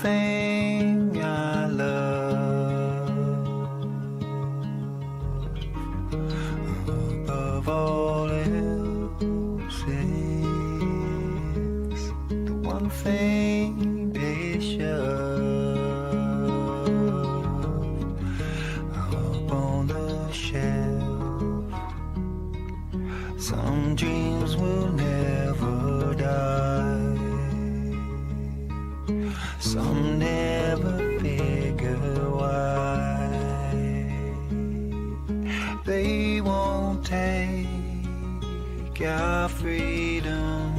thing I love above all else is the one thing they shove up on the shelf. Some dreams will never die. Some never figure why they won't take our freedom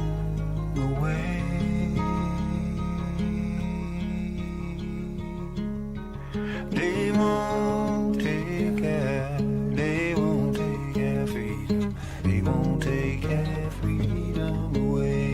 away. They won't take our freedom. They won't take our freedom away.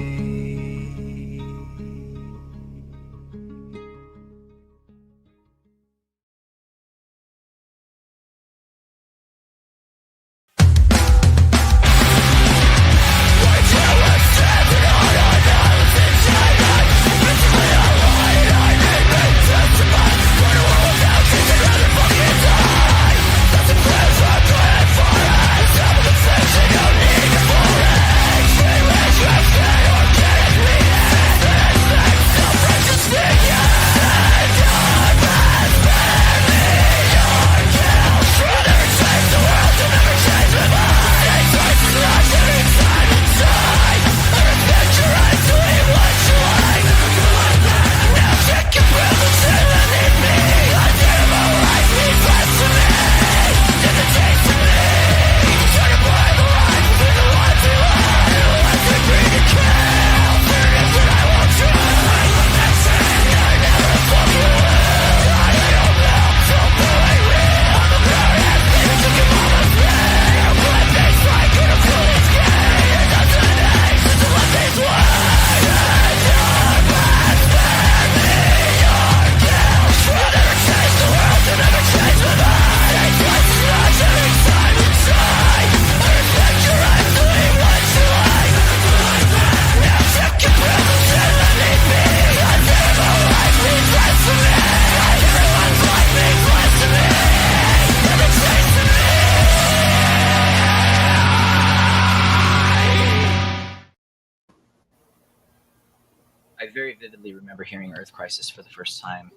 I very vividly remember hearing Earth Crisis for the first time.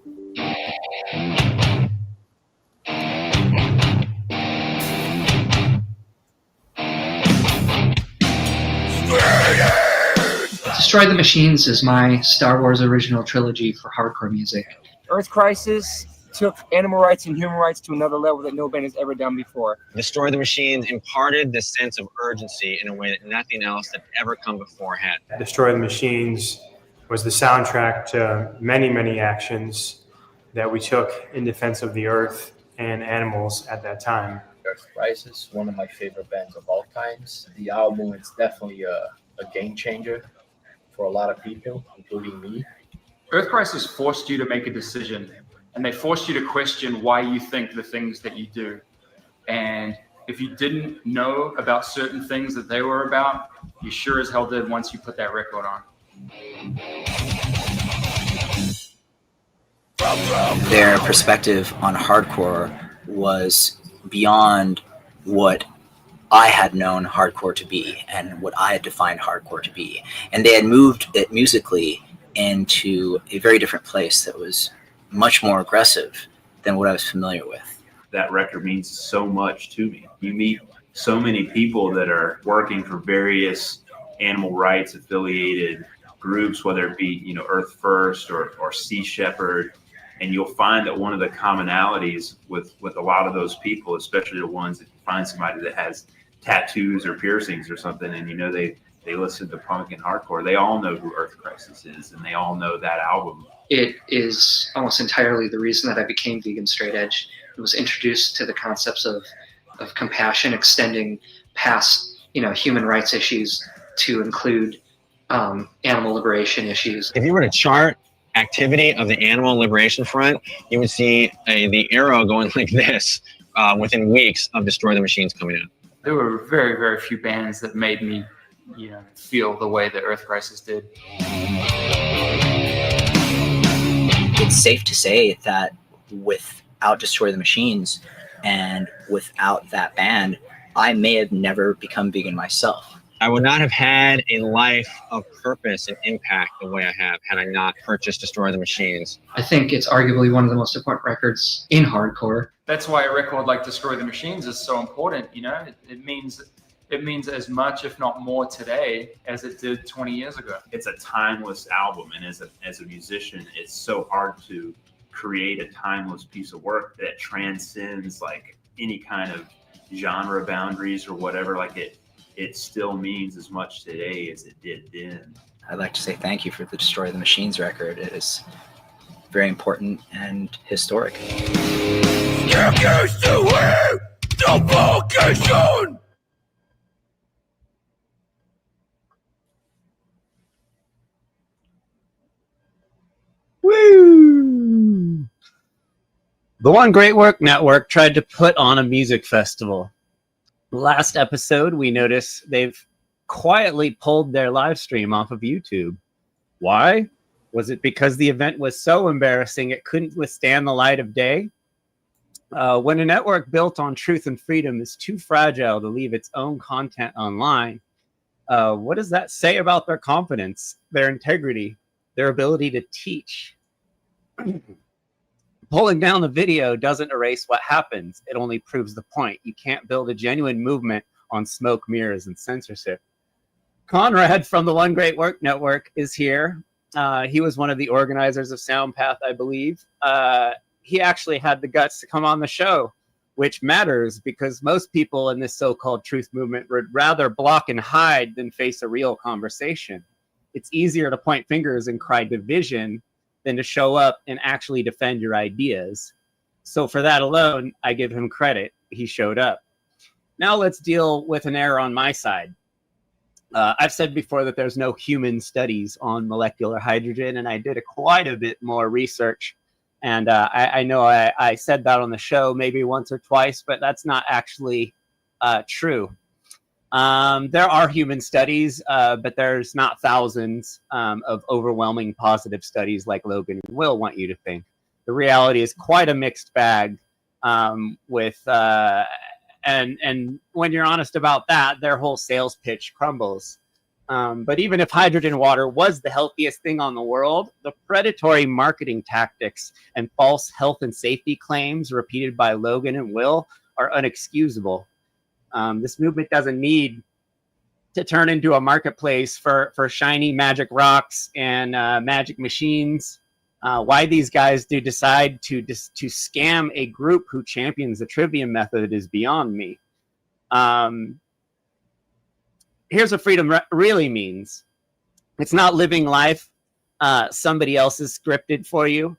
Destroy the Machines is my Star Wars original trilogy for hardcore music. Earth Crisis took animal rights and human rights to another level that no band has ever done before. Destroy the Machines imparted this sense of urgency in a way that nothing else had ever come before had. Destroy the Machines was the soundtrack to many, many actions that we took in defense of the earth and animals at that time. Earth Crisis, one of my favorite bands of all times. The album is definitely a game changer for a lot of people, including me. Earth Crisis forced you to make a decision, and they forced you to question why you think the things that you do. And if you didn't know about certain things that they were about, you sure as hell did once you put that record on. Their perspective on hardcore was beyond what I had known hardcore to be and what I had defined hardcore to be. And they had moved it musically into a very different place that was much more aggressive than what I was familiar with. That record means so much to me. You meet so many people that are working for various animal rights affiliated groups, whether it be, Earth First or Sea Shepherd, and you'll find that one of the commonalities with a lot of those people, especially the ones that you find somebody that has tattoos or piercings or something, and they listen to punk and hardcore, they all know who Earth Crisis is, and they all know that album. It is almost entirely the reason that I became vegan straight edge. It was introduced to the concepts of compassion extending past, human rights issues to include animal liberation issues. If you were to chart activity of the Animal Liberation Front, you would see the arrow going like this within weeks of Destroy the Machines coming out. There were very, very few bands that made me, feel the way that Earth Crisis did. it's safe to say that without Destroy the Machines and without that band, I may have never become vegan myself. I would not have had a life of purpose and impact the way I have had I not purchased Destroy the Machines. I think it's arguably one of the most important records in hardcore. That's why a record like Destroy the Machines is so important. You know, it means as much, if not more, today as it did 20 years ago. It's a timeless album, and as a musician, it's so hard to create a timeless piece of work that transcends like any kind of genre boundaries or whatever. Like it still means as much today as it did then. I'd like to say thank you for the Destroy the Machines record. It is very important and historic. Get used to it! The vocation! Woo! The One Great Work Network tried to put on a music festival. Last episode, we noticed they've quietly pulled their live stream off of YouTube. Why? Was it because the event was so embarrassing it couldn't withstand the light of day? When a network built on truth and freedom is too fragile to leave its own content online, what does that say about their confidence, their integrity, their ability to teach? Pulling down the video doesn't erase what happens. It only proves the point. You can't build a genuine movement on smoke, mirrors, and censorship. Conrad from the One Great Work Network is here. He was one of the organizers of Soundpath, I believe. He actually had the guts to come on the show, which matters because most people in this so-called truth movement would rather block and hide than face a real conversation. It's easier to point fingers and cry division than to show up and actually defend your ideas. So for that alone, I give him credit. He showed up. Now let's deal with an error on my side. I've said before that there's no human studies on molecular hydrogen, and I did quite a bit more research. And I know I said that on the show maybe once or twice, but that's not actually true. There are human studies, but there's not thousands of overwhelming positive studies like Logan and Will want you to think. The reality is quite a mixed bag and when you're honest about that, their whole sales pitch crumbles. But even if hydrogen water was the healthiest thing on the world, the predatory marketing tactics and false health and safety claims repeated by Logan and Will are unexcusable. This movement doesn't need to turn into a marketplace for shiny magic rocks and magic machines. Why these guys do decide to scam a group who champions the Trivium method is beyond me. Here's what freedom really means. It's not living life somebody else has scripted for you.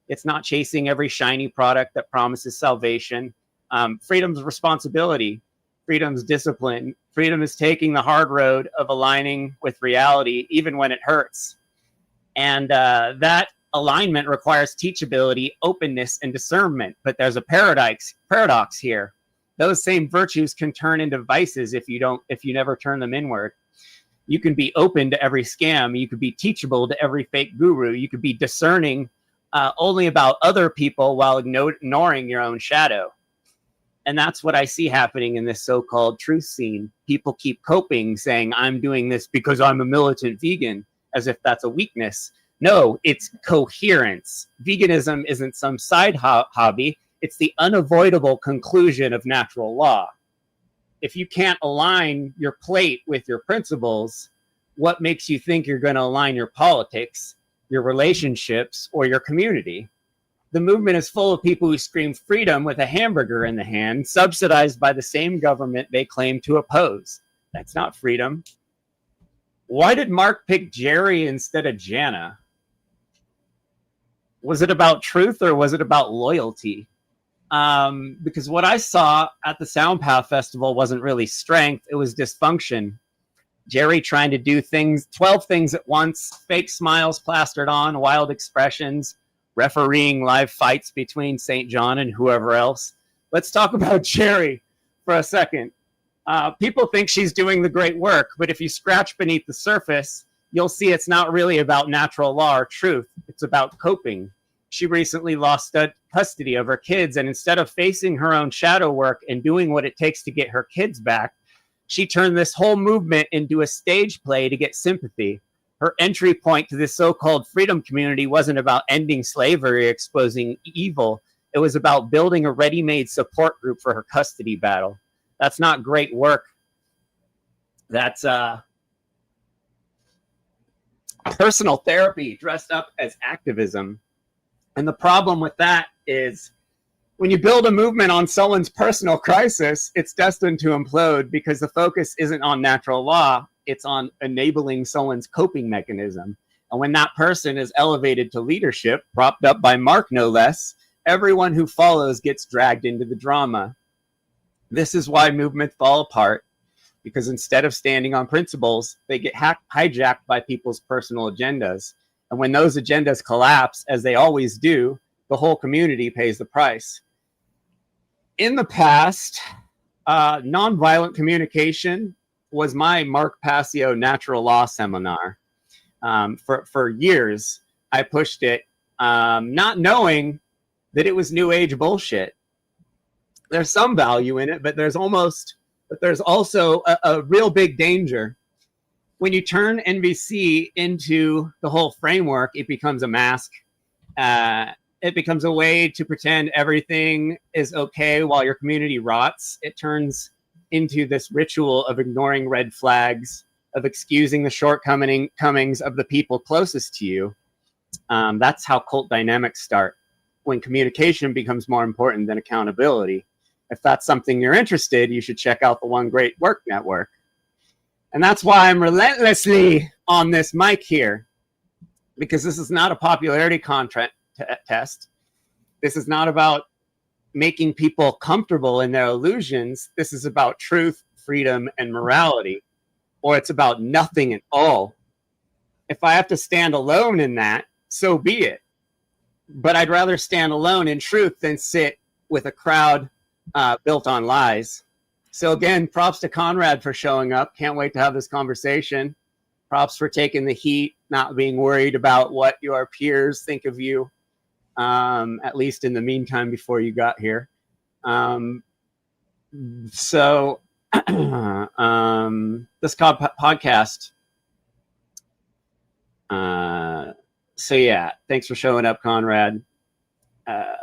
It's not chasing every shiny product that promises salvation. Freedom's responsibility. Freedom's discipline. Freedom is taking the hard road of aligning with reality, even when it hurts. And that alignment requires teachability, openness, and discernment. But there's a paradox here. Those same virtues can turn into vices if you never turn them inward. You can be open to every scam. You could be teachable to every fake guru. You could be discerning only about other people while ignoring your own shadow. And that's what I see happening in this so-called truth scene. People keep coping, saying, I'm doing this because I'm a militant vegan, as if that's a weakness. No, it's coherence. Veganism isn't some side hobby. It's the unavoidable conclusion of natural law. If you can't align your plate with your principles, what makes you think you're going to align your politics, your relationships, or your community? The movement is full of people who scream freedom with a hamburger in the hand, subsidized by the same government they claim to oppose. That's not freedom. Why did Mark pick Jerry instead of Jana? Was it about truth or was it about loyalty? Because what I saw at the Soundpath Festival wasn't really strength, it was dysfunction. Jerry trying to do 12 things at once, fake smiles plastered on, wild expressions, refereeing live fights between St. John and whoever else. Let's talk about Jerry for a second. People think she's doing the great work, but if you scratch beneath the surface, you'll see it's not really about natural law or truth. It's about coping. She recently lost custody of her kids, and instead of facing her own shadow work and doing what it takes to get her kids back, she turned this whole movement into a stage play to get sympathy. Her entry point to this so-called freedom community wasn't about ending slavery or exposing evil. It was about building a ready-made support group for her custody battle. That's not great work. That's personal therapy dressed up as activism. And the problem with that is when you build a movement on someone's personal crisis, it's destined to implode because the focus isn't on natural law, it's on enabling someone's coping mechanism. And when that person is elevated to leadership, propped up by Mark no less, everyone who follows gets dragged into the drama. This is why movements fall apart, because instead of standing on principles, they get hijacked by people's personal agendas. And when those agendas collapse, as they always do, the whole community pays the price. In the past, nonviolent communication was my Mark Passio natural law seminar. For years, I pushed it, not knowing that it was new age bullshit. There's some value in it, but there's also a real big danger. When you turn NVC into the whole framework, it becomes a mask. It becomes a way to pretend everything is okay while your community rots. It turns into this ritual of ignoring red flags, of excusing the shortcomings of the people closest to you. That's how cult dynamics start, when communication becomes more important than accountability. If that's something you're interested, you should check out the One Great Work Network. And that's why I'm relentlessly on this mic here, because this is not a popularity test. This is not about making people comfortable in their illusions. This is about truth, freedom, and morality, or it's about nothing at all. If I have to stand alone in that, so be it. But I'd rather stand alone in truth than sit with a crowd built on lies. So again, props to Conrad for showing up. Can't wait to have this conversation. Props for taking the heat, not being worried about what your peers think of you, at least in the meantime before you got here. This podcast. So yeah, thanks for showing up, Conrad.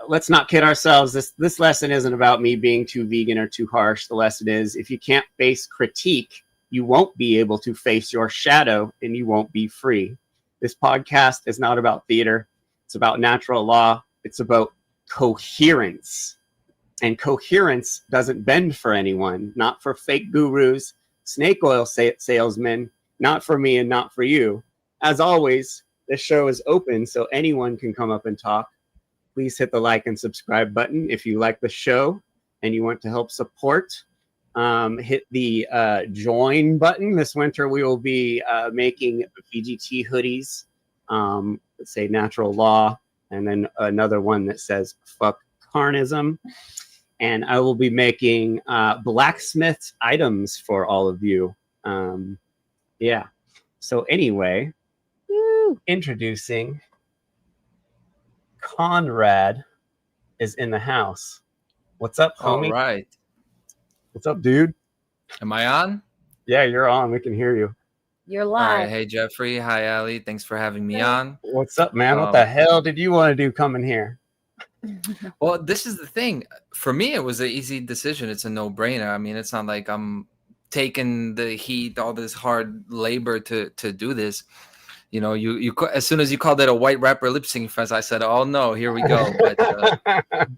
Let's not kid ourselves. This lesson isn't about me being too vegan or too harsh. The lesson is, if you can't face critique, you won't be able to face your shadow, and you won't be free. This podcast is not about theater. It's about natural law. It's about coherence. And coherence doesn't bend for anyone, not for fake gurus, snake oil salesmen, not for me and not for you. As always, this show is open, so anyone can come up and talk. Please hit the like and subscribe button if you like the show and you want to help support. Hit the join button. This winter we will be making VGT hoodies that say natural law, and then another one that says fuck carnism. And I will be making blacksmith items for all of you. Yeah. So anyway, introducing Conrad is in the house. What's up, homie? All right. What's up, dude? Am I on? Yeah, you're on. We can hear you. You're All live. right. Hey, Jeffrey. Hi, Ali. Thanks for having me on. What's up, man? What the hell did you want to do coming here? Well, this is the thing. For me, it was an easy decision. It's a no-brainer. I mean, it's not like I'm taking the heat, all this hard labor to do this. You know, you as soon as you called it a white rapper lip syncing fest, I said, "Oh no, here we go."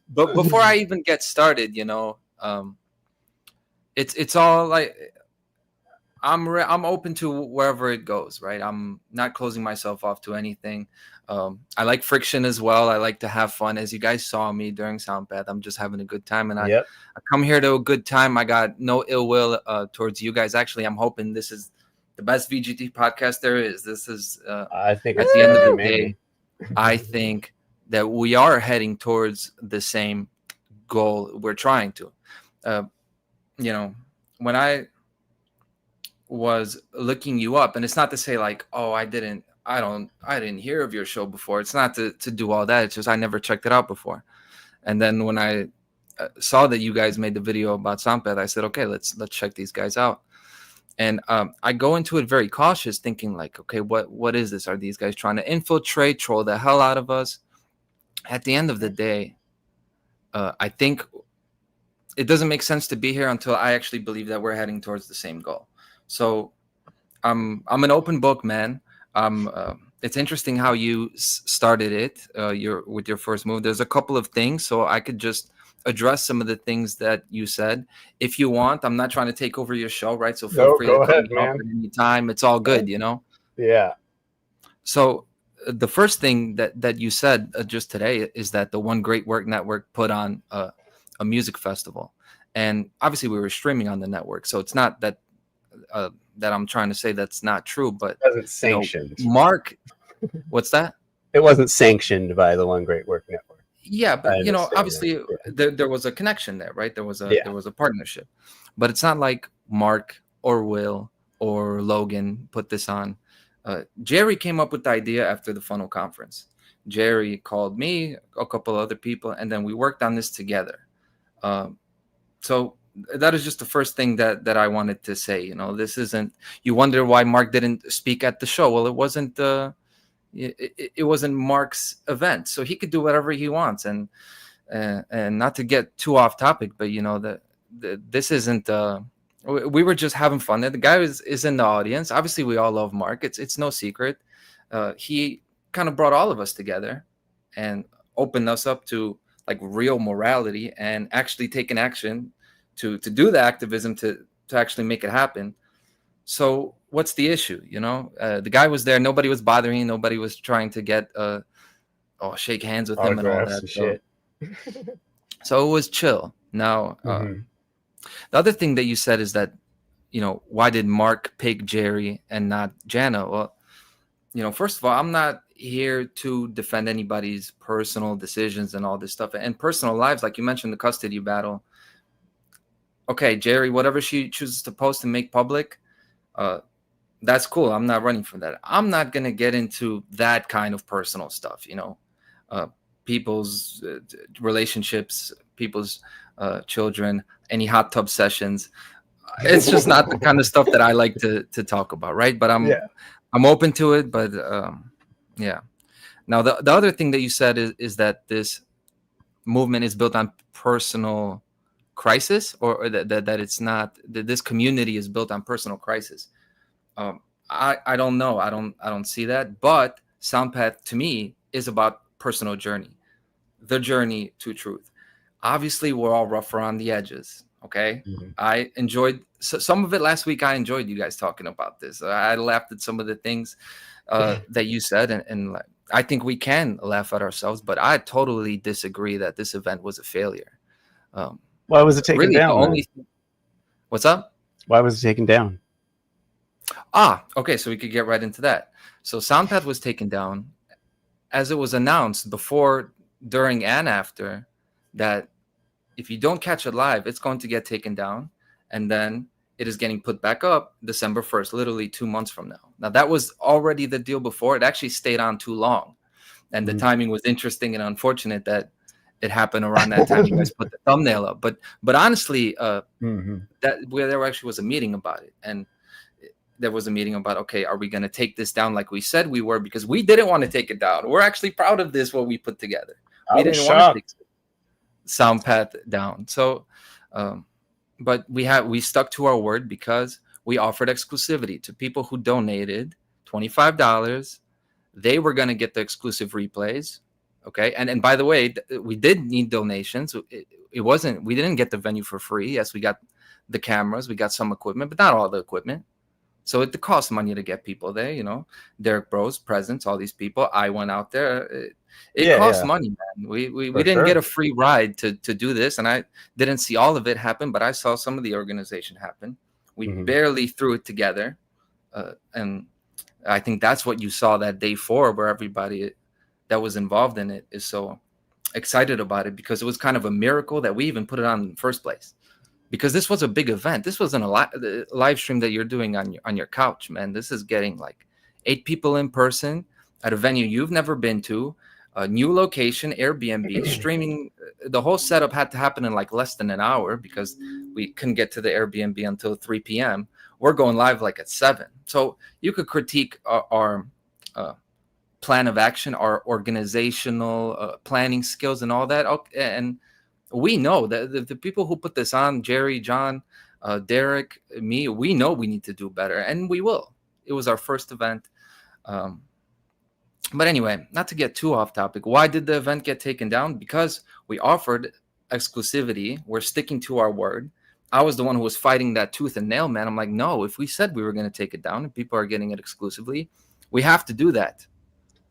But before I even get started, you know, it's all like I'm open to wherever it goes, right? I'm not closing myself off to anything. I like friction as well. I like to have fun. As you guys saw me during Soundpath, I'm just having a good time, and I come here to a good time. I got no ill will towards you guys. Actually, I'm hoping this is the best VGT podcast there is. This is, I think, at the end of the day, I think that we are heading towards the same goal we're trying to. You know, when I was looking you up, and it's not to say like, oh, I I didn't hear of your show before. It's not to do all that. It's just I never checked it out before. And then when I saw that you guys made the video about Soundpath, I said, okay, let's check these guys out. And I go into it very cautious, thinking like, okay, what is this? Are these guys trying to infiltrate, troll the hell out of us? At the end of the day, I think it doesn't make sense to be here until I actually believe that we're heading towards the same goal. So I'm an open book, man. It's interesting how you started it with your first move. There's a couple of things, so I could just address some of the things that you said. If you want, I'm not trying to take over your show, right? So feel free to cut me off at any time. It's all good, you know? Yeah. So the first thing that you said just today is that the One Great Work Network put on a music festival. And obviously we were streaming on the network. So it's not that that I'm trying to say that's not true, but it wasn't sanctioned. Mark, what's that? It wasn't sanctioned by the One Great Work Network. Yeah, but you know, obviously there was a connection there, right? There was a partnership, but it's not like Mark or Will or Logan put this on. Jerry came up with the idea after the funnel conference. Jerry called me, a couple other people, and then we worked on this together. So that is just the first thing that I wanted to say. You know, this isn't. You wonder why Mark didn't speak at the show. Well, it wasn't. It wasn't Mark's event, so he could do whatever he wants. And not to get too off topic, but you know this isn't. We were just having fun. The guy is in the audience. Obviously, we all love Mark. It's no secret. He kind of brought all of us together and opened us up to like real morality and actually taking action to do the activism to actually make it happen. So what's the issue? You know, the guy was there. Nobody was bothering him. Nobody was trying to get shake hands with him and all that. Shit. So it was chill. Now, the other thing that you said is that, you know, why did Mark pick Jerry and not Jana? Well, you know, first of all, I'm not here to defend anybody's personal decisions and all this stuff and personal lives. Like you mentioned, the custody battle. Okay, Jerry, whatever she chooses to post and make public, that's cool. I'm not running for that. I'm not going to get into that kind of personal stuff, you know, people's relationships, people's children, any hot tub sessions. It's just not the kind of stuff that I like to talk about, right? But I'm open to it. But yeah. Now, the other thing that you said is that this movement is built on personal crisis, or that it's not, that this community is built on personal crisis. I don't know. I don't see that. But Soundpath to me is about personal journey, the journey to truth. Obviously, we're all rough around the edges. Okay. I enjoyed some of it last week. I enjoyed you guys talking about this. I laughed at some of the things that you said, and I think we can laugh at ourselves, but I totally disagree that this event was a failure. Why was it taken down? What's up? Why was it taken down? Okay, so we could get right into that. So Soundpath was taken down as it was announced before, during, and after that. If you don't catch it live, it's going to get taken down, and then it is getting put back up December 1st, literally 2 months from now. Now, that was already the deal before. It actually stayed on too long, and the timing was interesting and unfortunate that it happened around that time you guys put the thumbnail up. But honestly, that where there actually was a meeting about it, and there was a meeting about, okay, are we going to take this down like we said we were? Because we didn't want to take it down. We're actually proud of this, what we put together. We didn't want to take Soundpath down. So, but we stuck to our word because we offered exclusivity to people who donated $25. They were going to get the exclusive replays. Okay. And by the way, we did need donations. It wasn't, we didn't get the venue for free. Yes, we got the cameras, we got some equipment, but not all the equipment. So it costs money to get people there, you know, Derek Bros, presents, all these people. I went out there. It costs money, man. We didn't get a free ride to do this. And I didn't see all of it happen, but I saw some of the organization happen. We barely threw it together. And I think that's what you saw that day 4, where everybody that was involved in it is so excited about it, because it was kind of a miracle that we even put it on in the first place. Because this was a big event. This wasn't a live stream that you're doing on your couch, man. This is getting like 8 people in person at a venue you've never been to, a new location, Airbnb, streaming. The whole setup had to happen in like less than an hour because we couldn't get to the Airbnb until 3 p.m. We're going live like at 7. So you could critique our plan of action, our organizational planning skills and all that. And we know that the people who put this on, Jerry, John, Derek, me, we know we need to do better, and we will. It was our first event. But anyway, not to get too off topic, why did the event get taken down? Because we offered exclusivity. We're sticking to our word. I was the one who was fighting that tooth and nail, man. I'm like, no, if we said we were going to take it down and people are getting it exclusively, we have to do that.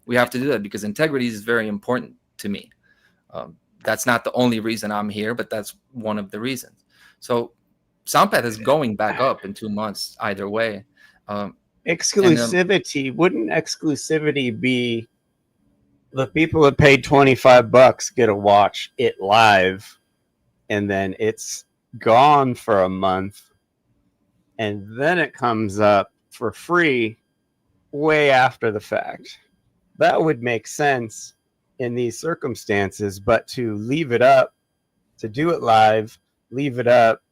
We have to do that because integrity is very important to me. That's not the only reason I'm here, but that's one of the reasons. So Soundpath is going back up in 2 months either way. Exclusivity, wouldn't exclusivity be the people that paid $25 get to watch it live, and then it's gone for a month, and then it comes up for free way after the fact? That would make sense in these circumstances, but to leave it up, to do it live, leave it up,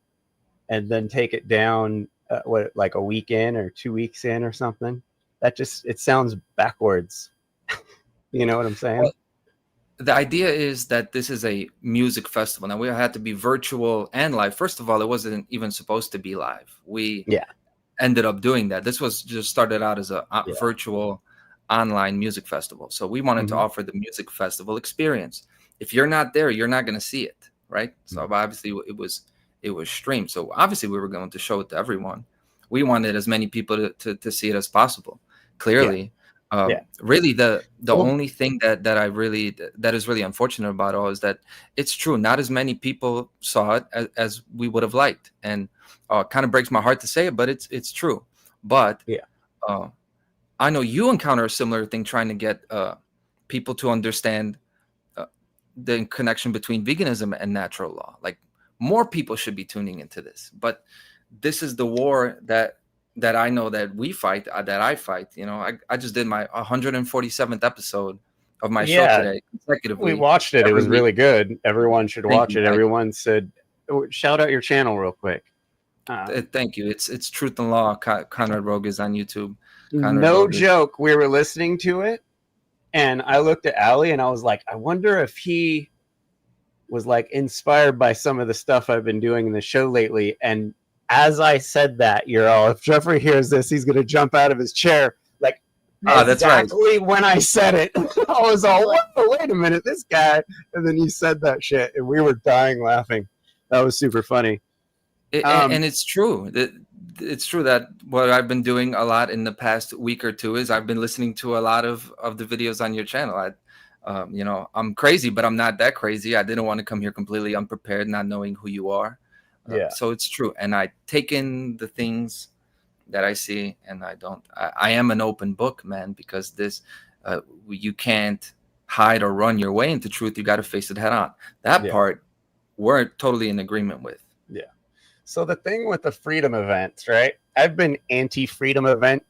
and then take it down like a week in or 2 weeks in or something, that just, it sounds backwards. You know what I'm saying? Well, the idea is that this is a music festival. Now we had to be virtual and live. First of all, it wasn't even supposed to be live. We ended up doing that. This was just started out as a virtual online music festival. So we wanted to offer the music festival experience. If you're not there, you're not going to see it, right? So obviously it was streamed. So obviously we were going to show it to everyone. We wanted as many people to see it as possible. Clearly, really the only thing that is really unfortunate about it all is that it's true. Not as many people saw it as we would have liked, and kind of breaks my heart to say it, but it's true. But I know you encounter a similar thing trying to get people to understand the connection between veganism and natural law. Like, more people should be tuning into this, but this is the war that I know that we fight, that I fight. You know, I just did my 147th episode of my show today consecutively. We watched it. It was really good. Everyone should watch it. Everyone said, shout out your channel real quick. Thank you. It's Truth and Law. Conrad Rogue is on YouTube. No joke. We were listening to it, and I looked at Ali, and I was like, I wonder if he was like inspired by some of the stuff I've been doing in the show lately. And as I said that, you're all, if Jeffrey hears this, he's going to jump out of his chair. Like, that's exactly right. When I said it, I was all, what? Wait a minute, this guy. And then you said that shit, and we were dying laughing. That was super funny. And it's true. It's true that what I've been doing a lot in the past week or two is I've been listening to a lot of the videos on your channel. You know, I'm crazy, but I'm not that crazy. I didn't want to come here completely unprepared, not knowing who you are. So it's true. And I take in the things that I see, and I am an open book, man, because this, you can't hide or run your way into truth. You got to face it head on. That part, we're totally in agreement with. Yeah. So the thing with the freedom events, right? I've been anti-freedom event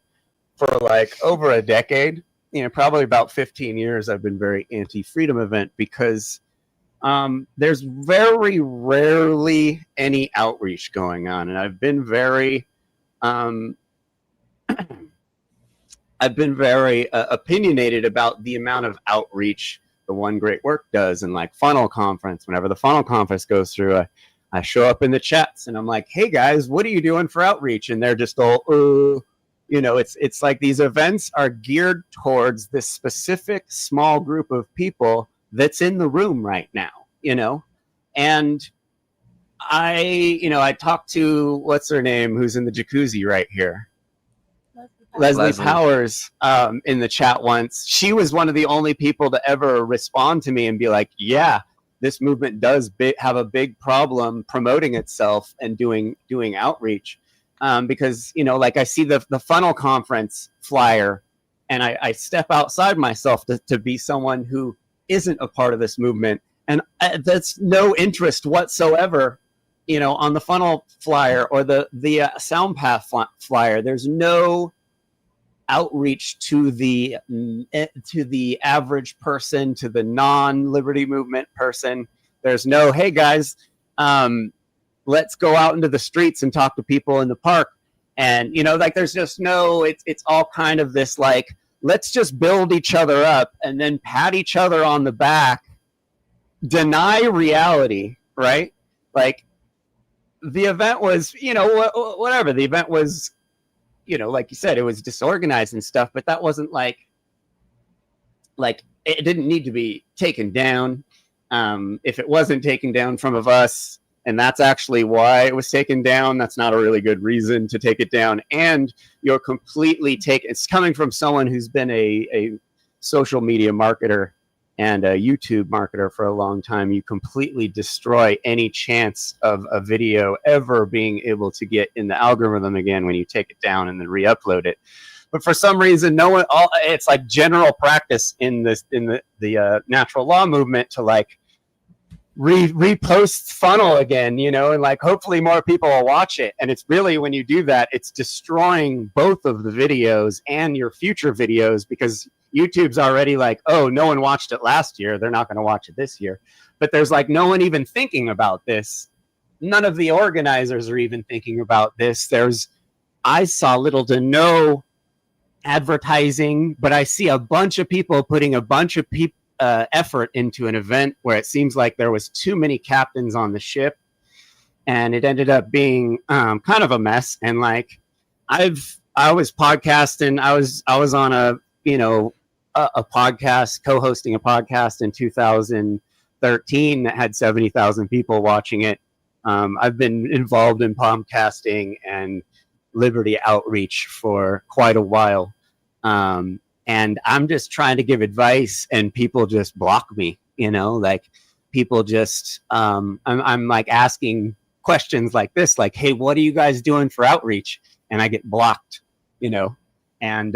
for like over a decade. You know, probably about 15 years I've been very anti-freedom event because there's very rarely any outreach going on. And I've been very opinionated about the amount of outreach the One Great Work does. And like Funnel Conference, whenever the Funnel Conference goes through, I show up in the chats and I'm like, hey guys, what are you doing for outreach? And they're just all, you know, it's like these events are geared towards this specific small group of people that's in the room right now, you know? And I talked to, what's her name, who's in the jacuzzi right here? Leslie Powers in the chat once. She was one of the only people to ever respond to me and be like, yeah, this movement does have a big problem promoting itself and doing outreach. Because, you know, like I see the Funnel Conference flyer and I step outside myself to be someone who isn't a part of this movement. And that's no interest whatsoever, you know, on the Funnel flyer or the Soundpath flyer. There's no outreach to the average person, to the non-liberty movement person. There's no, hey guys, let's go out into the streets and talk to people in the park. And, you know, like there's just no, it's all kind of this like, let's just build each other up and then pat each other on the back, deny reality, right? Like the event was, you know, whatever. The event was, you know, like you said, it was disorganized and stuff, but that wasn't like it didn't need to be taken down. If it wasn't taken down from of us, and that's actually why it was taken down, that's not a really good reason to take it down. And you're completely it's coming from someone who's been a social media marketer and a YouTube marketer for a long time. You completely destroy any chance of a video ever being able to get in the algorithm again when you take it down and then re-upload it. But for some reason, it's like general practice in the natural law movement to like repost funnel again, you know, and like hopefully more people will watch it. And it's really, when you do that, it's destroying both of the videos and your future videos, because YouTube's already like, oh, no one watched it last year, they're not going to watch it this year. But there's like no one even thinking about this. None of the organizers are even thinking about this. I saw little to no advertising, but I see a bunch of people putting a bunch of effort into an event where it seems like there was too many captains on the ship, and it ended up being kind of a mess. And like I was podcasting, I was on a podcast, co-hosting a podcast in 2013 that had 70,000 people watching it. I've been involved in podcasting and liberty outreach for quite a while. And I'm just trying to give advice and people just block me, you know, like people just, I'm like asking questions like this, like, hey, what are you guys doing for outreach? And I get blocked, you know, and,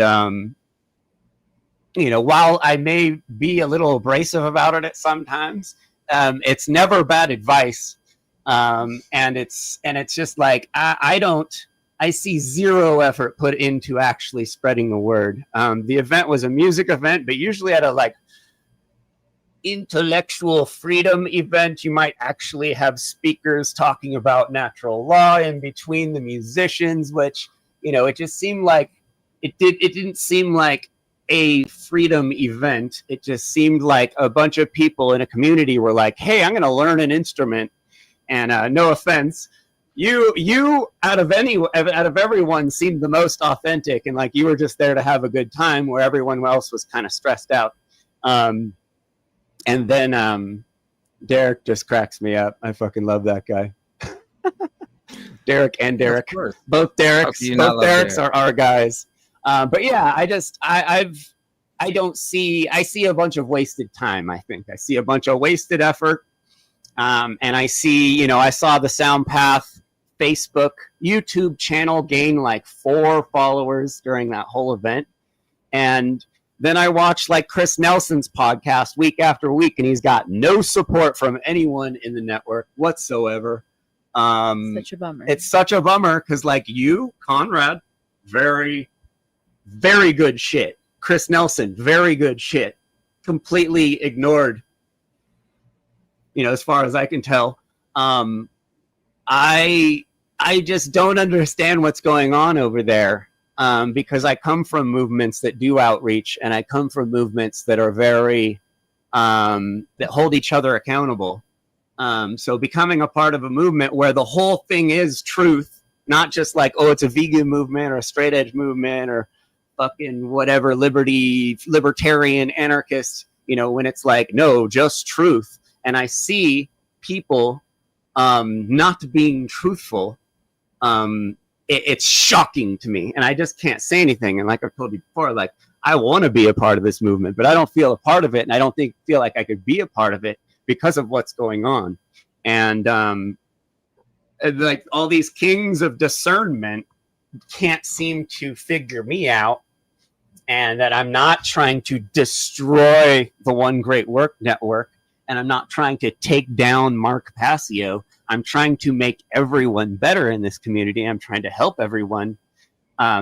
you know, while I may be a little abrasive about it at sometimes, it's never bad advice. And it's just like, I see zero effort put into actually spreading the word. The event was a music event, but usually at a like intellectual freedom event, you might actually have speakers talking about natural law in between the musicians, which, you know, it just seemed like it didn't seem like a freedom event. It just seemed like a bunch of people in a community were like, hey, I'm going to learn an instrument. And no offense, you out of everyone seemed the most authentic, and like you were just there to have a good time where everyone else was kind of stressed out. And then Derek just cracks me up. I fucking love that guy. Derek and Derek, both Derek's are our guys. But yeah, I see a bunch of wasted time. I think I see a bunch of wasted effort. And I see, you know, I saw the Soundpath Facebook, YouTube channel gain like 4 followers during that whole event. And then I watched like Chris Nelson's podcast week after week, and he's got no support from anyone in the network whatsoever. Such a bummer. It's such a bummer because like you, Conrad, very, very good shit. Chris Nelson, very good shit. Completely ignored, you know, as far as I can tell. I just don't understand what's going on over there, because I come from movements that do outreach, and I come from movements that are very, that hold each other accountable. So becoming a part of a movement where the whole thing is truth, not just like, oh, it's a vegan movement or a straight edge movement or fucking whatever, libertarian, anarchist, you know, when it's like, no, just truth. And I see people not being truthful. It's shocking to me, and I just can't say anything. And like I've told you before, like I want to be a part of this movement, but I don't feel a part of it, and I don't feel like I could be a part of it because of what's going on. And like all these kings of discernment can't seem to figure me out, and that I'm not trying to destroy the One Great Work Network, and I'm not trying to take down Mark Passio. I'm trying to make everyone better in this community. I'm trying to help everyone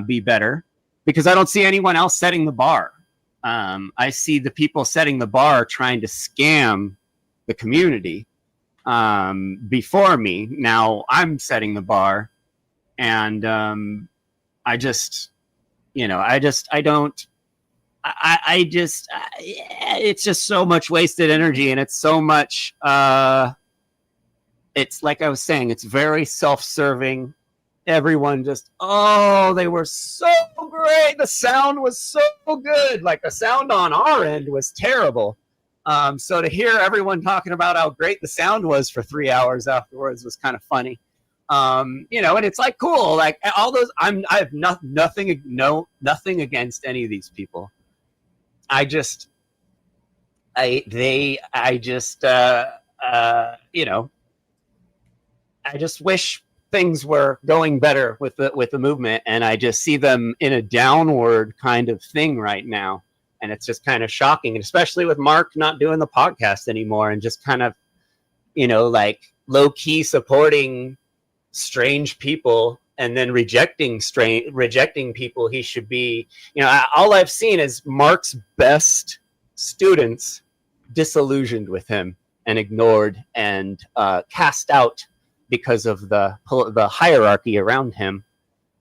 be better. because I don't see anyone else setting the bar. I see the people setting the bar trying to scam the community before me. Now I'm setting the bar, and it's just so much wasted energy, and it's so much, it's like I was saying, it's very self-serving. Everyone just, oh, they were so great. The sound was so good. Like the sound on our end was terrible. So to hear everyone talking about how great the sound was for 3 hours afterwards was kind of funny. And it's like cool, like all those. I have nothing against any of these people. I just wish things were going better with the movement, and I just see them in a downward kind of thing right now, and it's just kind of shocking, and especially with Mark not doing the podcast anymore and just kind of, like low key supporting strange people and then rejecting people he should be. All I've seen is Mark's best students disillusioned with him and ignored and cast out because of the hierarchy around him.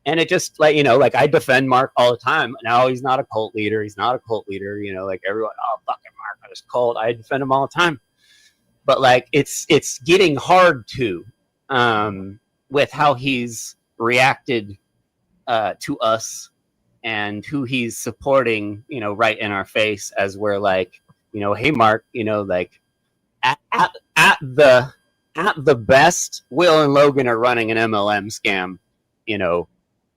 And it just like I defend Mark all the time. Now he's not a cult leader. Like everyone, oh, fucking Mark is cult. I defend him all the time. But like it's getting hard to with how he's reacted to us and who he's supporting, right in our face as we're like, hey Mark, like at the best, Will and Logan are running an MLM scam,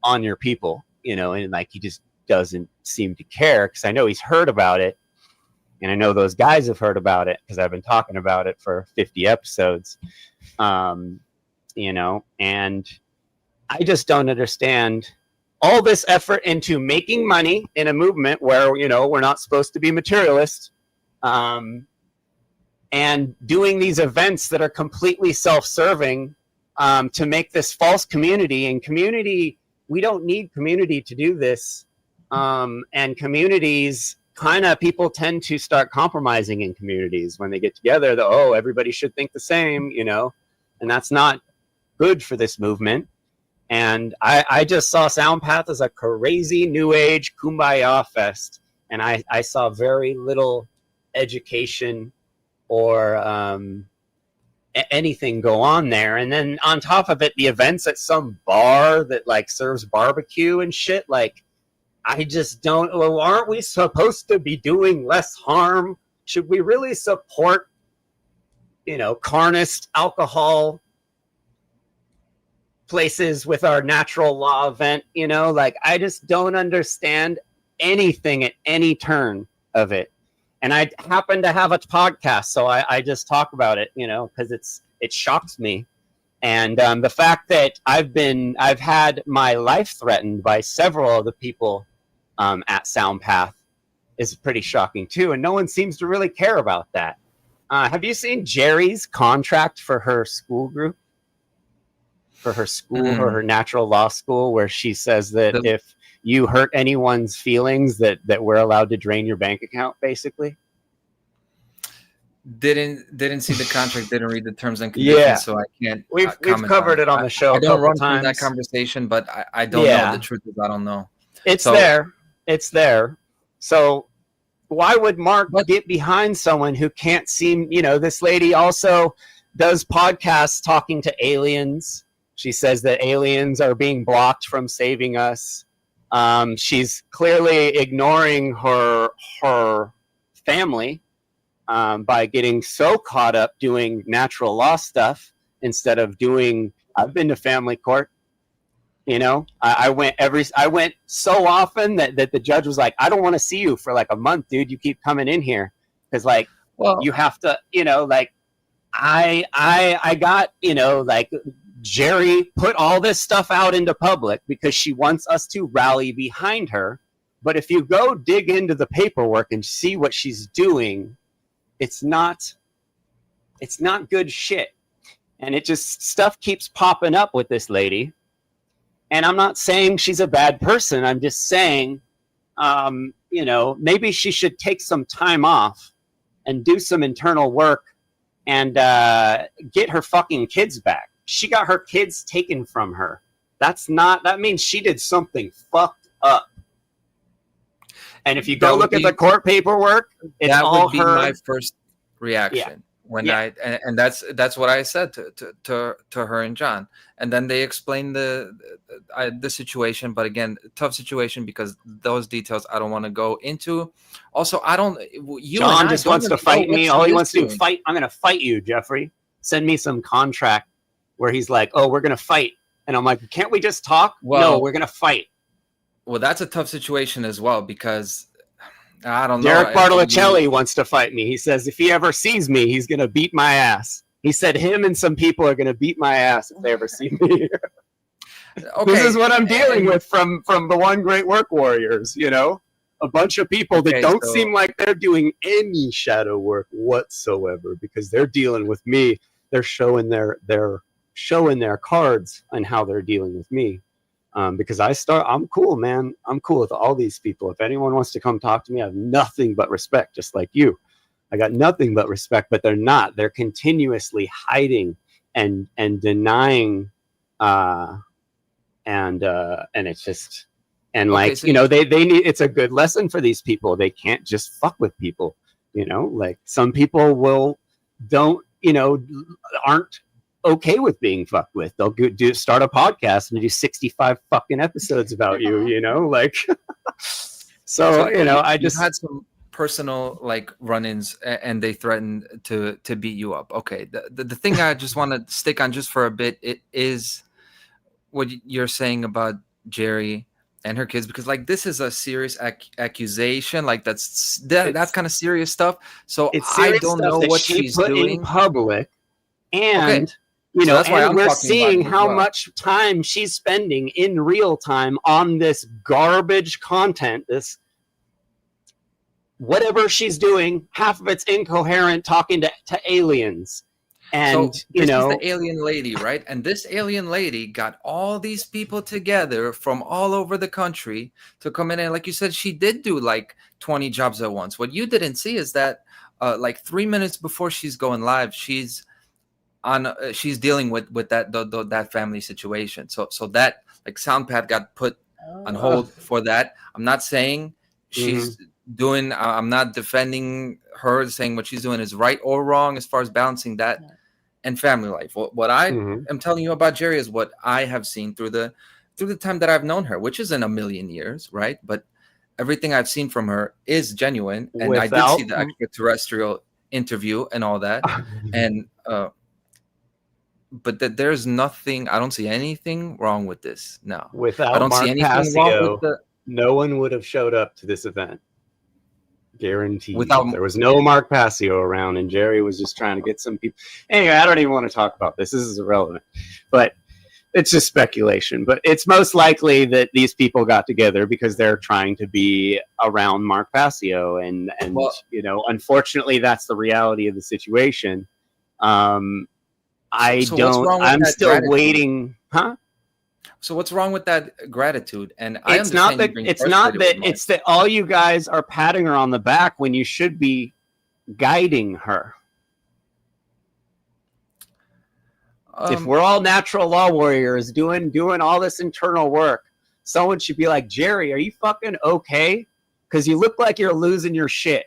on your people, and like he just doesn't seem to care, because I know he's heard about it, and I know those guys have heard about it because I've been talking about it for 50 episodes, and I just don't understand all this effort into making money in a movement where, we're not supposed to be materialists, and doing these events that are completely self-serving to make this false community. And community, we don't need community to do this. And communities, people tend to start compromising in communities when they get together. Everybody should think the same, and that's not good for this movement. And I just saw Soundpath as a crazy new age kumbaya fest, and I saw very little education or anything go on there. And then on top of it, the events at some bar that like serves barbecue and shit, like I just don't. Well, aren't we supposed to be doing less harm? Should we really support carnist alcohol places with our natural law event? Like I just don't understand anything at any turn of it. And I happen to have a podcast, so I just talk about it, because it shocks me. And the fact that I've had my life threatened by several of the people at Soundpath is pretty shocking too. And no one seems to really care about that. Have you seen Jerry's contract for her school group? For her school, or her natural law school, where she says that if you hurt anyone's feelings, that we're allowed to drain your bank account, basically. Didn't see the contract, didn't read the terms and conditions, so I can't. We've covered it on the show. I don't run from that conversation, but I don't know. The truth is, I don't know. It's there. So why would Mark get behind someone who can't seem? This lady also does podcasts talking to aliens. She says that aliens are being blocked from saving us. She's clearly ignoring her family by getting so caught up doing natural law stuff instead of doing. I've been to family court. I went so often that the judge was like, I don't want to see you for like a month, dude. You keep coming in here because you have to. I got Jerry put all this stuff out into public because she wants us to rally behind her. But if you go dig into the paperwork and see what she's doing, it's not good shit. And it just, stuff keeps popping up with this lady. And I'm not saying she's a bad person. I'm just saying, you know, maybe she should take some time off and do some internal work and get her fucking kids back. She got her kids taken from her. That means she did something fucked up. And if you go look at the court paperwork, it's that all would be her. My first reaction when and that's what I said to her and John. And then they explained the situation, but again, tough situation because those details I don't want to go into. Also, I don't. John just wants to fight me. All he wants to do fight. I'm going to fight you, Jeffrey. Send me some contract where he's like, "Oh, we're going to fight," and I'm like, "Can't we just talk?" Well, no, we're going to fight. Well, that's a tough situation as well because I don't know. Derek Bartolocelli wants to fight me. He says if he ever sees me, he's going to beat my ass. He said him and some people are going to beat my ass if they ever see me. Okay. This is what I'm dealing with from the One Great Work Warriors, you know? A bunch of people that don't seem like they're doing any shadow work whatsoever because they're dealing with me. They're showing their cards on how they're dealing with me. Because I'm cool, man. I'm cool with all these people. If anyone wants to come talk to me, I have nothing but respect, just like you. I got nothing but respect, but they're not. They're continuously hiding and denying, and it's just, and like, so you know, they need, it's a good lesson for these people. They can't just fuck with people, you know, like some people aren't okay with being fucked with. They'll start a podcast and do 65 fucking episodes about you, you know, like, so you know, I just had some personal like run-ins and they threatened to beat you up. Okay, the thing I just want to stick on just for a bit, it is what you're saying about Jerry and her kids, because like this is a serious accusation, like that's kind of serious stuff. So I don't know what she's doing in public, and okay. You know, so and we're seeing how much time she's spending in real time on this garbage content, this whatever she's doing, half of it's incoherent, talking to aliens. And, so you know, is the alien lady, right? And this alien lady got all these people together from all over the country to come in. And like you said, she did do like 20 jobs at once. What you didn't see is that like 3 minutes before she's going live, she's dealing with that family situation. So that like Soundpath got put on hold for that. I'm not saying she's doing, I'm not defending her, saying what she's doing is right or wrong as far as balancing that and family life. What I am telling you about Jerry is what I have seen through the time that I've known her, which isn't a million years, right? But everything I've seen from her is genuine. And I did see the extraterrestrial interview and all that. And but that there's nothing, I don't see anything wrong with this. No. Without I don't Mark see anything Passio, wrong with no one would have showed up to this event. Guaranteed. There was no Mark Passio around, and Jerry was just trying to get some people. Anyway, I don't even want to talk about this. This is irrelevant. But it's just speculation. But it's most likely that these people got together because they're trying to be around Mark Passio. And well, you know, unfortunately, that's the reality of the situation. I'm still waiting. Huh? So what's wrong with that gratitude? And it's not that all you guys are patting her on the back when you should be guiding her. If we're all natural law warriors doing all this internal work, someone should be like, Jerry, are you fucking okay? Because you look like you're losing your shit.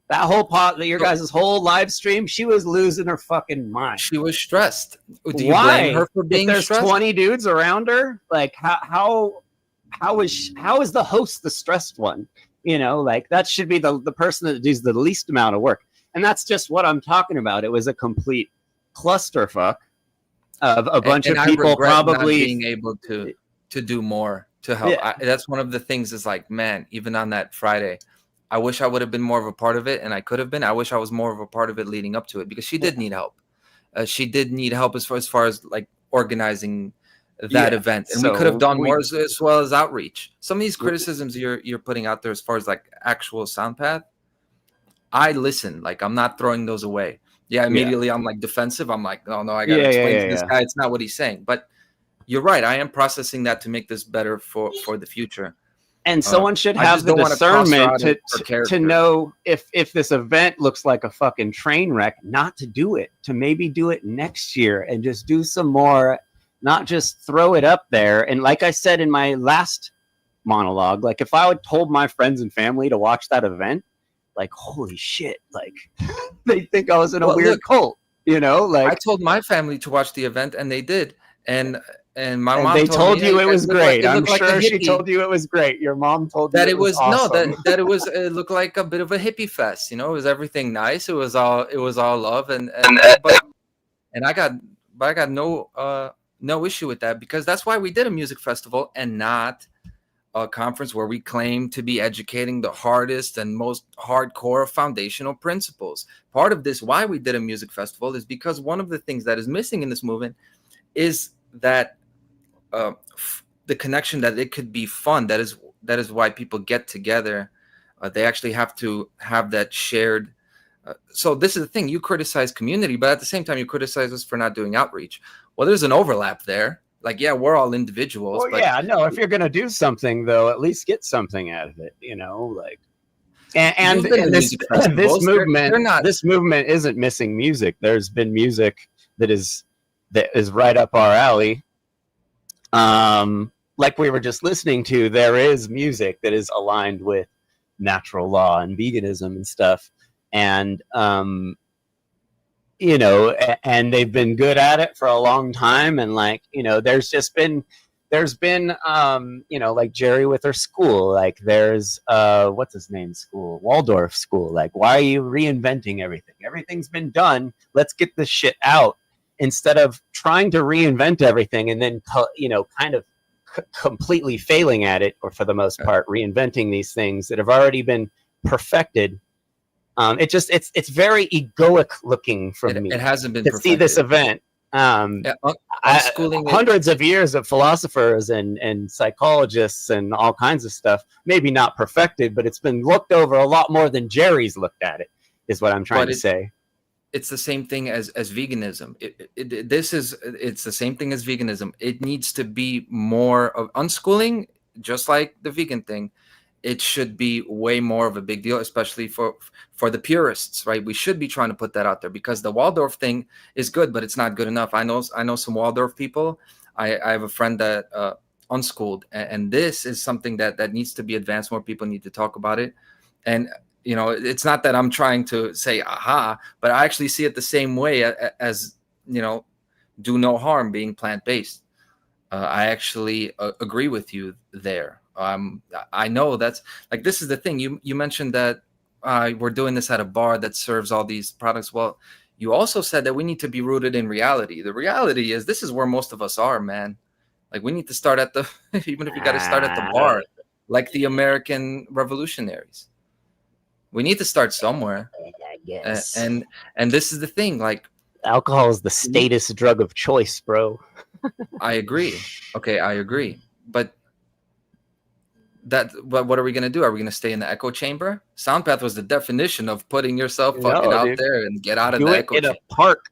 That whole your guys' whole live stream, she was losing her fucking mind. She was stressed. Do you blame her for being stressed? There's 20 dudes around her. Like how is the host the stressed one? You know, like that should be the person that does the least amount of work. And that's just what I'm talking about. It was a complete clusterfuck of a bunch of people probably not being able to do more to help. Yeah. That's one of the things is like, man, even on that Friday, I wish I would have been more of a part of it, and I could have been. I wish I was more of a part of it leading up to it because she did need help. She did need help as far as like organizing that event, and we could have done more as well as outreach. Some of these criticisms you're putting out there as far as like actual Soundpath, I listen. Like I'm not throwing those away. Yeah, immediately I'm like defensive. I'm like, oh no, I gotta explain to this guy. It's not what he's saying. But you're right. I am processing that to make this better for the future. And someone should I have just the don't wanna cross discernment rod it for to character. know if this event looks like a fucking train wreck, not to do it, to maybe do it next year and just do some more, not just throw it up there. And like I said in my last monologue, like if I had told my friends and family to watch that event, like, holy shit, like they think I was in a Well, weird look, cult, you know? Like I told my family to watch the event, and they did. And my and mom they told told me, you "Hey, it guys was look like- great. it I'm looked like a sure she hippie." told you it was great. Your mom told That you it was no, awesome. that it was, it looked like a bit of a hippie fest. You know, it was everything nice. It was all love, and I got no issue with that, because that's why we did a music festival and not a conference where we claim to be educating the hardest and most hardcore foundational principles. Part of this, why we did a music festival, is because one of the things that is missing in this movement is that the connection, that it could be fun. That is why people get together. They actually have to have that shared. So this is the thing: you criticize community, but at the same time, you criticize us for not doing outreach. Well, there's an overlap there. Like, yeah, we're all individuals. Well, but yeah, no. If you're gonna do something, though, at least get something out of it. You know, like, and You've been to this music festivals. They're not. this movement isn't missing music. There's been music that is right up our alley. Like we were just listening to, there is music that is aligned with natural law and veganism and stuff, and you know, and they've been good at it for a long time. And like, you know, there's been you know, like Jerry with her school, like there's what's his name school, Waldorf school. Like, why are you reinventing everything? Everything's been done. Let's get this shit out, instead of trying to reinvent everything and then, you know, kind of completely failing at it, or for the most part reinventing these things that have already been perfected. It's very egoic looking from me. It hasn't been to perfected. see this event. Unschooling Hundreds of years of philosophers and psychologists and all kinds of stuff, maybe not perfected, but it's been looked over a lot more than Jerry's looked at it, is what I'm trying to say. It's the same thing as veganism. It's the same thing as veganism. It needs to be more of unschooling, just like the vegan thing. It should be way more of a big deal, especially for the purists, right? We should be trying to put that out there, because the Waldorf thing is good, but it's not good enough. I know some Waldorf people. I have a friend that unschooled, and this is something that needs to be advanced. More people need to talk about it. And you know, it's not that I'm trying to say aha, but I actually see it the same way as, you know, do no harm, being plant-based. I actually agree with you there. I know that's like, this is the thing. You mentioned that we're doing this at a bar that serves all these products. Well, you also said that we need to be rooted in reality. The reality is, this is where most of us are, man. Like, we need to start at even if you got to start at the bar, like the American revolutionaries. We need to start somewhere. I guess. And this is the thing, like, alcohol is the status drug of choice, bro. I agree. Okay, I agree. But what are we going to do? Are we going to stay in the echo chamber? Soundpath was the definition of putting yourself fucking out there and get out of the echo chamber. In a park,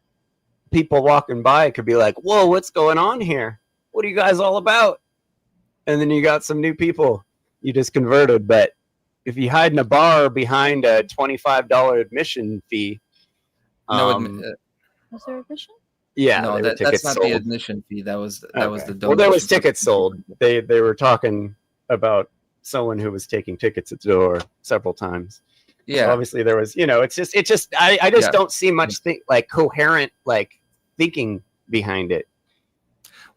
people walking by could be like, whoa, what's going on here? What are you guys all about? And then you got some new people you just converted. But if you hide in a bar behind a $25 admission fee, was there admission? Yeah, no, that's not the admission fee. That was the donation. Well, there was tickets sold. They were talking about someone who was taking tickets at the door several times. Yeah, so obviously there was, you know, I just don't see much coherent thinking behind it.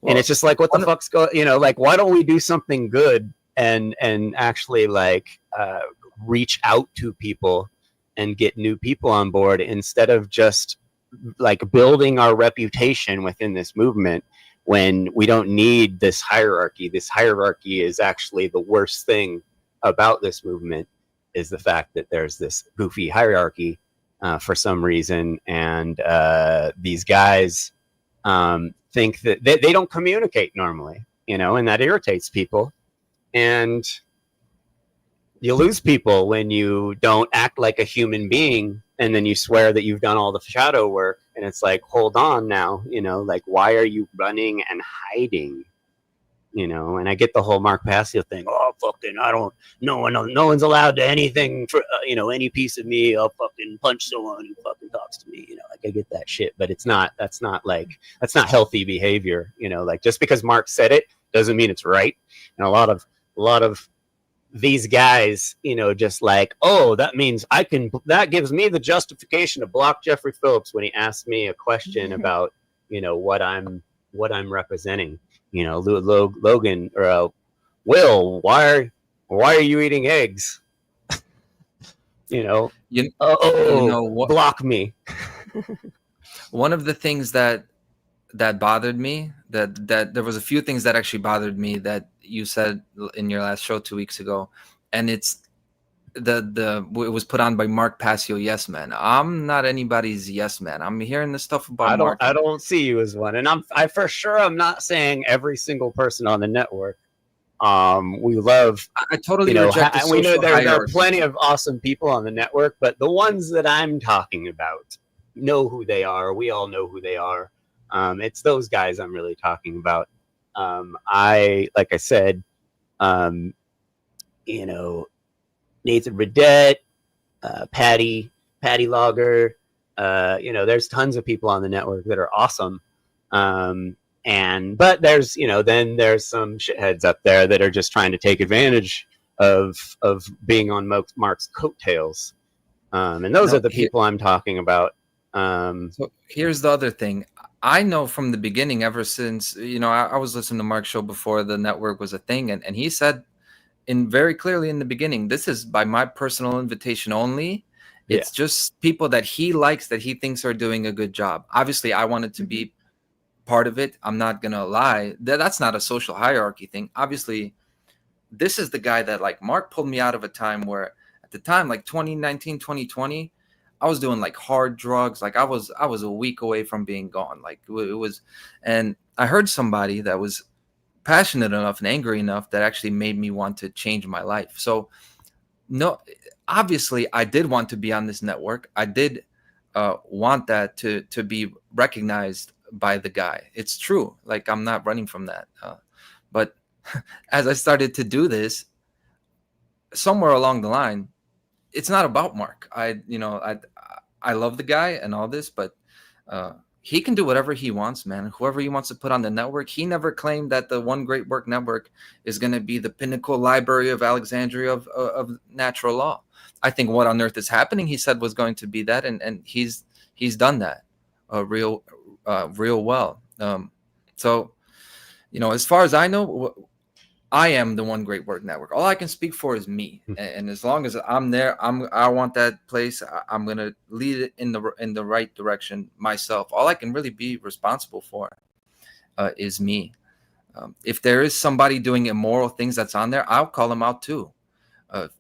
Well, and it's just like, what the fuck's going, you know, like, why don't we do something good and actually reach out to people and get new people on board, instead of just building our reputation within this movement, when we don't need this hierarchy. This hierarchy is actually the worst thing about this movement, is the fact that there's this goofy hierarchy for some reason. And these guys think that they don't communicate normally, you know, and that irritates people. And you lose people when you don't act like a human being, and then you swear that you've done all the shadow work. And it's like, hold on now, you know, like, why are you running and hiding? you know, and I get the whole Mark Passio thing. Oh, fucking, no one's allowed to anything for, you know, any piece of me. I'll fucking punch someone who fucking talks to me, you know, like I get that shit, but that's not healthy behavior, you know, like just because Mark said it doesn't mean it's right. And a lot of these guys, you know, just like, oh, that means that gives me the justification to block Jeffrey Phillips when he asked me a question about, you know, what I'm representing. You know, Logan or Will, why are you eating eggs? You know, block me. One of the things that bothered me, that there was a few things that actually bothered me that you said in your last show 2 weeks ago, and it's it was put on by Mark Passio. Yes, man. I'm not anybody's yes man. I'm hearing this stuff about Mark. I don't see you as one, and I for sure I'm not saying every single person on the network. We love. I totally reject the social we know there are hierarchy. plenty of awesome people on the network, but the ones that I'm talking about know who they are. We all know who they are. It's those guys I'm really talking about. Like I said, you know, Nathan Redette, Patty Logger, you know, there's tons of people on the network that are awesome. But there's, you know, then there's some shitheads up there that are just trying to take advantage of being on Mark's coattails. And those are the people I'm talking about. So here's the other thing. I know from the beginning, ever since, you know, I was listening to Mark's show before the network was a thing, and he said very clearly in the beginning, this is by my personal invitation only. It's just people that he likes, that he thinks are doing a good job. Obviously, I wanted to be part of it. I'm not gonna lie. That's not a social hierarchy thing. Obviously, this is the guy that, like, Mark pulled me out of a time where, at the time, like 2019, 2020, I was doing like hard drugs. Like I was a week away from being gone. Like it was, and I heard somebody that was passionate enough and angry enough that actually made me want to change my life. So no, obviously I did want to be on this network. I did want that to be recognized by the guy. It's true. Like I'm not running from that. But as I started to do this, somewhere along the line, it's not about Mark. I love the guy and all this, but he can do whatever he wants, man. Whoever he wants to put on the network. He never claimed that the One Great Work Network is going to be the pinnacle library of Alexandria of natural law. I think What on Earth is Happening, he said, was going to be that, and he's done that real well. So, you know, as far as I know, I am the One Great Work Network. All I can speak for is me, and as long as I'm there, I want that place. I'm gonna lead it in the right direction myself. All I can really be responsible for is me. If there is somebody doing immoral things that's on there, I'll call them out too.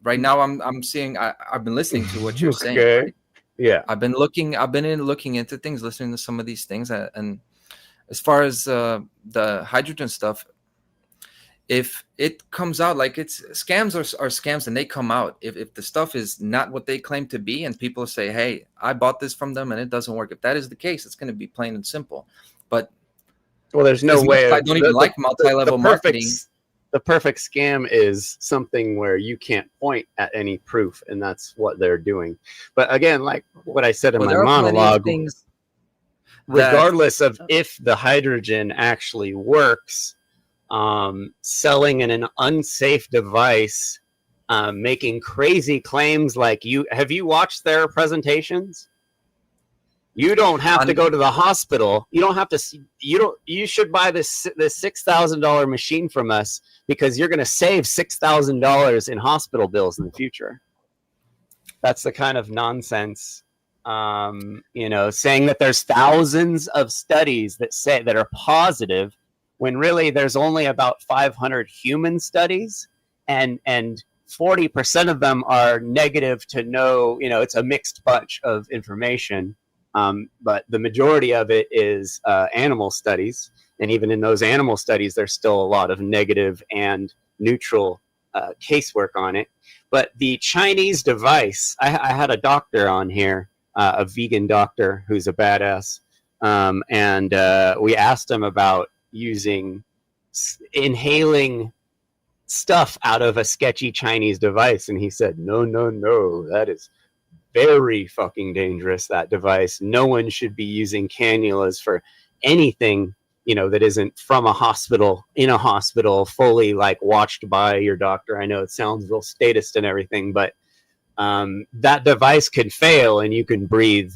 Right now, I'm seeing. I've been listening to what you're saying. Right? Yeah, I've been looking into things, listening to some of these things, and as far as the hydrogen stuff. If it comes out like it's scams are scams and they come out, if the stuff is not what they claim to be and people say, hey, I bought this from them and it doesn't work. If that is the case, it's going to be plain and simple. But well, there's no way. I don't even like multi-level marketing. The perfect scam is something where you can't point at any proof, and that's what they're doing. But again, like what I said in my monologue, regardless of if the hydrogen actually works, selling an unsafe device, making crazy claims like have you watched their presentations? You don't have to go to the hospital. You don't have to. You should buy this $6,000 machine from us because you're going to save $6,000 in hospital bills in the future. That's the kind of nonsense. You know, saying that there's thousands of studies that are positive, when really there's only about 500 human studies, and 40% of them are negative to no, you know, it's a mixed bunch of information. But the majority of it is animal studies. And even in those animal studies, there's still a lot of negative and neutral casework on it. But the Chinese device, I had a doctor on here, a vegan doctor who's a badass. And we asked him about using inhaling stuff out of a sketchy Chinese device, and he said, no, that is very fucking dangerous, that device. No one should be using cannulas for anything, you know, that isn't from a hospital, in a hospital, fully like watched by your doctor. I know it sounds real statist and everything, but that device could fail and you can breathe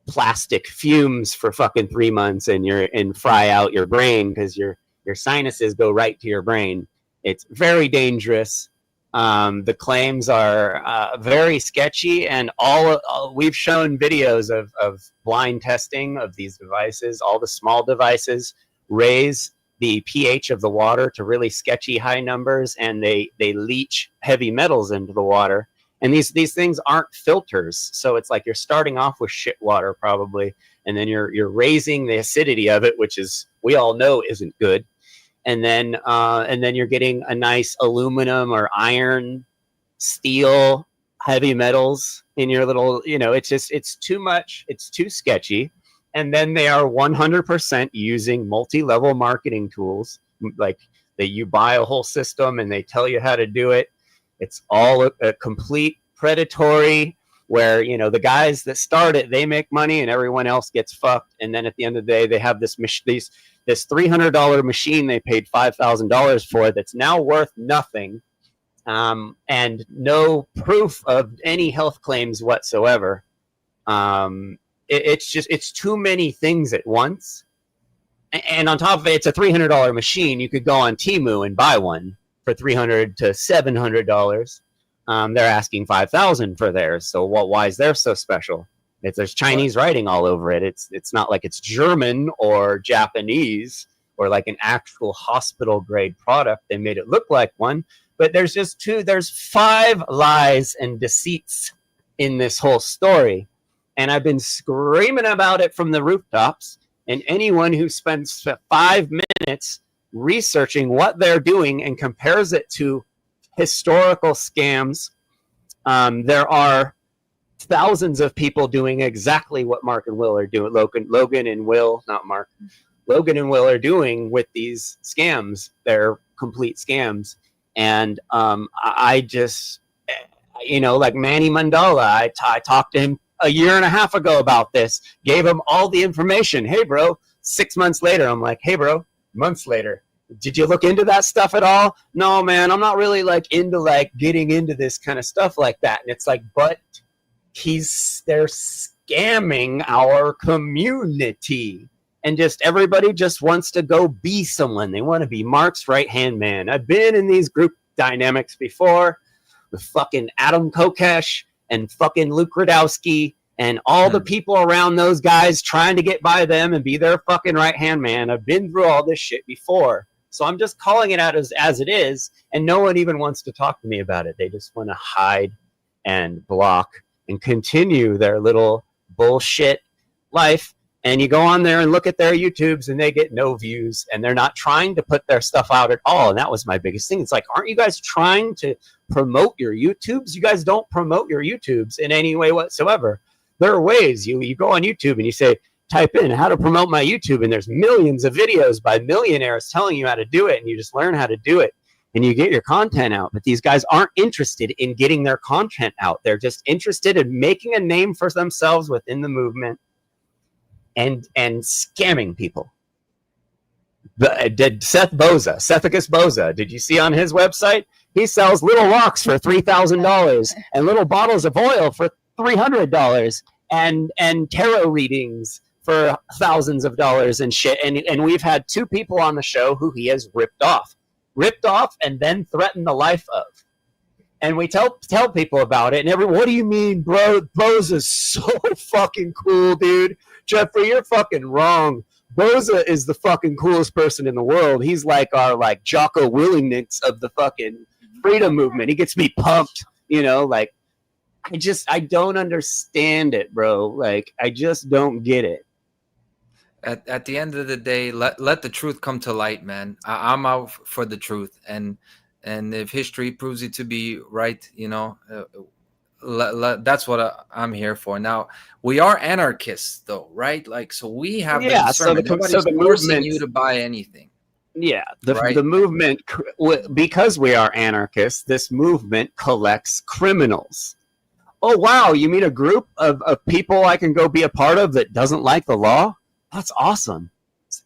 plastic fumes for fucking 3 months and fry out your brain because your sinuses go right to your brain. It's very dangerous. The claims are very sketchy, and all we've shown videos of blind testing of these devices. All the small devices raise the pH of the water to really sketchy high numbers, and they leach heavy metals into the water. And these things aren't filters, so it's like you're starting off with shit water probably, and then you're raising the acidity of it, which is, we all know, isn't good. And then you're getting a nice aluminum or iron, steel, heavy metals in your little, you know, it's too much. It's too sketchy. And then they are 100% using multi-level marketing tools, like that you buy a whole system and they tell you how to do it. It's all a complete predatory, where, you know, the guys that start it, they make money and everyone else gets fucked. And then at the end of the day, they have this $300 machine they paid $5,000 for that's now worth nothing, and no proof of any health claims whatsoever. It's too many things at once. And on top of it, it's a $300 machine. You could go on Temu and buy one for $300 to $700. They're asking $5,000 for theirs. So why is theirs so special? There's Chinese writing all over it. It's not like it's German or Japanese or like an actual hospital grade product. They made it look like one, but there's 5 lies and deceits in this whole story. And I've been screaming about it from the rooftops, and anyone who spends 5 minutes researching what they're doing and compares it to historical scams, there are thousands of people doing exactly what Mark and Will are doing. Logan and Will, not Mark. Logan and Will are doing with these scams. They're complete scams. And I just, you know, like Manny Mandala, I talked to him a year and a half ago about this, gave him all the information. Hey, bro, 6 months later, I'm like, hey, bro, months later, did you look into that stuff at all? No, man, I'm not really like into like getting into this kind of stuff like that. And it's like, but they're scamming our community, and just everybody just wants to go be someone. They want to be Mark's right-hand man. I've been in these group dynamics before with fucking Adam Kokesh and fucking Luke Radowski and all the people around those guys trying to get by them and be their fucking right-hand man. I've been through all this shit before. So I'm just calling it out as it is, and no one even wants to talk to me about it. They just want to hide and block and continue their little bullshit life. And you go on there and look at their YouTubes and they get no views, and they're not trying to put their stuff out at all. And that was my biggest thing. It's like, aren't you guys trying to promote your YouTubes? You guys don't promote your YouTubes in any way whatsoever. There are ways. You go on YouTube and you say, type in how to promote my YouTube, and there's millions of videos by millionaires telling you how to do it, and you just learn how to do it. And you get your content out. But these guys aren't interested in getting their content out. They're just interested in making a name for themselves within the movement and scamming people. Did Sethicus Boza, did you see on his website? He sells little rocks for $3,000 and little bottles of oil for $300 and tarot readings for thousands of dollars and shit. And we've had 2 people on the show who he has ripped off and then threatened the life of. And we tell people about it, and what do you mean, bro? Boza's so fucking cool, dude. Jeffrey, you're fucking wrong. Boza is the fucking coolest person in the world. He's like our like Jocko Willingness of the fucking freedom movement. He gets me pumped, you know, like I don't understand it, bro. Like I just don't get it. At the end of the day, let the truth come to light, man. I'm out for the truth, and if history proves it to be right, you know, that's what I'm here for. Now, we are anarchists, though, right? Like, so we have the discernment. Nobody's forcing you to buy anything. Yeah, Right. the movement, because we are anarchists, this movement collects criminals. Oh, wow, you mean a group of people I can go be a part of that doesn't like the law? That's awesome.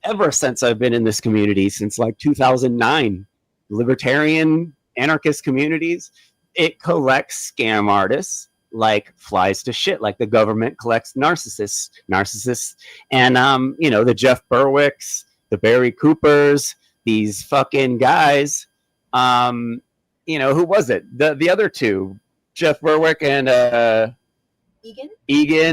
Ever since I've been in this community, since like 2009, libertarian anarchist communities, it collects scam artists like flies to shit, like the government collects narcissists, and the Jeff Berwicks, the Barry Coopers, these fucking guys. Who was it? The other two, Jeff Berwick and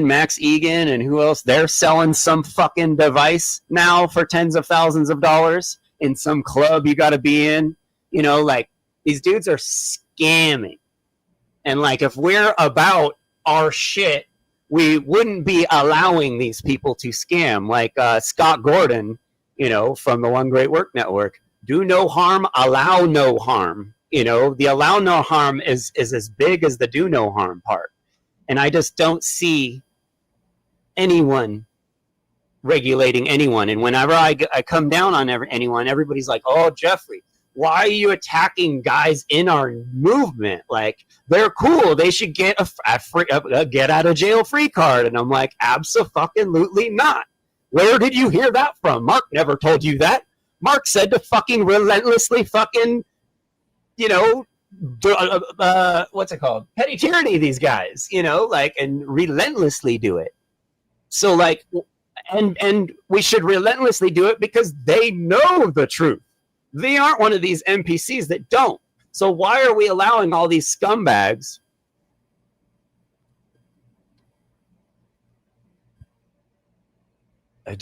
Max Egan, and who else? They're selling some fucking device now for tens of thousands of dollars in some club you got to be in. Like these dudes are scamming. And like, if we're about our shit, we wouldn't be allowing these people to scam. Like Scott Gordon, from the One Great Work Network, do no harm, allow no harm. The allow no harm is as big as the do no harm part. And I just don't see anyone regulating anyone. And whenever I come down on anyone, everybody's like, oh, Jeffrey, why are you attacking guys in our movement? Like, they're cool. They should get a get out of jail free card. And I'm like, abso-fucking-lutely not. Where did you hear that from? Mark never told you that. Mark said to fucking relentlessly fucking, what's it called? Petty tyranny these guys, and relentlessly do it. So like, and we should relentlessly do it because they know the truth. They aren't one of these NPCs that don't. So why are we allowing all these scumbags? I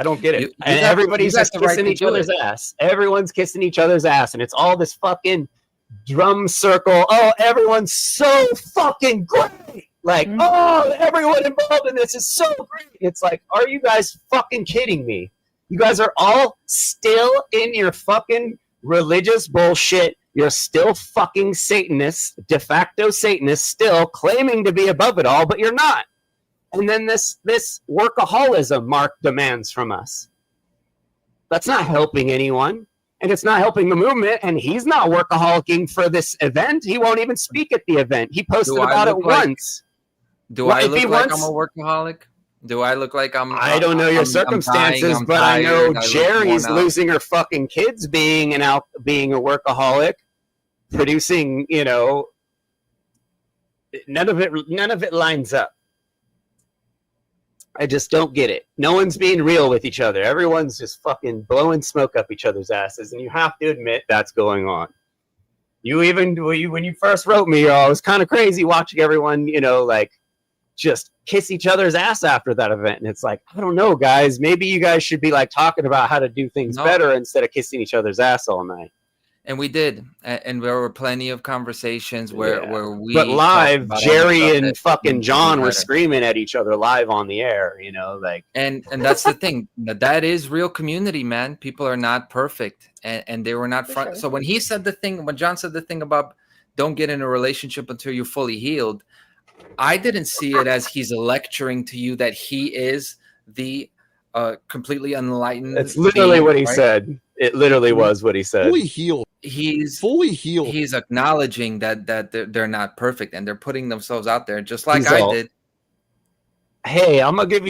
don't get it. And everybody's just kissing each other's ass. Everyone's kissing each other's ass. And it's all this fucking drum circle. Oh, everyone's so fucking great. Like, oh, everyone involved in this is so great. It's like, are you guys fucking kidding me? You guys are all still in your fucking religious bullshit. You're still fucking Satanists, de facto Satanists, still claiming to be above it all, but you're not. And then this workaholism Mark demands from us. That's not helping anyone. And it's not helping the movement. And he's not workaholicing for this event. He won't even speak at the event. He posted about it once. Do I look like I'm a workaholic? Do I look like I don't know your circumstances, but I know Jerry's losing her fucking kids being a workaholic, producing, none of it lines up. I just don't get it. No one's being real with each other. Everyone's just fucking blowing smoke up each other's asses, and you have to admit that's going on. When you first wrote me, I was kind of crazy watching everyone, just kiss each other's ass after that event. And it's like, I don't know, guys. Maybe you guys should be like talking about how to do things better instead of kissing each other's ass all night. And we did. And there were plenty of conversations where we. But live, Jerry and fucking John were screaming at each other live on the air, And that's the thing. That is real community, man. People are not perfect. And they were not front. Sure. So when John said the thing about don't get in a relationship until you're fully healed, I didn't see it as he's lecturing to you that he is the completely unenlightened. That's literally what he said. It literally was what he said. Fully healed. He's fully healed. He's acknowledging that they're not perfect and they're putting themselves out there just like I did. Hey, I'm gonna give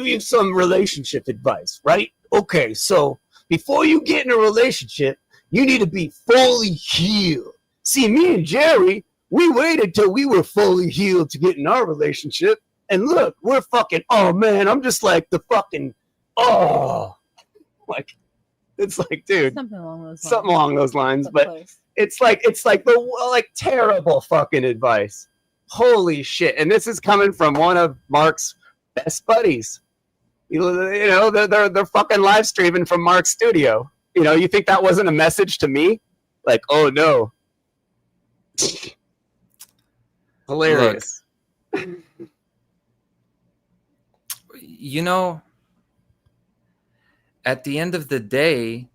you some relationship advice, right? Okay, so before you get in a relationship, you need to be fully healed. See, me and Jerry, we waited till we were fully healed to get in our relationship. And look, we're fucking, oh man, I'm just like the fucking, like, it's like, dude, something along those lines. But it's like the terrible fucking advice. Holy shit. And this is coming from one of Mark's best buddies. They're fucking live streaming from Mark's studio. You think that wasn't a message to me? Like, oh no. Hilarious. Look, at the end of the day,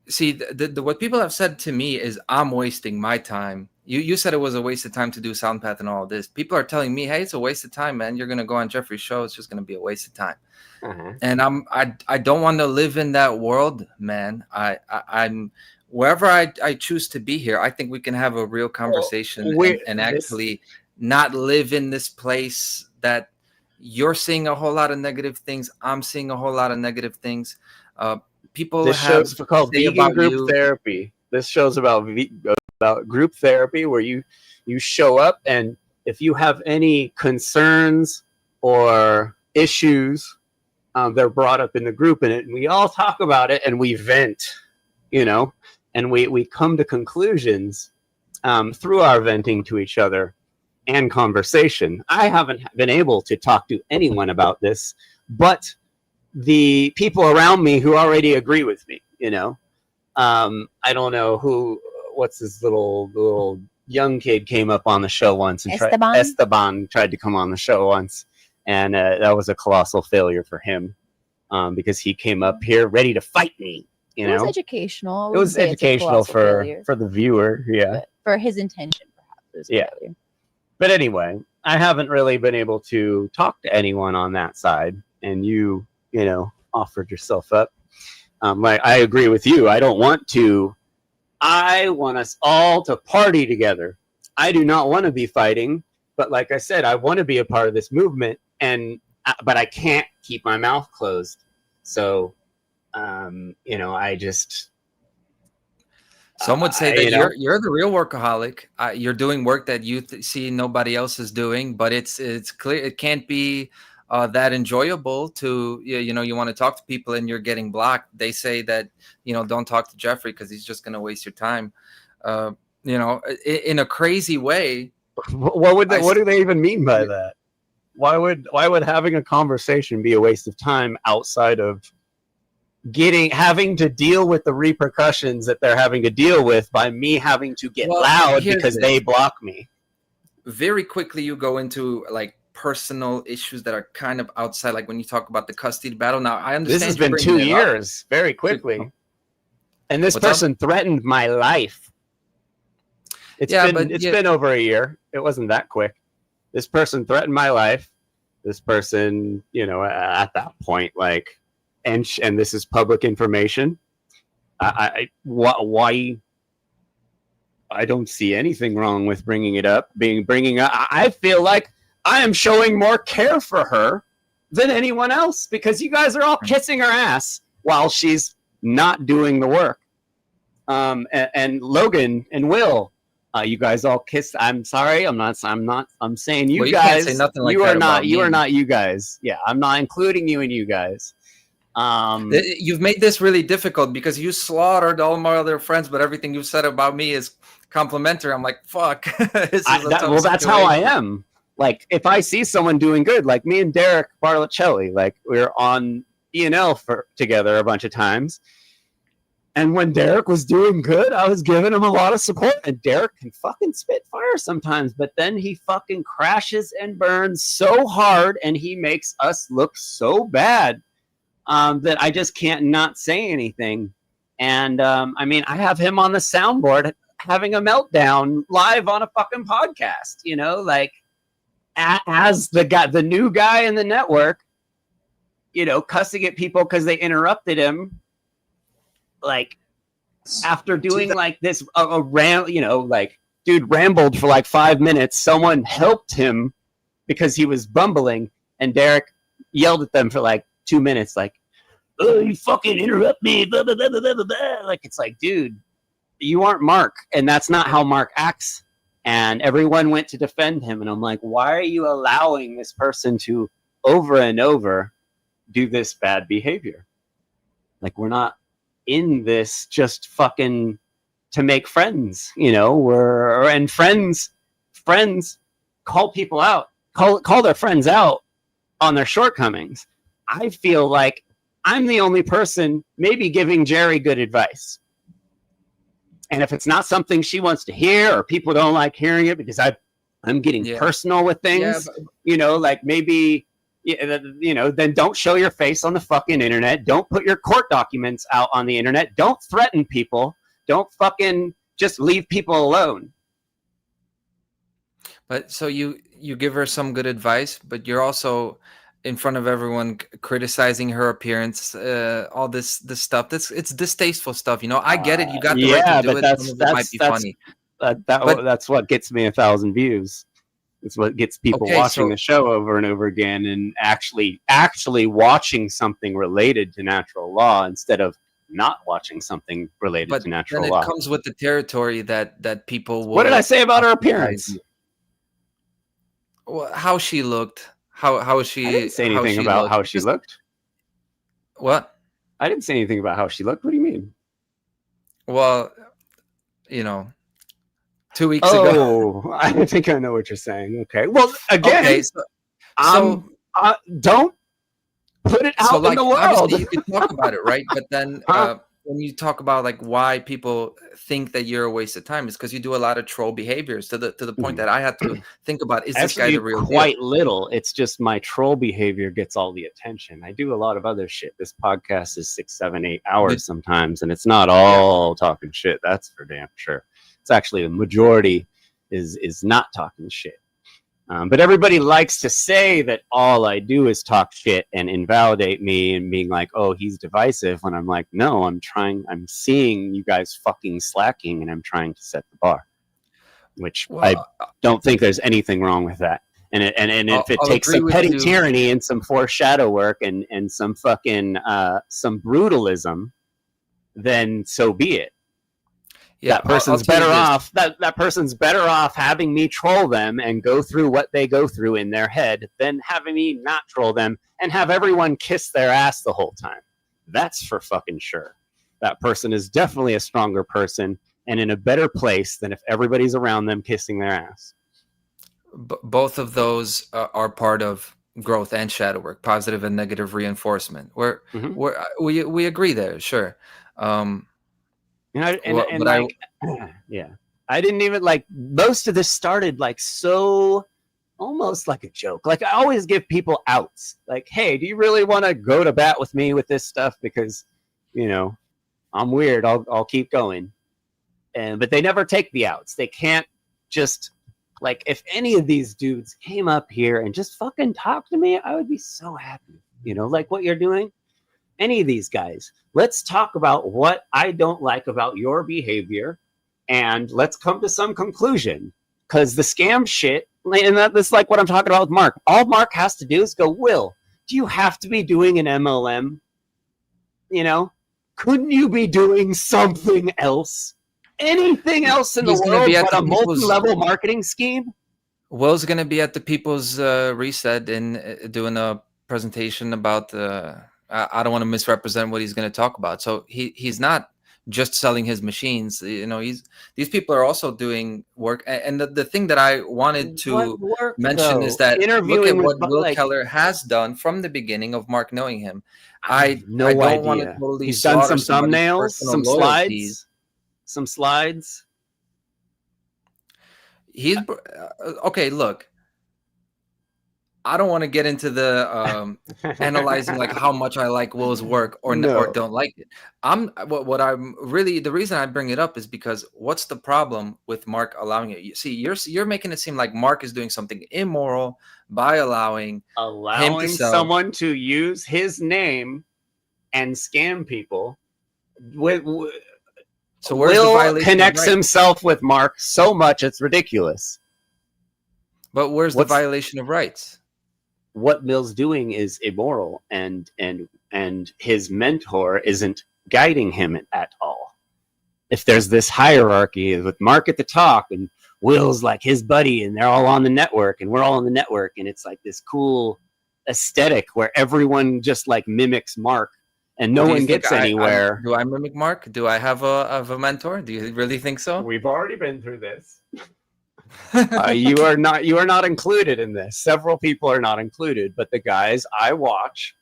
see, what people have said to me is I'm wasting my time You said it was a waste of time to do Soundpath and all this. People are telling me, hey, it's a waste of time, man. You're gonna go on Jeffrey's show. It's just gonna be a waste of time. And I don't want to live in that world, man. I'm wherever I choose to be here. I think we can have a real conversation and actually not live in this place that you're seeing a whole lot of negative things. I'm seeing a whole lot of negative things. People This have show's called Vegan Group Therapy. This show's about group therapy, where you show up, and if you have any concerns or issues, they're brought up in the group, and we all talk about it, and we vent, and we come to conclusions through our venting to each other and conversation. I haven't been able to talk to anyone about this, but the people around me who already agree with me, I don't know what's this little young kid came up on the show once and Esteban tried to come on the show once, and that was a colossal failure for him, because he came up here ready to fight me. It was educational. It was educational for the viewer, but for his intention, perhaps. It was a failure. But anyway, I haven't really been able to talk to anyone on that side, and you offered yourself up. I agree with you. I don't want to. I want us all to party together. I do not want to be fighting, but like I said, I want to be a part of this movement, but I can't keep my mouth closed. So, I just. Some would say that you're the real workaholic. You're doing work that you see nobody else is doing, but it's clear it can't be that enjoyable to you want to talk to people and you're getting blocked. They say that don't talk to Jeffrey because he's just going to waste your time. In a crazy way. What do they even mean by that? Why would having a conversation be a waste of time outside of having to deal with the repercussions that they're having to deal with by me having to get loud because they block me? Very quickly you go into like personal issues that are kind of outside, like when you talk about the custody battle. Now I understand this has been 2 years very quickly, and this person threatened my life. It's been over a year. It wasn't that quick. This person threatened my life. This person, at that point, like, and this is public information. Why? I don't see anything wrong with bringing it up. I feel like I am showing more care for her than anyone else, because you guys are all kissing her ass while she's not doing the work. And Logan and Will, you guys all kissed. I'm sorry. I'm saying you guys. Can't say nothing like you that are not. about You me. are not you guys. Yeah, I'm not including you and you guys. You've made this really difficult because you slaughtered all my other friends, but everything you've said about me is complimentary. I'm like, fuck. That's how I am. Like, if I see someone doing good, like me and Derek Barlicelli, like we're on E&L together a bunch of times. And when Derek was doing good, I was giving him a lot of support. And Derek can fucking spit fire sometimes, but then he fucking crashes and burns so hard, and he makes us look so bad that I just can't not say anything. And I have him on the soundboard having a meltdown live on a fucking podcast, like as the new guy in the network, cussing at people because they interrupted him. Like, after doing like this, dude rambled for like 5 minutes. Someone helped him because he was bumbling, and Derek yelled at them for like 2 minutes, like, "Oh, you fucking interrupt me!" Blah, blah, blah, blah, blah, blah. Like, it's like, dude, you aren't Mark, and that's not how Mark acts. And everyone went to defend him, and I'm like, why are you allowing this person to over and over do this bad behavior? Like, we're not in this just fucking to make friends, and friends call people out, call their friends out on their shortcomings. I feel like I'm the only person maybe giving Jerry good advice. And if it's not something she wants to hear, or people don't like hearing it because I'm getting personal with things, like maybe, then don't show your face on the fucking internet. Don't put your court documents out on the internet. Don't threaten people. Don't fucking just leave people alone. But so you give her some good advice, but you're also in front of everyone criticizing her appearance, all this stuff. It's distasteful stuff. I get it. You got the right to do but it. Some of it might be funny. But- that's what gets me 1,000 views. It's what gets people Okay, watching so- the show over and over again, and actually watching something related to natural law instead of not watching something related But to natural then it law. comes with the territory that people will. What did I say about her appearance? Well, how she looked. How she. I didn't say anything about how she looked. What? I didn't say anything about how she looked. What do you mean? Well, 2 weeks ago. Oh, I think I know what you're saying. Okay. Well, again, Okay, don't put it out in the world. Obviously you can talk about it, right? But then when you talk about like why people think that you're a waste of time, is because you do a lot of troll behaviors to the point that I had to think about, is this guy the real quite deal? little. It's just my troll behavior gets all the attention. I do a lot of other shit. This podcast is 6, 7, 8 hours sometimes, and it's not all talking shit. That's for damn sure. It's actually the majority is not talking shit. But everybody likes to say that all I do is talk shit and invalidate me and being like, oh, he's divisive. When I'm like, no, I'm seeing you guys fucking slacking and I'm trying to set the bar, which I don't think there's anything wrong with that. And if it takes some petty tyranny and some foreshadow work and some fucking some brutalism, then so be it. Yeah, that person's better off. That person's better off having me troll them and go through what they go through in their head than having me not troll them and have everyone kiss their ass the whole time. That's for fucking sure. That person is definitely a stronger person and in a better place than if everybody's around them kissing their ass. Both of those are part of growth and shadow work, positive and negative reinforcement. We agree there, sure. I didn't even like, most of this started like so almost like a joke. Like I always give people outs. Like, hey, do you really want to go to bat with me with this stuff? Because, I'm weird. I'll keep going. But they never take the outs. They can't just, like, if any of these dudes came up here and just fucking talk to me, I would be so happy. Like what you're doing. Any of these guys, let's talk about what I don't like about your behavior and let's come to some conclusion. Because the scam shit, and that's like what I'm talking about with Mark. All Mark has to do is go, Will, do you have to be doing an MLM? Couldn't you be doing something else? Anything else in the world but a multi-level marketing scheme? Will's going to be at the People's Reset and doing a presentation about I don't want to misrepresent what he's going to talk about. So he's not just selling his machines. These people are also doing work. And the thing that I wanted to mention is that look at what Will Keller has done from the beginning of Mark knowing him. I don't want to totally he's done some thumbnails, some slides. He's okay. Look. I don't want to get into the analyzing like how much I like Will's work or don't like it. The reason I bring it up is because what's the problem with Mark allowing it? You see, you're making it seem like Mark is doing something immoral by allowing him to sell. Someone to use his name and scam people. So where's the violation? Connects himself with Mark so much it's ridiculous. But where's the violation of rights? What Mill's doing is immoral, and his mentor isn't guiding him at all. If there's this hierarchy with Mark at the top and Will's like his buddy and they're all on the network and we're all on the network and it's like this cool aesthetic where everyone just like mimics Mark and no one gets anywhere. Do I mimic Mark? Do I have a mentor? Do you really think so? We've already been through this. You are not included in this. Several people are not included, but the guys I watch,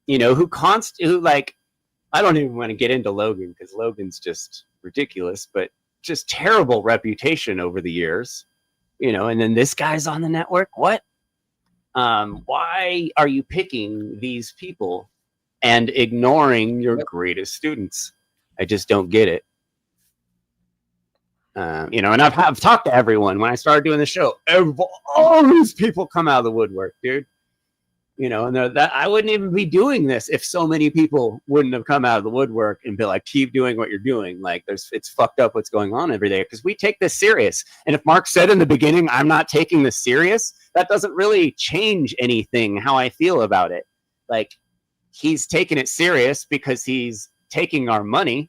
who like, I don't even want to get into Logan because Logan's just ridiculous, but just terrible reputation over the years, and then this guy's on the network. What? Why are you picking these people and ignoring your greatest students? I just don't get it. You know, and I've talked to everyone when I started doing the show. All these people come out of the woodwork, dude. You know, and that I wouldn't even be doing this if so many people wouldn't have come out of the woodwork and be like, keep doing what you're doing. Like, it's fucked up what's going on every day because we take this serious. And if Mark said in the beginning, I'm not taking this serious, that doesn't really change anything how I feel about it. Like, he's taking it serious because he's taking our money,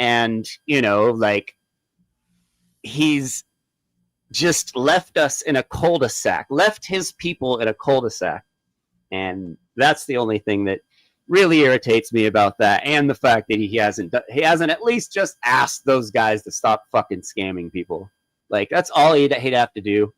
and you know, like, he's just left us in a cul-de-sac, left his people in a cul-de-sac. And that's the only thing that really irritates me about that, and the fact that he hasn't at least just asked those guys to stop fucking scamming people. Like, that's all he'd have to do.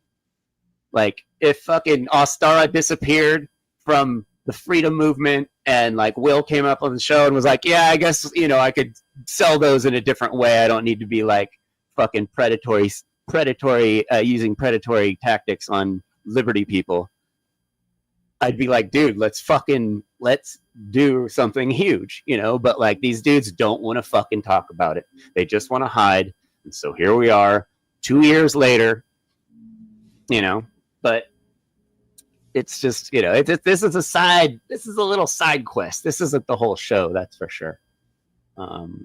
Like, if fucking Ostara disappeared from the freedom movement and like Will came up on the show and was like, yeah, I guess, you know, I could sell those in a different way. I don't need to be like fucking predatory using predatory tactics on liberty people. I'd be like, dude, let's do something huge, you know? But like, these dudes don't want to fucking talk about it. They just want to hide. And so here we are 2 years later, you know, but it's just, you know, this is a little side quest. This isn't the whole show. That's for sure.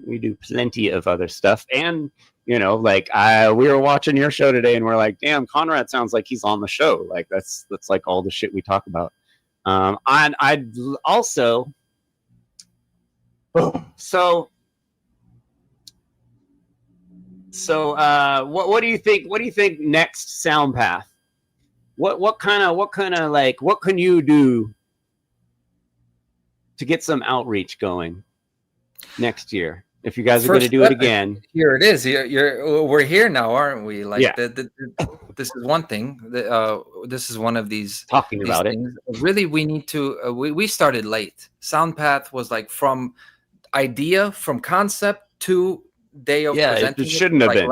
We do plenty of other stuff. And, you know, like we were watching your show today and we're like, damn, Conrad sounds like he's on the show. Like that's like all the shit we talk about. I'd also, so what do you think? What do you think next, Soundpath? What kind of like, what can you do to get some outreach going next year? If you guys are going to do it again, here it is. We're here now, aren't we? Like, yeah. This is one thing. This is one of these talking about things. Really, we need to. We started late. Soundpath was like from idea, from concept to day of presenting. It shouldn't have been.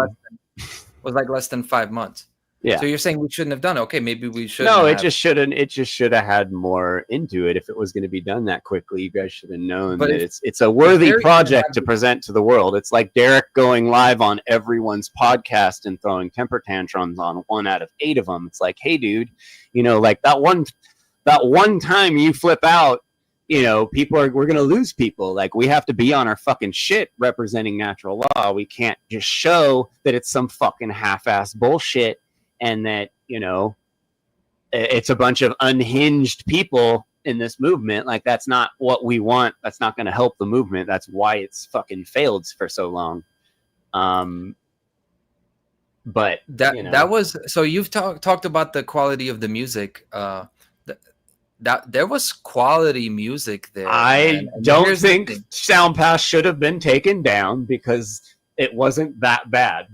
Was like less than 5 months. Yeah. So you're saying we shouldn't have done it? Okay, maybe we should. No, it just shouldn't. It just should have had more into it. If it was going to be done that quickly, you guys should have known that it's a worthy project to present to the world. It's like Derek going live on everyone's podcast and throwing temper tantrums on 1 out of 8 of them. It's like, hey, dude, you know, like that one time you flip out, you know, we're going to lose people. Like, we have to be on our fucking shit representing natural law. We can't just show that it's some fucking half-ass bullshit. And that, you know, it's a bunch of unhinged people in this movement. Like, that's not what we want. That's not going to help the movement. That's why it's fucking failed for so long. But that, you know. that was, so you've talked about the quality of the music. That there was quality music there. I don't think Soundpath should have been taken down because it wasn't that bad.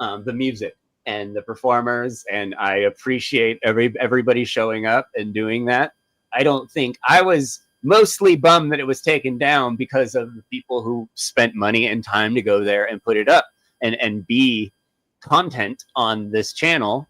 The music and the performers, and I appreciate everybody showing up and doing that. I don't think I was mostly bummed that it was taken down because of the people who spent money and time to go there and put it up and be content on this channel.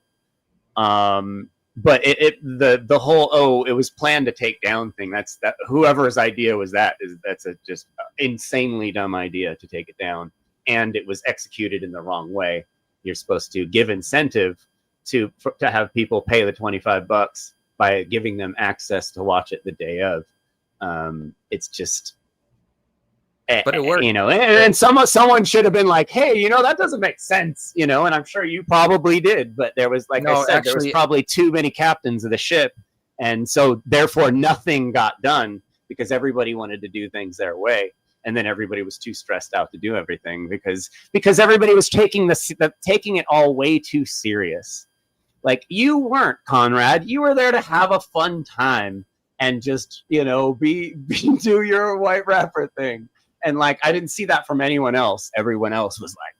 But the whole it was planned to take down thing. That's whoever's idea was that's a just insanely dumb idea to take it down, and it was executed in the wrong way. You're supposed to give incentive to have people pay the $25 by giving them access to watch it the day of. It's just, but it worked. You know, and someone should have been like, hey, you know, that doesn't make sense, you know, and I'm sure you probably did, but there was, like I said, there was probably too many captains of the ship. And so therefore nothing got done because everybody wanted to do things their way. And then everybody was too stressed out to do everything because everybody was taking it all way too serious. Like, you weren't, Conrad. You were there to have a fun time and just, you know, do your white rapper thing. And like, I didn't see that from anyone else. Everyone else was like,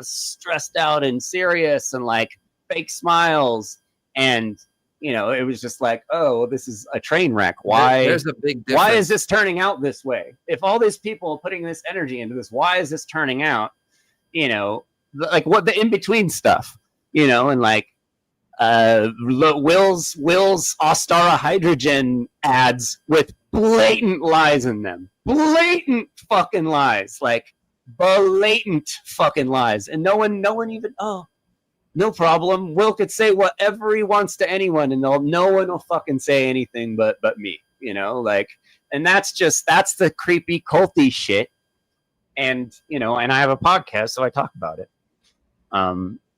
stressed out and serious and like fake smiles. And, you know, it was just like, oh, this is a train wreck. Why? There's a big difference. Why is this turning out this way? If all these people are putting this energy into this, why is this turning out? You know, like what the in-between stuff, you know, and like Will's Ostara hydrogen ads with blatant lies in them. Blatant fucking lies. Like, blatant fucking lies, and no one even, oh, no problem. Will could say whatever he wants to anyone, and no one will fucking say anything but me, you know, like, and that's the creepy culty shit. And, you know, and I have a podcast, so I talk about it.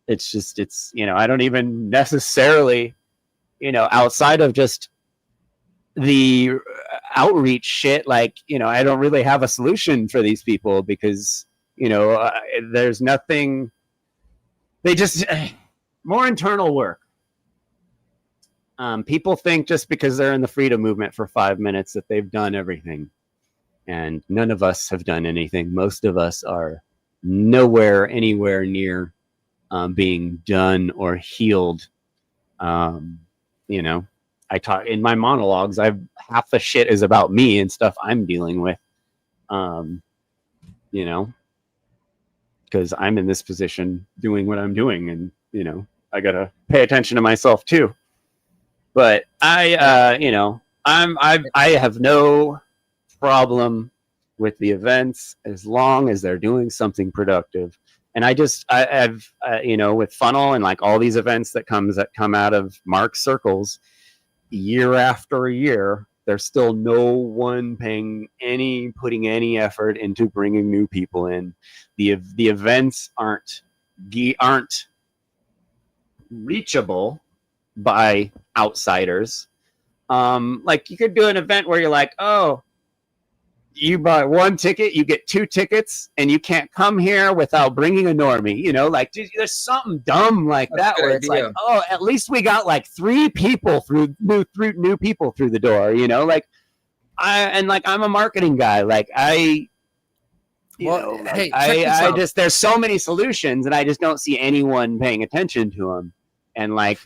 It's, you know, I don't even necessarily, you know, outside of just the outreach shit, like, you know, I don't really have a solution for these people because, you know, there's nothing, they just, more internal work. People think just because they're in the freedom movement for 5 minutes that they've done everything. And none of us have done anything. Most of us are anywhere near being done or healed. You know, I talk in my monologues. Half the shit is about me and stuff I'm dealing with. You know, because I'm in this position doing what I'm doing, and you know, I gotta pay attention to myself too. But you know, I have no problem with the events as long as they're doing something productive. And I've you know, with Funnel and like all these events that come out of Mark's circles year after year, there's still no one putting any effort into bringing new people in. The events aren't reachable by outsiders. Like you could do an event where you're like, oh, you buy 1 ticket, you get 2 tickets, and you can't come here without bringing a normie. You know, like there's something dumb like that where it's like, oh, at least we got like 3 people new people through the door. You know, like I'm a marketing guy. Like I just there's so many solutions, and I just don't see anyone paying attention to them. And like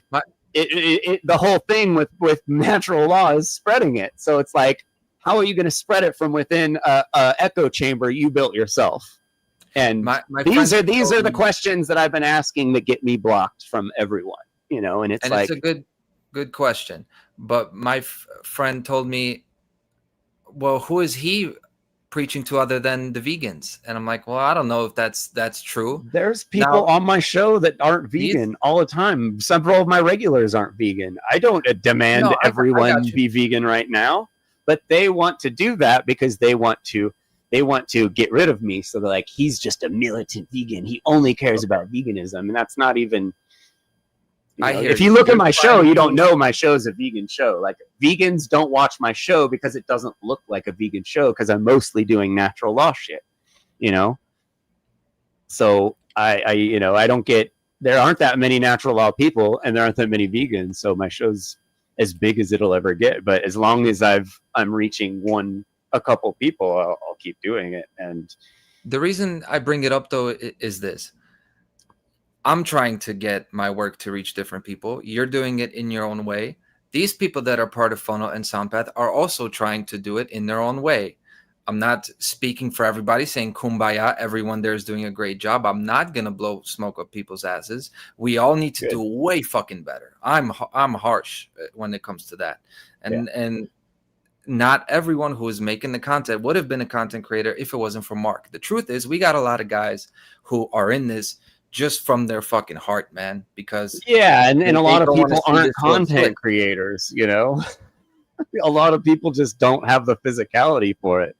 the whole thing with natural law is spreading it. So it's like, how are you going to spread it from within a echo chamber you built yourself? And these are the questions that I've been asking that get me blocked from everyone, you know, and it's a good question. But my friend told me, well, who is he preaching to other than the vegans? And I'm like, well, I don't know if that's true. There's people on my show that aren't vegan all the time. Several of my regulars aren't vegan. I don't demand everyone be vegan right now. But they want to do that because they want to get rid of me. So they're like, he's just a militant vegan. He only cares about veganism. And that's not even, you know, if you look at my show, you don't know my show's a vegan show. Like vegans don't watch my show because it doesn't look like a vegan show because I'm mostly doing natural law shit, you know? So I you know, I don't get, there aren't that many natural law people and there aren't that many vegans. So my show's as big as it'll ever get, but as long as I'm reaching a couple people, I'll keep doing it. And the reason I bring it up though is this: I'm trying to get my work to reach different people. You're doing it in your own way. These people that are part of Funnel and Soundpath are also trying to do it in their own way. I'm not speaking for everybody saying kumbaya, everyone there is doing a great job. I'm not going to blow smoke up people's asses. We all need to do way fucking better. I'm harsh when it comes to that. And not everyone who is making the content would have been a content creator if it wasn't for Mark. The truth is we got a lot of guys who are in this just from their fucking heart, man, because and a lot of people aren't content creators, you know. A lot of people just don't have the physicality for it.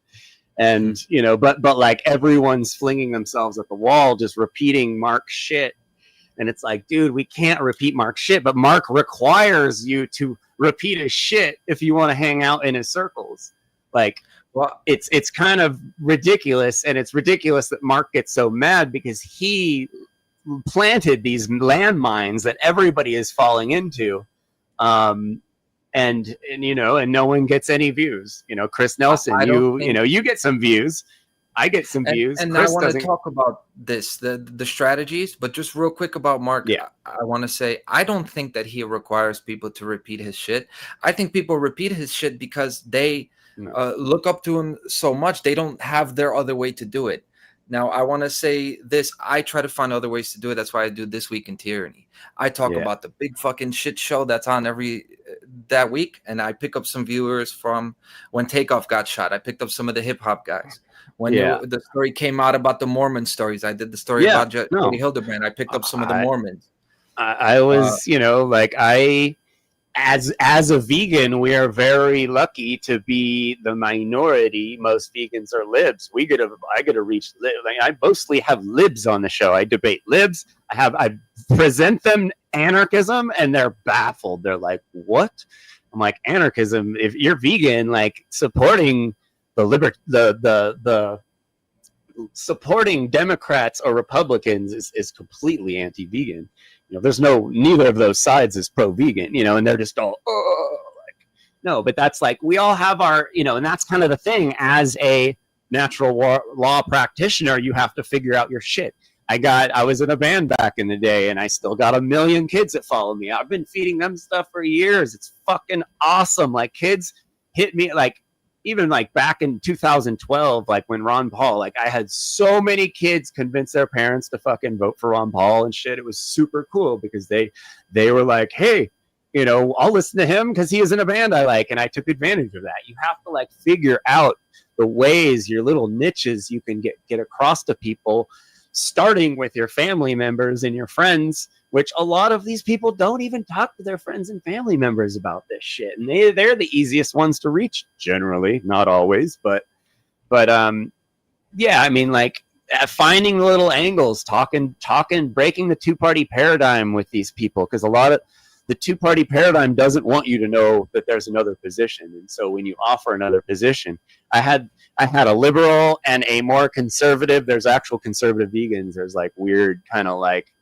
And, you know, but like everyone's flinging themselves at the wall, just repeating Mark's shit. And it's like, dude, we can't repeat Mark's shit, but Mark requires you to repeat his shit if you want to hang out in his circles. Like, well, it's kind of ridiculous. And it's ridiculous that Mark gets so mad because he planted these landmines that everybody is falling into. And you know, and no one gets any views. You know, Chris Nelson, you get some views. I get some views. And Chris I want to talk about this, the strategies, but just real quick about Mark. Yeah. I want to say, I don't think that he requires people to repeat his shit. I think people repeat his shit because they look up to him so much. They don't have their other way to do it. Now, I want to say this. I try to find other ways to do it. That's why I do This Week in Tyranny. I talk about the big fucking shit show that's on that week. And I pick up some viewers from when Takeoff got shot. I picked up some of the hip hop guys. When the story came out about the Mormon stories, I did the story about Jody Hildebrand. I picked up some of the Mormons. I was, like as a vegan, we are very lucky to be the minority. Most vegans are libs. I get to reach libs. I mostly have libs on the show. I debate libs. I present them anarchism, and they're baffled. They're like, "What?" I'm like, anarchism. If you're vegan, like supporting the supporting Democrats or Republicans is completely anti-vegan. There's neither of those sides is pro-vegan, and they're just all, no, but that's like, we all have our, and that's kind of the thing. As a natural law practitioner, you have to figure out your shit. I was in a band back in the day, and I still got 1 million kids that follow me. I've been feeding them stuff for years. It's fucking awesome. Like, kids hit me, like, even like back in 2012, like when Ron Paul, like I had so many kids convince their parents to fucking vote for Ron Paul and shit. It was super cool because they were like, hey, I'll listen to him because he is in a band I like. And I took advantage of that. You have to like figure out the ways, your little niches you can get across to people, starting with your family members and your friends, which a lot of these people don't even talk to their friends and family members about this shit. And they're the easiest ones to reach generally, not always, but yeah, I mean, like finding the little angles, talking, breaking the two-party paradigm with these people. Cause a lot of the two-party paradigm doesn't want you to know that there's another position. And so when you offer another position, I had a liberal and a more conservative. There's actual conservative vegans. There's like weird kind of like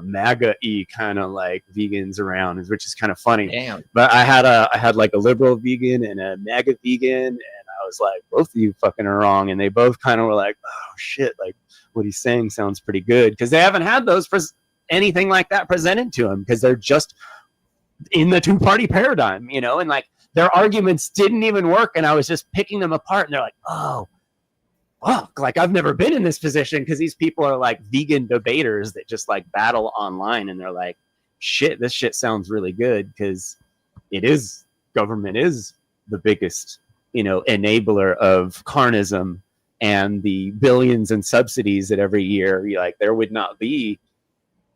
MAGA-y kind of like vegans around, which is kind of funny. Damn. But I had like a liberal vegan and a MAGA vegan, and I was like, both of you fucking are wrong. And they both kind of were like, oh shit, like what he's saying sounds pretty good, because they haven't had anything like that presented to them, because they're just in the two-party paradigm, and like their arguments didn't even work, and I was just picking them apart, and they're like, oh fuck, like I've never been in this position, because these people are like vegan debaters that just like battle online, and they're like, shit, this shit sounds really good, because government is the biggest enabler of carnism and the billions in subsidies that every year, like there would not be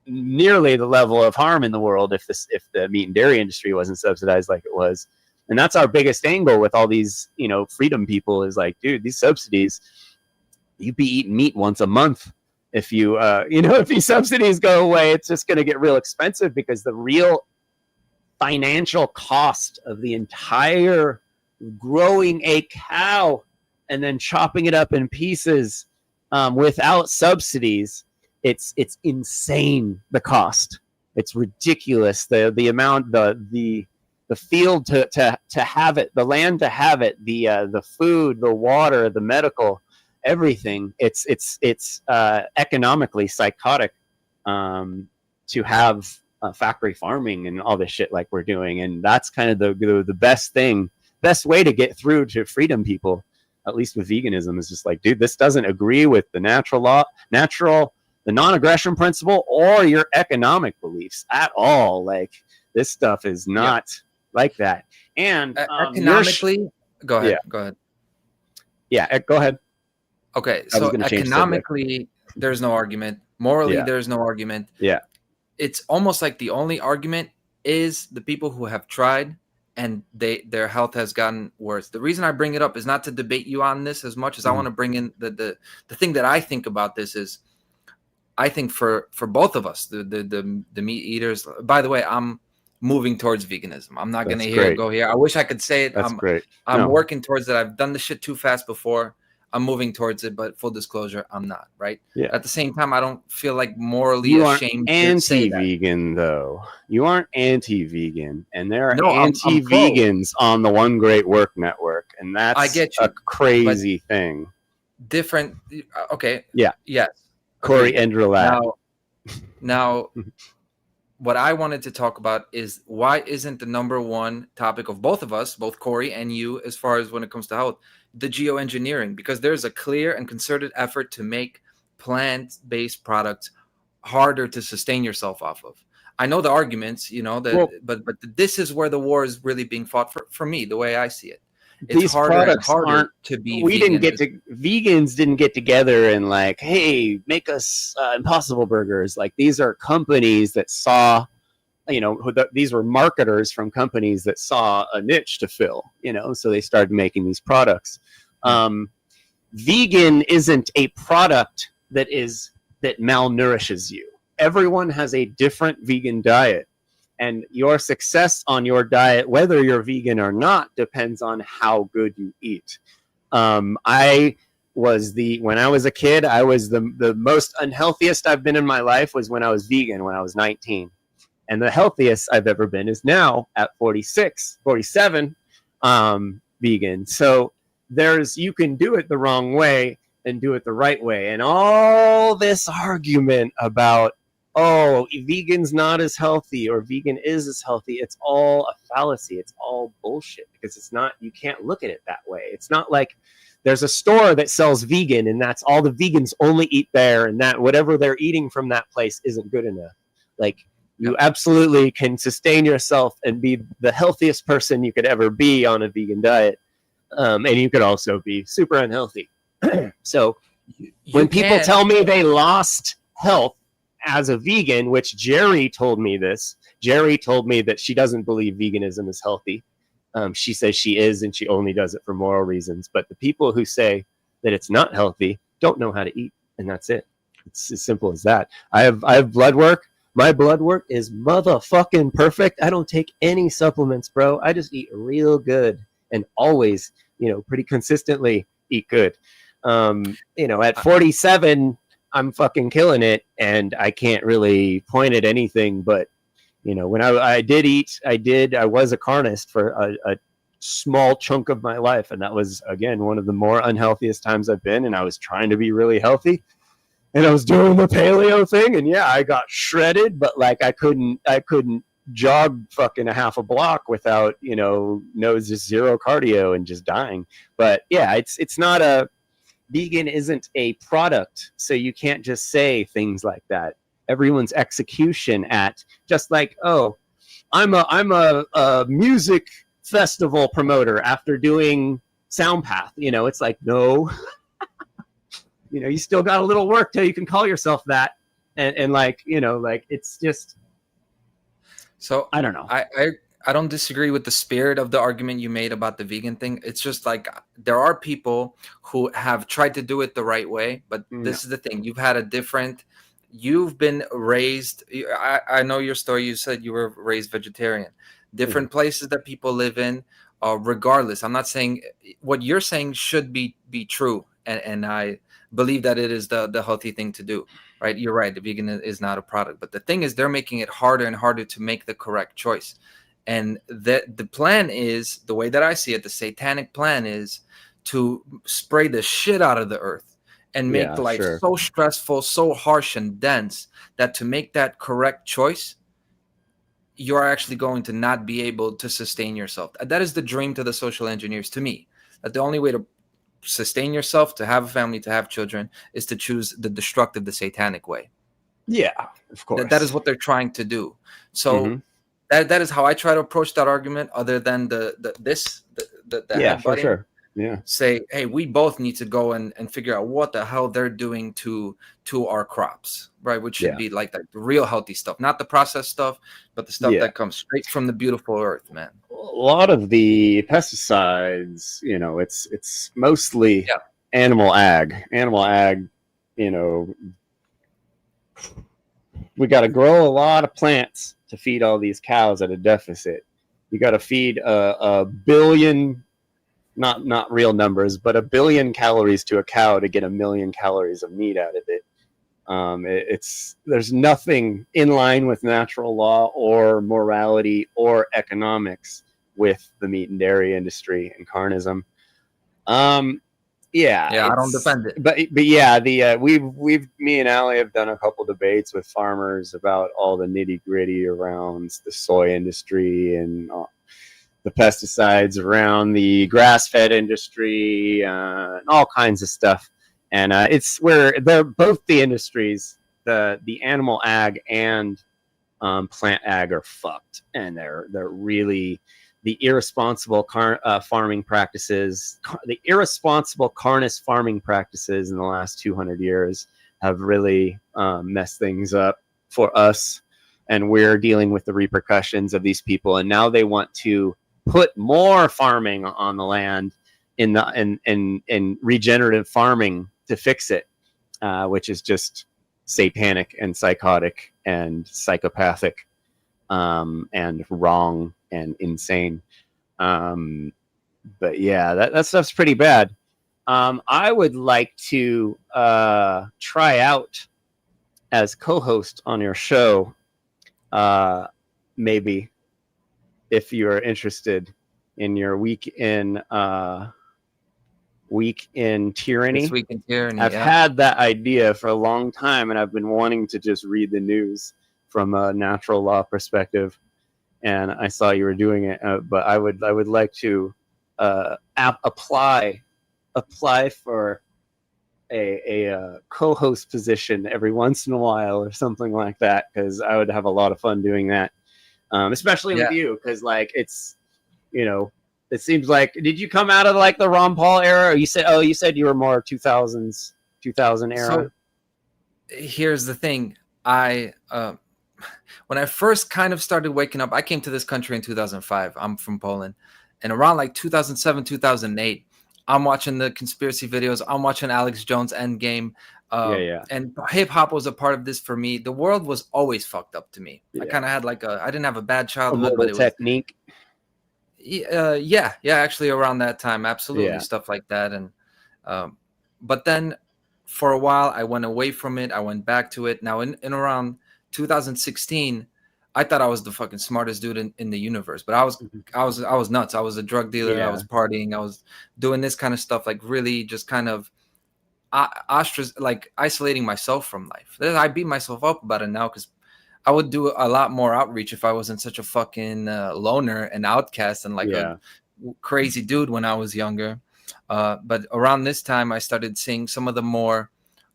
nearly the level of harm in the world if the meat and dairy industry wasn't subsidized like it was. And that's our biggest angle with all these freedom people, is like, dude, these subsidies, you'd be eating meat once a month. If if these subsidies go away, it's just going to get real expensive, because the real financial cost of the entire growing a cow and then chopping it up in pieces without subsidies, it's insane. The cost, it's ridiculous. The amount, the field to have it, the land to have it, the food, the water, the medical, everything. It's economically psychotic to have factory farming and all this shit like we're doing. And that's kind of the best way to get through to freedom people, at least with veganism, is just like, dude, this doesn't agree with the the non-aggression principle or your economic beliefs at all. Like, this stuff is not like that. And economically, go ahead. Yeah, go ahead. Okay, so economically, there's no argument. Morally, there's no argument. Yeah. It's almost like the only argument is the people who have tried and their health has gotten worse. The reason I bring it up is not to debate you on this as much as I want to bring in the thing that I think about this is, I think for both of us, the meat eaters. By the way, I'm moving towards veganism. I'm not going to go here. I wish I could say it. That's great. I'm working towards it. I've done the shit too fast before. I'm moving towards it, but full disclosure, I'm not, right? Yeah. At the same time, I don't feel like morally ashamed to say that. Anti-vegan, though. You aren't anti-vegan, and there are anti-vegans on the One Great Work Network, and that's a crazy thing. Different. Okay. Yeah. Yes. Corey Endralat. Now, what I wanted to talk about is, why isn't the number one topic of both of us, both Corey and you, as far as when it comes to health, the geoengineering? Because there's a clear and concerted effort to make plant-based products harder to sustain yourself off of. I know the arguments, but this is where the war is really being fought for me, the way I see it. it's these harder and products harder aren't. to be We vegan. didn't get to vegans didn't get together and like, hey, make us Impossible Burgers. Like these are companies that saw, these were marketers from companies that saw a niche to fill. So they started making these products. Vegan isn't a product that malnourishes you. Everyone has a different vegan diet. And your success on your diet, whether you're vegan or not, depends on how good you eat. When I was a kid, I was the most unhealthiest I've been in my life was when I was vegan, when I was 19. And the healthiest I've ever been is now at 46, 47, vegan. So you can do it the wrong way and do it the right way. And all this argument about, oh, vegan's not as healthy or vegan is as healthy, it's all a fallacy. It's all bullshit because it's not, you can't look at it that way. It's not like there's a store that sells vegan and that's all the vegans only eat there and that whatever they're eating from that place isn't good enough. Like you absolutely can sustain yourself and be the healthiest person you could ever be on a vegan diet. And you could also be super unhealthy. So when people tell me they lost health as a vegan, which Jerry told me that she doesn't believe veganism is healthy. She says she is, and she only does it for moral reasons. But the people who say that it's not healthy don't know how to eat, and that's it. It's as simple as that. I have blood work. My blood work is motherfucking perfect. I don't take any supplements, bro. I just eat real good and always, pretty consistently eat good. At 47, I'm fucking killing it, and I can't really point at anything. But when I did eat, I was a carnist for a small chunk of my life, and that was again one of the more unhealthiest times I've been. And I was trying to be really healthy, and I was doing the paleo thing, and yeah, I got shredded, but like I couldn't jog fucking a half a block without just zero cardio and just dying. But yeah, it's not a. Vegan isn't a product, so you can't just say things like that. Everyone's execution at just like, oh, I'm a music festival promoter after doing Soundpath. It's like, no, you still got a little work till you can call yourself that, and it's just. So I don't know. I don't disagree with the spirit of the argument you made about the vegan thing. It's just like there are people who have tried to do it the right way, but this is the thing. You've been raised. I know your story. You said you were raised vegetarian. Different places that people live in, regardless. I'm not saying what you're saying should be true, and I believe that it is the healthy thing to do. Right? You're right. The vegan is not a product, but the thing is, they're making it harder and harder to make the correct choice. And the plan is, the way that I see it, the satanic plan is to spray the shit out of the earth and make life so stressful, so harsh and dense that to make that correct choice, you're actually going to not be able to sustain yourself. That is the dream to the social engineers, to me. That the only way to sustain yourself, to have a family, to have children, is to choose the destructive, the satanic way. Yeah, of course. That is what they're trying to do. So that is how I try to approach that argument, other than the for sure. Yeah. Say, hey, we both need to go and figure out what the hell they're doing to our crops, right? Which should be like the real healthy stuff, not the processed stuff, but the stuff that comes straight from the beautiful earth, man. A lot of the pesticides, it's mostly animal ag. Animal ag, we got to grow a lot of plants to feed all these cows at a deficit. You got to feed a billion, not real numbers, but 1 billion calories to a cow to get 1 million calories of meat out of it. There's nothing in line with natural law or morality or economics with the meat and dairy industry and carnism. I don't defend it, but yeah, me and Allie have done a couple debates with farmers about all the nitty gritty around the soy industry and the pesticides around the grass fed industry and all kinds of stuff. And it's where they're both the industries, the animal ag and plant ag are fucked, and they're really the irresponsible farming practices, the irresponsible carnist farming practices in the last 200 years have really messed things up for us. And we're dealing with the repercussions of these people. And now they want to put more farming on the land in regenerative farming to fix it, which is just satanic and psychotic and psychopathic and wrong and insane. But yeah, that stuff's pretty bad. I would like to try out as co-host on your show, maybe, if you're interested in your week in tyranny. This week in tyranny. I've had that idea for a long time, and I've been wanting to just read the news from a natural law perspective. And I saw you were doing it, but I would like to apply for a co-host position every once in a while or something like that, because I would have a lot of fun doing that, especially with you, because like it's, you know, it seems like, did you come out of like the Ron Paul era, or you said you were more 2000 era? So here's the thing. When I first kind of started waking up, I came to this country in 2005. I'm from Poland. And around like 2007, 2008, I'm watching the conspiracy videos. I'm watching Alex Jones Endgame. And hip hop was a part of this for me. The world was always fucked up to me. I kind of had like I didn't have a bad childhood, but it technique. Actually around that time, absolutely, stuff like that. And but then for a while I went away from it. I went back to it. Now in around 2016, I thought I was the fucking smartest dude in the universe, but I was nuts. I was a drug dealer. I was partying. I was doing this kind of stuff, like really just kind of isolating myself from life. I beat myself up about it now, because I would do a lot more outreach if I wasn't such a fucking loner and outcast and like a crazy dude when I was younger. But around this time, I started seeing some of the more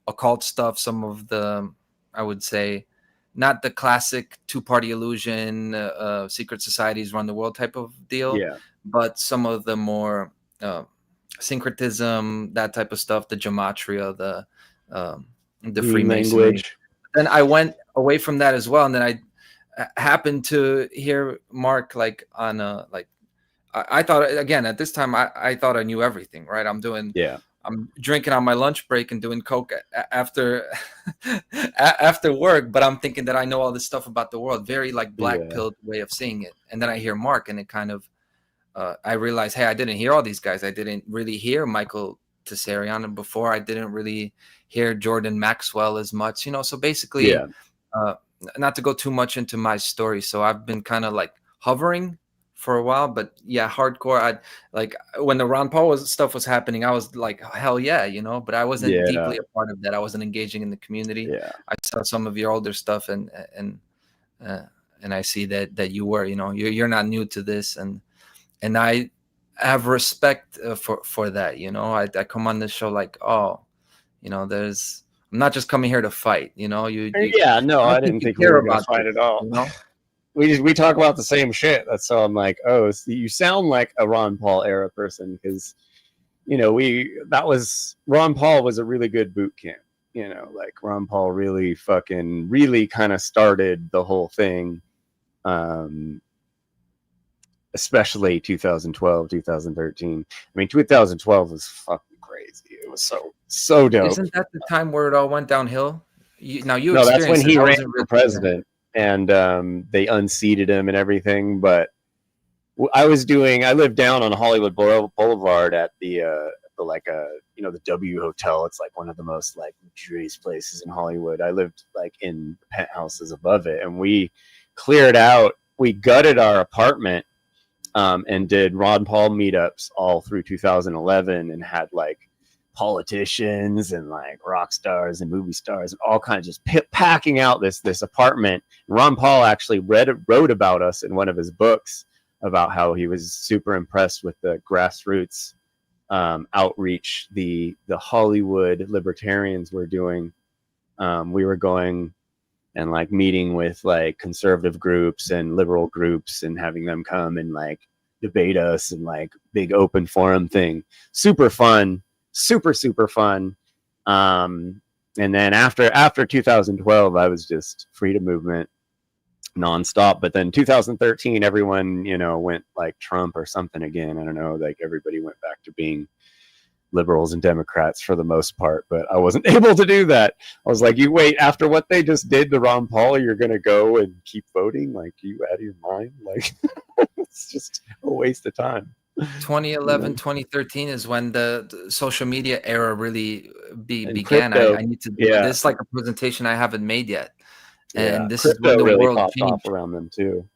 occult stuff, some of the, I would say, not the classic two-party illusion, secret societies run the world type of deal, but some of the more syncretism, that type of stuff, the gematria, the Freemasonry. Language. Then I went away from that as well, and then I happened to hear Mark like on I thought, again, at this time I thought I knew everything, right? I'm drinking on my lunch break and doing coke after work, but I'm thinking that I know all this stuff about the world, very like black pilled way of seeing it. And then I hear Mark, and it kind of I realized, hey, I didn't hear all these guys. I didn't really hear Michael Tessarion before. I didn't really hear Jordan Maxwell as much, you know. So basically, not to go too much into my story, so I've been kind of like hovering for a while, but hardcore. I like when the Ron Paul stuff was happening, I was like, hell yeah, you know, but I wasn't deeply a part of that. I wasn't engaging in the community. I saw some of your older stuff, and I see that you were, you know, you're not new to this, and I have respect for that, you know. I come on this show like, oh, you know, I'm not just coming here to fight, you know. I didn't think you were going to fight at all. You know? We talk about the same shit. That's so I'm like, oh, so you sound like a Ron Paul era person, because, you know, Ron Paul was a really good boot camp. You know, like Ron Paul really kind of started the whole thing, especially 2012, 2013. I mean, 2012 was fucking crazy. It was so dope. Isn't that the time where it all went downhill? No, that's when he ran for president. And they unseated him and everything. But I lived down on Hollywood Boulevard at the W Hotel. It's like one of the most like luxurious places in Hollywood. I lived like in penthouses above it, and we cleared out. We gutted our apartment and did Ron Paul meetups all through 2011, and had like politicians and like rock stars and movie stars and all kinds, just packing out this apartment. Ron Paul actually wrote about us in one of his books, about how he was super impressed with the grassroots outreach the Hollywood libertarians were doing. We were going and like meeting with like conservative groups and liberal groups and having them come and like debate us and like big open forum thing. Super fun, super fun. And then after 2012, I was just freedom movement nonstop. But then 2013, everyone, you know, went like Trump or something again. I don't know, like everybody went back to being liberals and Democrats for the most part, but I wasn't able to do that. I was like, you wait, after what they just did to Ron Paul, you're going to go and keep voting? Like, you out of your mind? Like, it's just a waste of time. 2011, 2013 is when the social media era really began. Crypto, I need to do this, like a presentation I haven't made yet. And this crypto is when the really world popped changed. off around them too.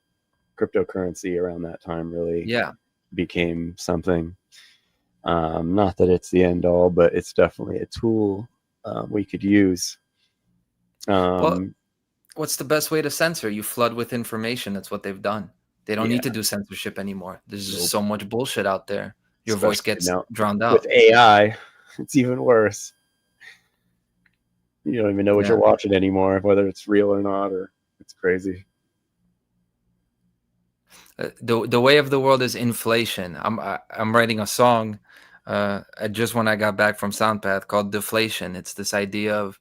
Cryptocurrency around that time really became something. Not that it's the end all, but it's definitely a tool we could use. Well, what's the best way to censor? You flood with information. That's what they've done. They don't need to do censorship anymore. There's just so much bullshit out there. Your voice gets drowned out. With AI, it's even worse. You don't even know what you're watching anymore, whether it's real or not, or it's crazy. The way of the world is inflation. I'm writing a song just when I got back from Soundpath called Deflation. It's this idea of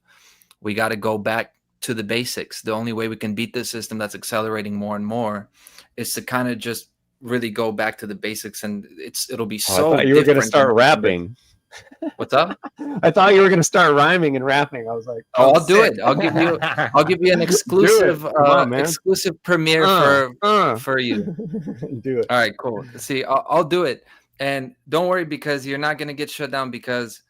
we got to go back to the basics. The only way we can beat this system that's accelerating more and more is to kind of just really go back to the basics, and it'll be so. I thought you were going to start rapping. What's up? I thought you were going to start rhyming and rapping. I was like, "Oh, I'll do it. I'll give you an exclusive exclusive premiere for you." Do it. All right, cool. See, I'll do it, and don't worry because you're not going to get shut down because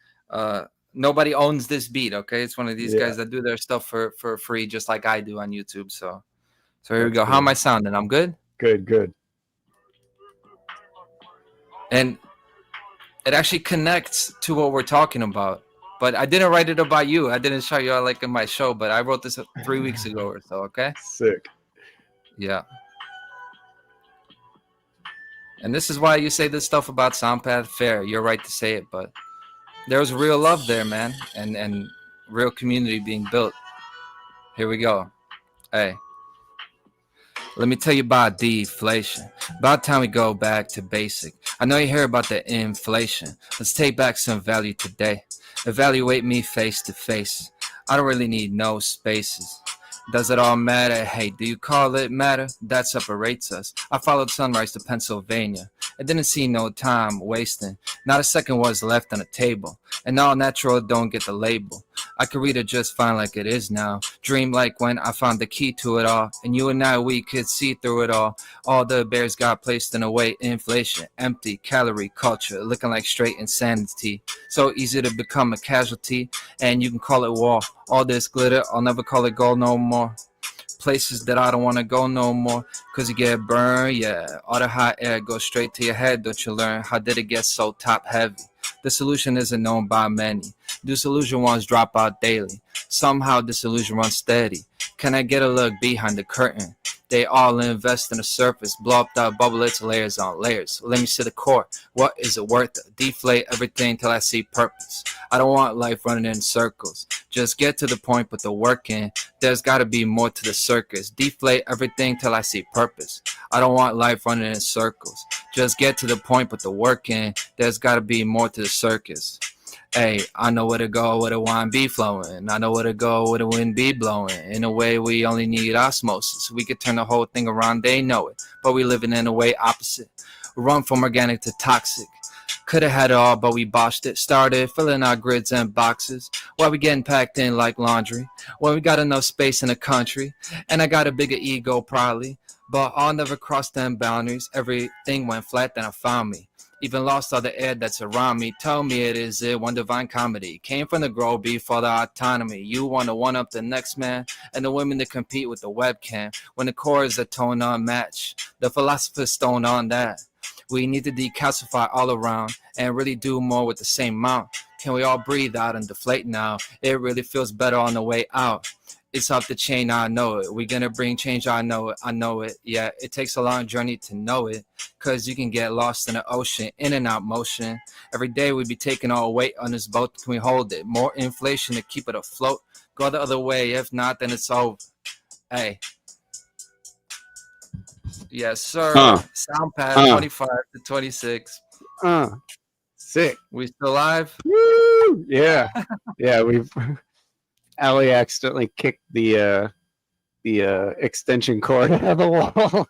nobody owns this beat. Okay, it's one of these guys that do their stuff for free, just like I do on YouTube. So here we go. How am I sounding? I'm good. Good. And it actually connects to what we're talking about. But I didn't write it about you. I didn't show you like in my show, but I wrote this 3 weeks ago or so, okay? Sick. Yeah. And this is why you say this stuff about Soundpath. Fair. You're right to say it, but there was real love there, man. And real community being built. Here we go. Hey. Let me tell you about deflation. About time we go back to basic. I know you hear about the inflation. Let's take back some value today. Evaluate me face to face. I don't really need no spaces. Does it all matter? Hey, do you call it matter? That separates us. I followed sunrise to Pennsylvania. I didn't see no time wasting. Not a second was left on the table. And all natural don't get the label. I could read it just fine like it is now. Dream like when I found the key to it all. And you and I, we could see through it all. All the bears got placed in a way. Inflation, empty, calorie culture. Looking like straight insanity. So easy to become a casualty. And you can call it war. All this glitter, I'll never call it gold no more. Places that I don't want to go no more. Cause you get burned, yeah. All the hot air goes straight to your head. Don't you learn? How did it get so top heavy? The solution isn't known by many. Disillusion ones drop out daily. Somehow disillusion runs steady. Can I get a look behind the curtain? They all invest in the surface. Blow up that bubble, it's layers on layers. Let me see the core. What is it worth? Deflate everything till I see purpose. I don't want life running in circles. Just get to the point, put the work in. There's gotta be more to the circus. Deflate everything till I see purpose. I don't want life running in circles. Just get to the point, put the work in. There's gotta be more to the circus. Hey, I know where to go, where the wine be flowing. I know where to go, where the wind be blowing. In a way, we only need osmosis. We could turn the whole thing around, they know it. But we living in a way opposite. Run from organic to toxic. Could have had it all, but we botched it. Started filling our grids and boxes. Why we getting packed in like laundry? Well, we got enough space in the country. And I got a bigger ego, probably. But I'll never cross them boundaries. Everything went flat, then I found me. Even lost all the air that's around me. Tell me it is it one divine comedy. Came from the grow beef for the autonomy. You want to one up the next man and the women to compete with the webcam. When the core is a tone unmatched. The philosophers stone on that. We need to decalcify all around and really do more with the same amount. Can we all breathe out and deflate now? It really feels better on the way out. It's off the chain, I know it. We're gonna bring change, I know it. Yeah, it takes a long journey to know it. Cause you can get lost in the ocean, in and out motion. Every day we be taking all weight on this boat. Can we hold it? More inflation to keep it afloat. Go the other way, if not, then it's over. Hey. Yes, sir. Soundpath 25 to 26. Sick. We still live? Woo! Yeah. Yeah, Allie accidentally kicked the extension cord out of the wall.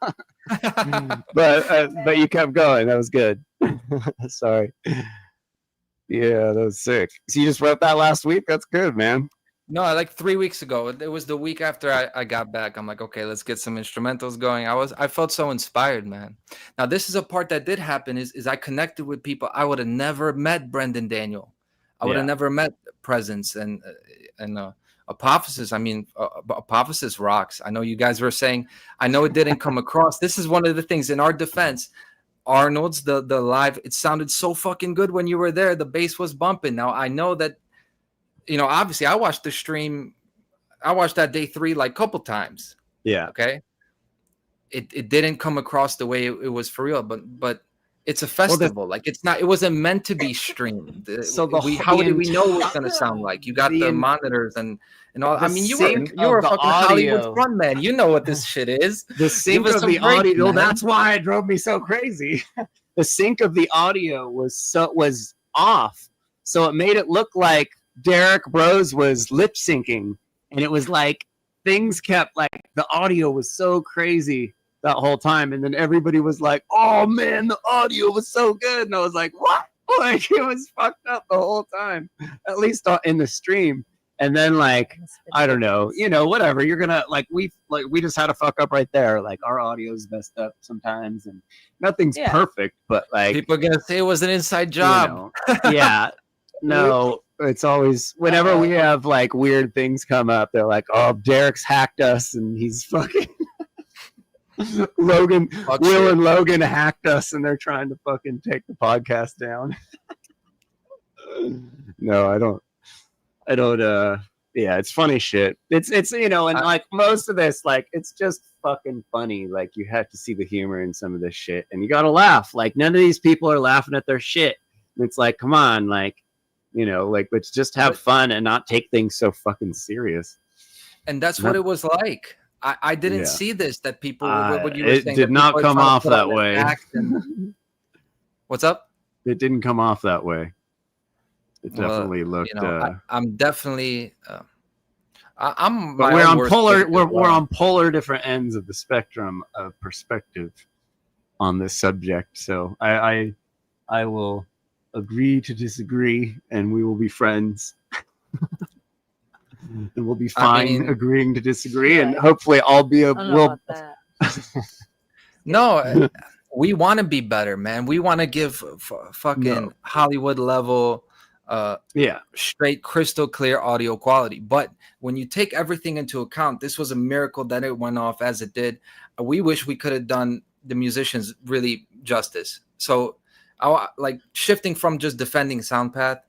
but you kept going. That was good. Sorry. Yeah, that was sick. So you just wrote that last week? That's good, man. No, like 3 weeks ago. It was the week after I got back. I'm like, okay, let's get some instrumentals going. I felt so inspired, man. Now, this is a part that did happen is I connected with people. I would have never met Brendan Daniel. I would have never met Presence and Apophysis. I mean, Apophysis rocks. I know you guys were saying, I know it didn't come across. This is one of the things in our defense. Arnold's the live, it sounded so fucking good when you were there. The bass was bumping. Now I know that, you know, obviously I watched the stream. I watched that day 3 like a couple times. Yeah. Okay. It didn't come across the way it was for real, but it's a festival. Like it wasn't meant to be streamed. So how did we know what it's gonna sound like? You got the monitors and all. I mean, you were a fucking Hollywood frontman. You know what this shit is. The sync of the audio. Well, that's why it drove me so crazy. The sync of the audio was off, so it made it look like Derek Bros was lip syncing, and it was like things kept like the audio was so crazy that whole time, and then everybody was like, "Oh man, the audio was so good," and I was like, "What?" Like it was fucked up the whole time, at least in the stream. And then like I don't know, whatever. You're gonna we just had a fuck up right there. Like our audio's messed up sometimes, and nothing's perfect, but like people are gonna say it was an inside job. Yeah, no. It's always whenever we have like weird things come up, they're like, "Oh, Derek's hacked us, and he's fucking." Will and Logan hacked us, and they're trying to fucking take the podcast down. No, I don't. Yeah, it's funny shit. It's and like most of this, like it's just fucking funny. Like you have to see the humor in some of this shit, and you gotta laugh. Like none of these people are laughing at their shit. And it's like, come on, like like let's just have fun and not take things so fucking serious. And that's what it was like. I didn't see this, that people what you were it saying, did not come off that way. What's up? It didn't come off that way. It definitely looked I'm definitely I'm but we're on polar different ends of the spectrum of perspective on this subject. So I will agree to disagree, and we will be friends. And we'll be fine agreeing to disagree, and hopefully I'll be No, we want to be better, man. We want to give fucking Hollywood level straight crystal clear audio quality. But when you take everything into account, this was a miracle that it went off as it did. We wish we could have done the musicians really justice. So like shifting from just defending Soundpath,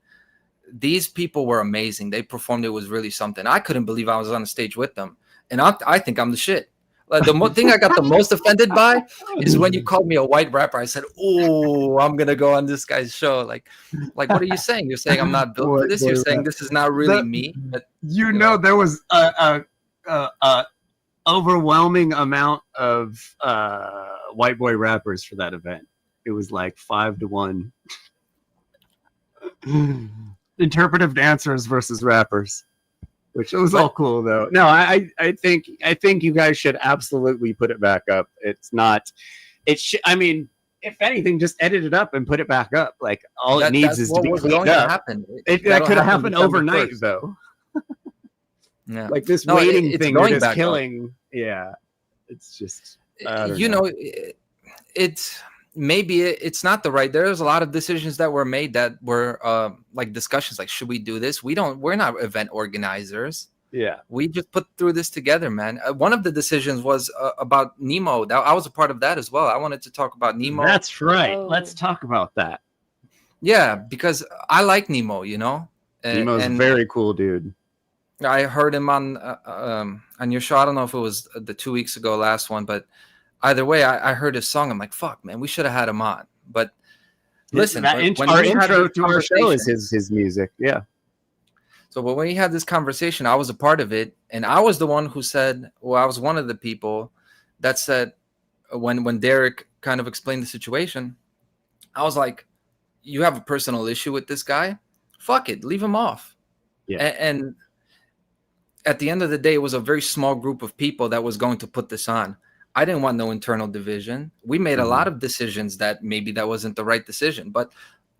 these people were amazing. They performed. It was really something. I couldn't believe I was on the stage with them. And I think I'm the shit. Like the thing I got the most offended by is when you called me a white rapper. I said, "Oh, I'm gonna go on this guy's show." Like, what are you saying? You're saying I'm not built for this. You're saying this is not really me. But, there was a overwhelming amount of white boy rappers for that event. It was like 5-1. Interpretive dancers versus rappers, which was all cool though. No, I think you guys should absolutely put it back up. It's not. I mean, if anything, just edit it up and put it back up. Like all it needs is to be cleaned up. That could have happened overnight though. Yeah, like this waiting thing you're just killing. Up. Yeah, it's just it's. Maybe it's not the right. There's a lot of decisions that were made that were like discussions like, should we do this? We're not event organizers. Yeah. We just put through this together, man. One of the decisions was about Nemo. I was a part of that as well. I wanted to talk about Nemo. That's right. Let's talk about that. Yeah, because I like Nemo, Nemo's a very cool dude. I heard him on your show. I don't know if it was the 2 weeks ago, last one, but either way, I heard his song. I'm like, fuck, man, we should have had him on. But listen, our intro to our show is his music. Yeah. So when we had this conversation, I was a part of it. And I was the one who said, well, I was one of the people that said, when Derek kind of explained the situation, I was like, you have a personal issue with this guy? Fuck it, leave him off. Yeah. And at the end of the day, it was a very small group of people that was going to put this on. I didn't want no internal division. We made a lot of decisions that maybe that wasn't the right decision, but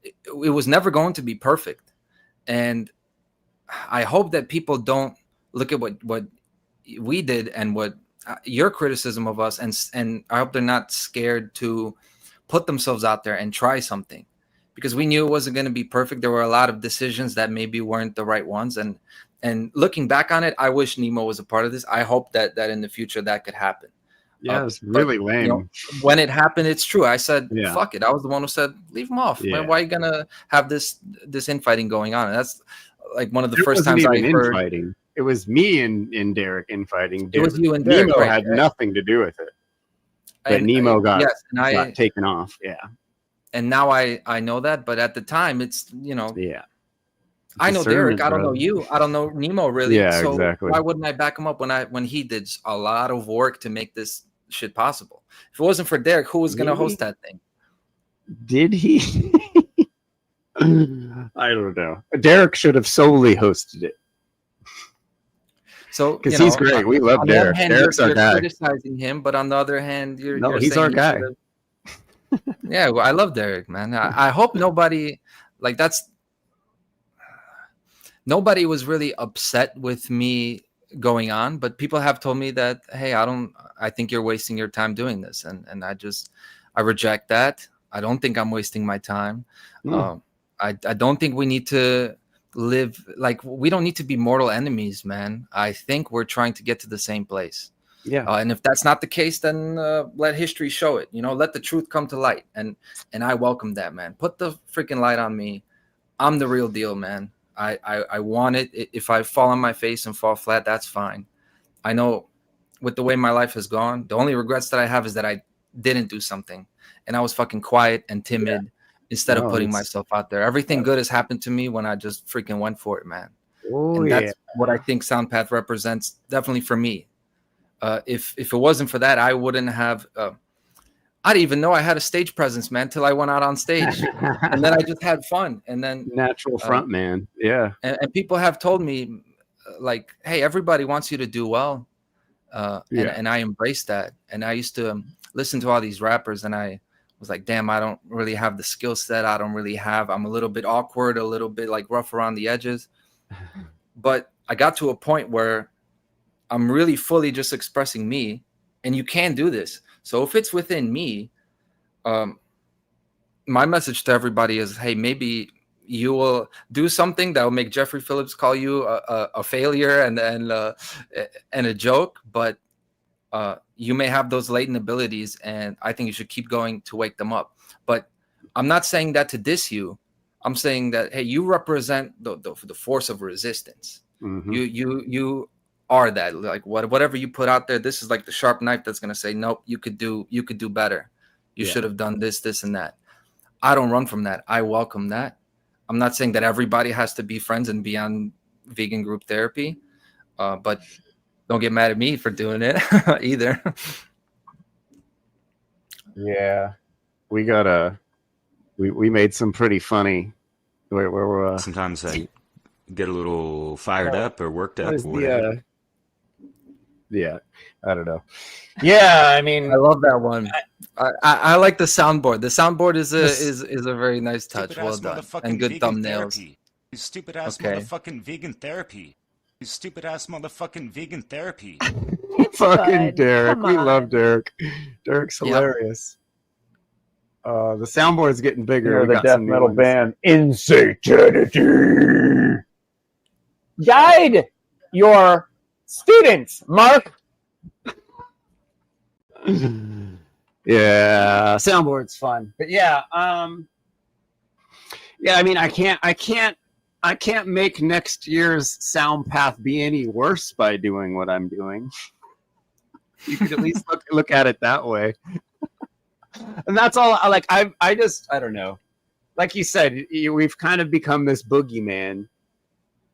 it was never going to be perfect. And I hope that people don't look at what we did and what your criticism of us, and I hope they're not scared to put themselves out there and try something, because we knew it wasn't going to be perfect. There were a lot of decisions that maybe weren't the right ones. And looking back on it, I wish Nemo was a part of this. I hope that in the future that could happen. Yeah, it's really lame. You know, when it happened, it's true. I said, Yeah. fuck it. I was the one who said, leave him off. Yeah. Why are you going to have this infighting going on? And that's like one of the It first wasn't times I even heard. infighting. It was me and Derek infighting. It was you and Derek, Nemo right, had right. nothing to do with it. But And, Nemo got, yes, and got taken off. Yeah. And now I know that, but at the time it's, you know, Yeah. I know Derek. I don't know brother. you. I don't know Nemo really. Yeah, so exactly. why wouldn't I back him up when he did a lot of work to make this shit possible? If it wasn't for Derek, who was going to host that thing? Did he? I don't know. Derek should have solely hosted it. So because he's great. We love on Derek. one hand, Derek's you're our guy. criticizing him, but on the other hand, you're He's saying our he guy. should've- Yeah, well, I love Derek, man. I hope nobody nobody was really upset with me going on, but people have told me that, hey, I think you're wasting your time doing this. And I reject that. I don't think I'm wasting my time. I don't think we need to live we don't need to be mortal enemies, man. I think we're trying to get to the same place. Yeah. And if that's not the case, then let history show it. Let the truth come to light. And I welcome that, man. Put the freaking light on me. I'm the real deal, man. I want it. If I fall on my face and fall flat, that's fine. I know with the way my life has gone, the only regrets that I have is that I didn't do something. And I was fucking quiet and timid instead of putting myself out there. Everything good has happened to me when I just freaking went for it, man. And that's what I think Soundpath represents, definitely for me. If it wasn't for that, I wouldn't have. I didn't even know I had a stage presence, man, till I went out on stage, and then I just had fun. And then natural front man, yeah. And people have told me, like, hey, everybody wants you to do well, and I embrace that. And I used to listen to all these rappers, and I was like, damn, I don't really have the skill set. I'm a little bit awkward, a little bit like rough around the edges. But I got to a point where I'm really fully just expressing me, and you can do this. So if it's within me, my message to everybody is, hey, maybe you will do something that will make Jeffrey Phillips call you a failure and a joke, but you may have those latent abilities, and I think you should keep going to wake them up. But I'm not saying that to diss you. I'm saying that, hey, you represent the force of resistance. Mm-hmm. You are that, like whatever you put out there, this is like the sharp knife that's going to say, nope, you could do better. You should have done this and that. I don't run from that. I welcome that. I'm not saying that everybody has to be friends and be on vegan group therapy, but don't get mad at me for doing it either. Yeah, we got we made some pretty funny. Where sometimes I get a little fired up or worked up. Or whatever. Yeah, I don't know. Yeah, I mean, I love that one. I like the soundboard. The soundboard is a very nice touch. Well done, and good thumbnails. You stupid ass motherfucking vegan therapy. You stupid ass motherfucking vegan therapy. Fucking Derek, we love Derek. Derek's hilarious. The soundboard's getting bigger. The death metal band Insanity. Guide your students, Mark. Yeah, soundboard's fun, but yeah, yeah. I mean, I can't make next year's Soundpath be any worse by doing what I'm doing. You could at least look at it that way. And that's all. Like I don't know. Like you said, we've kind of become this boogeyman,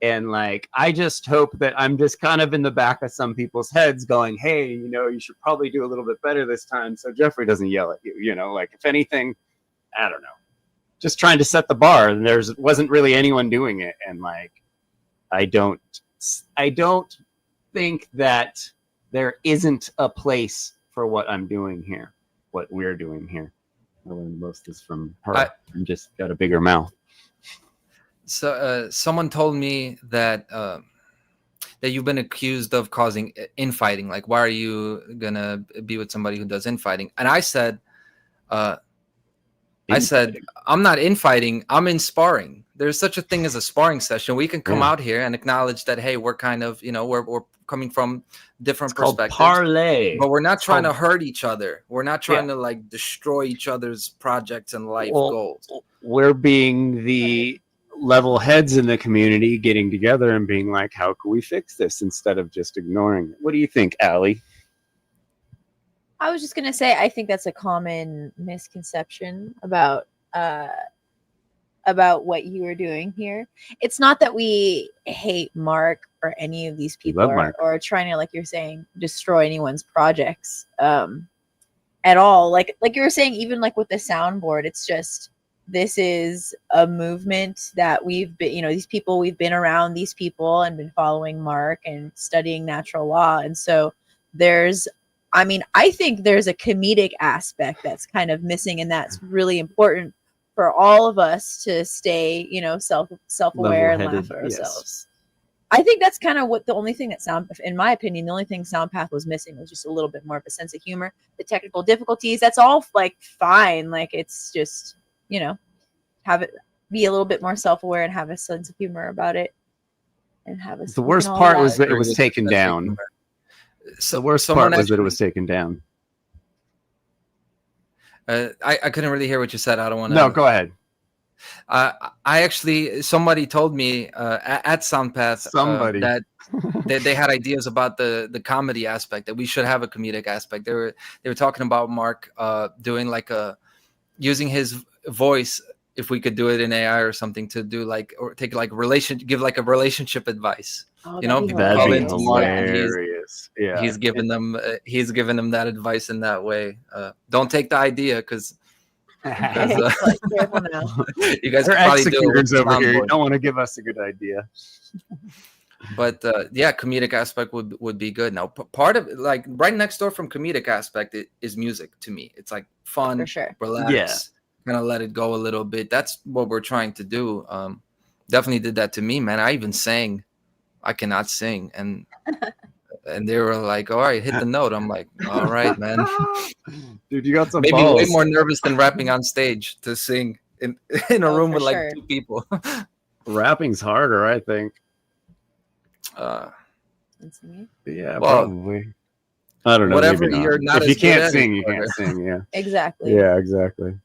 And like, I just hope that I'm just kind of in the back of some people's heads going, hey, you know, you should probably do a little bit better this time so Jeffrey doesn't yell at you, you know, like if anything, I don't know, just trying to set the bar, and wasn't really anyone doing it. And like, I don't think that there isn't a place for what I'm doing here, what we're doing here. I learned most of this from her. I'm just got a bigger mouth. So someone told me that that you've been accused of causing infighting. Like, why are you gonna be with somebody who does infighting? And I said, I'm not infighting. I'm in sparring. There's such a thing as a sparring session. We can come out here and acknowledge that, hey, we're kind of, you know, we're coming from different perspectives. Parlay. But we're not trying to hurt each other. We're not trying to like destroy each other's projects and life goals. We're being the level heads in the community getting together and being like, how can we fix this, instead of just ignoring it. What do you think, Allie? I was just gonna say, I think that's a common misconception about what you are doing here. It's not that we hate Mark or any of these people, or trying to, like you're saying, destroy anyone's projects at all. Like you were saying, even like with the soundboard, it's just, this is a movement that we've been, you know, we've been around these people and been following Mark and studying natural law. And so I think there's a comedic aspect that's kind of missing, and that's really important for all of us to stay, you know, self-aware and laugh at ourselves. I think that's kind of what the only thing that in my opinion, the only thing Soundpath was missing was just a little bit more of a sense of humor. The technical difficulties, that's all like fine. Like, it's just, you know, be a little bit more self-aware and have a sense of humor about it. And have the worst part was that it was taken down. So the worst part was that it was taken down. I couldn't really hear what you said. I don't want to. No, go ahead. Somebody told me at Soundpath that they had ideas about the comedy aspect, that we should have a comedic aspect. They were talking about Mark doing like using his voice, if we could do it in AI or something, to do like, or take like give like a relationship advice. You know, people call into Mark. He's giving them that advice in that way. Don't take the idea because you guys are executors over here. You don't want to give us a good idea. But yeah, comedic aspect would be good. Now, part of it, like right next door from comedic aspect, is music to me. It's like fun, for sure. Relax, kind of let it go a little bit. That's what we're trying to do. Definitely did that to me, man. I even sang. I cannot sing, and they were like, "All right, hit the note." I'm like, "All right, man." Dude, you got some maybe balls. Way more nervous than rapping on stage to sing in a room with like 2 people. Rapping's harder, I think. Yeah, probably. I don't know. Whatever you're not. If you can't sing, you can't sing. Yeah. Exactly. Yeah, exactly.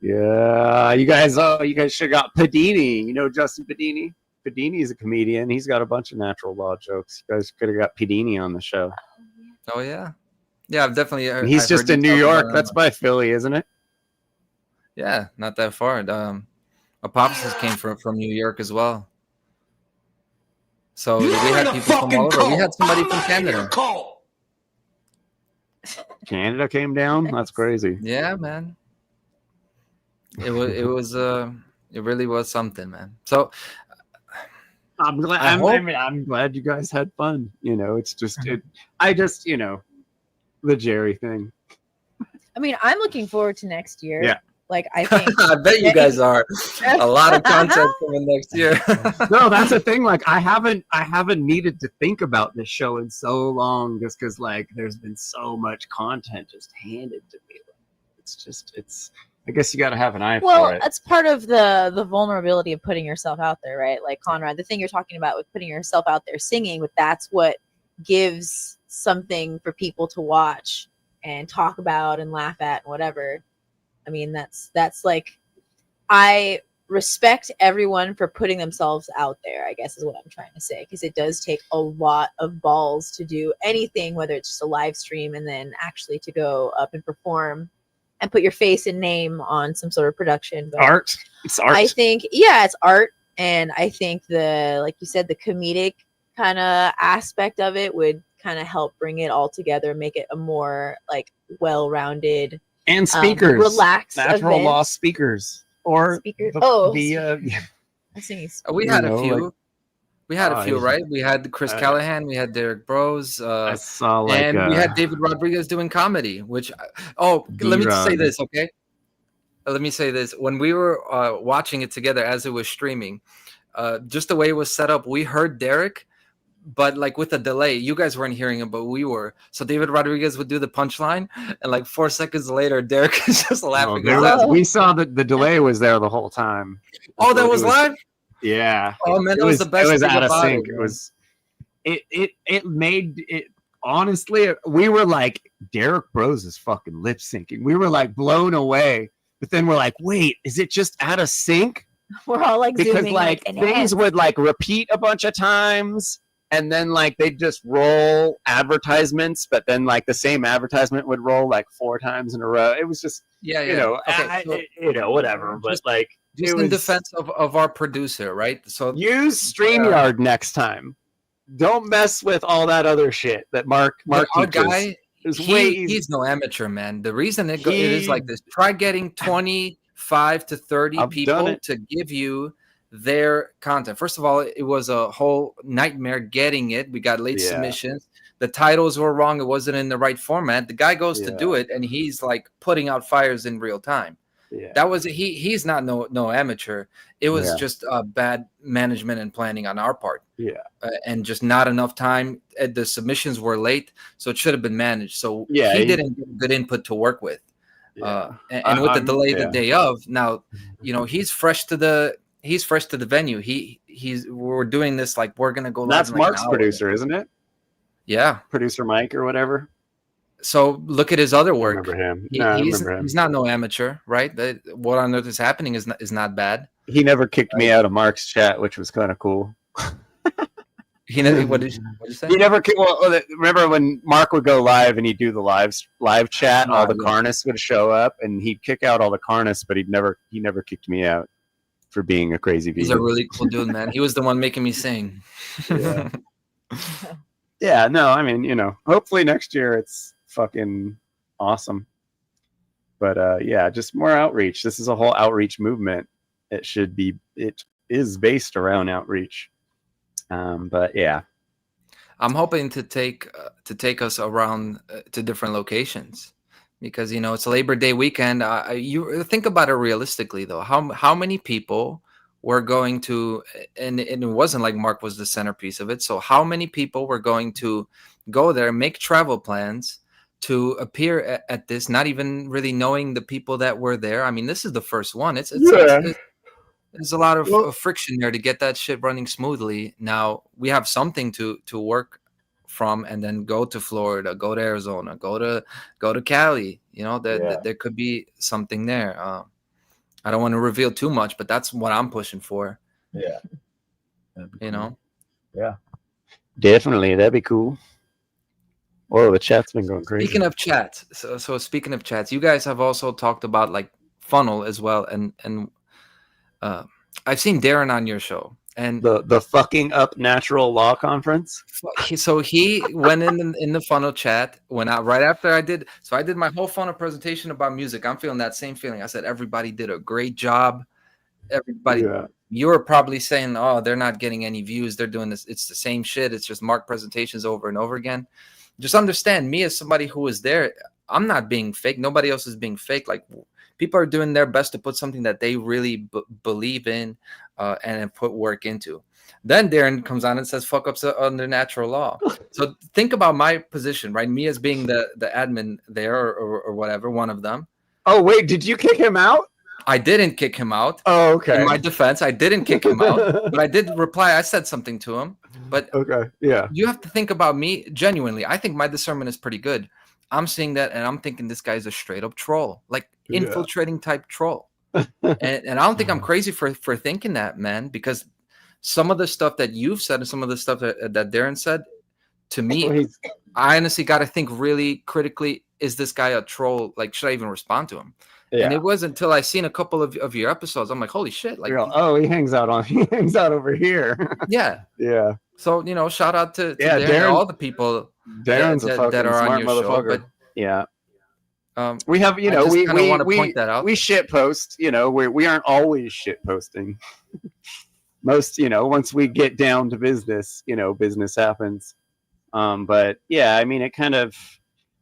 Yeah, you guys should have got Padini. You know Justin Padini? Padini is a comedian. He's got a bunch of natural law jokes. You guys could have got Padini on the show. Oh yeah, yeah. I've definitely. He's just in New York. That's by Philly, isn't it? Yeah, not that far. Apophysis came from New York as well. So we had people from all over. We had somebody from Canada. Canada came down. That's crazy. Yeah, man. It really was something, man. So. I'm glad you guys had fun. You know, it's just you know, the Jerry thing. I mean, I'm looking forward to next year. Yeah. Like, I think I bet you guys are. A lot of content coming next year. No, that's the thing. Like, I haven't needed to think about this show in so long, just because like there's been so much content just handed to me. It's I guess you got to have an eye for it. Well, that's part of the vulnerability of putting yourself out there, right? Like Conrad, the thing you're talking about with putting yourself out there singing, but that's what gives something for people to watch and talk about and laugh at and whatever. I mean, that's like, I respect everyone for putting themselves out there, I guess is what I'm trying to say, because it does take a lot of balls to do anything, whether it's just a live stream and then actually to go up and perform and put your face and name on some sort of production. But art. It's art. I think, yeah, it's art. And I think like you said, the comedic kind of aspect of it would kind of help bring it all together, make it a more like well-rounded and speakers, relaxed natural event. law speakers, or speakers. We had a few. Like, we had a few, right? We had Chris Callahan, we had Derek Bros, I saw like, and we had David Rodriguez doing comedy. Which, let me say this, okay? Let me say this: when we were watching it together as it was streaming, just the way it was set up, we heard Derek, but like with a delay. You guys weren't hearing him, but we were. So David Rodriguez would do the punchline, and like 4 seconds later, Derek is just laughing. We saw that the delay was there the whole time. Oh, that was live? Yeah. Oh man, that was the best. It was thing out of about sync. it, It was. It made it. Honestly, we were like, Derek Bros is fucking lip syncing. We were like blown away. But then we're like, wait, is it just out of sync? We're all like because zooming, like things would like repeat a bunch of times, and then like they'd just roll advertisements, but then like the same advertisement would roll like 4 times in a row. It was just whatever. But like just in defense of our producer, right? So use StreamYard next time. Don't mess with all that other shit that Mark our teaches. guy. He's no amateur, man. The reason it is like this: try getting 25 to 30 people to give you their content. First of all, it was a whole nightmare getting it. We got late submissions. The titles were wrong. It wasn't in the right format. The guy goes to do it, and he's like putting out fires in real time. Yeah. That was he's not no amateur. It was just bad management and planning on our part. Yeah. And just not enough time. The submissions were late, so it should have been managed. So he didn't get good input to work with. And with the delay the day of, now he's fresh to the venue. We're doing this like we're gonna go live. That's Mark's producer, isn't it? Yeah, producer Mike or whatever. So look at his other work. I remember him. He's not no amateur, right? What on earth is happening is not bad. He never kicked me out of Mark's chat, which was kind of cool. What did you say? He never. Well, remember when Mark would go live and he'd do the live chat, and all the Carnists would show up, and he'd kick out all the Carnists, but he never kicked me out for being a crazy vegan. He's a really cool dude, man. He was the one making me sing. Yeah. Yeah. No, I mean, hopefully next year it's fucking awesome. But just more outreach. This is a whole outreach movement. It is based around outreach. But yeah, I'm hoping to take us around to different locations because it's Labor Day weekend. You think about it realistically though. How many people were going to, and it wasn't like Mark was the centerpiece of it. So how many people were going to go there, make travel plans to appear at this, not even really knowing the people that were there? I mean, this is the first one. There's a lot of friction there to get that shit running smoothly. Now we have something to work from, and then go to Florida, go to Arizona, go to Cali. There could be something there. I don't want to reveal too much, but that's what I'm pushing for. Yeah. Yeah. Definitely, that'd be cool. Oh, the chat's been going crazy. Speaking of chats, so speaking of chats, you guys have also talked about like funnel as well, and I've seen Darren on your show, and the fucking up natural law conference. So he went in the funnel chat right after I did my whole funnel presentation about music. I'm feeling that same feeling. I said everybody did a great job. Everybody, you were probably saying, oh, they're not getting any views. They're doing this. It's the same shit. It's just Mark presentations over and over again. Just understand, me as somebody who was there, I'm not being fake. Nobody else is being fake. Like, people are doing their best to put something that they really believe in and put work into. Then Darren comes on and says, fuck ups under natural law. So think about my position, right? Me as being the admin there or whatever, one of them. Oh, wait, did you kick him out? I didn't kick him out. Oh, okay. In my defense, I didn't kick him out, but I did reply. I said something to him. But okay, yeah. You have to think about me genuinely. I think my discernment is pretty good. I'm seeing that, and I'm thinking this guy's a straight up troll, like infiltrating type troll. and I don't think I'm crazy for thinking that, man, because some of the stuff that you've said and some of the stuff that Darren said to me, I honestly got to think really critically, is this guy a troll? Like, should I even respond to him? Yeah. And it wasn't until I seen a couple of your episodes, I'm like, holy shit! Like, oh, he hangs out over here. yeah. Yeah. So, you know, shout out to Yeah, Darren, and Darren- all the people Darren's a that fucking are on smart your show. motherfucker. But Yeah. We have, you I know, just we kinda wanna we point that out. we shit post, you know, we aren't always shit posting. Most, you know, once we get down to business, you know, business happens. But yeah, I mean, it kind of,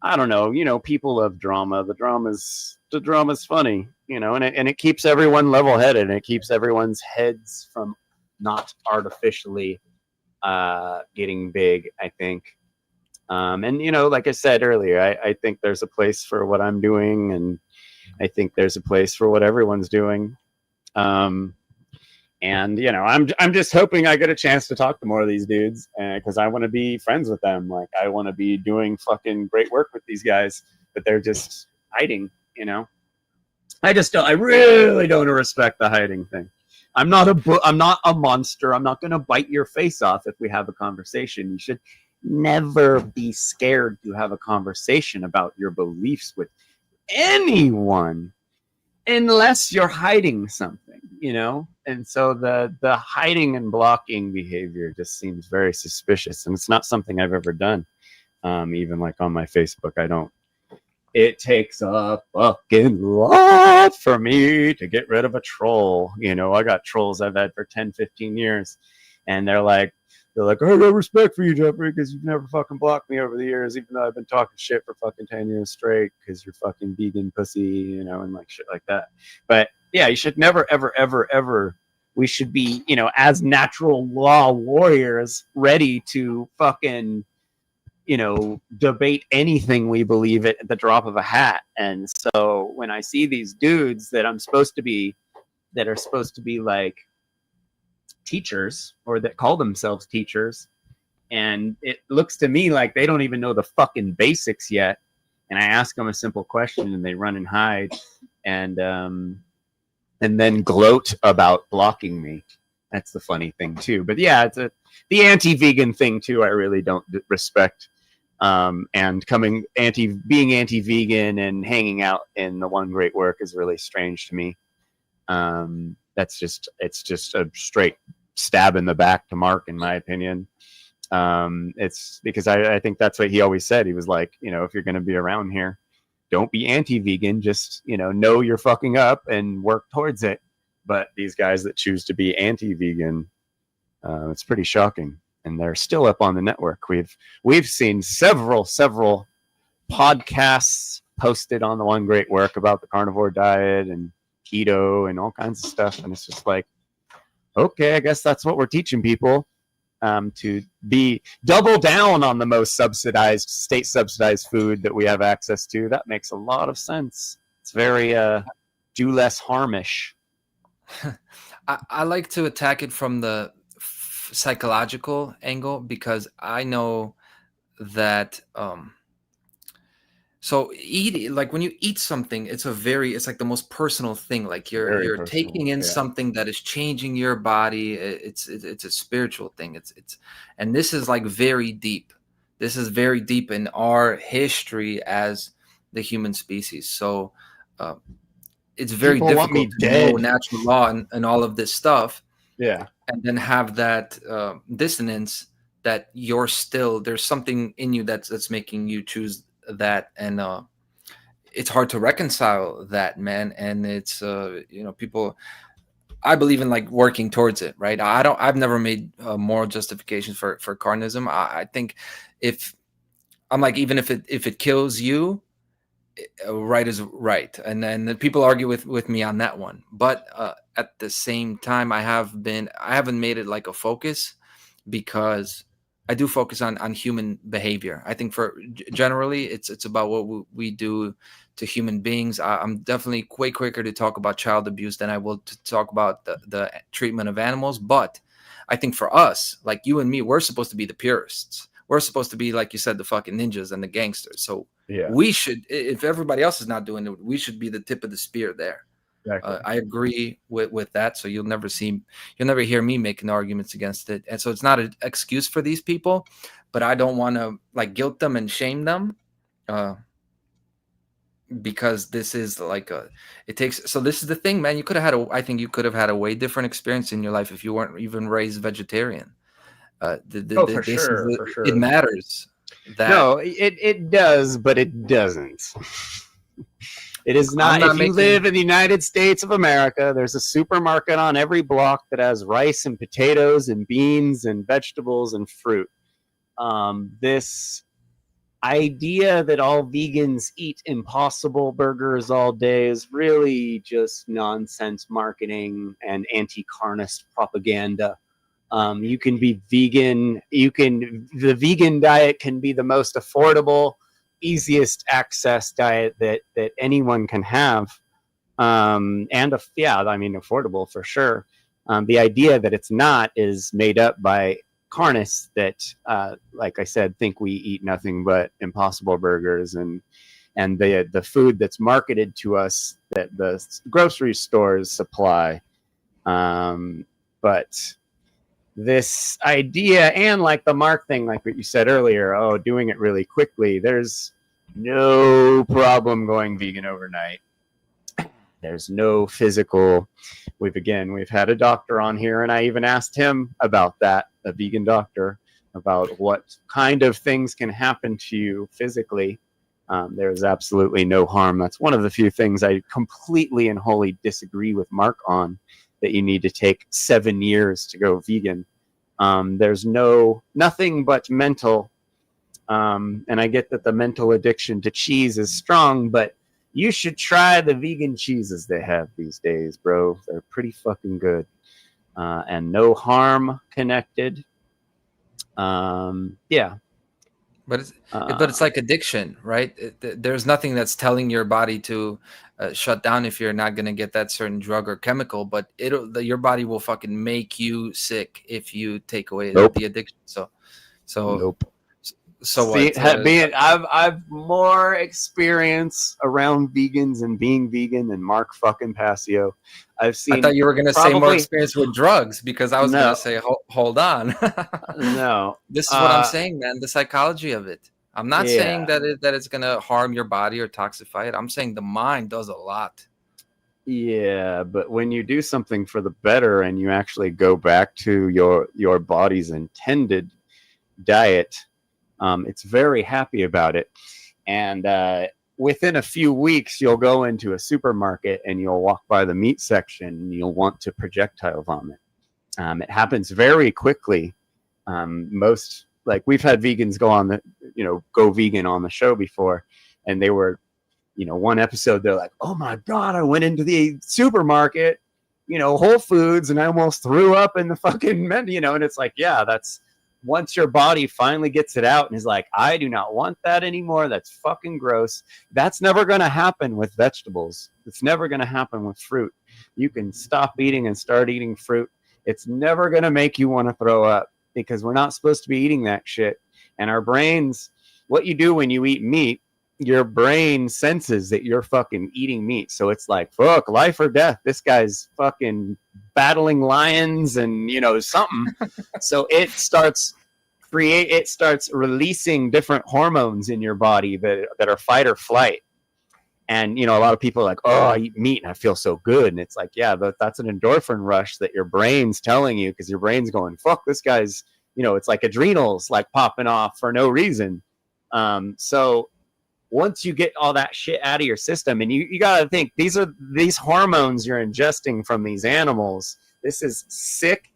I don't know, you know, people love drama. The drama's funny, you know, and it keeps everyone level headed, and it keeps everyone's heads from not artificially getting big, I think. And you know, like I said earlier, I think there's a place for what I'm doing, and I think there's a place for what everyone's doing. And you know, I'm just hoping I get a chance to talk to more of these dudes, because I want to be friends with them. Like, I want to be doing fucking great work with these guys, but they're just hiding. You know, I really don't respect the hiding thing. I'm not a monster. I'm not going to bite your face off if we have a conversation. You should never be scared to have a conversation about your beliefs with anyone, unless you're hiding something, you know? And so the hiding and blocking behavior just seems very suspicious, and it's not something I've ever done. Even like on my Facebook, it takes a fucking lot for me to get rid of a troll. You know, I got trolls I've had for 10, 15 years, and they're like, I got respect for you, Jeffrey, because you've never fucking blocked me over the years, even though I've been talking shit for fucking 10 years straight, because you're fucking vegan pussy, you know, and like shit like that. But yeah, you should never, ever, ever, ever, we should be, you know, as natural law warriors, ready to fucking, you know, debate anything we believe at the drop of a hat. And so when I see these dudes that are supposed to be like teachers, or that call themselves teachers, and it looks to me like they don't even know the fucking basics yet, and I ask them a simple question and they run and hide, and then gloat about blocking me. That's the funny thing too. But yeah, it's the anti-vegan thing too, I really don't respect. And being anti-vegan and hanging out in the One Great Work is really strange to me. It's just a straight stab in the back to Mark, in my opinion. It's because I think that's what he always said. He was like, you know, if you're going to be around here, don't be anti-vegan. Just, you know you're fucking up and work towards it. But these guys that choose to be anti-vegan, it's pretty shocking, and they're still up on the network. We've seen several podcasts posted on the One Great Work about the carnivore diet and keto and all kinds of stuff, and it's just like, okay, I guess that's what we're teaching people, to be double down on the most state subsidized food that we have access to. That makes a lot of sense. It's very do less harmish. I like to attack it from the psychological angle, because I know that so eat, like when you eat something, it's like the most personal thing. Like you're taking in something that is changing your body. It's a spiritual thing. And this is like very deep. This is very deep in our history as the human species. So it's very difficult to know natural law and all of this stuff. Yeah. And then have that dissonance that there's something in you that's making you choose that, and it's hard to reconcile that, man. And it's people, I believe in like working towards it, right? I've never made moral justifications for carnism. I think even if it kills you, right is right. And then people argue with me on that one, but at the same time, I haven't made it like a focus, because I do focus on human behavior. I think generally it's about what we do to human beings. I'm definitely way quicker to talk about child abuse than I will to talk about the treatment of animals. But I think for us, like you and me, we're supposed to be the purists. We're supposed to be, like you said, the fucking ninjas and the gangsters. So we should, if everybody else is not doing it, we should be the tip of the spear there. Exactly. I agree with that. So you'll never hear me making arguments against it. And so it's not an excuse for these people, but I don't want to like guilt them and shame them. because this is like this is the thing, man. I think you could have had a way different experience in your life if you weren't even raised vegetarian. For sure. It matters. No, it does, but it doesn't. It is not. If you live in the United States of America, there's a supermarket on every block that has rice and potatoes and beans and vegetables and fruit. This idea that all vegans eat Impossible burgers all day is really just nonsense marketing and anti-carnist propaganda. You can be vegan. The vegan diet can be the most affordable, easiest access diet that anyone can have. Affordable for sure. The idea that it's not is made up by carnists that, like I said, think we eat nothing but Impossible burgers and the food that's marketed to us that the grocery stores supply. But this idea, and like the Mark thing, like what you said earlier, doing it really quickly, there's no problem going vegan overnight. There's no physical. We've had a doctor on here, and I even asked him about that, a vegan doctor, about what kind of things can happen to you physically. There's absolutely no harm. That's one of the few things I completely and wholly disagree with Mark on, that you need to take 7 years to go vegan. There's nothing but mental. And I get that the mental addiction to cheese is strong, but you should try the vegan cheeses they have these days, bro. They're pretty fucking good. And no harm connected. Yeah. But it's like addiction, right? There's nothing that's telling your body to shut down if you're not going to get that certain drug or chemical, but your body will fucking make you sick if you take away the addiction. So nope. So See, what? I've more experience around vegans and being vegan than Mark fucking Passio. I've seen. I thought you were going to say more experience with drugs, because I was going to say, hold on. No, this is what I'm saying, man. The psychology of it. I'm not saying that it's going to harm your body or toxify it. I'm saying the mind does a lot. Yeah, but when you do something for the better and you actually go back to your body's intended diet, it's very happy about it. And within a few weeks, you'll go into a supermarket and you'll walk by the meat section and you'll want to projectile vomit. It happens very quickly. We've had vegans go vegan on the show before, and they were, one episode, they're like, oh my God, I went into the supermarket, Whole Foods, and I almost threw up in the fucking menu, and it's like, yeah, that's once your body finally gets it out and is like, I do not want that anymore. That's fucking gross. That's never going to happen with vegetables. It's never going to happen with fruit. You can stop eating and start eating fruit. It's never going to make you want to throw up, because we're not supposed to be eating that shit. And our brains, what you do when you eat meat, your brain senses that you're fucking eating meat. So it's like, fuck, life or death. This guy's fucking battling lions and, something. So it starts releasing different hormones in your body that are fight or flight. And, a lot of people are like, oh, I eat meat and I feel so good. And it's like, yeah, that's an endorphin rush that your brain's telling you, because your brain's going, fuck, this guy's, it's like adrenals like popping off for no reason. So once you get all that shit out of your system, and you got to think, these hormones you're ingesting from these animals, this is sick,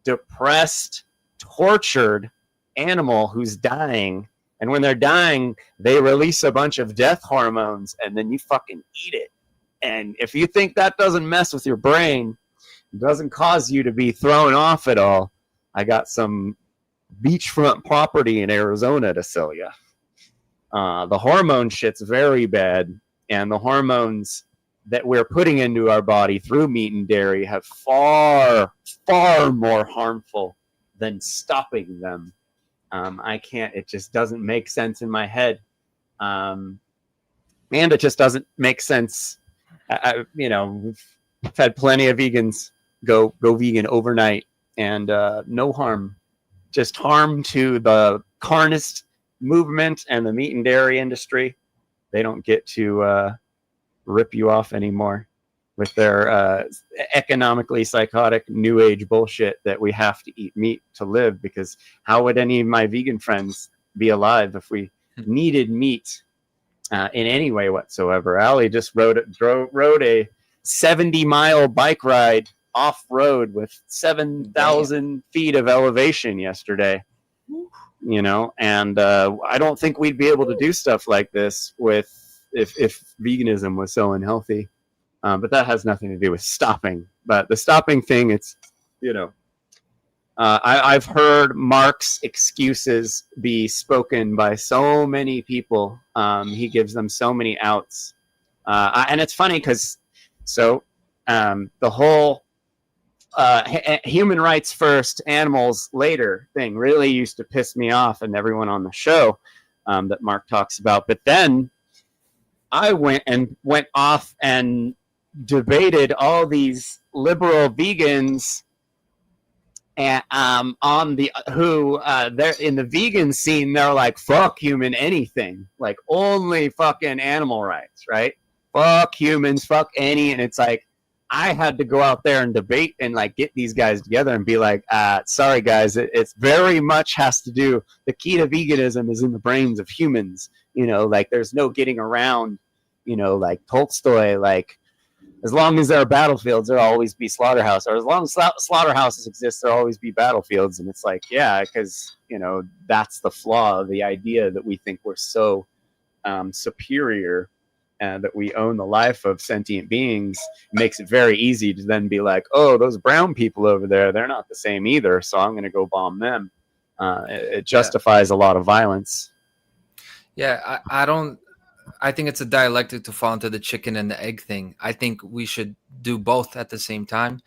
depressed, tortured animal who's dying. And when they're dying, they release a bunch of death hormones, and then you fucking eat it. And if you think that doesn't mess with your brain, doesn't cause you to be thrown off at all, I got some beachfront property in Arizona to sell you. The hormone shit's very bad, and the hormones that we're putting into our body through meat and dairy have far, far more harmful than stopping them. It just doesn't make sense in my head. And it just doesn't make sense. We've had plenty of vegans go vegan overnight, and no harm, just harm to the carnist movement and the meat and dairy industry. They don't get to rip you off anymore with their economically psychotic new age bullshit that we have to eat meat to live, because how would any of my vegan friends be alive if we needed meat in any way whatsoever? Ali just rode a 70-mile bike ride off-road with 7,000 feet of elevation yesterday, you know, and I don't think we'd be able to do stuff like this if veganism was so unhealthy. But that has nothing to do with stopping. But the stopping thing, it's, you know, I've heard Mark's excuses be spoken by so many people. He gives them so many outs. And it's funny because the whole human rights first, animals later thing really used to piss me off and everyone on the show that Mark talks about. But then I went off and debated all these liberal vegans and they're in the vegan scene. They're like, fuck human anything, like only fucking animal rights, right? Fuck humans, fuck any. And it's like, I had to go out there and debate and like get these guys together and be like, sorry guys, it's very much has to do, the key to veganism is in the brains of humans, you know, like there's no getting around, you know, like Tolstoy, like as long as there are battlefields, there'll always be slaughterhouse, or as long as slaughterhouses exist, there'll always be battlefields. And it's like, yeah, because, you know, that's the flaw, the idea that we think we're so superior and that we own the life of sentient beings makes it very easy to then be like, oh, those brown people over there, they're not the same either, so I'm going to go bomb them. It justifies a lot of violence. Yeah, I think it's a dialectic to fall into the chicken and the egg thing. I think we should do both at the same time.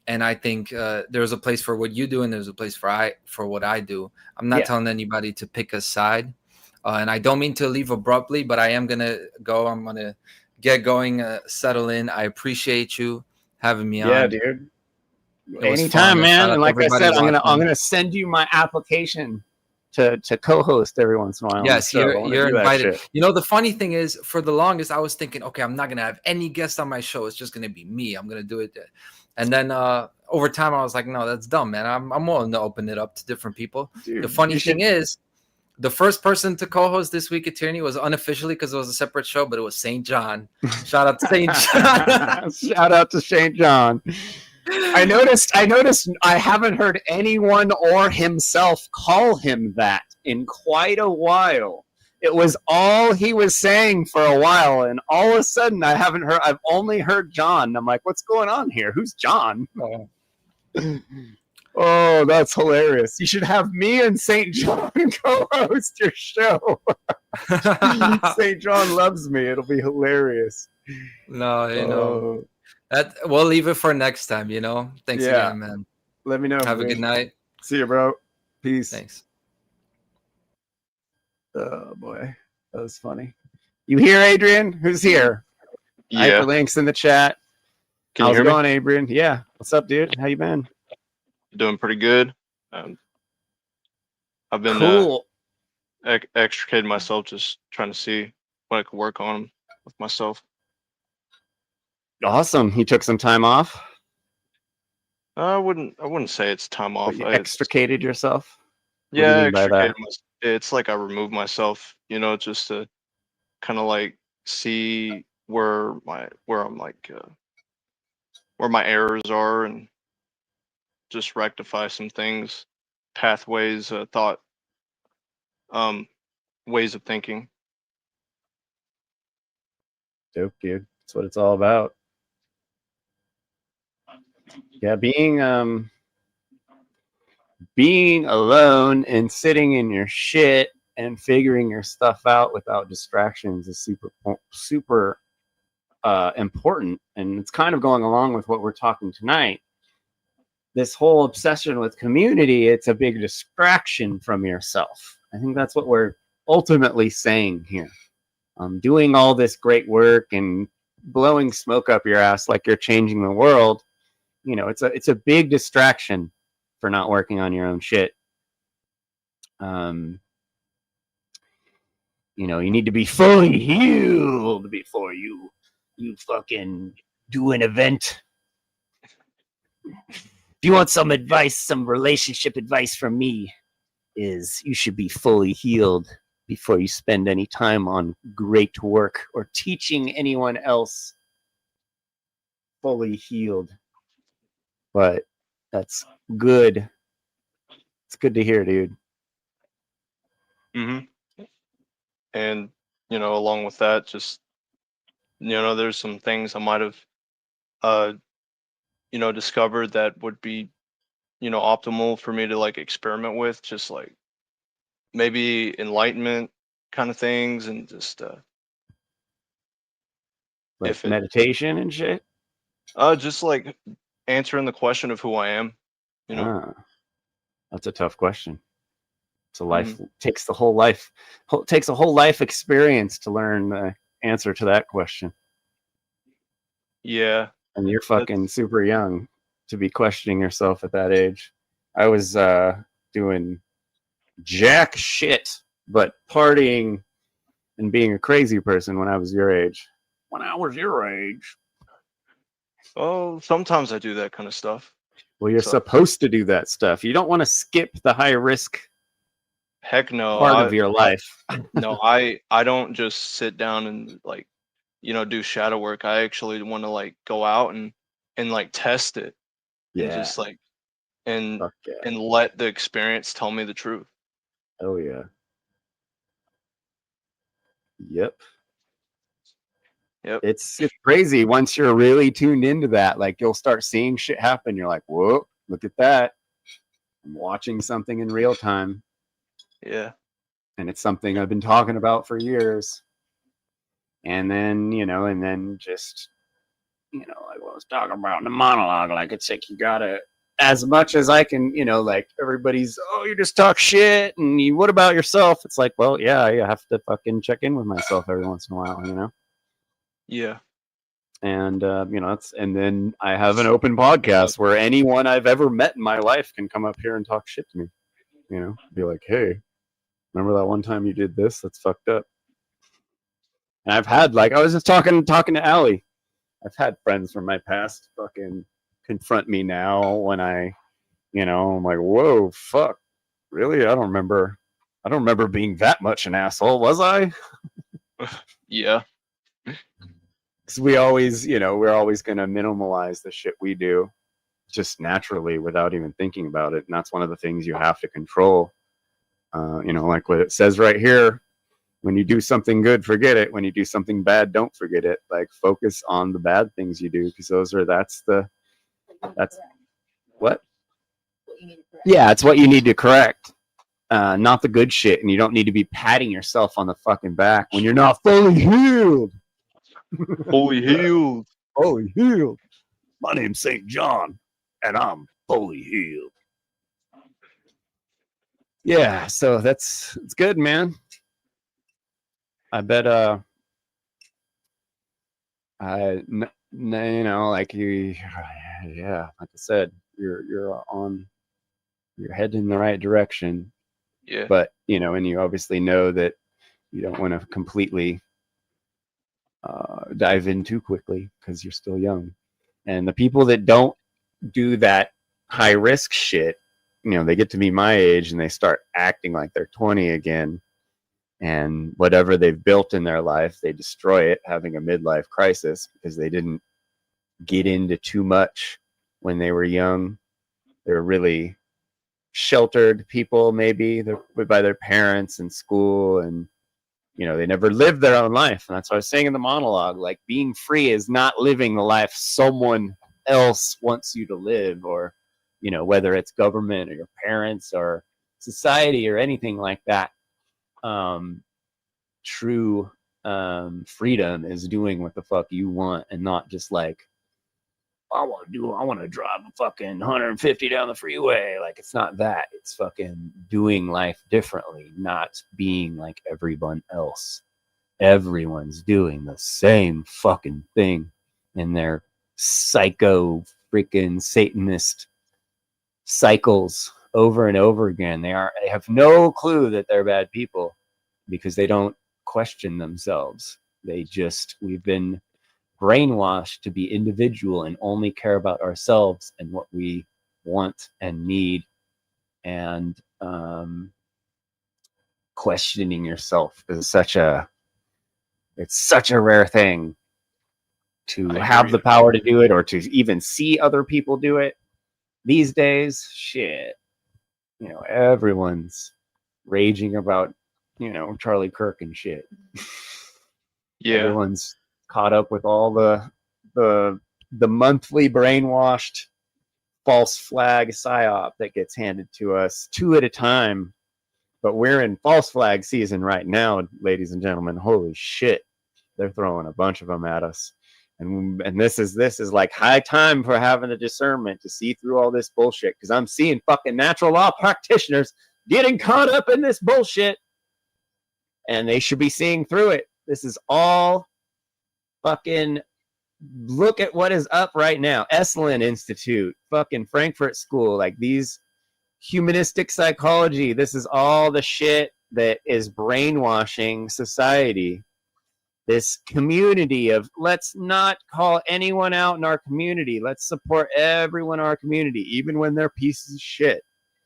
And I think there's a place for what you do and there's a place for what I do. I'm not telling anybody to pick a side. And I don't mean to leave abruptly, but I am going to go. I'm going to get going, settle in. I appreciate you having me on. Yeah, dude. Anytime, man. And like I said, I'm gonna send you my application to co-host every once in a while. Yes, you're invited. You know, the funny thing is, for the longest, I was thinking, okay, I'm not gonna have any guests on my show. It's just gonna be me. I'm gonna do it. And then over time, I was like, no, that's dumb, man. I'm willing to open it up to different people. Dude, the funny thing is, the first person to co-host this week at Tyranny was unofficially, because it was a separate show, but it was St. John. Shout out to St. John. Shout out to St. John. I noticed I haven't heard anyone or himself call him that in quite a while. It was all he was saying for a while, and all of a sudden I've only heard John. I'm like, what's going on here? Who's John? Oh, that's hilarious. You should have me and St. John co-host your show. St. John loves me. It'll be hilarious. No, you know. That we'll leave it for next time, you know. Thanks again, man. Let me know. Have a good night. See you, bro. Peace. Thanks. Oh boy, that was funny. You here, Adrian? Who's here? Yeah. Hyperlinks in the chat. Can you How's hear it me? going, Adrian? Yeah. What's up, dude? How you been? Doing pretty good. I've been cool. Extricating myself, just trying to see what I could work on with myself. Awesome. You took some time off? I wouldn't say it's time off. You extricated yourself? Yeah, extricated myself. It's like I removed myself, you know, just to kind of like see where my errors are and just rectify some things, pathways, thought, ways of thinking. Dope, dude. That's what it's all about. Yeah, being alone and sitting in your shit and figuring your stuff out without distractions is super important. And it's kind of going along with what we're talking tonight. This whole obsession with community, it's a big distraction from yourself. I think that's what we're ultimately saying here. Doing all this great work and blowing smoke up your ass like you're changing the world, you know, it's a big distraction for not working on your own shit. You know, you need to be fully healed before you fucking do an event. If you want some advice, some relationship advice from me, is you should be fully healed before you spend any time on great work or teaching anyone else. Fully healed. But that's good. It's good to hear, dude. And, you know, along with that, just, you know, there's some things I might have, you know, discovered that would be, you know, optimal for me to like experiment with, just like maybe enlightenment kind of things, and just Like if it meditation and shit. just like answering the question of who I am, you know. That's a tough question. It's a life takes the whole life takes a whole life experience to learn the answer to that question. Yeah. And you're fucking super young to be questioning yourself at that age. I was doing jack shit, but partying and being a crazy person when I was your age. When I was your age. Oh, sometimes I do that kind of stuff. Well, you're supposed to do that stuff. You don't want to skip the high risk Heck no. part of your life. No, I don't just sit down and like, you know, do shadow work. I actually want to like go out and like test it. Yeah. And just like and let the experience tell me the truth. Oh yeah. Yep. It's crazy once you're really tuned into that. Like you'll start seeing shit happen. You're like, whoa, look at that. I'm watching something in real time. Yeah. And it's something I've been talking about for years. And then, you know, just, you know, like what I was talking about in the monologue, like it's like you gotta, as much as I can, you know, like everybody's, oh, you just talk shit and you, what about yourself? It's like, well, yeah, I have to fucking check in with myself every once in a while, you know? Yeah. And, you know, and then I have an open podcast where anyone I've ever met in my life can come up here and talk shit to me, you know, be like, hey, remember that one time you did this? That's fucked up. And I've had, like, I was just talking to Allie. I've had friends from my past fucking confront me now when I, you know, I'm like, whoa, fuck, really? I don't remember being that much an asshole, was I? Yeah. Because we always, you know, we're always going to minimalize the shit we do just naturally without even thinking about it. And that's one of the things you have to control. You know, like what it says right here, when you do something good, forget it. When you do something bad, don't forget it. Like focus on the bad things you do, because that's what? Yeah, it's what you need to correct. Not the good shit. And you don't need to be patting yourself on the fucking back when you're not fully healed. Fully healed. Fully healed. My name's St. John, and I'm fully healed. Yeah, so it's good, man. I bet you know, like you, yeah, like I said, you're heading in the right direction. Yeah. But you know, and you obviously know that you don't want to completely dive in too quickly because you're still young. And the people that don't do that high risk shit, you know, they get to be my age and they start acting like they're 20 again. And whatever they've built in their life, they destroy it, having a midlife crisis because they didn't get into too much when they were young. They were really sheltered people, maybe by their parents and school, and you know, they never lived their own life. And that's what I was saying in the monologue. Like, being free is not living the life someone else wants you to live, or, you know, whether it's government or your parents or society or anything like that. True freedom is doing what the fuck you want, and not just like, I want to drive a fucking 150 down the freeway. Like, it's not that. It's fucking doing life differently, not being like everyone else. Everyone's doing the same fucking thing in their psycho freaking Satanist cycles over and over again. They have no clue that they're bad people because they don't question themselves. We've been brainwashed to be individual and only care about ourselves and what we want and need. And questioning yourself is such a rare thing to have the power to do it, or to even see other people do it these days. Shit, everyone's raging about Charlie Kirk and shit. Yeah, everyone's caught up with all the monthly brainwashed false flag psyop that gets handed to us 2 at a time. But we're in false flag season right now, ladies and gentlemen. Holy shit, they're throwing a bunch of them at us. And this is like high time for having the discernment to see through all this bullshit, because I'm seeing fucking natural law practitioners getting caught up in this bullshit, and they should be seeing through it. This is all fucking, look at what is up right now. Esalen Institute, fucking Frankfurt School, like these humanistic psychology. This is all the shit that is brainwashing society. This community of, let's not call anyone out in our community. Let's support everyone in our community, even when they're pieces of shit.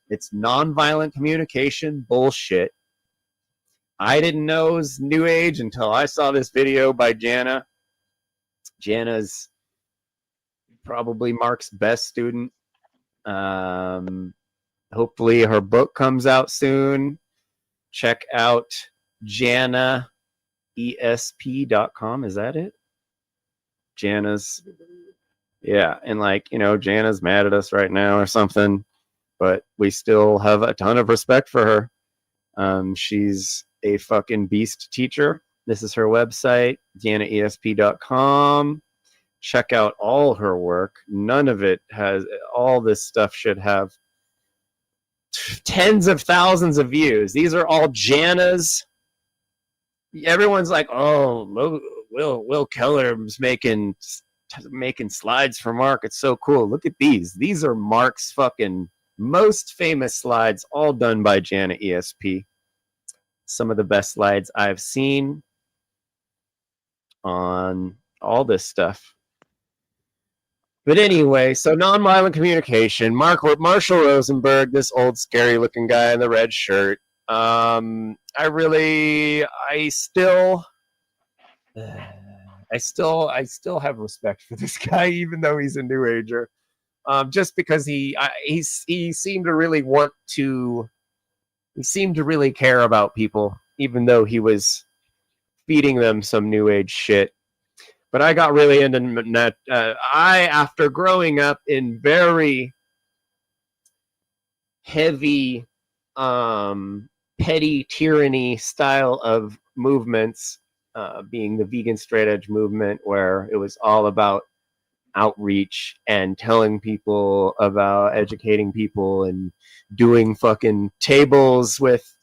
It's nonviolent communication bullshit. I didn't know it was New Age until I saw this video by Jana. Jana's probably Mark's best student. Hopefully her book comes out soon. Check out Jana, esp.com. Is that it? Jana's, yeah. And Jana's mad at us right now or something, but we still have a ton of respect for her. She's a fucking beast teacher. This is her website, janaesp.com. Check out all her work. None of it has, all this stuff should have tens of thousands of views. These are all Jana's. Everyone's like, oh, Will Keller's making slides for Mark. It's so cool. Look at these. These are Mark's fucking most famous slides, all done by Jana ESP. Some of the best slides I've seen on all this stuff. But anyway, so nonviolent communication. Marshall Rosenberg, this old scary looking guy in the red shirt. I still have respect for this guy, even though he's a New Ager. Just because he seemed to really care about people, even though he was feeding them some New Age shit. But I got really into that. After growing up in very heavy, petty tyranny style of movements, being the vegan straight edge movement, where it was all about outreach and telling people about educating people and doing fucking tables with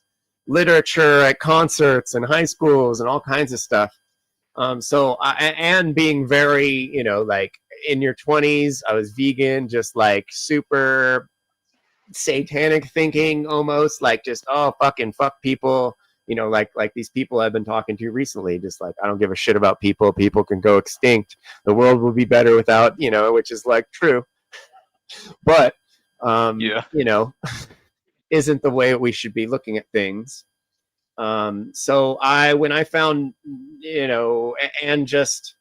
literature at concerts and high schools and all kinds of stuff. And being very, like in your 20s, I was vegan, just like super satanic thinking, almost like just, fuck people, like these people I've been talking to recently, just like, I don't give a shit about people. People can go extinct. The world will be better without, which is like true. But, isn't the way we should be looking at things. So when I found, and just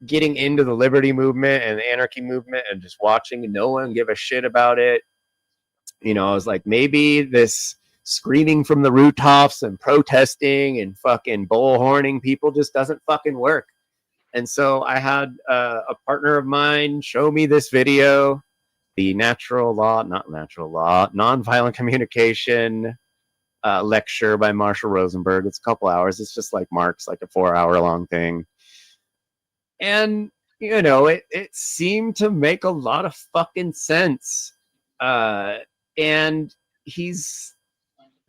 getting into the liberty movement and the anarchy movement and just watching no one give a shit about it, I was like, maybe this screaming from the rooftops and protesting and fucking bullhorning people just doesn't fucking work. And so I had a partner of mine show me this video, the nonviolent communication lecture by Marshall Rosenberg. It's a couple hours. It's just like Mark's, like a 4-hour long thing. And, it seemed to make a lot of fucking sense. And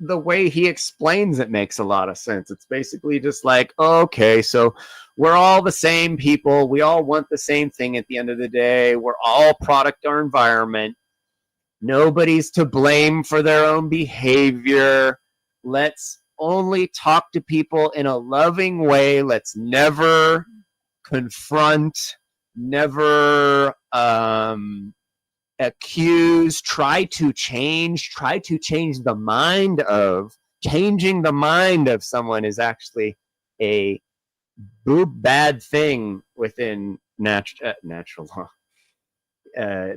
the way he explains it makes a lot of sense. It's basically just like, okay, so we're all the same people. We all want the same thing at the end of the day. We're all product of our environment. Nobody's to blame for their own behavior. Let's only talk to people in a loving way. Let's never confront, never accuse, try to change the mind of. Changing the mind of someone is actually a bad thing within natural law.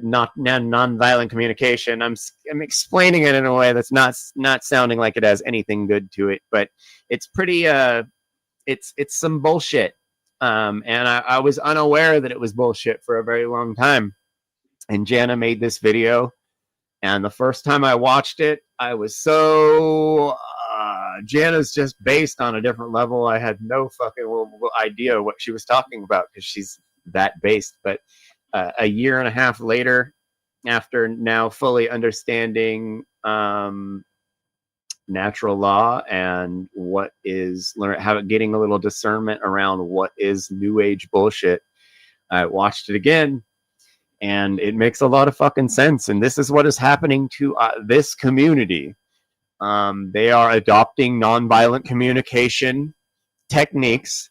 Not non-violent communication. I'm explaining it in a way that's not sounding like it has anything good to it, but it's pretty it's some bullshit. And I was unaware that it was bullshit for a very long time. And Jana made this video, and the first time I watched it, I was so Jana's just based on a different level. I had no fucking idea what she was talking about because she's that based. But a year and a half later, after now fully understanding natural law and what is getting a little discernment around what is new age bullshit, I watched it again, and it makes a lot of fucking sense. And this is what is happening to this community. They are adopting nonviolent communication techniques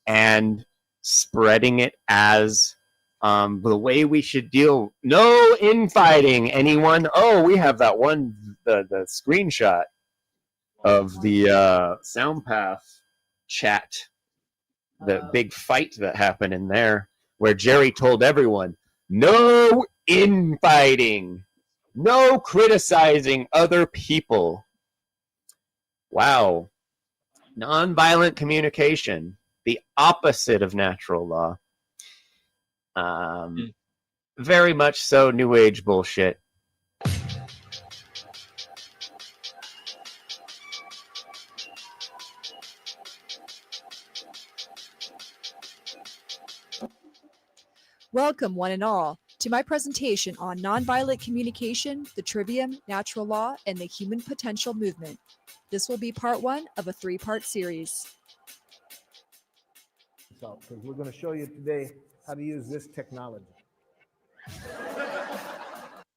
and spreading it as the way we should deal. No infighting, anyone. Oh, we have that one, the screenshot of the Soundpath chat, the big fight that happened in there, where Jerry told everyone, no infighting, no criticizing other people. Wow. Nonviolent communication, the opposite of natural law. Very much so new age bullshit. Welcome, one and all, to my presentation on nonviolent communication, the trivium, natural law, and the human potential movement. This will be part one of a three-part series. So, because we're going to show you today how to use this technology.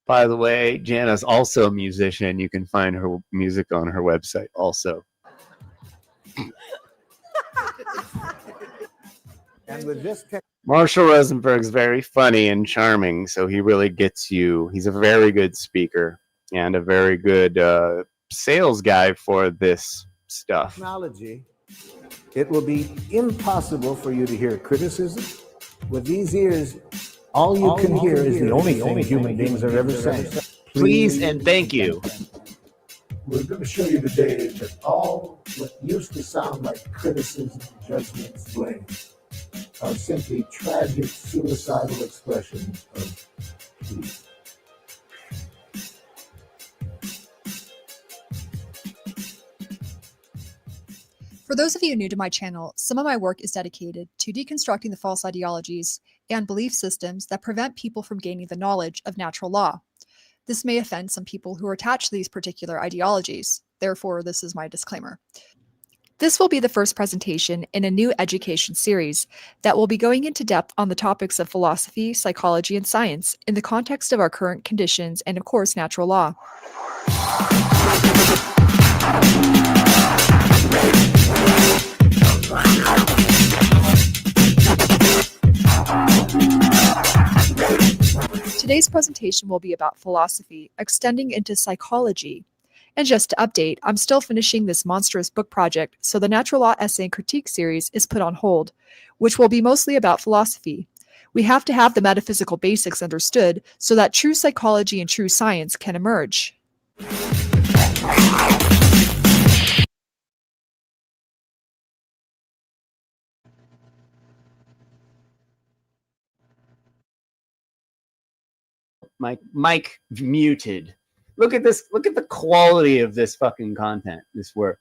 By the way, Jana's also a musician. You can find her music on her website also. And with this Marshall Rosenberg's very funny and charming, so he really gets you. He's a very good speaker and a very good sales guy for this stuff. Technology, it will be impossible for you to hear criticism. With these ears, all you can hear is the only thing human beings have ever said. Please and thank you. We're going to show you today that all what used to sound like criticism, judgments, blame, are simply tragic, suicidal expressions of peace. For those of you new to my channel, some of my work is dedicated to deconstructing the false ideologies and belief systems that prevent people from gaining the knowledge of natural law. This may offend some people who are attached to these particular ideologies. Therefore, this is my disclaimer. This will be the first presentation in a new education series that will be going into depth on the topics of philosophy, psychology, and science in the context of our current conditions and, of course, natural law. Today's presentation will be about philosophy, extending into psychology. And just to update, I'm still finishing this monstrous book project, so the Natural Law Essay and Critique series is put on hold, which will be mostly about philosophy. We have to have the metaphysical basics understood so that true psychology and true science can emerge. Mike muted. Look at this. Look at the quality of this fucking content, this work.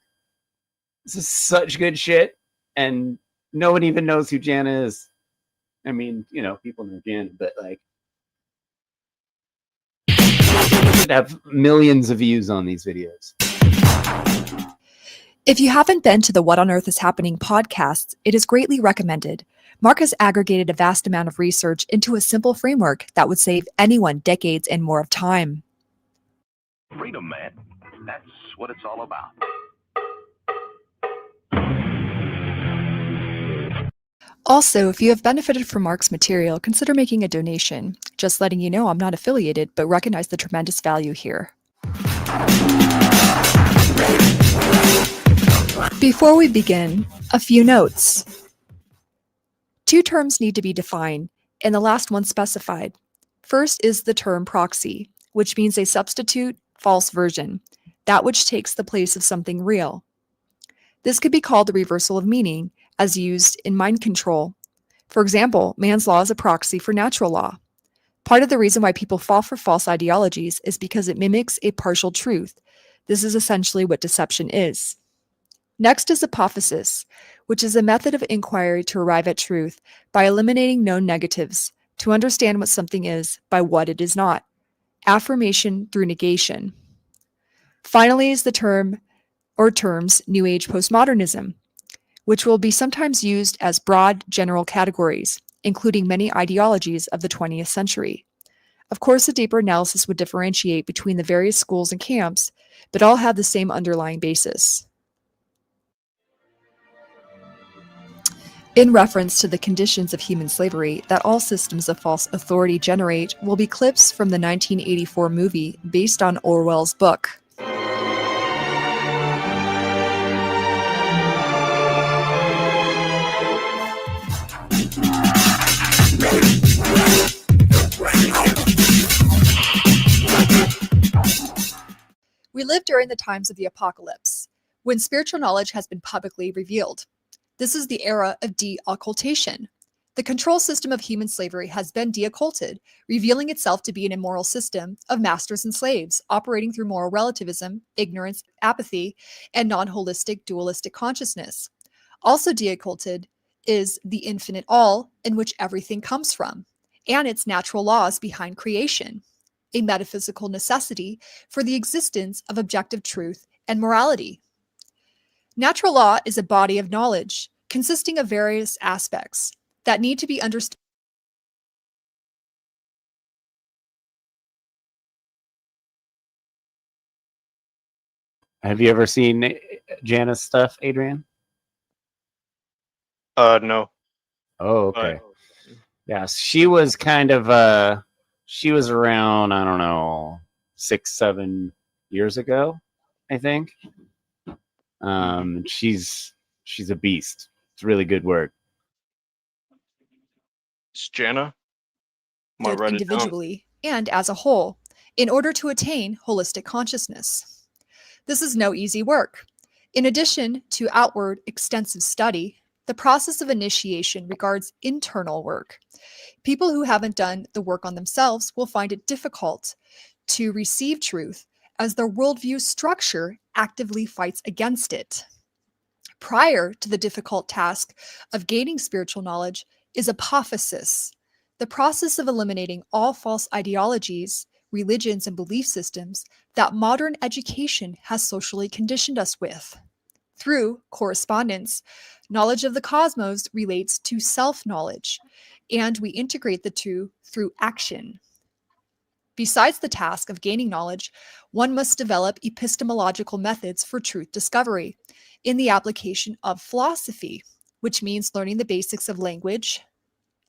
This is such good shit, and no one even knows who Jana is. I mean, you know, people know Jana, but like, should have millions of views on these videos. If you haven't been to the What on Earth is Happening podcasts, it is greatly recommended. Mark has aggregated a vast amount of research into a simple framework that would save anyone decades and more of time. Freedom, man. That's what it's all about. Also, if you have benefited from Mark's material, consider making a donation. Just letting you know I'm not affiliated, but recognize the tremendous value here. Before we begin, a few notes. 2 terms need to be defined, and the last one specified. First is the term proxy, which means a substitute, false version, that which takes the place of something real. This could be called the reversal of meaning, as used in mind control. For example, man's law is a proxy for natural law. Part of the reason why people fall for false ideologies is because it mimics a partial truth. This is essentially what deception is. Next is apophysis, which is a method of inquiry to arrive at truth by eliminating known negatives, to understand what something is by what it is not. Affirmation through negation. Finally is the term or terms New Age postmodernism, which will be sometimes used as broad general categories, including many ideologies of the 20th century. Of course, a deeper analysis would differentiate between the various schools and camps, but all have the same underlying basis. In reference to the conditions of human slavery that all systems of false authority generate will be clips from the 1984 movie based on Orwell's book. We live during the times of the apocalypse, when spiritual knowledge has been publicly revealed. This is the era of de-occultation. The control system of human slavery has been de-occulted, revealing itself to be an immoral system of masters and slaves, operating through moral relativism, ignorance, apathy, and non-holistic dualistic consciousness. Also de-occulted is the infinite all, in which everything comes from, and its natural laws behind creation, a metaphysical necessity for the existence of objective truth and morality. Natural law is a body of knowledge consisting of various aspects that need to be understood. Have you ever seen Jana's stuff, Adrian? No. Oh, okay. Yeah, she was kind of she was around, I don't know, 6-7 years ago, I think. She's a beast. It's really good work. It's Jana. Might write it down. Individually and as a whole, in order to attain holistic consciousness. This is no easy work. In addition to outward extensive study, the process of initiation regards internal work. People who haven't done the work on themselves will find it difficult to receive truth, as their worldview structure actively fights against it. Prior to the difficult task of gaining spiritual knowledge is apophysis, the process of eliminating all false ideologies, religions, and belief systems that modern education has socially conditioned us with. Through correspondence, knowledge of the cosmos relates to self-knowledge, and we integrate the two through action. Besides the task of gaining knowledge, one must develop epistemological methods for truth discovery in the application of philosophy, which means learning the basics of language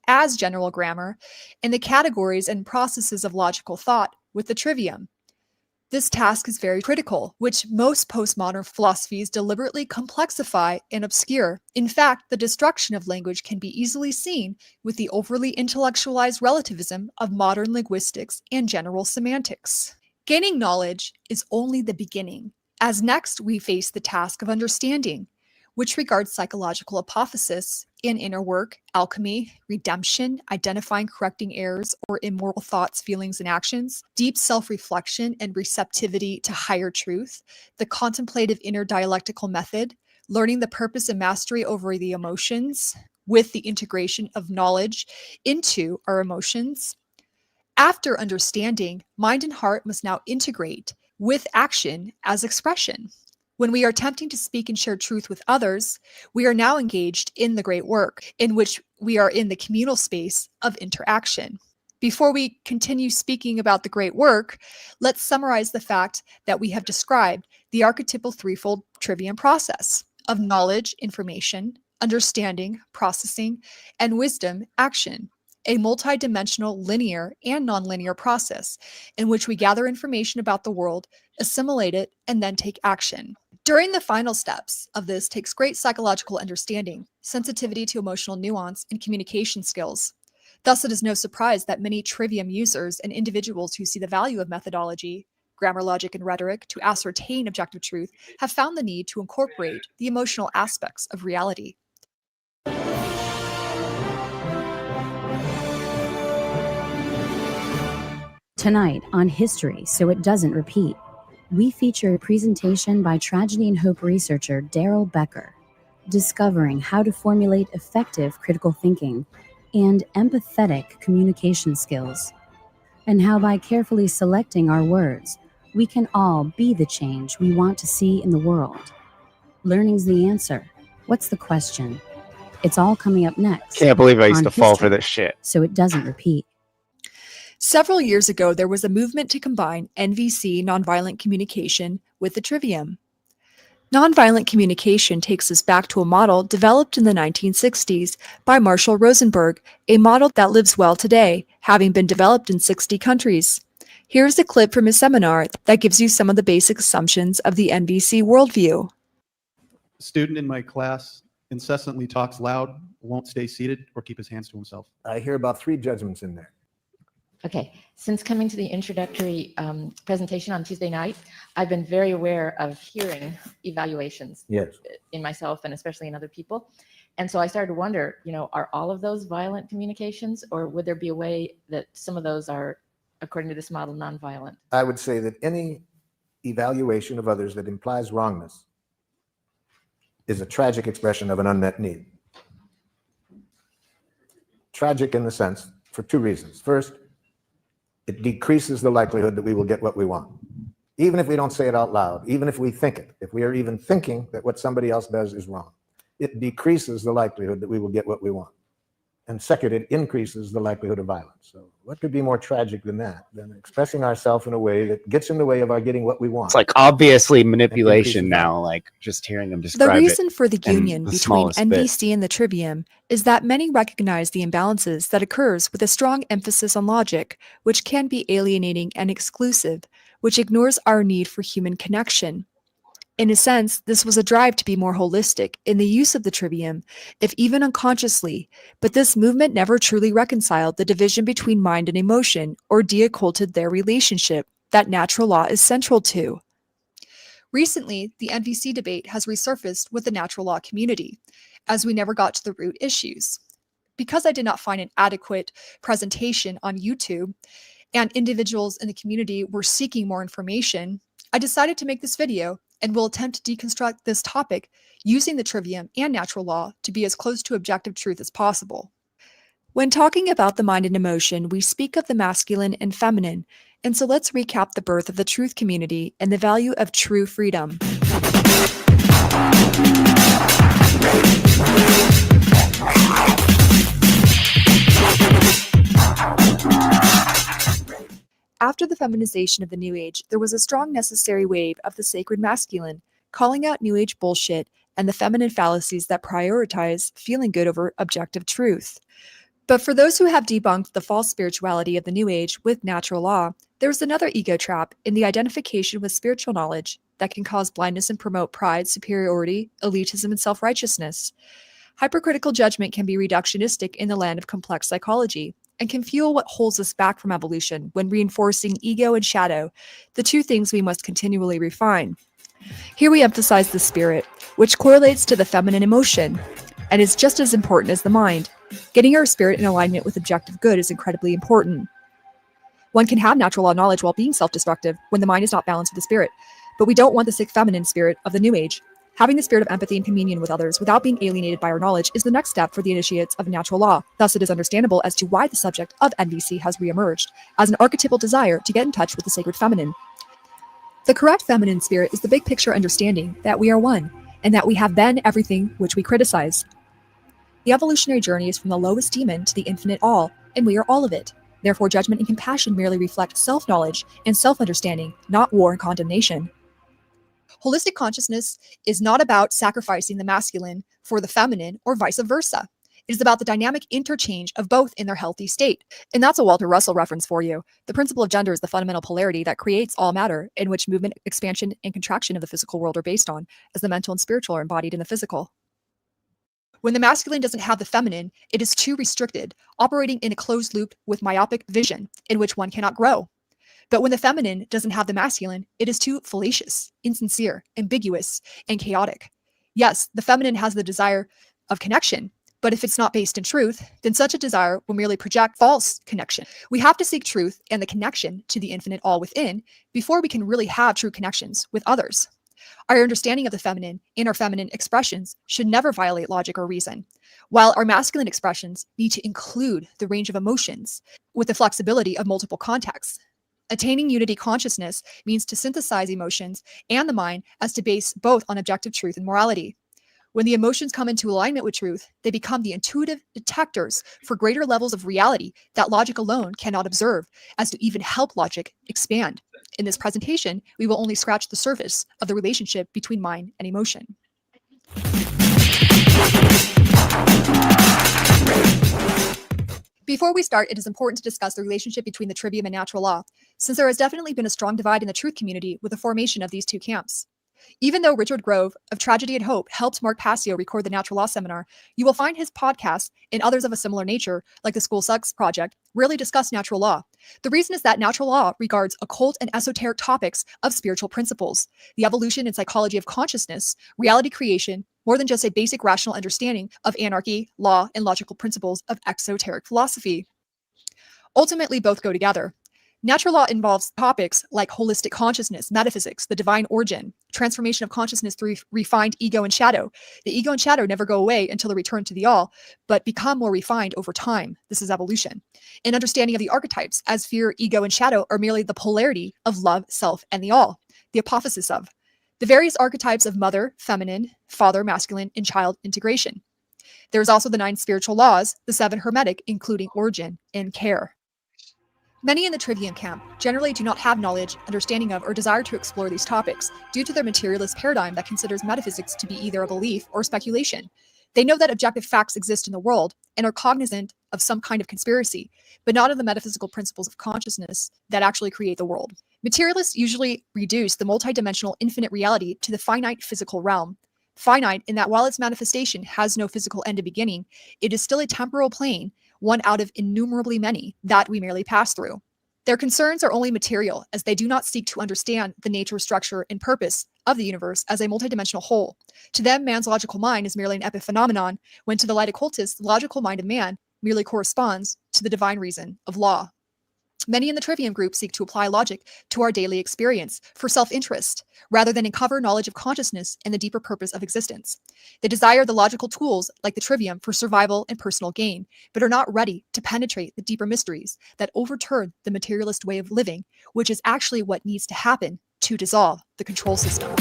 as general grammar and the categories and processes of logical thought with the trivium. This task is very critical, which most postmodern philosophies deliberately complexify and obscure. In fact, the destruction of language can be easily seen with the overly intellectualized relativism of modern linguistics and general semantics. Gaining knowledge is only the beginning, as next we face the task of understanding, which regards psychological apophysis and inner work, alchemy, redemption, identifying correcting errors or immoral thoughts, feelings, and actions, deep self-reflection and receptivity to higher truth, the contemplative inner dialectical method, learning the purpose and mastery over the emotions with the integration of knowledge into our emotions. After understanding, mind and heart must now integrate with action as expression. When we are attempting to speak and share truth with others, we are now engaged in the great work, in which we are in the communal space of interaction. Before we continue speaking about the great work, let's summarize the fact that we have described the archetypal threefold trivium process of knowledge, information, understanding, processing, and wisdom, action, a multidimensional linear and nonlinear process in which we gather information about the world, assimilate it, and then take action. During the final steps of this takes great psychological understanding, sensitivity to emotional nuance, and communication skills. Thus, it is no surprise that many trivium users and individuals who see the value of methodology, grammar, logic, and rhetoric to ascertain objective truth have found the need to incorporate the emotional aspects of reality. Tonight on History So It Doesn't Repeat, we feature a presentation by Tragedy and Hope researcher Daryl Becker, discovering how to formulate effective critical thinking and empathetic communication skills, and how by carefully selecting our words, we can all be the change we want to see in the world. Learning's the answer. What's the question? It's all coming up next. Can't believe I used on to fall for History this shit. So It Doesn't Repeat. Several years ago, there was a movement to combine NVC, nonviolent communication, with the trivium. Nonviolent communication takes us back to a model developed in the 1960s by Marshall Rosenberg, a model that lives well today, having been developed in 60 countries. Here's a clip from a seminar that gives you some of the basic assumptions of the NVC worldview. A student in my class incessantly talks loud, won't stay seated, or keep his hands to himself. I hear about 3 judgments in there. Okay, since coming to the introductory presentation on Tuesday night, I've been very aware of hearing evaluations in myself and especially in other people. And so I started to wonder, are all of those violent communications, or would there be a way that some of those are, according to this model, nonviolent? I would say that any evaluation of others that implies wrongness is a tragic expression of an unmet need. Tragic in the sense, for 2 reasons. First, it decreases the likelihood that we will get what we want. Even if we don't say it out loud, even if we think it, if we are even thinking that what somebody else does is wrong, it decreases the likelihood that we will get what we want. And second, it increases the likelihood of violence. So what could be more tragic than that, than expressing ourselves in a way that gets in the way of our getting what we want? It's like obviously manipulation now, like just hearing them describe it. The reason for the in union the between smallest bit. NVC and the trivium is that many recognize the imbalances that occurs with a strong emphasis on logic, which can be alienating and exclusive, which ignores our need for human connection. In a sense, this was a drive to be more holistic in the use of the trivium, if even unconsciously, but this movement never truly reconciled the division between mind and emotion or deocculted their relationship that natural law is central to. Recently, the NVC debate has resurfaced with the natural law community, as we never got to the root issues. Because I did not find an adequate presentation on YouTube, and individuals in the community were seeking more information, I decided to make this video and will attempt to deconstruct this topic using the trivium and natural law to be as close to objective truth as possible. When talking about the mind and emotion, we speak of the masculine and feminine, and so let's recap the birth of the truth community and the value of true freedom. After the feminization of the New Age, there was a strong necessary wave of the sacred masculine, calling out New Age bullshit and the feminine fallacies that prioritize feeling good over objective truth. But for those who have debunked the false spirituality of the New Age with natural law, there is another ego trap in the identification with spiritual knowledge that can cause blindness and promote pride, superiority, elitism, and self-righteousness. Hypercritical judgment can be reductionistic in the land of complex psychology, and can fuel what holds us back from evolution when reinforcing ego and shadow, the 2 things we must continually refine. Here we emphasize the spirit, which correlates to the feminine emotion, and is just as important as the mind. Getting our spirit in alignment with objective good is incredibly important. One can have natural law knowledge while being self-destructive when the mind is not balanced with the spirit, but we don't want the sick feminine spirit of the New Age. Having the spirit of empathy and communion with others without being alienated by our knowledge is the next step for the initiates of natural law. Thus, it is understandable as to why the subject of NVC has reemerged as an archetypal desire to get in touch with the sacred feminine. The correct feminine spirit is the big picture understanding that we are one, and that we have been everything which we criticize. The evolutionary journey is from the lowest demon to the infinite all, and we are all of it. Therefore, judgment and compassion merely reflect self-knowledge and self-understanding, not war and condemnation. Holistic consciousness is not about sacrificing the masculine for the feminine or vice versa. It is about the dynamic interchange of both in their healthy state. And that's a Walter Russell reference for you. The principle of gender is the fundamental polarity that creates all matter, in which movement, expansion, and contraction of the physical world are based on, as the mental and spiritual are embodied in the physical. When the masculine doesn't have the feminine, it is too restricted, operating in a closed loop with myopic vision, in which one cannot grow. But when the feminine doesn't have the masculine, it is too fallacious, insincere, ambiguous, and chaotic. Yes, the feminine has the desire of connection, but if it's not based in truth, then such a desire will merely project false connection. We have to seek truth and the connection to the infinite all within before we can really have true connections with others. Our understanding of the feminine and our feminine expressions should never violate logic or reason, while our masculine expressions need to include the range of emotions with the flexibility of multiple contexts. Attaining unity consciousness means to synthesize emotions and the mind as to base both on objective truth and morality. When the emotions come into alignment with truth, they become the intuitive detectors for greater levels of reality that logic alone cannot observe, as to even help logic expand. In this presentation, we will only scratch the surface of the relationship between mind and emotion. Before we start, it is important to discuss the relationship between the trivium and natural law, since there has definitely been a strong divide in the truth community with the formation of these two camps. Even though Richard Grove of Tragedy and Hope helped Mark Passio record the Natural Law Seminar, you will find his podcasts and others of a similar nature, like the School Sucks Project, rarely discuss natural law. The reason is that natural law regards occult and esoteric topics of spiritual principles, the evolution and psychology of consciousness, reality creation, more than just a basic rational understanding of anarchy, law, and logical principles of exoteric philosophy. Ultimately, both go together. Natural law involves topics like holistic consciousness, metaphysics, the divine origin, transformation of consciousness through refined ego and shadow. The ego and shadow never go away until they return to the all, but become more refined over time. This is evolution. An understanding of the archetypes, as fear, ego, and shadow are merely the polarity of love, self, and the all, the apophysis of the various archetypes of mother, feminine, father, masculine, and child integration. There is also the 9 spiritual laws, the 7 hermetic, including origin and care. Many in the trivium camp generally do not have knowledge, understanding of, or desire to explore these topics due to their materialist paradigm that considers metaphysics to be either a belief or speculation. They know that objective facts exist in the world and are cognizant of some kind of conspiracy, but not of the metaphysical principles of consciousness that actually create the world. Materialists usually reduce the multidimensional infinite reality to the finite physical realm. Finite in that while its manifestation has no physical end or beginning, it is still a temporal plane, one out of innumerably many that we merely pass through. Their concerns are only material, as they do not seek to understand the nature, structure, and purpose of the universe as a multidimensional whole. To them, man's logical mind is merely an epiphenomenon, when to the light occultists, the logical mind of man merely corresponds to the divine reason of law. Many in the trivium group seek to apply logic to our daily experience for self-interest, rather than uncover knowledge of consciousness and the deeper purpose of existence. They desire the logical tools like the trivium for survival and personal gain, but are not ready to penetrate the deeper mysteries that overturn the materialist way of living, which is actually what needs to happen to dissolve the control system.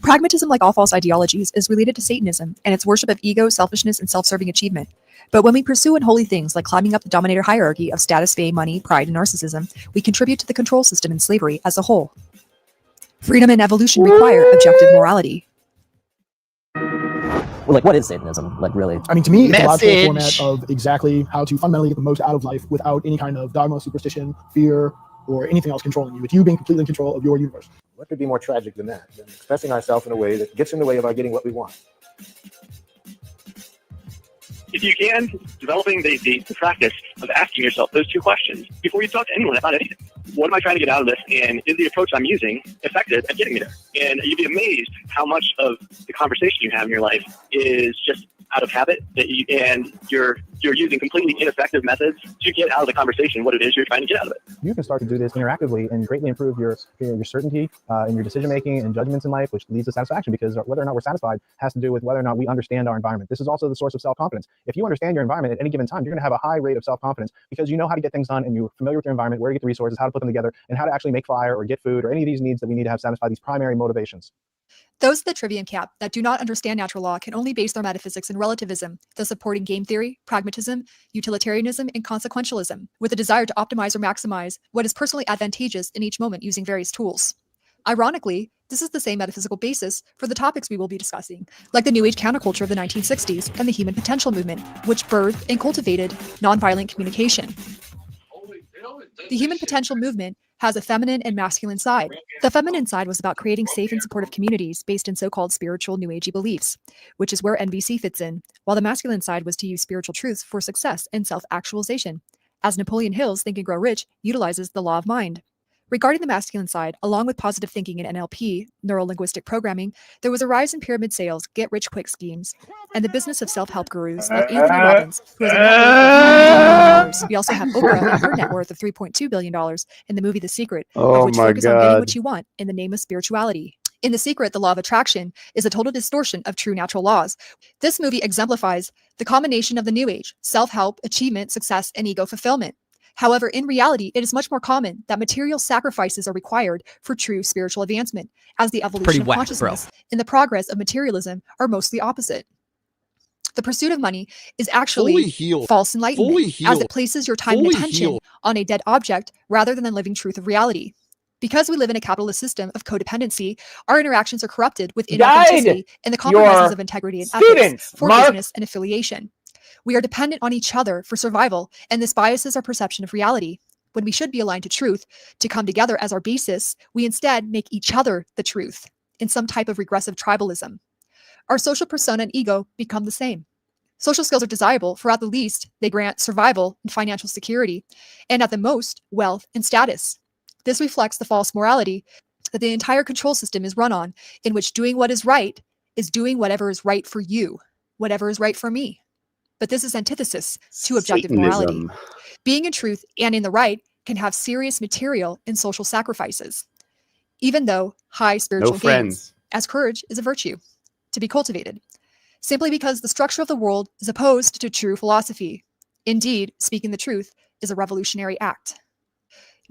Pragmatism, like all false ideologies, is related to Satanism and its worship of ego, selfishness, and self-serving achievement. But when we pursue unholy things like climbing up the dominator hierarchy of status, fame, money, pride, and narcissism, we contribute to the control system and slavery as a whole. Freedom and evolution require objective morality. Well, like, what is Satanism? Like, really? I mean, to me, it's a logical format of exactly how to fundamentally get the most out of life without any kind of dogma, superstition, fear, or anything else controlling you. It's you being completely in control of your universe. What could be more tragic than that? Than expressing ourselves in a way that gets in the way of our getting what we want. If you can, developing the practice of asking yourself those 2 questions before you talk to anyone about anything. What am I trying to get out of this? And is the approach I'm using effective at getting me there? And you'd be amazed how much of the conversation you have in your life is just out of habit, and you're using completely ineffective methods to get out of the conversation what it is you're trying to get out of it. You can start to do this interactively and greatly improve your certainty in your decision making and judgments in life, which leads to satisfaction, because whether or not we're satisfied has to do with whether or not we understand our environment. This is also the source of self-confidence. If you understand your environment at any given time, you're going to have a high rate of self-confidence because you know how to get things done and you're familiar with your environment, where to get the resources, how to put them together, and how to actually make fire or get food or any of these needs that we need to have satisfy these primary motivations. Those in the trivium camp that do not understand natural law can only base their metaphysics in relativism, thus supporting game theory, pragmatism, utilitarianism, and consequentialism, with a desire to optimize or maximize what is personally advantageous in each moment using various tools. Ironically, this is the same metaphysical basis for the topics we will be discussing, like the New Age counterculture of the 1960s and the human potential movement, which birthed and cultivated nonviolent communication. The human potential movement has a feminine and masculine side. The feminine side was about creating safe and supportive communities based in so-called spiritual New Agey beliefs, which is where NVC fits in, while the masculine side was to use spiritual truths for success and self-actualization, as Napoleon Hill's Think and Grow Rich utilizes the law of mind. Regarding the masculine side, along with positive thinking and NLP, neuro-linguistic programming, there was a rise in pyramid sales, get-rich-quick schemes, and the business of self-help gurus like Anthony Robbins, who has a net worth of $1 billion. We also have Oprah and her net worth of $3.2 billion in the movie The Secret, of which focus on getting what you want in the name of spirituality. In The Secret, the law of attraction is a total distortion of true natural laws. This movie exemplifies the combination of the New Age, self-help, achievement, success, and ego fulfillment. However, in reality, it is much more common that material sacrifices are required for true spiritual advancement, as the evolution of consciousness and the progress of materialism are mostly opposite. The pursuit of money is actually false enlightenment, as it places your time and attention on a dead object rather than the living truth of reality. Because we live in a capitalist system of codependency, our interactions are corrupted with inauthenticity and the compromises of integrity and ethics for business and affiliation. We are dependent on each other for survival, and this biases our perception of reality. When we should be aligned to truth, to come together as our basis, we instead make each other the truth, in some type of regressive tribalism. Our social persona and ego become the same. Social skills are desirable, for at the least, they grant survival and financial security, and at the most, wealth and status. This reflects the false morality that the entire control system is run on, in which doing what is right is doing whatever is right for you, whatever is right for me. But this is antithesis to objective morality. Being in truth and in the right can have serious material and social sacrifices, even though high spiritual gains, as courage is a virtue to be cultivated, simply because the structure of the world is opposed to true philosophy. Indeed, speaking the truth is a revolutionary act.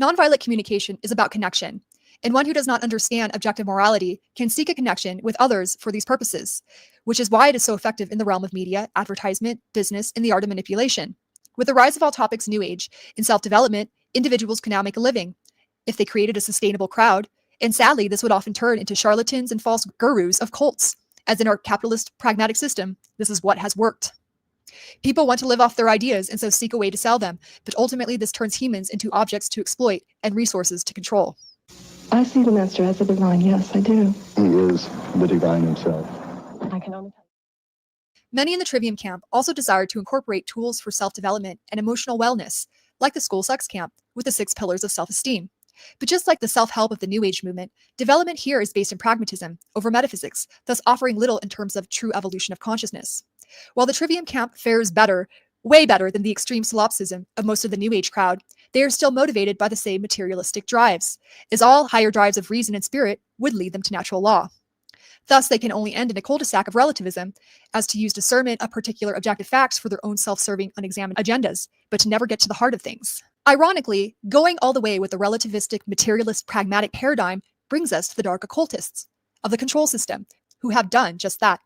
Nonviolent communication is about connection, and one who does not understand objective morality can seek a connection with others for these purposes, which is why it is so effective in the realm of media, advertisement, business, and the art of manipulation. With the rise of all topics New Age in self-development, individuals can now make a living if they created a sustainable crowd, and sadly, this would often turn into charlatans and false gurus of cults, as in our capitalist pragmatic system, this is what has worked. People want to live off their ideas and so seek a way to sell them, but ultimately this turns humans into objects to exploit and resources to control. I see the master as a divine, yes, I do. He is the divine himself. I can only tell. Many in the Trivium camp also desired to incorporate tools for self-development and emotional wellness, like the School Sucks camp, with the 6 pillars of self-esteem. But just like the self-help of the New Age movement, development here is based in pragmatism over metaphysics, thus offering little in terms of true evolution of consciousness. While the Trivium camp fares better, way better than the extreme solipsism of most of the New Age crowd, they are still motivated by the same materialistic drives, as all higher drives of reason and spirit would lead them to natural law. Thus, they can only end in a cul-de-sac of relativism, as to use discernment of particular objective facts for their own self-serving, unexamined agendas, but to never get to the heart of things. Ironically, going all the way with the relativistic, materialist, pragmatic paradigm brings us to the dark occultists of the control system, who have done just that.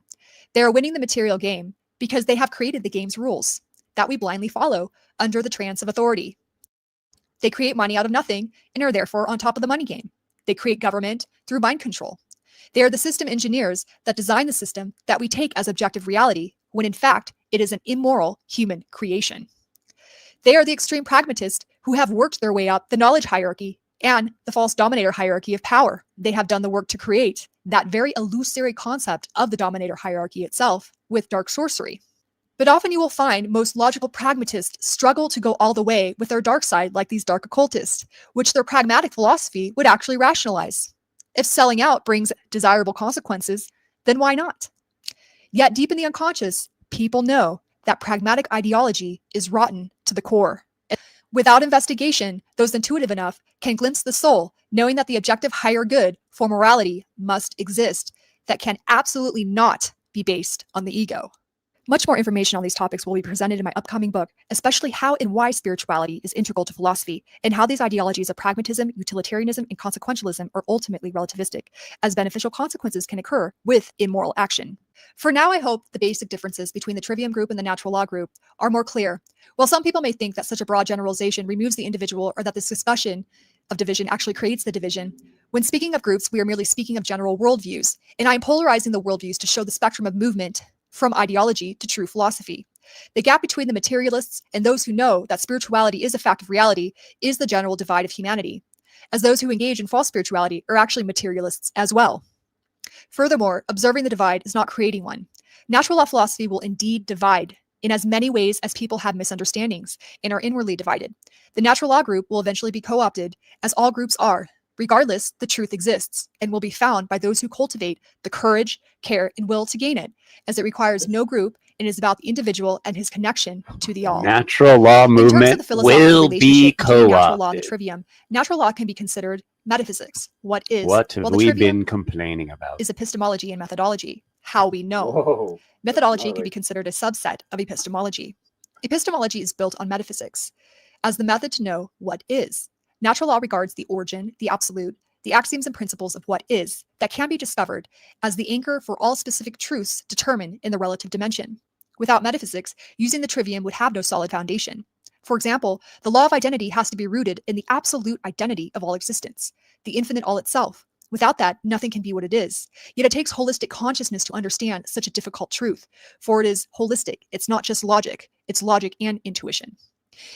They are winning the material game because they have created the game's rules that we blindly follow under the trance of authority. They create money out of nothing and are therefore on top of the money game. They create government through mind control. They are the system engineers that design the system that we take as objective reality, when in fact, it is an immoral human creation. They are the extreme pragmatists who have worked their way up the knowledge hierarchy and the false dominator hierarchy of power. They have done the work to create that very illusory concept of the dominator hierarchy itself with dark sorcery. But often you will find most logical pragmatists struggle to go all the way with their dark side, like these dark occultists, which their pragmatic philosophy would actually rationalize. If selling out brings desirable consequences, then why not? Yet deep in the unconscious, people know that pragmatic ideology is rotten to the core. Without investigation, those intuitive enough can glimpse the soul, knowing that the objective higher good for morality must exist, that can absolutely not be based on the ego. Much more information on these topics will be presented in my upcoming book, especially how and why spirituality is integral to philosophy, and how these ideologies of pragmatism, utilitarianism, and consequentialism are ultimately relativistic, as beneficial consequences can occur with immoral action. For now, I hope the basic differences between the trivium group and the natural law group are more clear. While some people may think that such a broad generalization removes the individual, or that this discussion of division actually creates the division, when speaking of groups, we are merely speaking of general worldviews, and I am polarizing the worldviews to show the spectrum of movement from ideology to true philosophy. The gap between the materialists and those who know that spirituality is a fact of reality is the general divide of humanity, as those who engage in false spirituality are actually materialists as well. Furthermore, observing the divide is not creating one. Natural law philosophy will indeed divide in as many ways as people have misunderstandings and are inwardly divided. The natural law group will eventually be co-opted, as all groups are. Regardless, the truth exists and will be found by those who cultivate the courage, care, and will to gain it, as it requires no group and is about the individual and his connection to the all. Natural law In terms of movement the philosophical will be relationship between natural law and the co-opted. trivium, natural law can be considered metaphysics, what is, What have while the we trivium been complaining about? is epistemology and methodology, how we know. Whoa. Methodology can be considered a subset of epistemology. Epistemology is built on metaphysics as the method to know what is. Natural law regards the origin, the absolute, the axioms and principles of what is that can be discovered as the anchor for all specific truths determined in the relative dimension. Without metaphysics, using the trivium would have no solid foundation. For example, the law of identity has to be rooted in the absolute identity of all existence, the infinite all itself. Without that, nothing can be what it is. Yet it takes holistic consciousness to understand such a difficult truth, for it is holistic. It's not just logic, it's logic and intuition.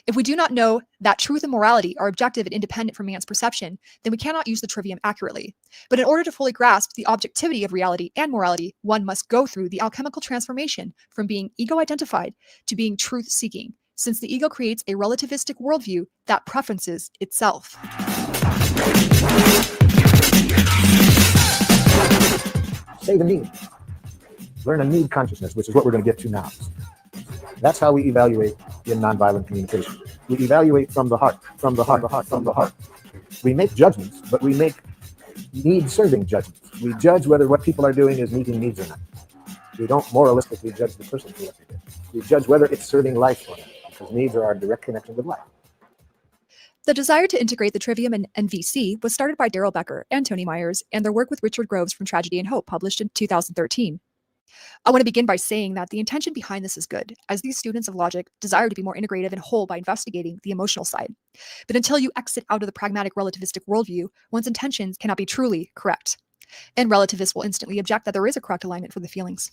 If we do not know that truth and morality are objective and independent from man's perception, then we cannot use the trivium accurately. But in order to fully grasp the objectivity of reality and morality, one must go through the alchemical transformation from being ego-identified to being truth-seeking, since the ego creates a relativistic worldview that preferences itself. Say the need. Learn a need consciousness, which is what we're going to get to now. That's how we evaluate in nonviolent communication. We evaluate from the heart, from the heart, from the heart. We make judgments, but we make need-serving judgments. We judge whether what people are doing is meeting needs or not. We don't moralistically judge the person for what they do. We judge whether it's serving life or not, because needs are our direct connection with life. The desire to integrate the trivium and NVC was started by Daryl Becker and Tony Myers and their work with Richard Groves from Tragedy and Hope, published in 2013. I want to begin by saying that the intention behind this is good, as these students of logic desire to be more integrative and whole by investigating the emotional side. But until you exit out of the pragmatic relativistic worldview, one's intentions cannot be truly correct. And relativists will instantly object that there is a correct alignment for the feelings.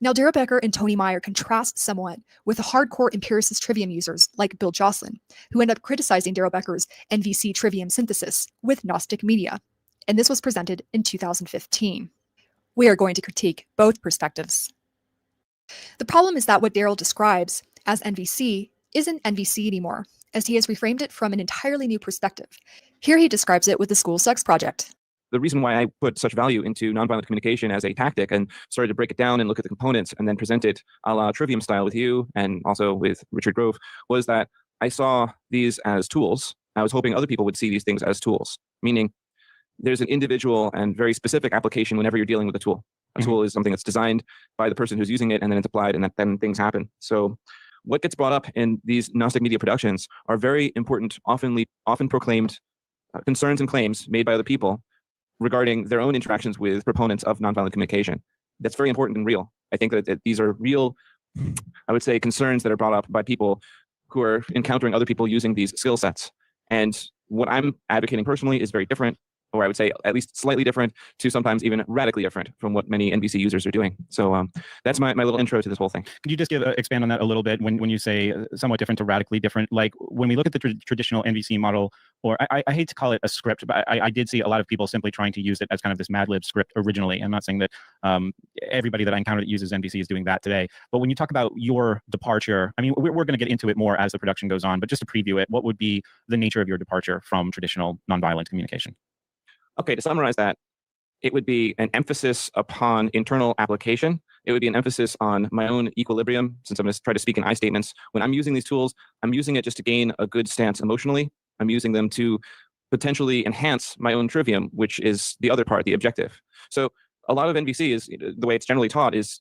Now, Daryl Becker and Tony Meyer contrast somewhat with the hardcore empiricist trivium users like Bill Jocelyn, who end up criticizing Daryl Becker's NVC trivium synthesis with Gnostic media. And this was presented in 2015. We are going to critique both perspectives. The problem is that what Daryl describes as NVC isn't NVC anymore, as he has reframed it from an entirely new perspective. Here he describes it with the school sex project. The reason why I put such value into nonviolent communication as a tactic and started to break it down and look at the components and then present it a la trivium style with you and also with Richard Grove was that I saw these as tools. I was hoping other people would see these things as tools, meaning there's an individual and very specific application whenever you're dealing with a tool. A tool is something that's designed by the person who's using it, and then it's applied, and then things happen. So what gets brought up in these Gnostic media productions are very important, often proclaimed concerns and claims made by other people regarding their own interactions with proponents of nonviolent communication. That's very important and real. I think that these are real, I would say, concerns that are brought up by people who are encountering other people using these skill sets. And what I'm advocating personally is very different, or I would say at least slightly different, to sometimes even radically different from what many NVC users are doing. So that's my little intro to this whole thing. Could you just expand on that a little bit when you say somewhat different to radically different? Like when we look at the traditional NVC model, or I hate to call it a script, but I did see a lot of people simply trying to use it as kind of this Mad Lib script originally. I'm not saying that everybody that I encounter that uses NVC is doing that today. But when you talk about your departure, I mean, we're going to get into it more as the production goes on, but just to preview it, what would be the nature of your departure from traditional nonviolent communication? Okay, to summarize that, it would be an emphasis upon internal application. It would be an emphasis on my own equilibrium, since I'm going to try to speak in I statements. When I'm using these tools, I'm using it just to gain a good stance emotionally. I'm using them to potentially enhance my own trivium, which is the other part, the objective. So a lot of NVC is, the way it's generally taught is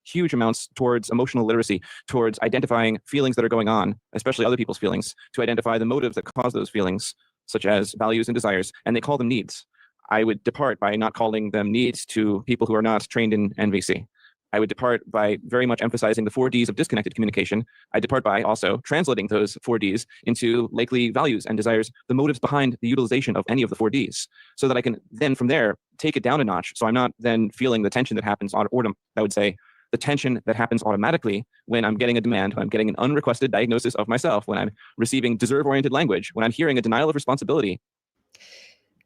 huge amounts towards emotional literacy, towards identifying feelings that are going on, especially other people's feelings, to identify the motives that cause those feelings, such as values and desires, and they call them needs. I would depart by not calling them needs to people who are not trained in NVC. I would depart by very much emphasizing the 4 Ds of disconnected communication. I depart by also translating those 4 Ds into likely values and desires, the motives behind the utilization of any of the 4 Ds, so that I can then from there take it down a notch. So I'm not then feeling the tension that happens on, or I would say the tension that happens automatically when I'm getting a demand, when I'm getting an unrequested diagnosis of myself, when I'm receiving deserve-oriented language, when I'm hearing a denial of responsibility.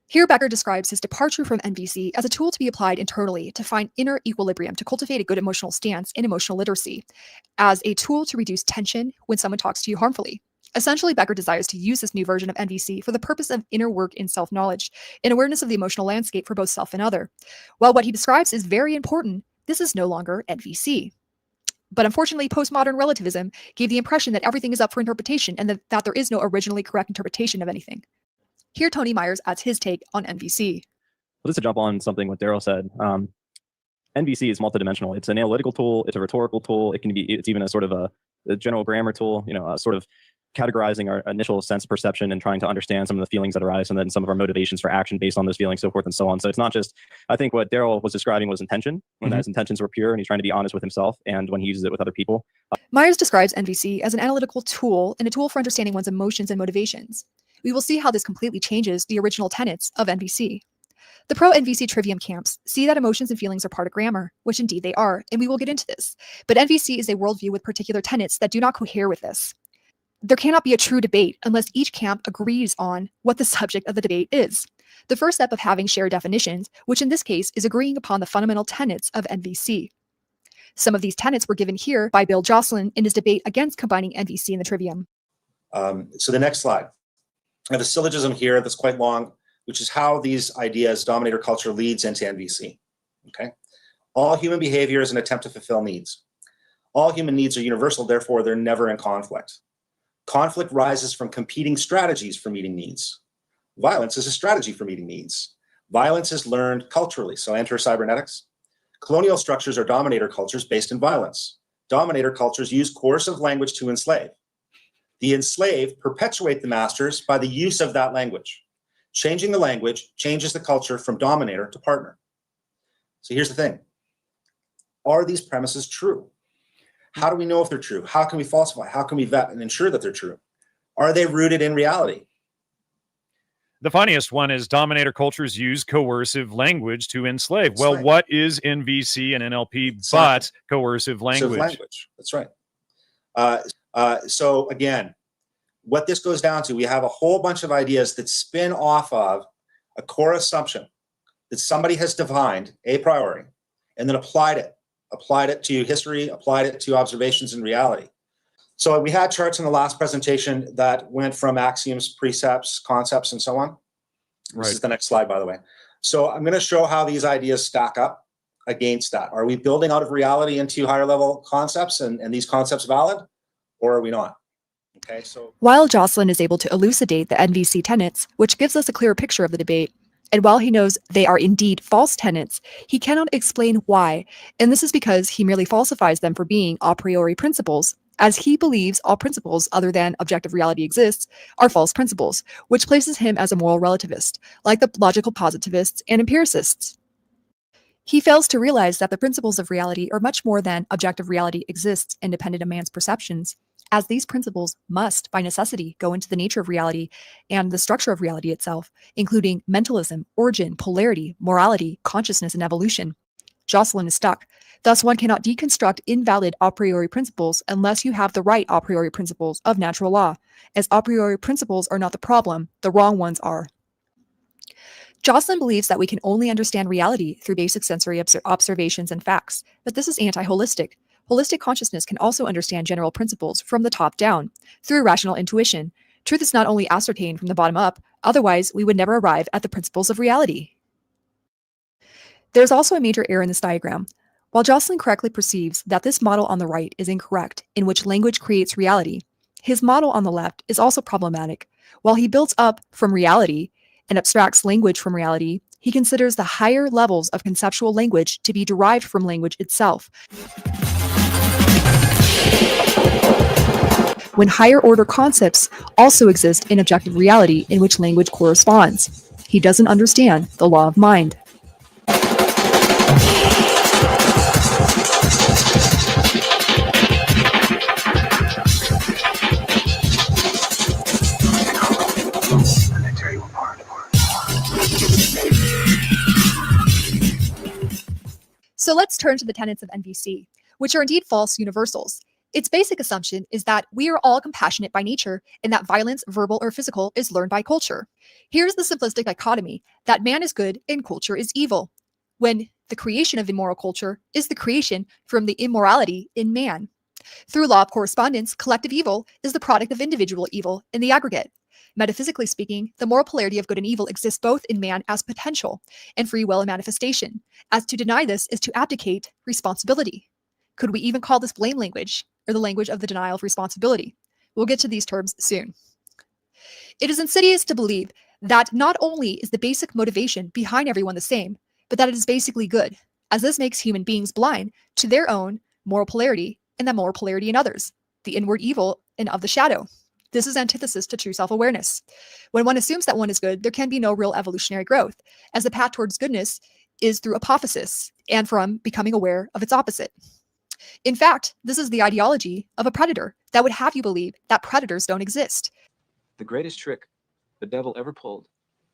Here, Becker describes his departure from NVC as a tool to be applied internally to find inner equilibrium, to cultivate a good emotional stance in emotional literacy, as a tool to reduce tension when someone talks to you harmfully. Essentially, Becker desires to use this new version of NVC for the purpose of inner work in self-knowledge, in awareness of the emotional landscape for both self and other. While what he describes is very important, this is no longer NVC. But unfortunately, postmodern relativism gave the impression that everything is up for interpretation and that there is no originally correct interpretation of anything. Here, Tony Myers adds his take on NVC. Well, just to jump on something what Daryl said, NVC is multidimensional. It's an analytical tool. It's a rhetorical tool. It's even a sort of a general grammar tool, sort of categorizing our initial sense perception and trying to understand some of the feelings that arise and then some of our motivations for action based on those feelings, so forth and so on. So it's not just, I think what Daryl was describing was intention, when his intentions were pure and he's trying to be honest with himself and when he uses it with other people. Myers describes NVC as an analytical tool and a tool for understanding one's emotions and motivations. We will see how this completely changes the original tenets of NVC. The pro-NVC trivium camps see that emotions and feelings are part of grammar, which indeed they are, and we will get into this. But NVC is a worldview with particular tenets that do not cohere with this. There cannot be a true debate unless each camp agrees on what the subject of the debate is. The first step of having shared definitions, which in this case is agreeing upon the fundamental tenets of NVC. Some of these tenets were given here by Bill Jocelyn in his debate against combining NVC and the trivium. So the next slide. I have a syllogism here that's quite long, which is how these ideas, dominator culture, leads into NVC. Okay, all human behavior is an attempt to fulfill needs. All human needs are universal, therefore they're never in conflict. Conflict rises from competing strategies for meeting needs. Violence is a strategy for meeting needs. Violence is learned culturally, so enter cybernetics. Colonial structures are dominator cultures based in violence. Dominator cultures use coercive language to enslave. The enslaved perpetuate the masters by the use of that language. Changing the language changes the culture from dominator to partner. So here's the thing. Are these premises true? How do we know if they're true? How can we falsify? How can we vet and ensure that they're true? Are they rooted in reality? The funniest one is dominator cultures use coercive language to enslave. That's well, right. What is NVC and NLP but coercive language? That's right. So again, what this goes down to, we have a whole bunch of ideas that spin off of a core assumption that somebody has defined a priori and then applied it to history, applied it to observations in reality. So we had charts in the last presentation that went from axioms, precepts, concepts, and so on. This is the next slide, by the way. So I'm going to show how these ideas stack up against that. Are we building out of reality into higher level concepts and these concepts valid, or are we not? Okay, so While Jocelyn is able to elucidate the NVC tenets, which gives us a clearer picture of the debate, and while he knows they are indeed false tenets, he cannot explain why, and this is because he merely falsifies them for being a priori principles, as he believes all principles other than objective reality exists are false principles, which places him as a moral relativist, like the logical positivists and empiricists. He fails to realize that the principles of reality are much more than objective reality exists independent of man's perceptions, as these principles must, by necessity, go into the nature of reality and the structure of reality itself, including mentalism, origin, polarity, morality, consciousness, and evolution. Jocelyn is stuck. Thus, one cannot deconstruct invalid a priori principles unless you have the right a priori principles of natural law, as a priori principles are not the problem, the wrong ones are. Jocelyn believes that we can only understand reality through basic sensory observations and facts, but this is anti-holistic. Holistic consciousness can also understand general principles from the top down, through rational intuition. Truth is not only ascertained from the bottom up, otherwise we would never arrive at the principles of reality. There's also a major error in this diagram. While Jocelyn correctly perceives that this model on the right is incorrect, in which language creates reality, his model on the left is also problematic. While he builds up from reality and abstracts language from reality, he considers the higher levels of conceptual language to be derived from language itself. when higher order concepts also exist in objective reality in which language corresponds. He doesn't understand the law of mind. So let's turn to the tenets of NVC, which are indeed false universals. Its basic assumption is that we are all compassionate by nature and that violence, verbal or physical, is learned by culture. Here's the simplistic dichotomy that man is good and culture is evil, when the creation of immoral culture is the creation from the immorality in man. Through law of correspondence, collective evil is the product of individual evil in the aggregate. Metaphysically speaking, the moral polarity of good and evil exists both in man as potential and free will and manifestation. As to deny this is to abdicate responsibility. Could we even call this blame language, or the language of the denial of responsibility? We'll get to these terms soon. It is insidious to believe that not only is the basic motivation behind everyone the same, but that it is basically good, as this makes human beings blind to their own moral polarity and the moral polarity in others, the inward evil and of the shadow. This is antithesis to true self-awareness. When one assumes that one is good, there can be no real evolutionary growth, as the path towards goodness is through apophysis and from becoming aware of its opposite. In fact, this is the ideology of a predator that would have you believe that predators don't exist. The greatest trick the devil ever pulled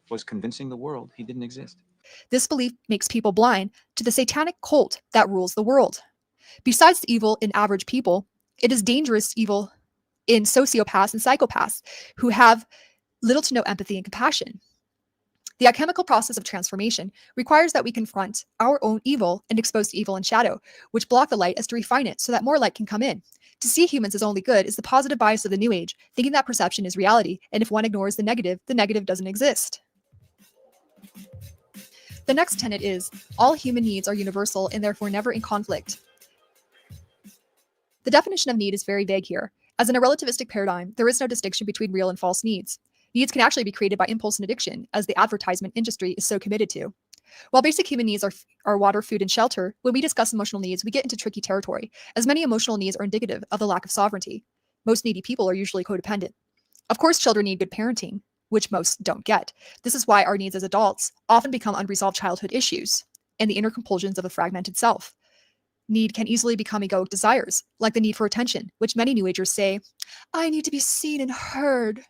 was convincing the world he didn't exist. This belief makes people blind to the satanic cult that rules the world. Besides the evil in average people, it is dangerous evil in sociopaths and psychopaths who have little to no empathy and compassion. The alchemical process of transformation requires that we confront our own evil and expose the evil and shadow, which block the light as to refine it so that more light can come in. To see humans as only good is the positive bias of the New Age, thinking that perception is reality, and if one ignores the negative doesn't exist. The next tenet is, all human needs are universal and therefore never in conflict. The definition of need is very vague here. As in a relativistic paradigm, there is no distinction between real and false needs. Needs can actually be created by impulse and addiction, as the advertisement industry is so committed to. While basic human needs are water, food, and shelter, when we discuss emotional needs, we get into tricky territory, as many emotional needs are indicative of the lack of sovereignty. Most needy people are usually codependent. Of course, children need good parenting, which most don't get. This is why our needs as adults often become unresolved childhood issues and the inner compulsions of a fragmented self. Need can easily become egoic desires, like the need for attention, which many New Agers say, I need to be seen and heard.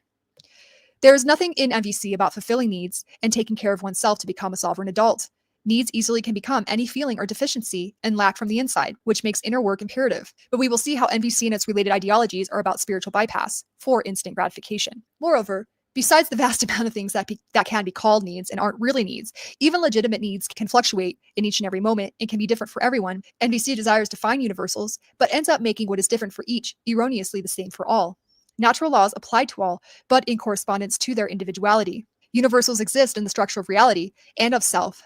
There is nothing in NVC about fulfilling needs and taking care of oneself to become a sovereign adult. Needs easily can become any feeling or deficiency and lack from the inside, which makes inner work imperative. But we will see how NVC and its related ideologies are about spiritual bypass for instant gratification. Moreover, besides the vast amount of things that can be called needs and aren't really needs, even legitimate needs can fluctuate in each and every moment and can be different for everyone. NVC desires to find universals, but ends up making what is different for each erroneously the same for all. Natural laws apply to all, but in correspondence to their individuality. Universals exist in the structure of reality and of self,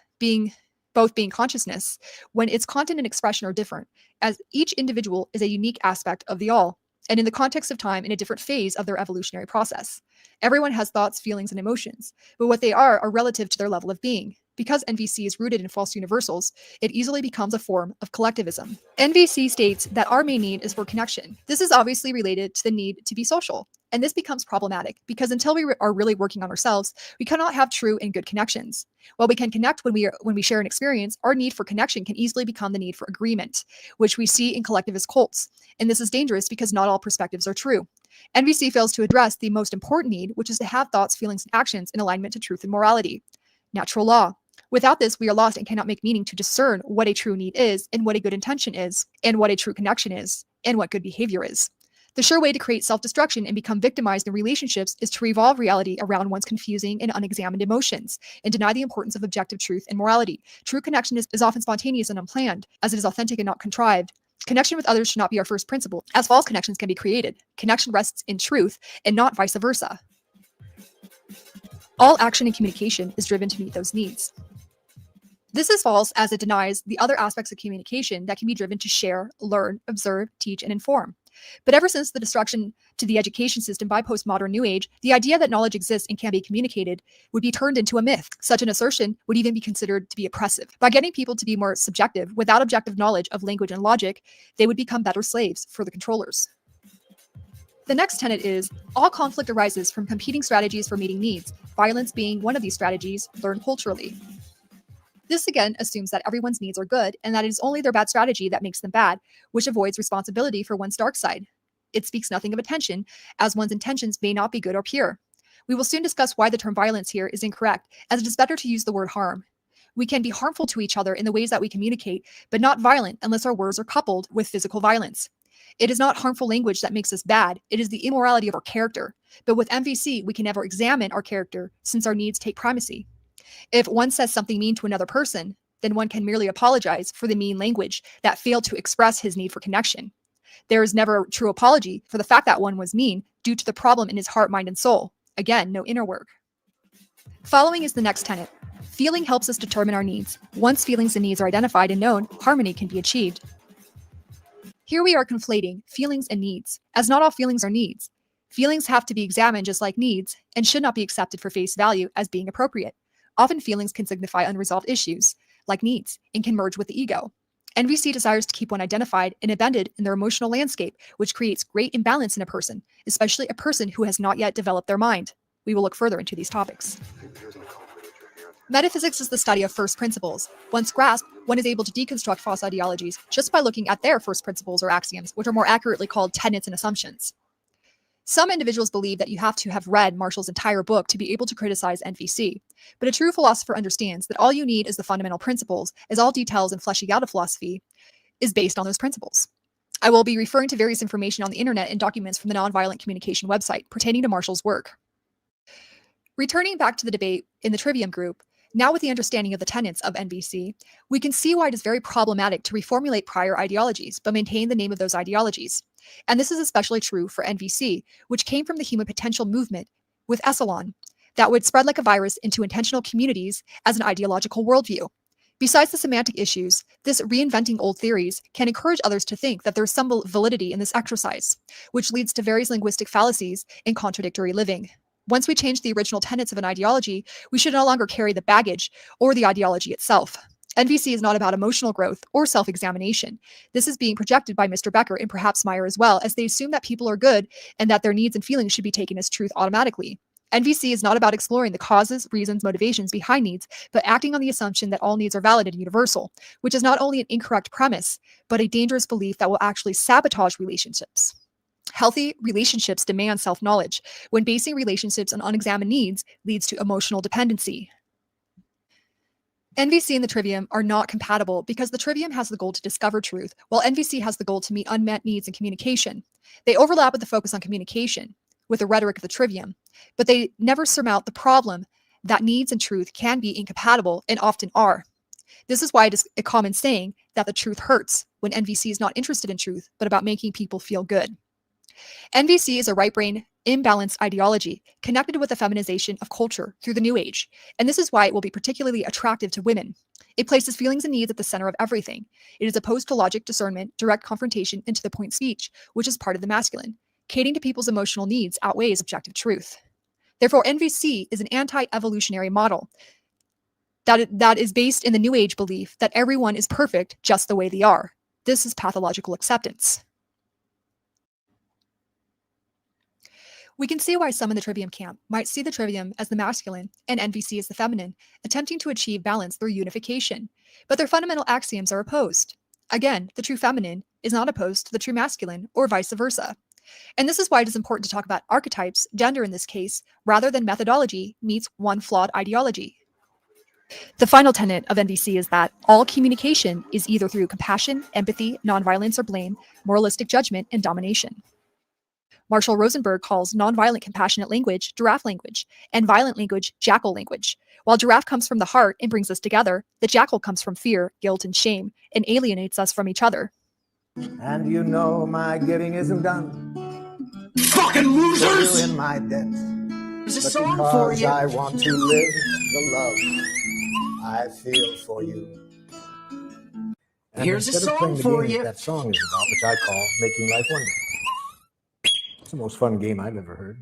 both being consciousness, when its content and expression are different, as each individual is a unique aspect of the all, and in the context of time in a different phase of their evolutionary process. Everyone has thoughts, feelings, and emotions, but what they are relative to their level of being. Because NVC is rooted in false universals, it easily becomes a form of collectivism. NVC states that our main need is for connection. This is obviously related to the need to be social, and this becomes problematic because until we are really working on ourselves, we cannot have true and good connections. While we can connect when we share an experience, our need for connection can easily become the need for agreement, which we see in collectivist cults, and this is dangerous because not all perspectives are true. NVC fails to address the most important need, which is to have thoughts, feelings, and actions in alignment to truth and morality. Natural law. Without this, we are lost and cannot make meaning to discern what a true need is, and what a good intention is, and what a true connection is, and what good behavior is. The sure way to create self-destruction and become victimized in relationships is to revolve reality around one's confusing and unexamined emotions, and deny the importance of objective truth and morality. True connection is often spontaneous and unplanned, as it is authentic and not contrived. Connection with others should not be our first principle, as false connections can be created. Connection rests in truth, and not vice versa. All action and communication is driven to meet those needs. This is false as it denies the other aspects of communication that can be driven to share, learn, observe, teach, and inform. But ever since the destruction to the education system by postmodern New Age, the idea that knowledge exists and can be communicated would be turned into a myth. Such an assertion would even be considered to be oppressive. By getting people to be more subjective, without objective knowledge of language and logic, they would become better slaves for the controllers. The next tenet is, all conflict arises from competing strategies for meeting needs, violence being one of these strategies learned culturally. This again assumes that everyone's needs are good and that it is only their bad strategy that makes them bad, which avoids responsibility for one's dark side. It speaks nothing of attention, as one's intentions may not be good or pure. We will soon discuss why the term violence here is incorrect, as it is better to use the word harm. We can be harmful to each other in the ways that we communicate, but not violent unless our words are coupled with physical violence. It is not harmful language that makes us bad, it is the immorality of our character. But with NVC, we can never examine our character since our needs take primacy. If one says something mean to another person, then one can merely apologize for the mean language that failed to express his need for connection. There is never a true apology for the fact that one was mean due to the problem in his heart, mind, and soul. Again, no inner work. Following is the next tenet. Feeling helps us determine our needs. Once feelings and needs are identified and known, harmony can be achieved. Here we are conflating feelings and needs, as not all feelings are needs. Feelings have to be examined just like needs, and should not be accepted for face value as being appropriate. Often feelings can signify unresolved issues, like needs, and can merge with the ego. NVC desires to keep one identified and embedded in their emotional landscape, which creates great imbalance in a person, especially a person who has not yet developed their mind. We will look further into these topics. Metaphysics is the study of first principles. Once grasped, one is able to deconstruct false ideologies just by looking at their first principles or axioms, which are more accurately called tenets and assumptions. Some individuals believe that you have to have read Marshall's entire book to be able to criticize NVC, but a true philosopher understands that all you need is the fundamental principles, as all details and fleshing out of philosophy is based on those principles. I will be referring to various information on the internet and documents from the Nonviolent Communication website pertaining to Marshall's work. Returning back to the debate in the Trivium group, now with the understanding of the tenets of NVC, we can see why it is very problematic to reformulate prior ideologies, but maintain the name of those ideologies. And this is especially true for NVC, which came from the human potential movement with Esalen, that would spread like a virus into intentional communities as an ideological worldview. Besides the semantic issues, this reinventing old theories can encourage others to think that there's some validity in this exercise, which leads to various linguistic fallacies and contradictory living. Once we change the original tenets of an ideology, we should no longer carry the baggage or the ideology itself. NVC is not about emotional growth or self-examination. This is being projected by Mr. Becker and perhaps Meyer as well, as they assume that people are good and that their needs and feelings should be taken as truth automatically. NVC is not about exploring the causes, reasons, motivations behind needs, but acting on the assumption that all needs are valid and universal, which is not only an incorrect premise, but a dangerous belief that will actually sabotage relationships. Healthy relationships demand self-knowledge. When basing relationships on unexamined needs leads to emotional dependency. NVC and the Trivium are not compatible because the Trivium has the goal to discover truth, while NVC has the goal to meet unmet needs in communication. They overlap with the focus on communication, with the rhetoric of the Trivium, but they never surmount the problem that needs and truth can be incompatible and often are. This is why it is a common saying that the truth hurts when NVC is not interested in truth, but about making people feel good. NVC is a right-brain, imbalanced ideology connected with the feminization of culture through the New Age, and this is why it will be particularly attractive to women. It places feelings and needs at the center of everything. It is opposed to logic, discernment, direct confrontation, and to-the-point speech, which is part of the masculine. Catering to people's emotional needs outweighs objective truth. Therefore, NVC is an anti-evolutionary model that is based in the New Age belief that everyone is perfect just the way they are. This is pathological acceptance. We can see why some in the Trivium camp might see the Trivium as the masculine and NVC as the feminine, attempting to achieve balance through unification. But their fundamental axioms are opposed. Again, the true feminine is not opposed to the true masculine, or vice versa. And this is why it is important to talk about archetypes, gender in this case, rather than methodology meets one flawed ideology. The final tenet of NVC is that all communication is either through compassion, empathy, nonviolence or blame, moralistic judgment, and domination. Marshall Rosenberg calls nonviolent compassionate language giraffe language, and violent language jackal language. While giraffe comes from the heart and brings us together, the jackal comes from fear, guilt, and shame, and alienates us from each other. And you know my giving isn't done. Fucking losers! You're in my debt. There's a But song because for you. I want to live the love I feel for you. And Here's a instead of song playing the for game you. that song is about, which I call Making Life Wonderful. It's the most fun game I've ever heard.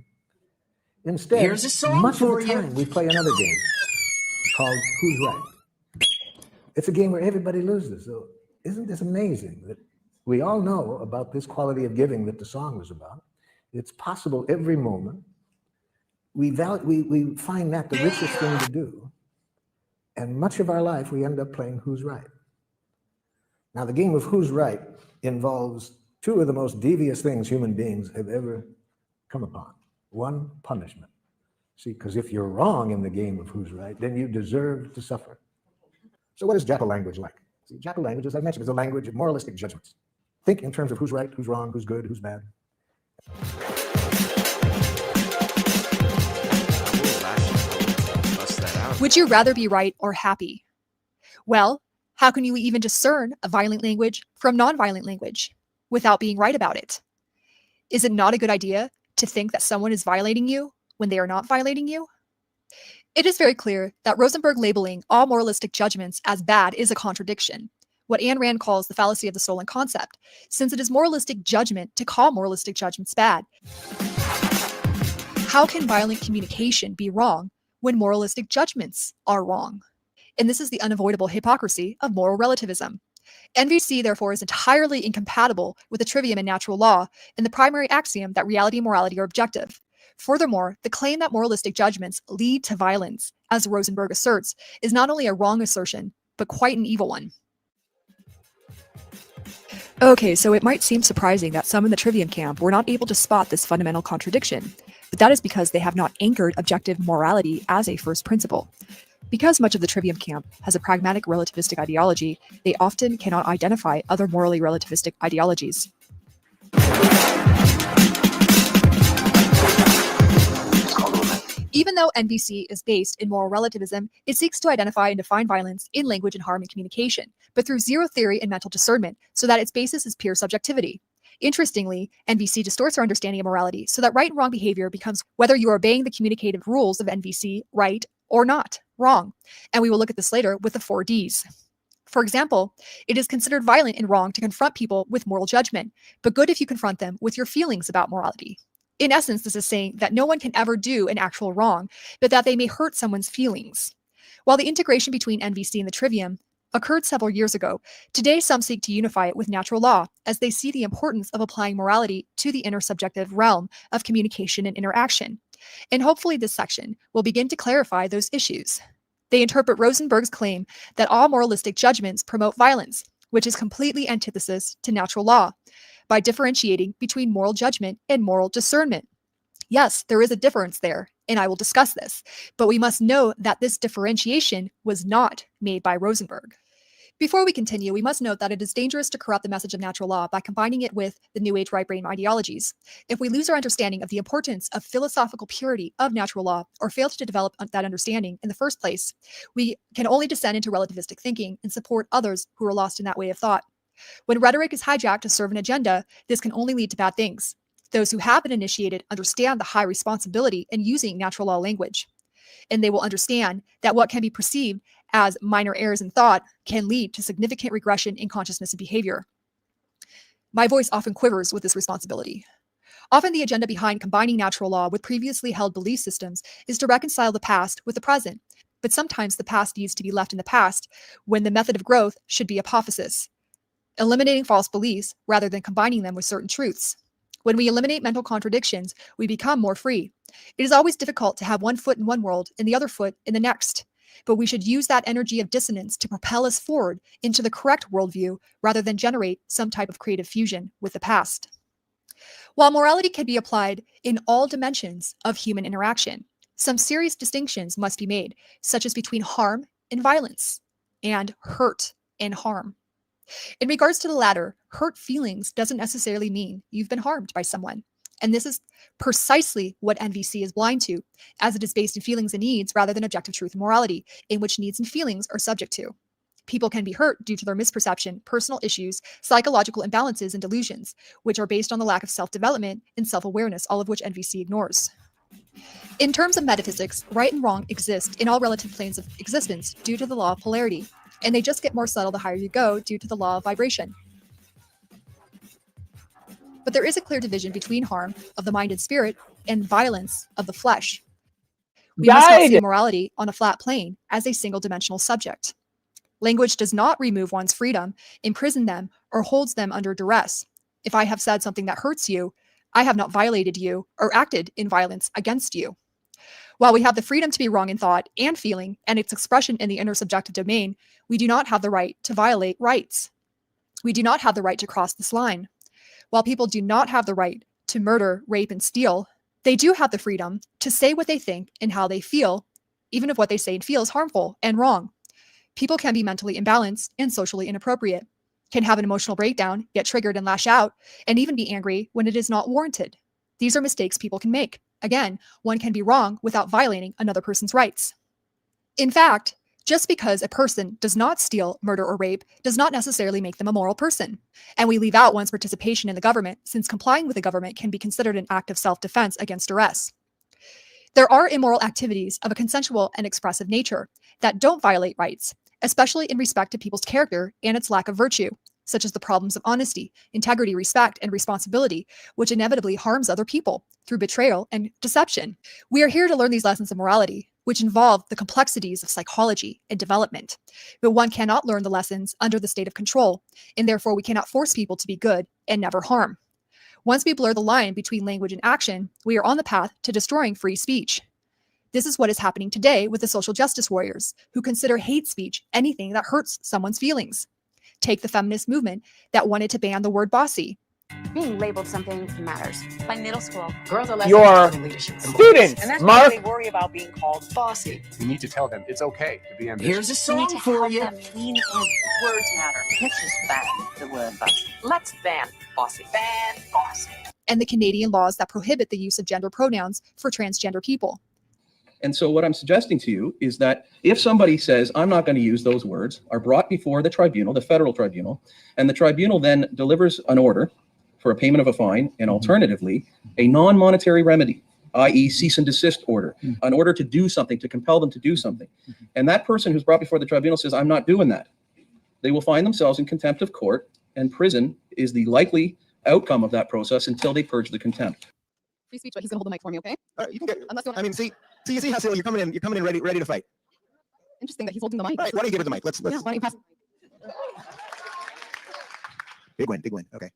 Instead, Here's a song much of for the you. time we play another game called Who's Right? It's a game where everybody loses. So isn't this amazing that we all know about this quality of giving that the song was about? It's possible every moment. We find that the richest thing to do. And much of our life, we end up playing who's right. Now, the game of who's right involves two of the most devious things human beings have ever come upon. One, punishment. See, because if you're wrong in the game of who's right, then you deserve to suffer. So what is jackal language like? See, jackal language, as I mentioned, is a language of moralistic judgments. Think in terms of who's right, who's wrong, who's good, who's bad. Would you rather be right or happy? Well, how can you even discern a violent language from nonviolent language without being right about it? Is it not a good idea to think that someone is violating you when they are not violating you? It is very clear that Rosenberg labeling all moralistic judgments as bad is a contradiction, what Ayn Rand calls the fallacy of the stolen concept, since it is moralistic judgment to call moralistic judgments bad. How can violent communication be wrong when moralistic judgments are wrong? And this is the unavoidable hypocrisy of moral relativism. NVC, therefore, is entirely incompatible with the trivium in natural law and the primary axiom that reality and morality are objective. Furthermore, the claim that moralistic judgments lead to violence, as Rosenberg asserts, is not only a wrong assertion, but quite an evil one. Okay, so it might seem surprising that some in the trivium camp were not able to spot this fundamental contradiction, but that is because they have not anchored objective morality as a first principle. Because much of the trivium camp has a pragmatic relativistic ideology, they often cannot identify other morally relativistic ideologies. Even though NVC is based in moral relativism, it seeks to identify and define violence in language and harm in communication, but through zero theory and mental discernment, so that its basis is pure subjectivity. Interestingly, NVC distorts our understanding of morality so that right and wrong behavior becomes whether you are obeying the communicative rules of NVC right or not, wrong. And we will look at this later with the 4 Ds. For example, it is considered violent and wrong to confront people with moral judgment, but good if you confront them with your feelings about morality. In essence, this is saying that no one can ever do an actual wrong, but that they may hurt someone's feelings. While the integration between NVC and the trivium occurred several years ago, today some seek to unify it with natural law, as they see the importance of applying morality to the intersubjective realm of communication and interaction. And hopefully this section will begin to clarify those issues. They interpret Rosenberg's claim that all moralistic judgments promote violence, which is completely antithesis to natural law, by differentiating between moral judgment and moral discernment. Yes, there is a difference there, and I will discuss this, but we must know that this differentiation was not made by Rosenberg. Before we continue, we must note that it is dangerous to corrupt the message of natural law by combining it with the New Age right-brain ideologies. If we lose our understanding of the importance of philosophical purity of natural law, or fail to develop that understanding in the first place, we can only descend into relativistic thinking and support others who are lost in that way of thought. When rhetoric is hijacked to serve an agenda, this can only lead to bad things. Those who have been initiated understand the high responsibility in using natural law language, and they will understand that what can be perceived as minor errors in thought can lead to significant regression in consciousness and behavior. My voice often quivers with this responsibility. Often the agenda behind combining natural law with previously held belief systems is to reconcile the past with the present, but sometimes the past needs to be left in the past when the method of growth should be apophysis, eliminating false beliefs rather than combining them with certain truths. When we eliminate mental contradictions, we become more free. It is always difficult to have one foot in one world and the other foot in the next, but we should use that energy of dissonance to propel us forward into the correct worldview rather than generate some type of creative fusion with the past. While morality can be applied in all dimensions of human interaction, some serious distinctions must be made, such as between harm and violence, and hurt and harm. In regards to the latter, hurt feelings doesn't necessarily mean you've been harmed by someone. And this is precisely what NVC is blind to, as it is based in feelings and needs rather than objective truth and morality, in which needs and feelings are subject to. People can be hurt due to their misperception, personal issues, psychological imbalances, and delusions, which are based on the lack of self-development and self-awareness, all of which NVC ignores. In terms of metaphysics, right and wrong exist in all relative planes of existence due to the law of polarity, and they just get more subtle the higher you go due to the law of vibration. But there is a clear division between harm of the mind and spirit and violence of the flesh. We must not see morality on a flat plane as a single-dimensional subject. Language does not remove one's freedom, imprison them, or holds them under duress. If I have said something that hurts you, I have not violated you or acted in violence against you. While we have the freedom to be wrong in thought and feeling and its expression in the intersubjective domain, we do not have the right to violate rights. We do not have the right to cross this line. While people do not have the right to murder, rape, and steal, they do have the freedom to say what they think and how they feel, even if what they say and feel is harmful and wrong. People can be mentally imbalanced and socially inappropriate, can have an emotional breakdown, get triggered and lash out, and even be angry when it is not warranted. These are mistakes people can make. Again, one can be wrong without violating another person's rights. In fact, just because a person does not steal, murder, or rape does not necessarily make them a moral person. And we leave out one's participation in the government, since complying with the government can be considered an act of self-defense against duress. There are immoral activities of a consensual and expressive nature that don't violate rights, especially in respect to people's character and its lack of virtue, such as the problems of honesty, integrity, respect, and responsibility, which inevitably harms other people through betrayal and deception. We are here to learn these lessons of morality, which involve the complexities of psychology and development. But one cannot learn the lessons under the state of control, and therefore we cannot force people to be good and never harm. Once we blur the line between language and action, we are on the path to destroying free speech. This is what is happening today with the social justice warriors, who consider hate speech anything that hurts someone's feelings. Take the feminist movement that wanted to ban the word bossy. Being labeled something matters. By middle school, girls are less your interested in leadership. students, And that's Mark, why they worry about being called bossy. You need to tell them it's okay to be ambitious. Here's a we song need to for help you. them lean in. Words matter. Let's just ban the word bossy. Let's ban bossy. Ban bossy. And the Canadian laws that prohibit the use of gender pronouns for transgender people. And so what I'm suggesting to you is that if somebody says, I'm not going to use those words, are brought before the tribunal, the federal tribunal, and the tribunal then delivers an order for a payment of a fine, and alternatively, a non-monetary remedy, i.e. cease and desist order, an order to do something, to compel them to do something. And that person who's brought before the tribunal says, I'm not doing that. They will find themselves in contempt of court, and prison is the likely outcome of that process until they purge the contempt. Free speech, but he's gonna hold the mic for me, okay? All right, you can get. I mean, see, you see how silly you're coming in ready to fight. Interesting that he's holding the mic. All right, why don't you give her the mic? Let's. Yeah, why don't you pass? Big win. Okay.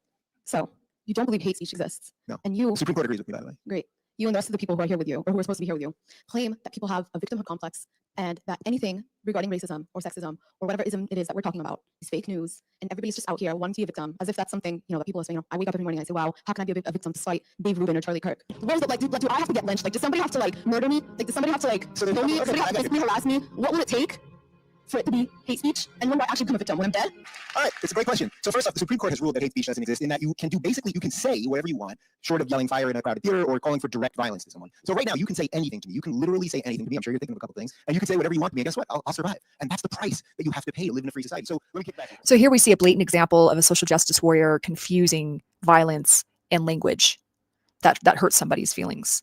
So you don't believe hate speech exists. No. And you. Supreme Court agrees with me, by the way. Great. You and the rest of the people who are here with you, or who are supposed to be here with you, claim that people have a victimhood complex and that anything regarding racism or sexism or whatever ism it is that we're talking about is fake news, and everybody's just out here wanting to be a victim, as if that's something, that people are saying, I wake up every morning and I say, wow, how can I be a victim despite Dave Rubin or Charlie Kirk? What is it like, do I have to get lynched? Like, does somebody have to, murder me? Like, does somebody have to, kill me? Does somebody have to physically harass me? What will it take for it to be hate speech? And when do I actually become a victim? When I'm dead? All right, it's a great question. So first off, the Supreme Court has ruled that hate speech doesn't exist, in that you can say whatever you want, short of yelling fire in a crowded theater or calling for direct violence to someone. So right now, you can say anything to me. You can literally say anything to me. I'm sure you're thinking of a couple things, and you can say whatever you want to me. And guess what? I'll survive. And that's the price that you have to pay to live in a free society. So let me kick back. So here we see a blatant example of a social justice warrior confusing violence and language that hurts somebody's feelings.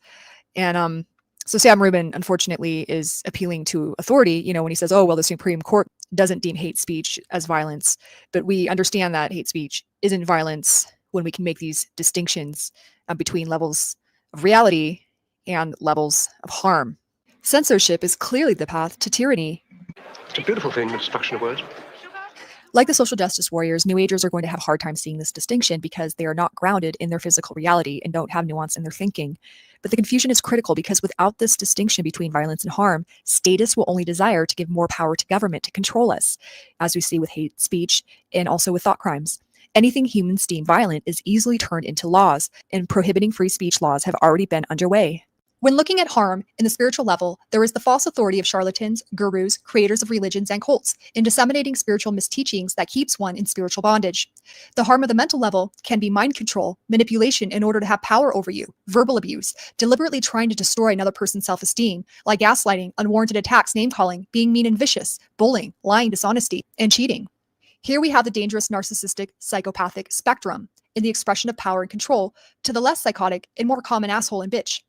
And so Sam Rubin, unfortunately, is appealing to authority, when he says, oh, well, the Supreme Court doesn't deem hate speech as violence. But we understand that hate speech isn't violence when we can make these distinctions between levels of reality and levels of harm. Censorship is clearly the path to tyranny. It's a beautiful thing, the destruction of words. Like the social justice warriors, New Agers are going to have a hard time seeing this distinction because they are not grounded in their physical reality and don't have nuance in their thinking. But the confusion is critical because without this distinction between violence and harm, statists will only desire to give more power to government to control us, as we see with hate speech and also with thought crimes. Anything humans deem violent is easily turned into laws, and prohibiting free speech laws have already been underway. When looking at harm in the spiritual level, there is the false authority of charlatans, gurus, creators of religions, and cults in disseminating spiritual misteachings that keeps one in spiritual bondage. The harm of the mental level can be mind control, manipulation in order to have power over you, verbal abuse, deliberately trying to destroy another person's self-esteem, like gaslighting, unwarranted attacks, name-calling, being mean and vicious, bullying, lying, dishonesty, and cheating. Here we have the dangerous narcissistic, psychopathic spectrum in the expression of power and control to the less psychotic and more common asshole and bitch.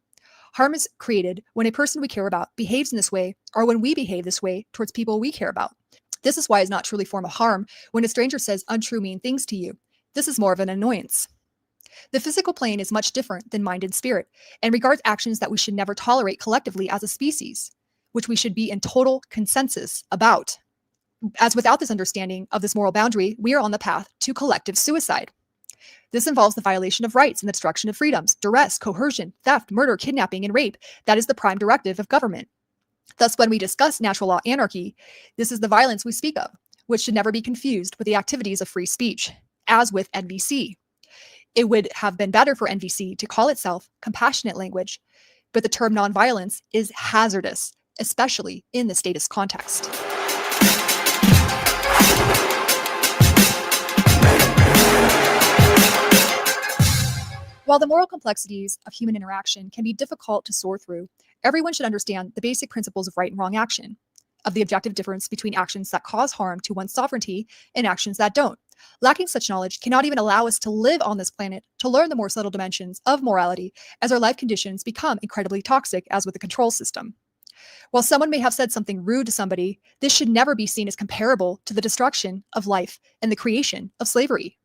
Harm is created when a person we care about behaves in this way, or when we behave this way towards people we care about. This is why it's not truly a form of harm when a stranger says untrue mean things to you. This is more of an annoyance. The physical plane is much different than mind and spirit, and regards actions that we should never tolerate collectively as a species, which we should be in total consensus about. As without this understanding of this moral boundary, we are on the path to collective suicide. This involves the violation of rights and the destruction of freedoms, duress, coercion, theft, murder, kidnapping, and rape. That is the prime directive of government. Thus, when we discuss natural law anarchy, this is the violence we speak of, which should never be confused with the activities of free speech, as with NVC. It would have been better for NVC to call itself compassionate language, but the term nonviolence is hazardous, especially in the statist context. While the moral complexities of human interaction can be difficult to sort through, everyone should understand the basic principles of right and wrong action, of the objective difference between actions that cause harm to one's sovereignty and actions that don't. Lacking such knowledge cannot even allow us to live on this planet to learn the more subtle dimensions of morality as our life conditions become incredibly toxic, as with the control system. While someone may have said something rude to somebody, this should never be seen as comparable to the destruction of life and the creation of slavery.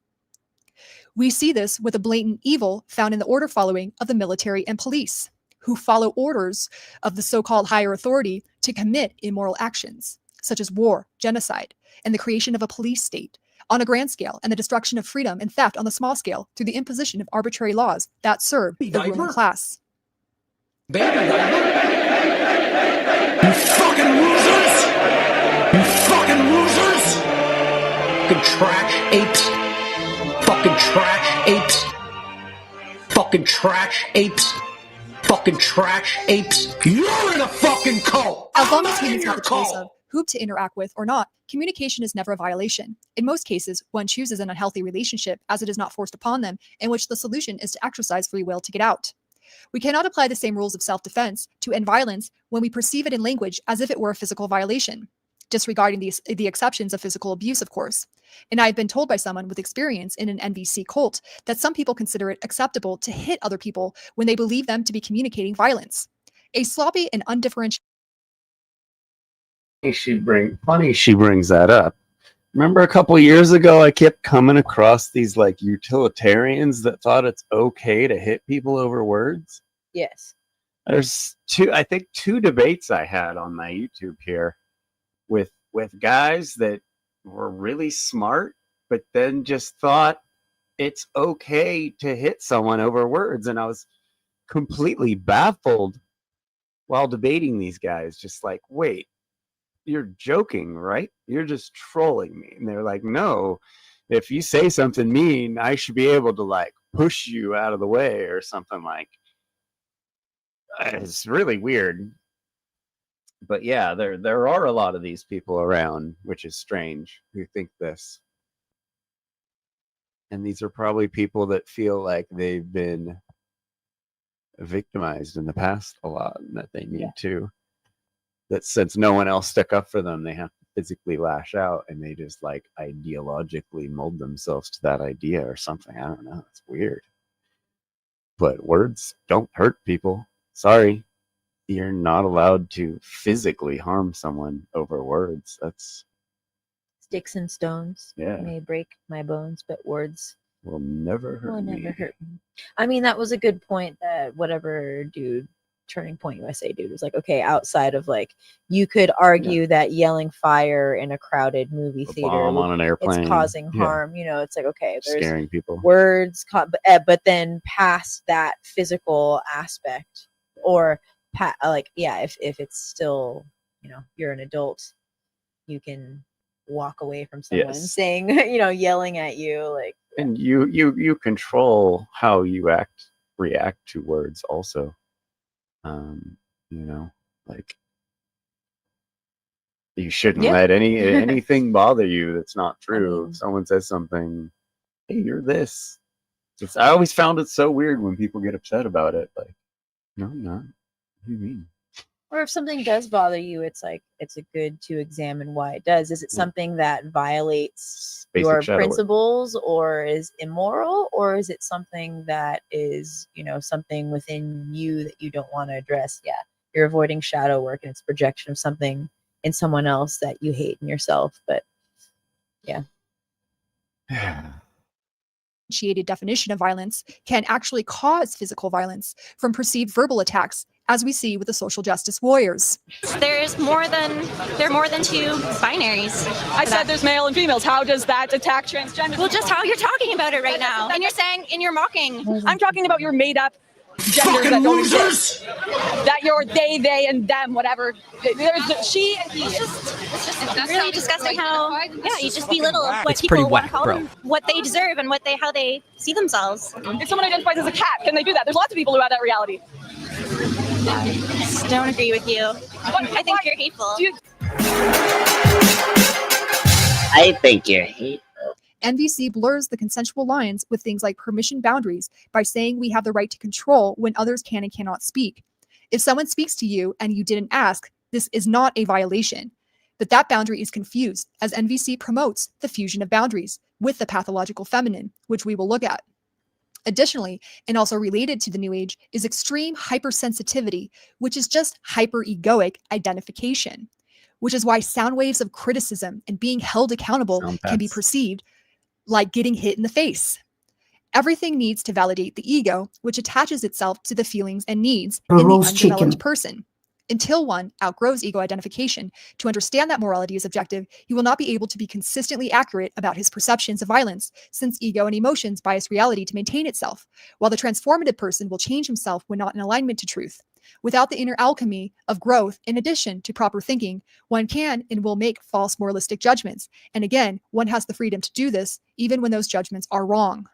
We see this with a blatant evil found in the order following of the military and police, who follow orders of the so-called higher authority to commit immoral actions, such as war, genocide, and the creation of a police state on a grand scale, and the destruction of freedom and theft on the small scale through the imposition of arbitrary laws that serve the ruling class. Baby diaper? You fucking losers! You fucking losers! Fucking trash apes! Fucking trash apes! Fucking trash apes! Fucking trash apes! You're in a fucking cult! As long as humans have the choice of who to interact with or not, communication is never a violation. In most cases, one chooses an unhealthy relationship as it is not forced upon them, in which the solution is to exercise free will to get out. We cannot apply the same rules of self-defense to end violence when we perceive it in language as if it were a physical violation, disregarding the exceptions of physical abuse, of course. And I have been told by someone with experience in an NVC cult that some people consider it acceptable to hit other people when they believe them to be communicating violence. A sloppy and undifferentiated Funny she brings that up. Remember a couple years ago, I kept coming across these like utilitarians that thought it's okay to hit people over words. Yes. There's two debates I had on my YouTube here with guys that were really smart, but then just thought it's okay to hit someone over words. And I was completely baffled while debating these guys, just like, wait, you're joking, right? You're just trolling me. And they're like, no, if you say something mean, I should be able to like push you out of the way or something. Like, it's really weird. But yeah, there are a lot of these people around, which is strange, who think this. And these are probably people that feel like they've been victimized in the past a lot, and that they need to. That since no one else stuck up for them, they have to physically lash out, and they just like ideologically mold themselves to that idea or something. I don't know. It's weird. But words don't hurt people. Sorry. You're not allowed to physically harm someone over words. That's Sticks and stones may break my bones, but words will never hurt me. Never hurt me. I mean, that was a good point that whatever dude, Turning Point USA dude, was like, okay, outside of like, you could argue that yelling fire in a crowded movie theater on an airplane, it's causing harm. You know, it's like, okay, there's scaring people. Words, but then past that physical aspect, or like, yeah, if it's still, you know, you're an adult, you can walk away from someone saying, you know, yelling at you, like, and you control how you react to words also. You know, like, you shouldn't let anything bother you that's not true. If someone says something, hey, you're this. I always found it so weird when people get upset about it. Like, no, I'm not. What do you mean? or if something does bother you, it's like, it's a good to examine why it does. Is it something that violates your principles or is immoral, or is it something that is, you know, something within you that you don't want to address? Yeah, you're avoiding shadow work and it's projection of something in someone else that you hate in yourself. But yeah. Differentiated definition of violence can actually cause physical violence from perceived verbal attacks as we see with the social justice warriors. There are more than two binaries. I said there's male and females. How does that attack transgender? Well, just how you're talking about it right now. And you're saying, and you're mocking. I'm talking about your made up genders that don't exist. That you're they, and them, whatever. There's the she and he. It's just really disgusting how, you just belittle what It's people pretty want to whack, call bro. them, what they deserve, and how they see themselves. If someone identifies as a cat, can they do that? There's lots of people who have that reality. I don't agree with you. I think you're hateful. I think you're hateful. NVC blurs the consensual lines with things like permission boundaries by saying we have the right to control when others can and cannot speak. If someone speaks to you and you didn't ask, this is not a violation. But that boundary is confused as NVC promotes the fusion of boundaries with the pathological feminine, which we will look at. Additionally, and also related to the New Age, is extreme hypersensitivity, which is just hyper-egoic identification, which is why sound waves of criticism and being held accountable can be perceived like getting hit in the face. Everything needs to validate the ego, which attaches itself to the feelings and needs in the undeveloped person. Until one outgrows ego identification, to understand that morality is objective, he will not be able to be consistently accurate about his perceptions of violence, since ego and emotions bias reality to maintain itself, while the transformative person will change himself when not in alignment to truth. Without the inner alchemy of growth, in addition to proper thinking, one can and will make false moralistic judgments. And again, one has the freedom to do this, even when those judgments are wrong.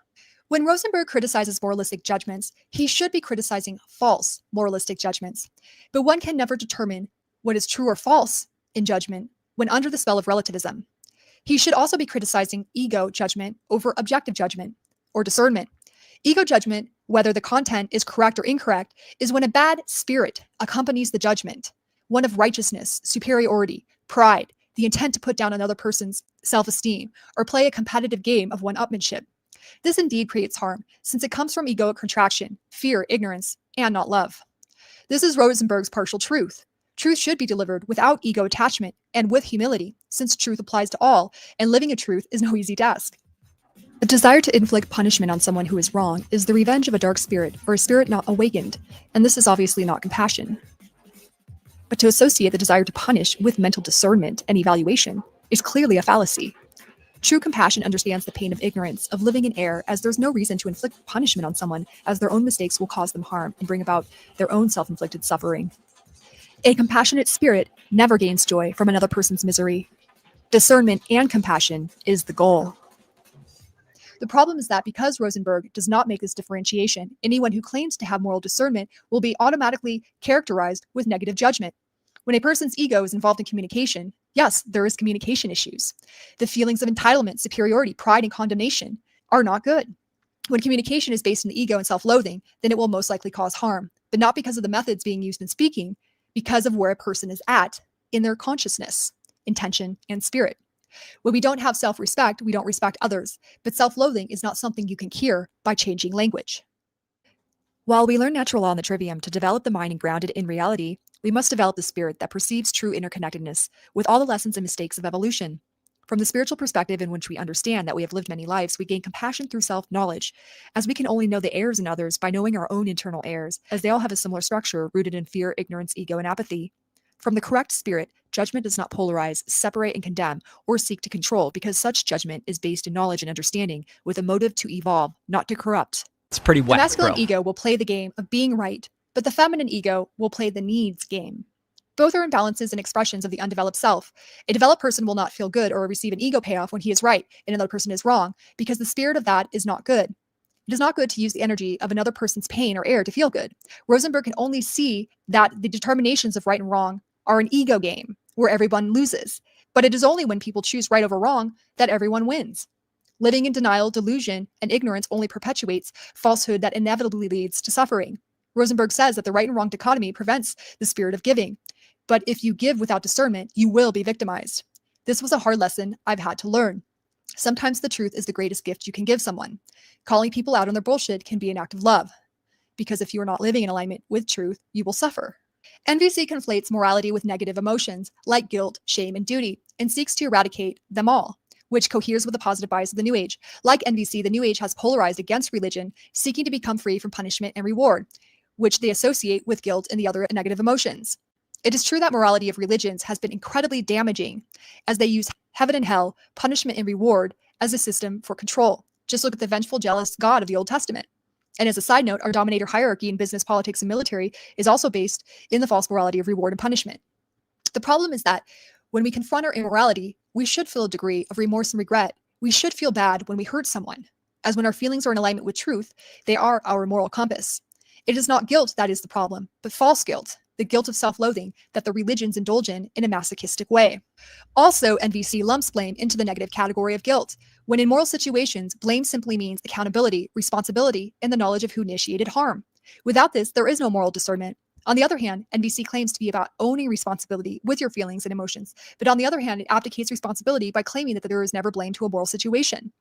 When Rosenberg criticizes moralistic judgments, he should be criticizing false moralistic judgments. But one can never determine what is true or false in judgment when under the spell of relativism. He should also be criticizing ego judgment over objective judgment or discernment. Ego judgment, whether the content is correct or incorrect, is when a bad spirit accompanies the judgment, one of righteousness, superiority, pride, the intent to put down another person's self-esteem, or play a competitive game of one-upmanship. This indeed creates harm, since it comes from egoic contraction, fear, ignorance, and not love. This is Rosenberg's partial truth. Truth should be delivered without ego attachment and with humility, since truth applies to all, and living a truth is no easy task. The desire to inflict punishment on someone who is wrong is the revenge of a dark spirit or a spirit not awakened, and this is obviously not compassion. But to associate the desire to punish with mental discernment and evaluation is clearly a fallacy. True compassion understands the pain of ignorance, of living in error, as there's no reason to inflict punishment on someone, as their own mistakes will cause them harm and bring about their own self-inflicted suffering. A compassionate spirit never gains joy from another person's misery. Discernment and compassion is the goal. The problem is that because Rosenberg does not make this differentiation, anyone who claims to have moral discernment will be automatically characterized with negative judgment. When a person's ego is involved in communication, yes, there is communication issues. The feelings of entitlement, superiority, pride, and condemnation are not good. When communication is based in the ego and self-loathing, then it will most likely cause harm, but not because of the methods being used in speaking, because of where a person is at in their consciousness, intention, and spirit. When we don't have self-respect, we don't respect others, but self-loathing is not something you can cure by changing language. While we learn natural law in the trivium to develop the mind and ground it in reality, we must develop the spirit that perceives true interconnectedness with all the lessons and mistakes of evolution. From the spiritual perspective in which we understand that we have lived many lives, we gain compassion through self-knowledge, as we can only know the errors in others by knowing our own internal errors, as they all have a similar structure rooted in fear, ignorance, ego, and apathy. From the correct spirit, judgment does not polarize, separate, and condemn, or seek to control, because such judgment is based in knowledge and understanding with a motive to evolve, not to corrupt. It's pretty whack, The masculine bro. ego will play the game of being right, but the feminine ego will play the needs game. Both are imbalances and expressions of the undeveloped self. A developed person will not feel good or receive an ego payoff when he is right and another person is wrong, because the spirit of that is not good. It is not good to use the energy of another person's pain or error to feel good. Rosenberg can only see that the determinations of right and wrong are an ego game where everyone loses. But it is only when people choose right over wrong that everyone wins. Living in denial, delusion, and ignorance only perpetuates falsehood that inevitably leads to suffering. Rosenberg says that the right and wrong dichotomy prevents the spirit of giving. But if you give without discernment, you will be victimized. This was a hard lesson I've had to learn. Sometimes the truth is the greatest gift you can give someone. Calling people out on their bullshit can be an act of love, because if you are not living in alignment with truth, you will suffer. NVC conflates morality with negative emotions like guilt, shame, and duty, and seeks to eradicate them all, which coheres with the positive bias of the New Age. Like NVC, the New Age has polarized against religion, seeking to become free from punishment and reward, which they associate with guilt and the other negative emotions. It is true that morality of religions has been incredibly damaging, as they use heaven and hell, punishment and reward as a system for control. Just look at the vengeful, jealous God of the Old Testament. And as a side note, our dominator hierarchy in business, politics, and military is also based in the false morality of reward and punishment. The problem is that when we confront our immorality, we should feel a degree of remorse and regret. We should feel bad when we hurt someone, as when our feelings are in alignment with truth, they are our moral compass. It is not guilt that is the problem, but false guilt, the guilt of self-loathing that the religions indulge in a masochistic way. Also, NVC lumps blame into the negative category of guilt, when in moral situations, blame simply means accountability, responsibility, and the knowledge of who initiated harm. Without this, there is no moral discernment. On the other hand, NVC claims to be about owning responsibility with your feelings and emotions, but on the other hand, it abdicates responsibility by claiming that there is never blame to a moral situation.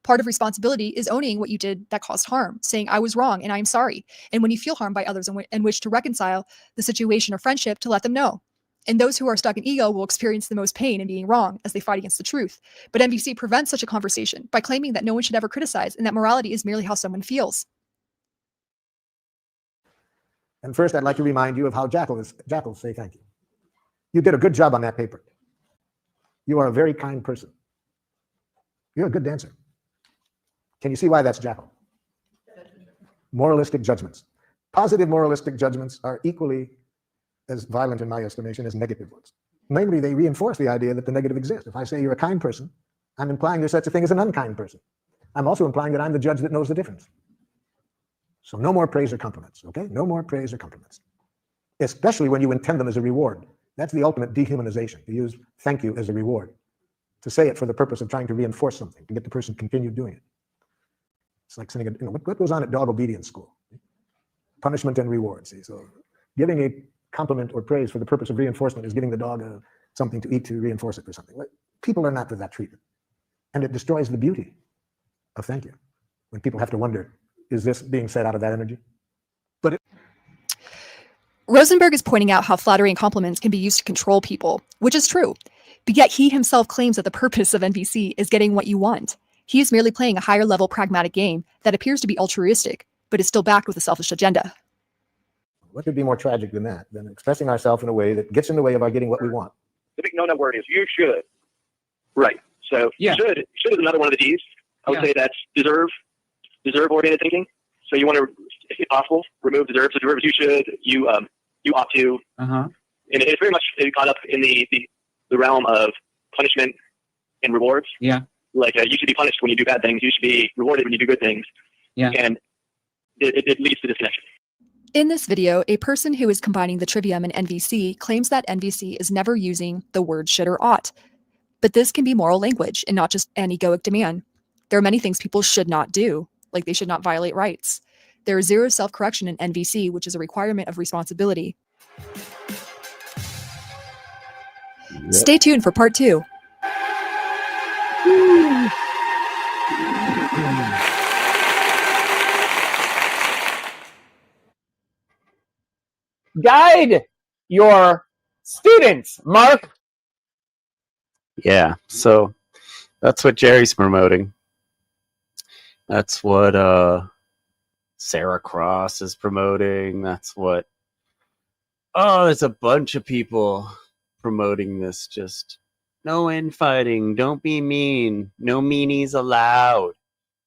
Part of responsibility is owning what you did that caused harm, saying, I was wrong and I am sorry. And when you feel harmed by others and wish to reconcile the situation or friendship, to let them know. And those who are stuck in ego will experience the most pain in being wrong as they fight against the truth. But NVC prevents such a conversation by claiming that no one should ever criticize and that morality is merely how someone feels. And first, I'd like to remind you of how jackals say thank you. You did a good job on that paper. You are a very kind person. You're a good dancer. Can you see why that's jackal? Moralistic judgments. Positive moralistic judgments are equally as violent in my estimation as negative ones. Namely, they reinforce the idea that the negative exists. If I say you're a kind person, I'm implying there's such a thing as an unkind person. I'm also implying that I'm the judge that knows the difference. So no more praise or compliments, okay? No more praise or compliments. Especially when you intend them as a reward. That's the ultimate dehumanization, to use thank you as a reward. To say it for the purpose of trying to reinforce something, to get the person to continue doing it. It's like saying, what goes on at dog obedience school? Punishment and reward, see? So giving a compliment or praise for the purpose of reinforcement is giving the dog something to eat to reinforce it for something. People are not for that treatment. And it destroys the beauty of thank you. When people have to wonder, is this being said out of that energy? Rosenberg is pointing out how flattery and compliments can be used to control people, which is true. But yet he himself claims that the purpose of NVC is getting what you want. He is merely playing a higher level pragmatic game that appears to be altruistic, but is still backed with a selfish agenda. What could be more tragic than that, than expressing ourselves in a way that gets in the way of our getting what we want? The big no-no word is you should. Right. So should is another one of the D's. I would say that's deserve-oriented thinking. So you want to, if possible, remove deserve. So deserve is you should, you ought to. And it's very much caught up in the realm of punishment and rewards. Yeah. Like you should be punished when you do bad things. You should be rewarded when you do good things. Yeah. And it leads to disconnection. In this video, a person who is combining the trivium and NVC claims that NVC is never using the word should or ought. But this can be moral language and not just an egoic demand. There are many things people should not do, like they should not violate rights. There is zero self-correction in NVC, which is a requirement of responsibility. Yep. Stay tuned for part 2. Guide your students, Mark. Yeah, so that's what Jerry's promoting. That's what Sarah Cross is promoting. That's what there's a bunch of people promoting this. Just no infighting, don't be mean, no meanies allowed.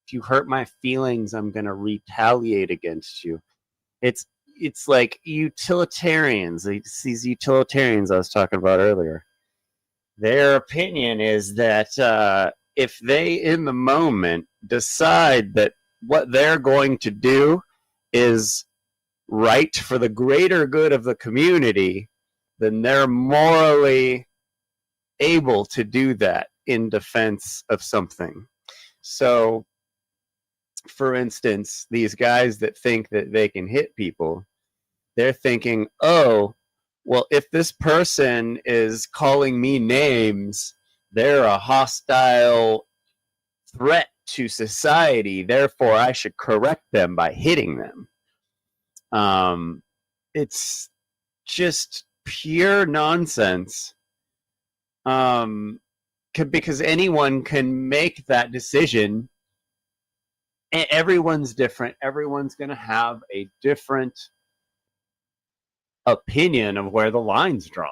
If you hurt my feelings, I'm gonna retaliate against you. It's like utilitarians, these utilitarians I was talking about earlier. Their opinion is that if they, in the moment, decide that what they're going to do is right for the greater good of the community, then they're morally able to do that in defense of something. So, for instance, these guys that think that they can hit people, they're thinking, oh, well, if this person is calling me names, they're a hostile threat to society, therefore I should correct them by hitting them. It's just pure nonsense. Because anyone can make that decision. Everyone's different. Everyone's going to have a different opinion of where the line's drawn,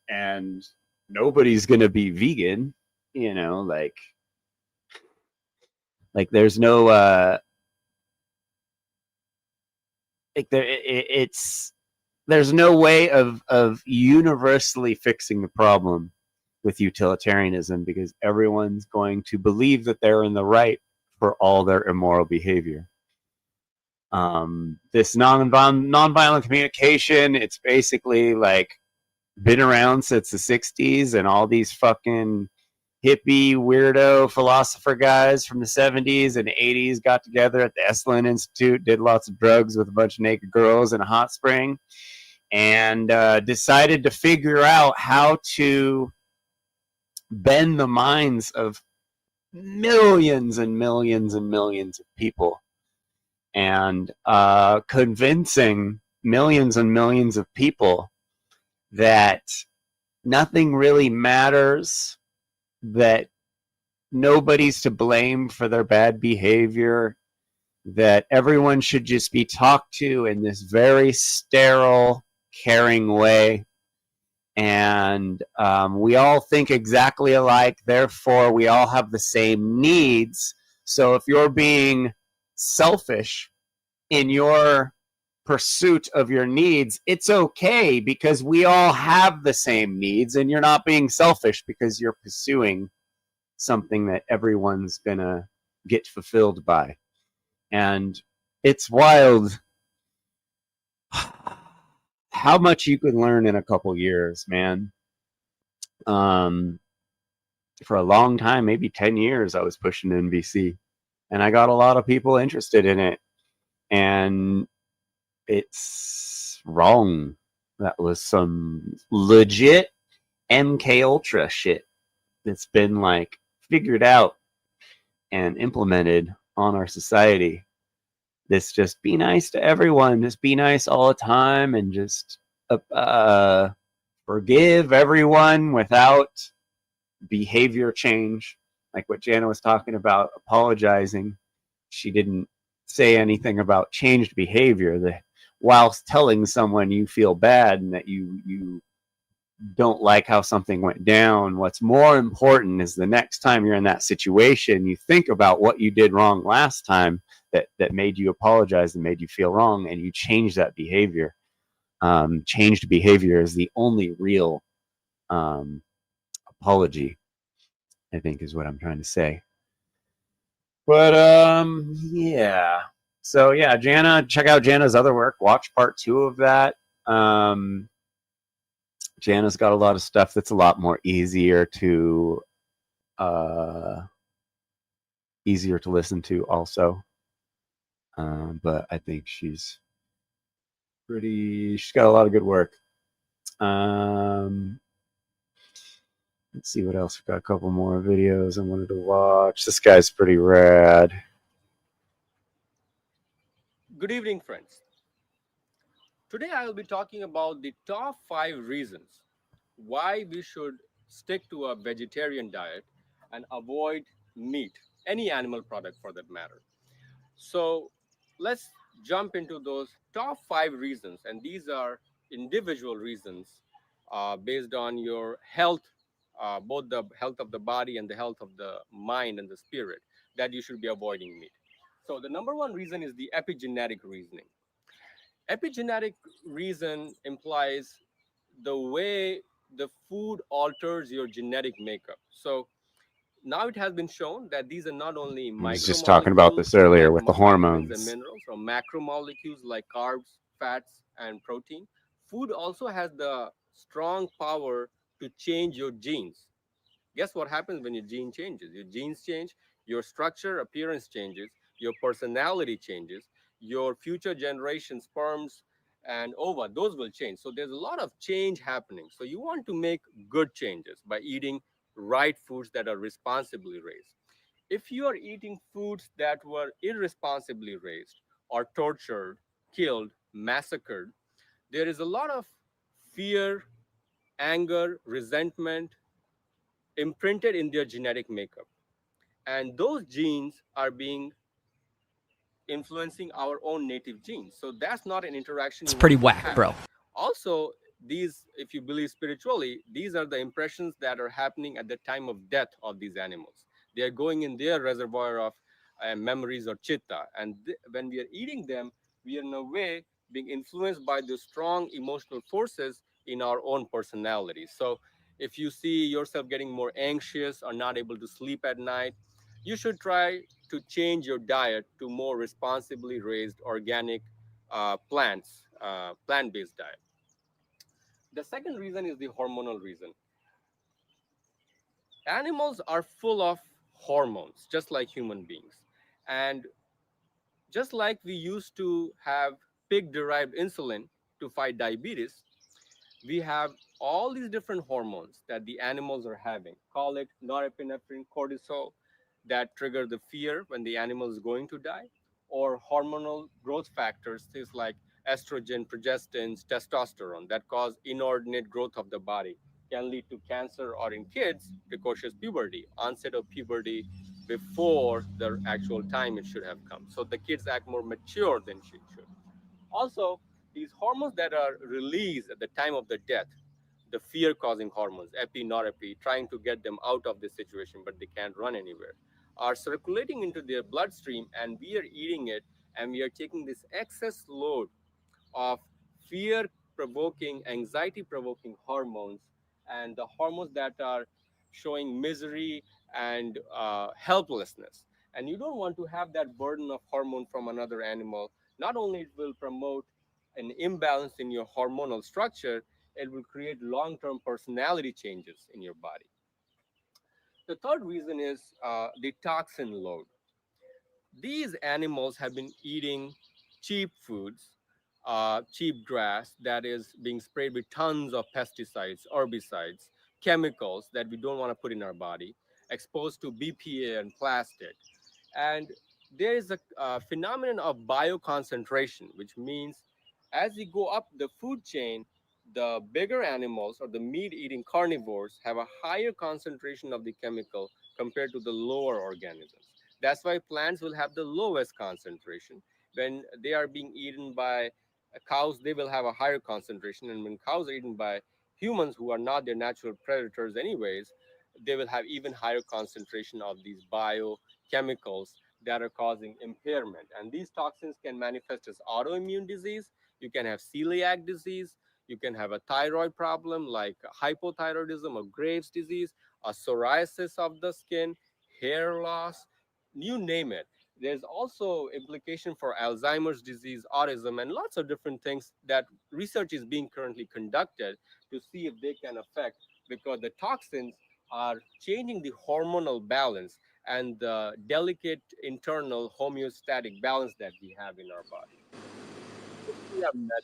and nobody's going to be vegan, you know, like there's no there's no way of universally fixing the problem with utilitarianism, because everyone's going to believe that they're in the right for all their immoral behavior. This nonviolent communication, it's basically like been around since the 60s, and all these fucking hippie weirdo philosopher guys from the 70s and 80s got together at the Esalen Institute, did lots of drugs with a bunch of naked girls in a hot spring, and decided to figure out how to bend the minds of millions and millions and millions of people, and convincing millions and millions of people that nothing really matters, that nobody's to blame for their bad behavior, that everyone should just be talked to in this very sterile, caring way. And we all think exactly alike, therefore we all have the same needs. So if you're being selfish in your pursuit of your needs, it's okay, because we all have the same needs, and you're not being selfish because you're pursuing something that everyone's gonna get fulfilled by. And it's wild how much you can learn in a couple years, man. For a long time, maybe 10 years, I was pushing NVC, and I got a lot of people interested in it, and it's wrong. That was some legit MK Ultra shit that's been like figured out and implemented on our society. This just be nice to everyone, just be nice all the time, and just forgive everyone without behavior change. Like what Jana was talking about, apologizing. She didn't say anything about changed behavior. Whilst telling someone you feel bad and that you don't like how something went down, what's more important is the next time you're in that situation, you think about what you did wrong last time that made you apologize and made you feel wrong, and you change that behavior. Changed behavior is the only real apology, I think, is what I'm trying to say. But yeah. So yeah, Jana, check out Jana's other work. Watch part 2 of that. Jana's got a lot of stuff that's a lot more easier to listen to also. But I think she's got a lot of good work. Let's see what else. We've got a couple more videos I wanted to watch. This guy's pretty rad. Good evening, friends. Today I will be talking about the top 5 reasons why we should stick to a vegetarian diet and avoid meat, any animal product for that matter. So let's jump into those top 5 reasons, and these are individual reasons based on your health, both the health of the body and the health of the mind and the spirit, that you should be avoiding meat. So the number 1 reason is the epigenetic reasoning. Epigenetic reason implies the way the food alters your genetic makeup. So now it has been shown that these are not only I was just talking about this earlier with the hormones and minerals, or macromolecules like carbs, fats, and protein. Food also has the strong power to change your genes. Guess what happens when your gene changes? Your genes change, your structure, appearance changes, your personality changes, your future generation sperms and ova, those will change. So there's a lot of change happening. So you want to make good changes by eating right foods that are responsibly raised. If you are eating foods that were irresponsibly raised or tortured, killed, massacred, there is a lot of fear, anger, resentment imprinted in their genetic makeup. And those genes are being influencing our own native genes. So that's not an interaction. It's pretty whack, bro. Also, these, if you believe spiritually, these are the impressions that are happening at the time of death of these animals. They are going in their reservoir of memories or chitta, and when we are eating them, we are in a way being influenced by the strong emotional forces in our own personality. So if you see yourself getting more anxious or not able to sleep at night, you should try to change your diet to more responsibly raised organic plants, plant-based diet. The second reason is the hormonal reason. Animals are full of hormones, just like human beings. And just like we used to have pig-derived insulin to fight diabetes, we have all these different hormones that the animals are having. Call it norepinephrine, cortisol, that trigger the fear when the animal is going to die, or hormonal growth factors, things like estrogen, progestins, testosterone, that cause inordinate growth of the body, can lead to cancer, or in kids, precocious puberty, onset of puberty before the actual time it should have come. So the kids act more mature than she should. Also, these hormones that are released at the time of the death, the fear-causing hormones, epi, norepi, trying to get them out of this situation, but they can't run anywhere, are circulating into their bloodstream, and we are eating it, and we are taking this excess load of fear-provoking, anxiety-provoking hormones, and the hormones that are showing misery and helplessness. And you don't want to have that burden of hormone from another animal. Not only it will promote an imbalance in your hormonal structure, it will create long-term personality changes in your body. The third reason is the toxin load. These animals have been eating cheap foods, cheap grass that is being sprayed with tons of pesticides, herbicides, chemicals that we don't want to put in our body, exposed to BPA and plastic. And there is a phenomenon of bioconcentration, which means as you go up the food chain, the bigger animals or the meat-eating carnivores have a higher concentration of the chemical compared to the lower organisms. That's why plants will have the lowest concentration. When they are being eaten by cows, they will have a higher concentration. And when cows are eaten by humans who are not their natural predators anyways, they will have even higher concentration of these biochemicals that are causing impairment. And these toxins can manifest as autoimmune disease. You can have celiac disease. You can have a thyroid problem like hypothyroidism or Graves' disease, a psoriasis of the skin, hair loss, you name it. There's also implication for Alzheimer's disease, autism, and lots of different things that research is being currently conducted to see if they can affect, because the toxins are changing the hormonal balance and the delicate internal homeostatic balance that we have in our body.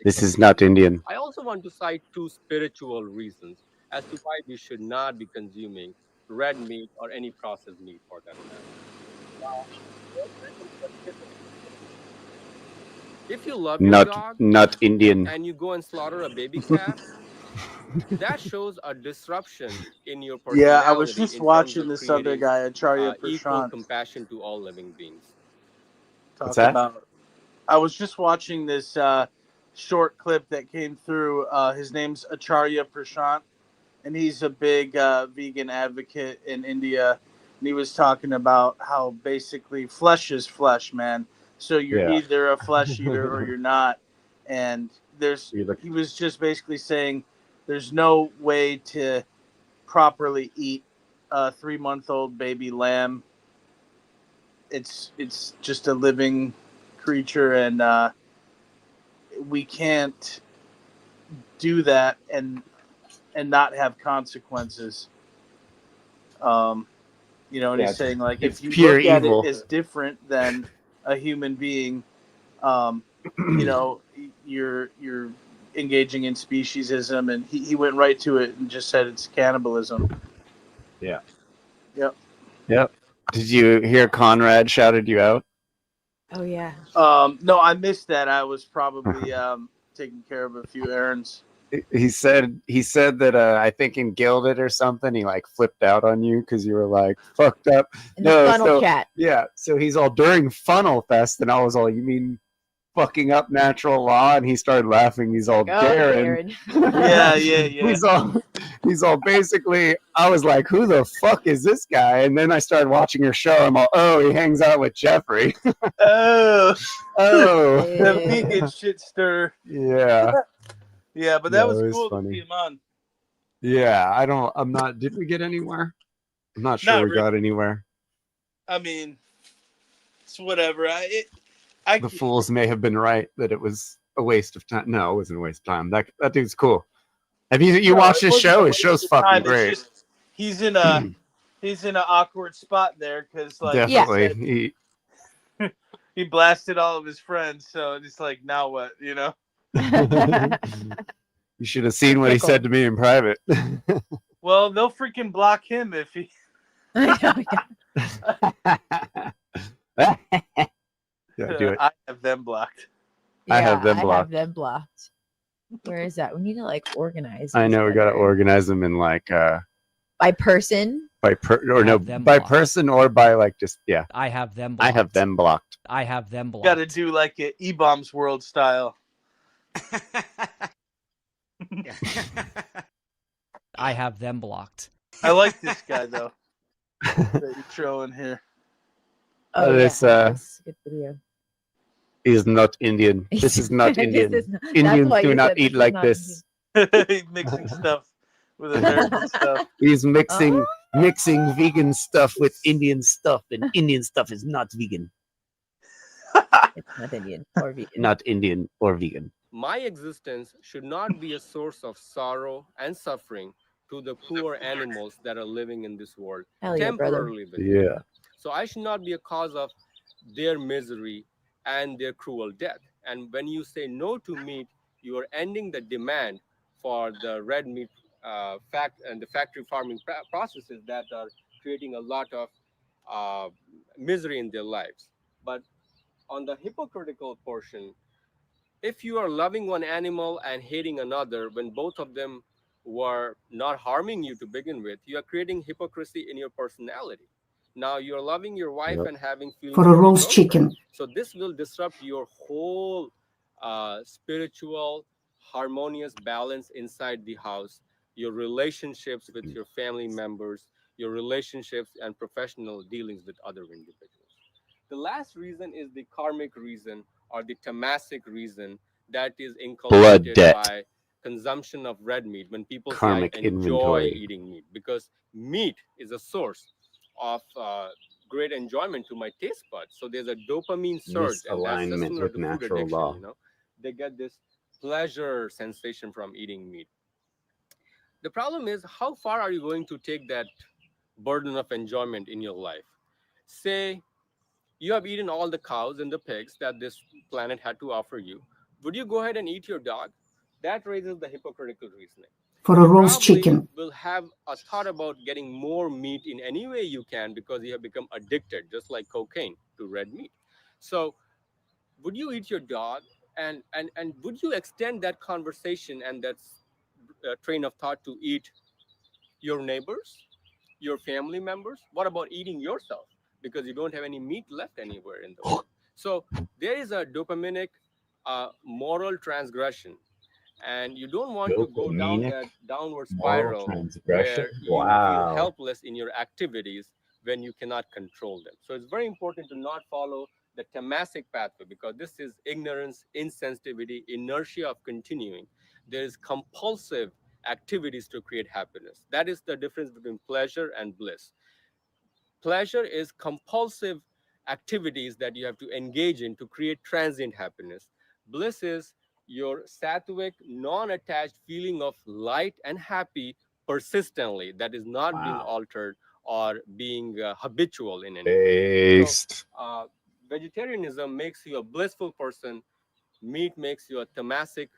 This is not Indian. I also want to cite two spiritual reasons as to why we should not be consuming red meat or any processed meat for that matter. If you love your dog not Indian. and you go and slaughter a baby calf, that shows a disruption in your personality. Yeah, I was just watching this other guy, Acharya equal Prashant, compassion to all living beings. What's that? I was just watching this short clip that came through. His name's Acharya Prashant, and he's a big vegan advocate in India. And he was talking about how basically flesh is flesh, man. So you're either a flesh eater or you're not. And he was just basically saying there's no way to properly eat a 3-month-old baby lamb. It's just a living creature, and we can't do that and not have consequences. And he's saying, like, if you look at it as different than a human being, you're engaging in speciesism, and he went right to it and just said it's cannibalism. Yeah. Yep. Did you hear Conrad shouted you out? Oh yeah. No, I missed that. I was probably taking care of a few errands. He said that I think in Gilded or something he like flipped out on you because you were like fucked up. In the funnel chat. Yeah. So he's all during Funnel Fest, and I was all, you mean fucking up natural law, and he started laughing. He's all Darren. Yeah. He's all basically. I was like, who the fuck is this guy? And then I started watching your show. I'm all, oh, he hangs out with Jeffrey. Oh, the Oh, vegan shit stir. yeah. Yeah, but that No, was it was cool to funny. see him on. Yeah, I'm not. Did we get anywhere? I'm not sure Not we really. got anywhere. I mean, it's whatever. The fools may have been right that it was a waste of time. No, it wasn't a waste of time. That dude's cool. Have you No, watched it his wasn't show? a His waste show's of fucking time. It's great. just he's in an awkward spot there because like Definitely. he blasted all of his friends. So it's like now what, you know? You should have seen what he said to me in private. Well, they'll freaking block him if he. Yeah, do it. I have them blocked. I have them I blocked. have them blocked. Where is that? We need to like organize. I these know we got to better. organize them in like by person. by person or by like just yeah. I have them. I have them blocked. I have them blocked. Got to do like a E-Bombs World style. I have them blocked. I like this guy though. That you're showing here. Oh, this that's a good video. is not Indian. This is not This Indian. is not- that's Indians why do you not said eat this is like not this. He's mixing stuff with American stuff. He's mixing vegan stuff with Indian stuff, and Indian stuff is not vegan. It's not Indian or vegan. Not Indian or vegan. My existence should not be a source of sorrow and suffering to the poor animals that are living in this world Hell yeah, brother. temporarily. With Yeah. me. So I should not be a cause of their misery and their cruel death. And when you say no to meat, you are ending the demand for the red meat the factory farming processes that are creating a lot of misery in their lives. But on the hypocritical portion, if you are loving one animal and hating another, when both of them were not harming you to begin with, you are creating hypocrisy in your personality. Now you're loving your wife and having feelings For a for your roast girlfriend. chicken. So this will disrupt your whole spiritual, harmonious balance inside the house, your relationships with your family members, your relationships and professional dealings with other individuals. The last reason is the karmic reason or the tamasic reason that is inculcated debt. by consumption of red meat when people Karmic say I enjoy inventory. eating meat, because meat is a source of great enjoyment to my taste buds. So there's a dopamine surge, and that's Misalignment similar with to food natural addiction. law. You know, they get this pleasure sensation from eating meat. The problem is, how far are you going to take that burden of enjoyment in your life? Say you have eaten all the cows and the pigs that this planet had to offer you. Would you go ahead and eat your dog? That raises the hypocritical reasoning. For a roast Probably chicken. will have a thought about getting more meat in any way you can because you have become addicted, just like cocaine, to red meat. So would you eat your dog? And would you extend that conversation and that train of thought to eat your neighbors, your family members? What about eating yourself? Because you don't have any meat left anywhere in the world. So there is a dopaminic moral transgression. And you don't want to go down Dopaminic that downward moral spiral transgression? where you Wow. feel helpless in your activities when you cannot control them. So it's very important to not follow the tamasic pathway, because this is ignorance, insensitivity, inertia of continuing. There is compulsive activities to create happiness. That is the difference between pleasure and bliss. Pleasure is compulsive activities that you have to engage in to create transient happiness. Bliss is your sattvic, non-attached feeling of light and happy persistently, that is not being altered or being habitual in any way. Based. So, vegetarianism makes you a blissful person. Meat makes you a tamasic,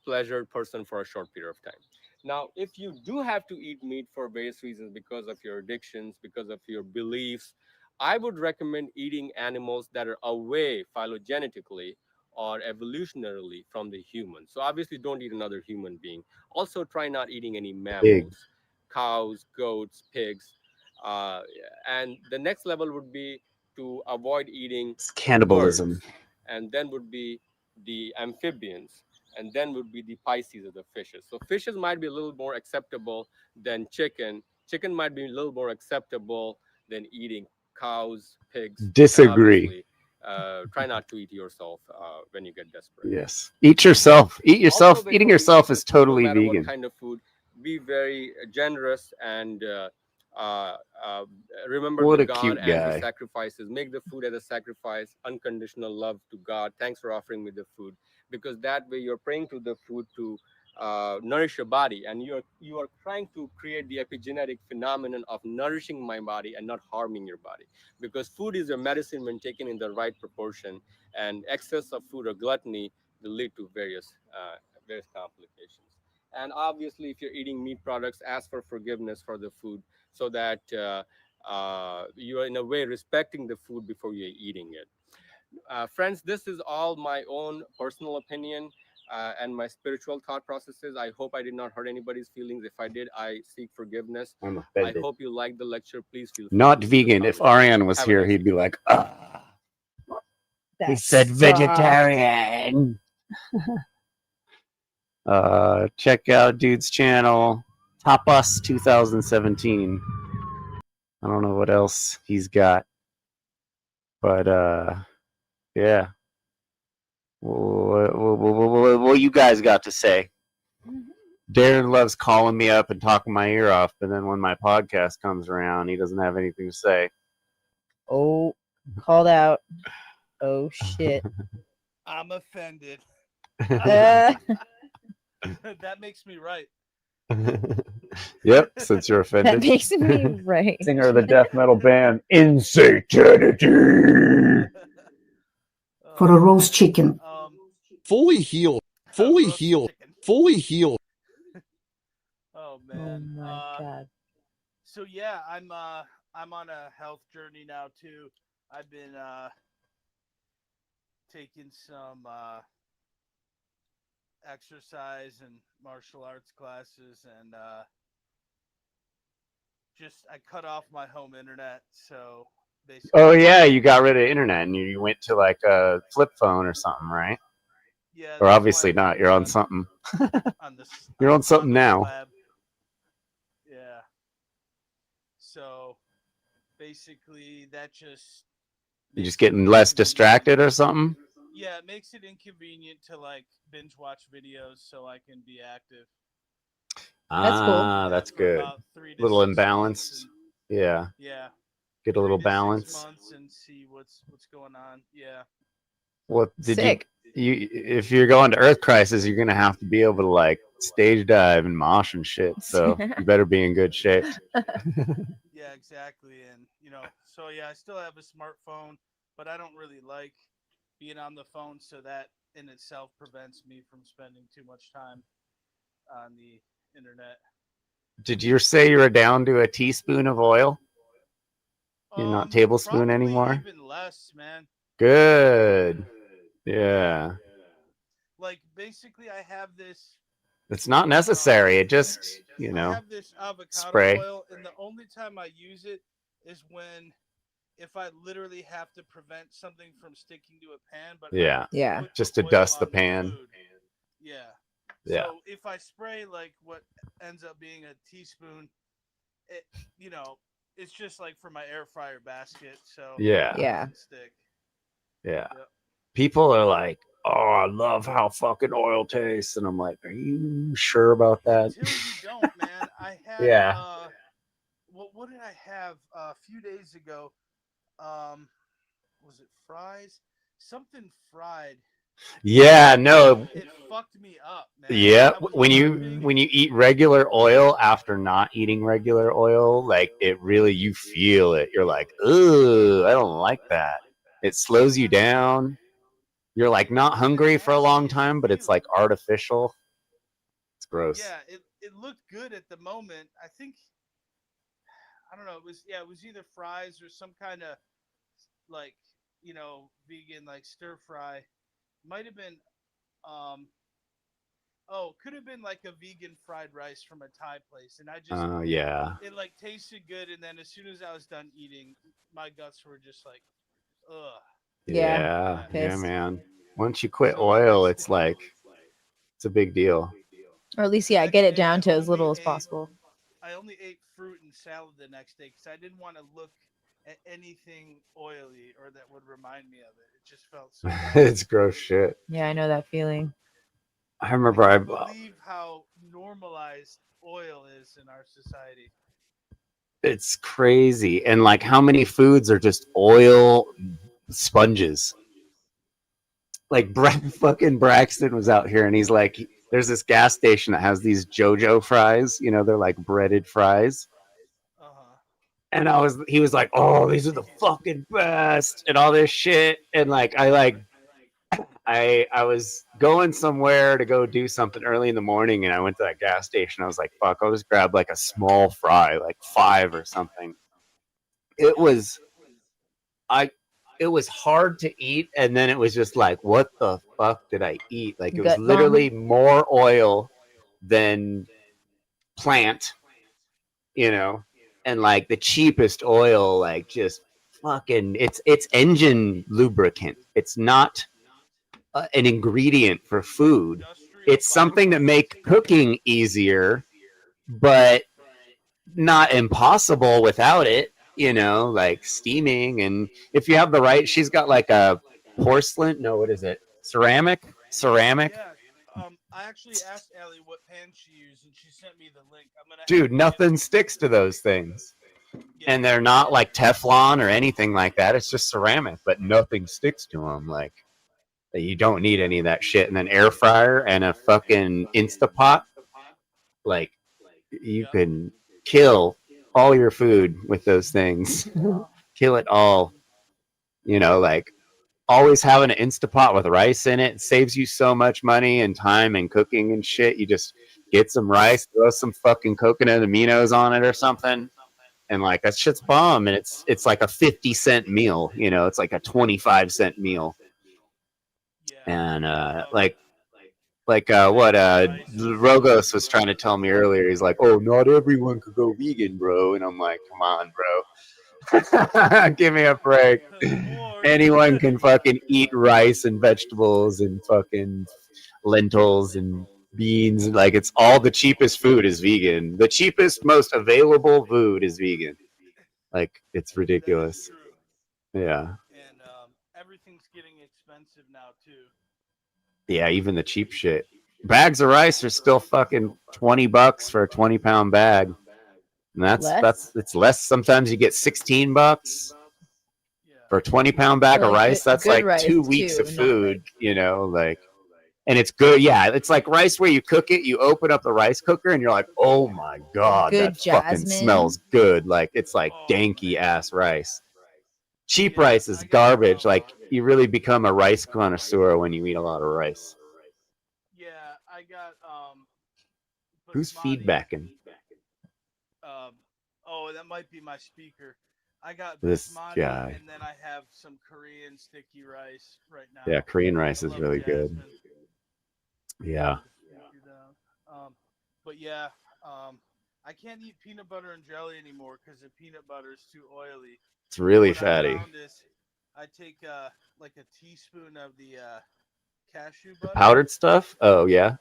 pleasured person for a short period of time. Now, if you do have to eat meat for various reasons, because of your addictions, because of your beliefs, I would recommend eating animals that are away phylogenetically or evolutionarily from the human. So obviously don't eat another human being. Also try not eating any mammals, cows, goats, pigs. And the next level would be to avoid eating It's cannibalism. birds. And then would be the amphibians, and then would be the Pisces of the fishes. So fishes might be a little more acceptable than chicken. Chicken might be a little more acceptable than eating cows, pigs. Disagree. Try not to eat yourself when you get desperate. Yes. Eat yourself. Eat yourself. Also, Eating before you yourself eat is the food, totally no matter vegan. what kind of food, be very generous and remember What the a God cute as the guy. sacrifices. Make the food as a sacrifice, unconditional love to God. Thanks for offering me the food, because that way you're praying to the food to nourish your body, and you are trying to create the epigenetic phenomenon of nourishing my body and not harming your body, because food is your medicine when taken in the right proportion, and excess of food or gluttony will lead to various complications. And obviously, if you're eating meat products, ask for forgiveness for the food, so that you are in a way respecting the food before you're eating it. Friends, this is all my own personal opinion and my spiritual thought processes. I hope I did not hurt anybody's feelings. If I did, I seek forgiveness. I'm I offended. hope you liked the lecture. Please feel free Not to leave a vegan. If comment. Ariane was Have a here, nice he'd be like, ah. He That said sucks. vegetarian. Check out dude's channel, Top Us 2017. I don't know what else he's got, but yeah. What you guys got to say? Darren loves calling me up and talking my ear off, but then when my podcast comes around, he doesn't have anything to say. Oh, called out. Oh shit. I'm offended. Uh, That makes me right. Yep, since you're offended. that makes me right. Singer of the death metal band Insanity. For a roast chicken. Fully healed. Fully healed. Fully healed. Oh man. Oh my god. So yeah, I'm on a health journey now too. I've been taking some exercise and martial arts classes, and I cut off my home internet, so basically. Oh yeah, you got rid of internet and you went to like a flip phone or something, right? Yeah. Or obviously not. You're on something. You're on something now. Lab. Yeah. So basically, that just. You're just getting less distracted or something? Yeah, it makes it inconvenient to like binge watch videos so I can be active. That's cool. That's good. A little imbalanced. Yeah. Yeah. Get a little 3 to 6 balance. months and see what's going on. Yeah. What did Sick. you if you're going to Earth Crisis, you're gonna have to be able to like stage dive and mosh and shit. So you better be in good shape. Yeah, exactly. And so yeah, I still have a smartphone, but I don't really like being on the phone, so that in itself prevents me from spending too much time on the internet. Did you say you were down to a teaspoon of oil? You're not tablespoon Probably anymore? even less, man. Good. Yeah. Like basically I have this It's not necessary. It just, I have this avocado spray. oil, and the only time I use it is if I literally have to prevent something from sticking to a pan, but Yeah. Yeah. Just to dust the pan. Yeah. Yeah. So if I spray like what ends up being a teaspoon, it it's just like for my air fryer basket. So Yeah. it doesn't stick. Yeah. Yep. People are like, oh, I love how fucking oil tastes. And I'm like, are you sure about that? Until you don't, man. I had Yeah. what did I have a few days ago? Was it fries? Something fried. Yeah, no. It fucked me up, man. Yeah, when you eat regular oil after not eating regular oil, like you feel it. You're like, ooh, I don't like that. It slows you down. You're like not hungry for a long time, but it's like artificial. It's gross. Yeah, it looked good at the moment. I think I don't know. It was either fries or some kind of like vegan like stir fry. Might have been could have been like a vegan fried rice from a Thai place, and I just yeah. it like tasted good, and then as soon as I was done eating, my guts were just like ugh. Yeah, man. Once you quit oil, it's like it's a big deal. Or at least, yeah, get it down to as little as possible. I only ate fruit and salad the next day because I didn't want to look at anything oily or that would remind me of it. It just felt so bad. It's gross shit. Yeah, I know that feeling. I remember I believe how normalized oil is in our society. It's crazy. And like how many foods are just oil sponges? Like fucking Braxton was out here and he's like, there's this gas station that has these JoJo fries, you know, they're like breaded fries. And he was like, oh, these are the fucking best and all this shit. And like I was going somewhere to go do something early in the morning and I went to that gas station. I was like, fuck, I'll just grab like a small fry, like 5 or something. It was hard to eat, and then it was just like, what the fuck did I eat? Like it was literally more oil than plant, you know, and like the cheapest oil, like just fucking it's engine lubricant. It's not an ingredient for food. It's something to make cooking easier, but not impossible without it, you know, like steaming. And if you have the right, she's got like a porcelain, no, what is it? Ceramic. Yeah, I actually asked Allie what pan she used and she sent me the link. Dude, nothing sticks to those things. And they're not like Teflon or anything like that. It's just ceramic, but nothing sticks to them. Like, you don't need any of that shit. And then air fryer and a fucking Instapot, like you can kill all your food with those things. Kill it all. You know, like always having an Instapot with rice in it saves you so much money and time and cooking and shit. You just get some rice, throw some fucking coconut aminos on it or something, and like that shit's bomb. And it's like a 50-cent meal. You know, it's like a 25-cent meal. And what Rogos was trying to tell me earlier, he's like, oh, not everyone could go vegan, bro. And I'm like, come on, bro. Give me a break. Anyone can fucking eat rice and vegetables and fucking lentils and beans. Like, it's all the cheapest food is vegan. The cheapest, most available food is vegan. Like, it's ridiculous. Yeah. And everything's getting expensive now too. Yeah, even the cheap shit. Bags of rice are still fucking $20 for a 20-pound bag. And it's less. Sometimes you get $16 for a 20-pound bag of rice. That's like 2 weeks of food, you know, like, and it's good. Yeah, it's like rice where you cook it, you open up the rice cooker and you're like, oh my God, that fucking smells good. Like, it's like danky ass rice. Cheap rice is garbage. Like, you really become a rice connoisseur when you eat a lot of rice. Yeah, I got Who's feedbacking? Oh, that might be my speaker. I got This basmati, guy. and then I have some Korean sticky rice right now. Yeah, Korean rice is really good. Yeah. But yeah, I can't eat peanut butter and jelly anymore because the peanut butter is too oily. It's really What fatty. I found is I take like a teaspoon of the cashew butter. Powdered stuff? Oh, yeah.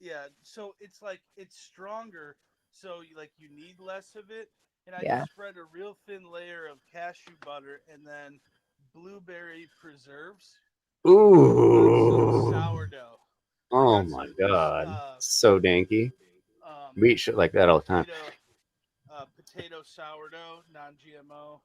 Yeah, so it's like it's stronger, so you need less of it. And I Yeah. just spread a real thin layer of cashew butter and then blueberry preserves. Ooh. Sourdough. Oh my God. So danky. We eat shit like that all the time. Potato sourdough, non-GMO.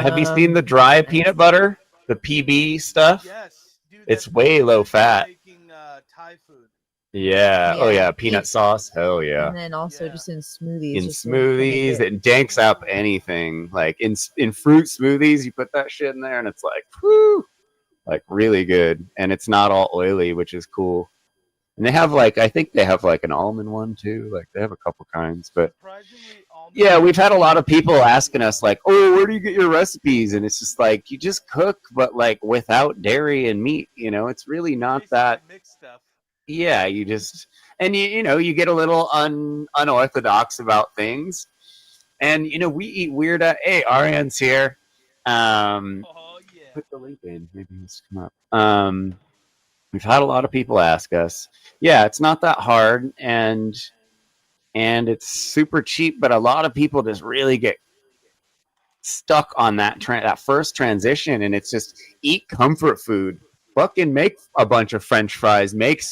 Have you seen the dry peanut butter? The PB stuff? Yes. Dude, it's way low fat. Making Thai food. Yeah. Oh yeah. Peanut sauce. Hell yeah. And then also just in smoothies. In just smoothies, it danks up anything. Like in fruit smoothies, you put that shit in there, and it's like, whoo, like really good. And it's not all oily, which is cool. And they have I think they have like an almond one too. Like they have a couple kinds, but yeah, we've had a lot of people asking us like, oh, where do you get your recipes? And it's just like, you just cook, but like without dairy and meat, you know, it's really not that. Yeah, you just, and you know, you get a little unorthodox about things. And, you know, we eat weird. Hey, Arian's here. Put the link in. Maybe he's come up. We've had a lot of people ask us. Yeah, it's not that hard, and it's super cheap, but a lot of people just really get stuck on that first transition, and it's just eat comfort food. Fucking make a bunch of French fries, make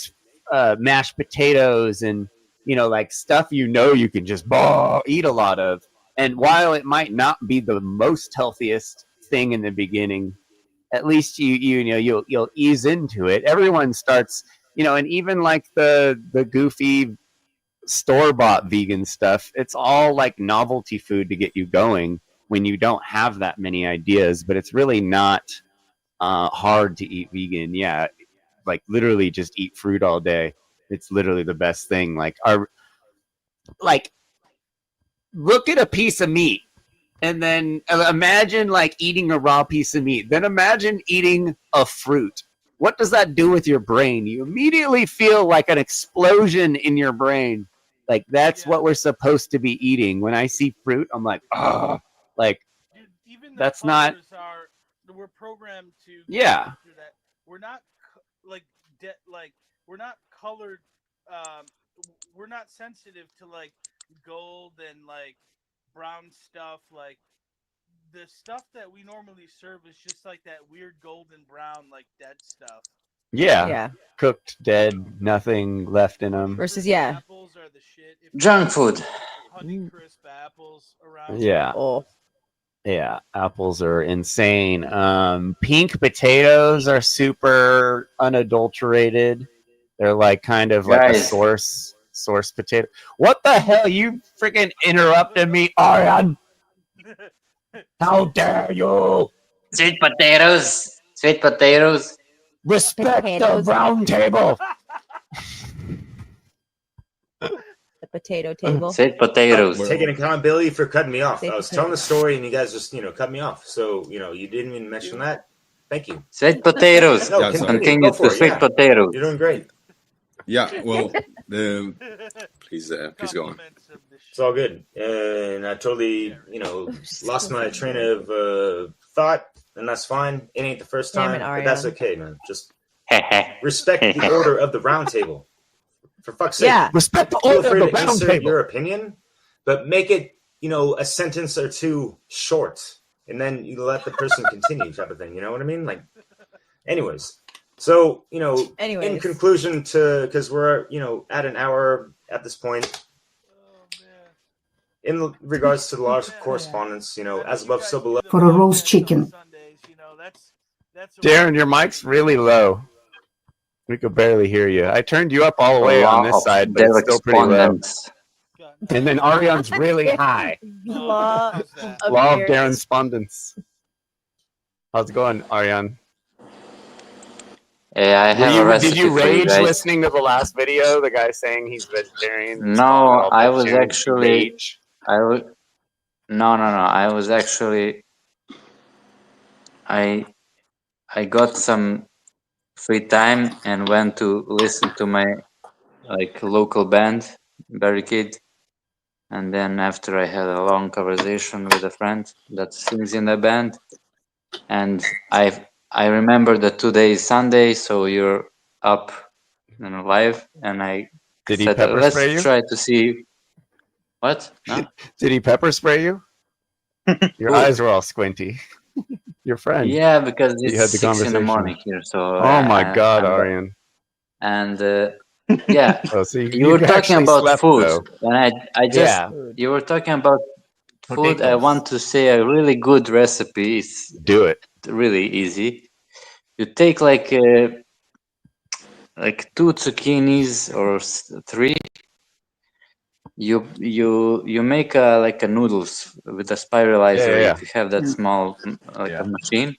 mashed potatoes, and like stuff you can just eat a lot of. And while it might not be the most healthiest thing in the beginning, at least you'll ease into it. Everyone starts, and even like the goofy store-bought vegan stuff, it's all like novelty food to get you going when you don't have that many ideas. But it's really not hard to eat vegan. Yeah, like literally just eat fruit all day. It's literally the best thing. Like look at a piece of meat and then imagine like eating a raw piece of meat. Then imagine eating a fruit. What does that do with your brain? You immediately feel like an explosion in your brain. Like that's what we're supposed to be eating. When I see fruit, I'm like, oh, like that's not. We're programmed to. Yeah. Through that. We're not we're not colored. We're not sensitive to like gold and like brown stuff. Like the stuff that we normally serve is just like that weird golden brown, like dead stuff. Yeah. Cooked, dead, nothing left in them. Versus apples are the shit. Junk food. Honeycrisp apples around. Yeah. Yeah, apples are insane. Pink potatoes are super unadulterated. They're like kind of like a source potato. What the hell? You freaking interrupted me, Arian. How dare you? Sweet potatoes. Sweet potatoes. Respect the round table. The potato table. Sweet potatoes. Taking accountability for cutting me off. I was telling the story and you guys just, cut me off. So, you didn't even mention that. Thank you. Sweet potatoes. No, continue to sweet potatoes. You're doing great. Yeah, well, please go on. It's all good. And I totally, lost my train of thought, and that's fine. It ain't the first time, but that's okay, man. Just respect the order of the round table. For fuck's sake. Yeah. Respect the order of the round table. Your opinion, but make it, a sentence or two short, and then you let the person continue type of thing. You know what I mean? Like, anyways. So, in conclusion because we're, at an hour at this point, in regards to the large correspondence, as above, so below. For a roast chicken. Darren, your mic's really low. We could barely hear you. I turned you up all the way on this side, but it's still pretty low. And then Arian's really high. Law of Darren's spondence. How's it going, Arian? I have a recipe. Did you for rage guys. listening to the last video? The guy saying he's vegetarian. No, I was actually. No. I was actually. I got some free time and went to listen to my local band Barricade, and then after I had a long conversation with a friend that sings in the band, and I remember that today is Sunday, so you're up and live, and I Did he said, pepper let's spray you? try to see what. No? Did he pepper spray you? Your eyes were all squinty. Your friend. Yeah, because You it's had the 6 in the conversation. morning here. So. Oh my God, I'm- Arian. And yeah, Oh, so you were talking actually about slept, food, though. and I just Yeah. you were talking about food. I Potatoes. want to say a really good recipe. It's Do it. really easy. You take like 2 zucchinis or 3. You make a noodles with a spiralizer Yeah. if you have that small a machine,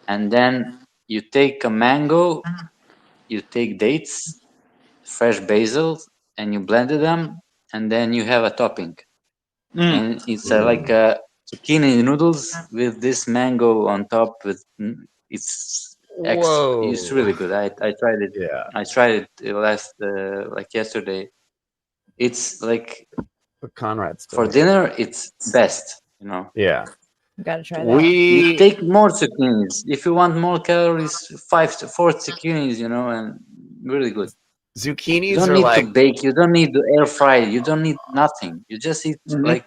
and then you take a mango, you take dates, fresh basil, and you blended them, and then you have a topping, and it's like a zucchini noodles with this mango on top. With it's it's really good. I tried it. Yeah. I tried it last yesterday. It's like But Conrad's for dinner, it's best. Yeah. Gotta try that. You take more zucchinis. If you want more calories, 4 zucchinis, and really good. Zucchinis You don't are need like to bake. You don't need to air fry. You don't need nothing. You just eat like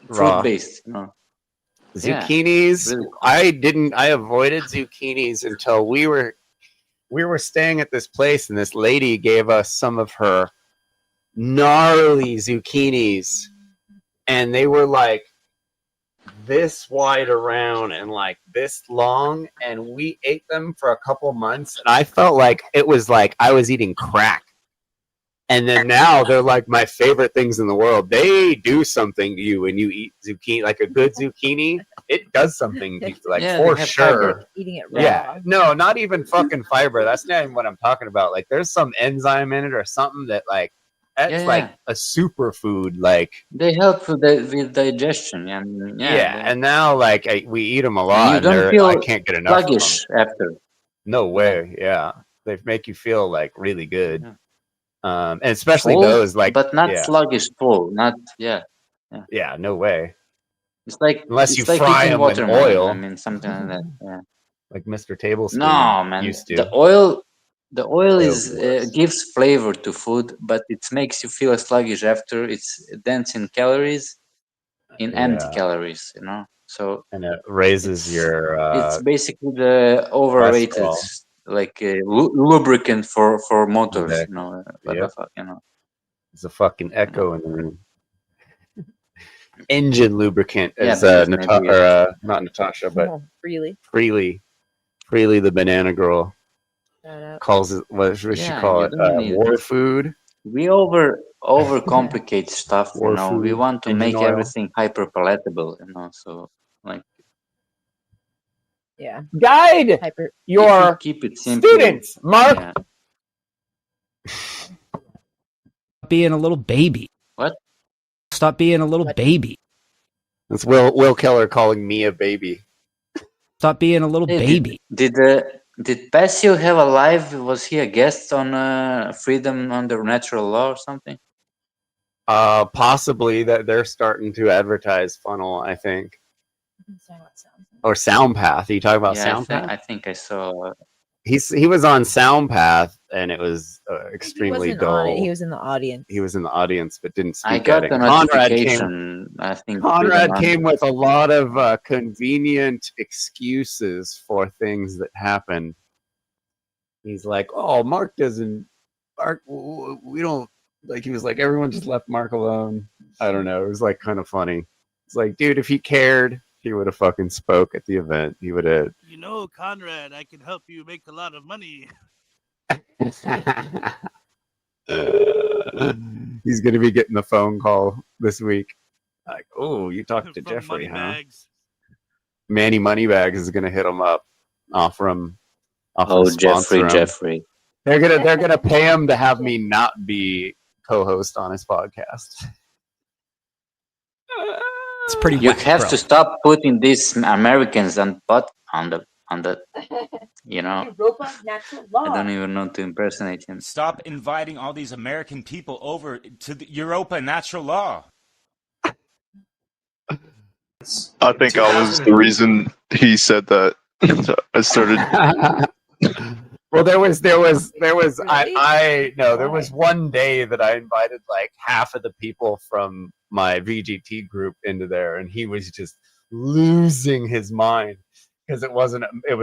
raw. fruit based. Zucchinis. Really I avoided zucchinis until we were staying at this place, and this lady gave us some of her gnarly zucchinis, and they were like this wide around and like this long, and we ate them for a couple months, and I felt like it was like I was eating crack. And then now they're like my favorite things in the world. They do something to you when you eat zucchini. Like a good zucchini, it does something to you, like for sure. fiber. Eating it raw. Yeah, no, not even fucking fiber. That's not even what I'm talking about. Like there's some enzyme in it or something that like that's like a superfood. Like they help with digestion. and now like we eat them a And lot, you and don't feel I can't get enough of them. sluggish after. No way. Yeah, they make you feel like really good. And especially Full, those like, but not sluggish full. Not yeah, no way. It's like unless you like fry eating them in watermelon. oil. I mean, something like that. Yeah. Like Mr. Tablespoon No, man. used to. The oil Oil's is the worst. gives flavor to food, but it makes you feel sluggish after. It's dense in calories, in empty calories. So and it raises your it's basically the overrated, cholesterol. like lubricant for motors. Exactly. What the fuck, It's a fucking echo in the room. Engine lubricant, Yeah, as because maybe not Natasha, but Freely. Freely the banana girl Shout out. calls it. What does she Yeah, call you it? don't need War food. We overcomplicate stuff. War We food, want to engine make oil. everything hyper palatable. So like. Yeah. Guide your keep it simple. students, Mark. Yeah. Being a little baby. What? Stop being a little baby. That's Will Keller calling me a baby. Stop being a little baby. Did Passio have a live? Was he a guest on Freedom Under Natural Law or something? Possibly that they're starting to advertise Funnel, I think. Or Soundpath. Are you talking about Soundpath? I think I saw. He was on Soundpath, and it was extremely dull. He was in the audience. He was in the audience, but didn't speak I got at the it. notification. I think Conrad came with a lot of convenient excuses for things that happened. He's like, "Oh, Mark doesn't. Mark, we don't like." He was like, "Everyone just left Mark alone." I don't know. It was like kind of funny. It's like, dude, if he cared, he would have fucking spoke at the event. He would have. Conrad, I can help you make a lot of money. He's gonna be getting the phone call this week. Like, oh, you talked to Jeffrey, huh? Moneybags. Manny Moneybags is gonna hit him up, offer him Jeffrey. They're gonna pay him to have me not be co-host on his podcast. It's pretty. You have to stop putting these Americans on the. Europa natural law. I don't even know to impersonate him. Stop inviting all these American people over to the Europa natural law. I think I was the reason he said that. I started. Well, there was one day that I invited like half of the people from my VGT group into there, and he was just losing his mind because it was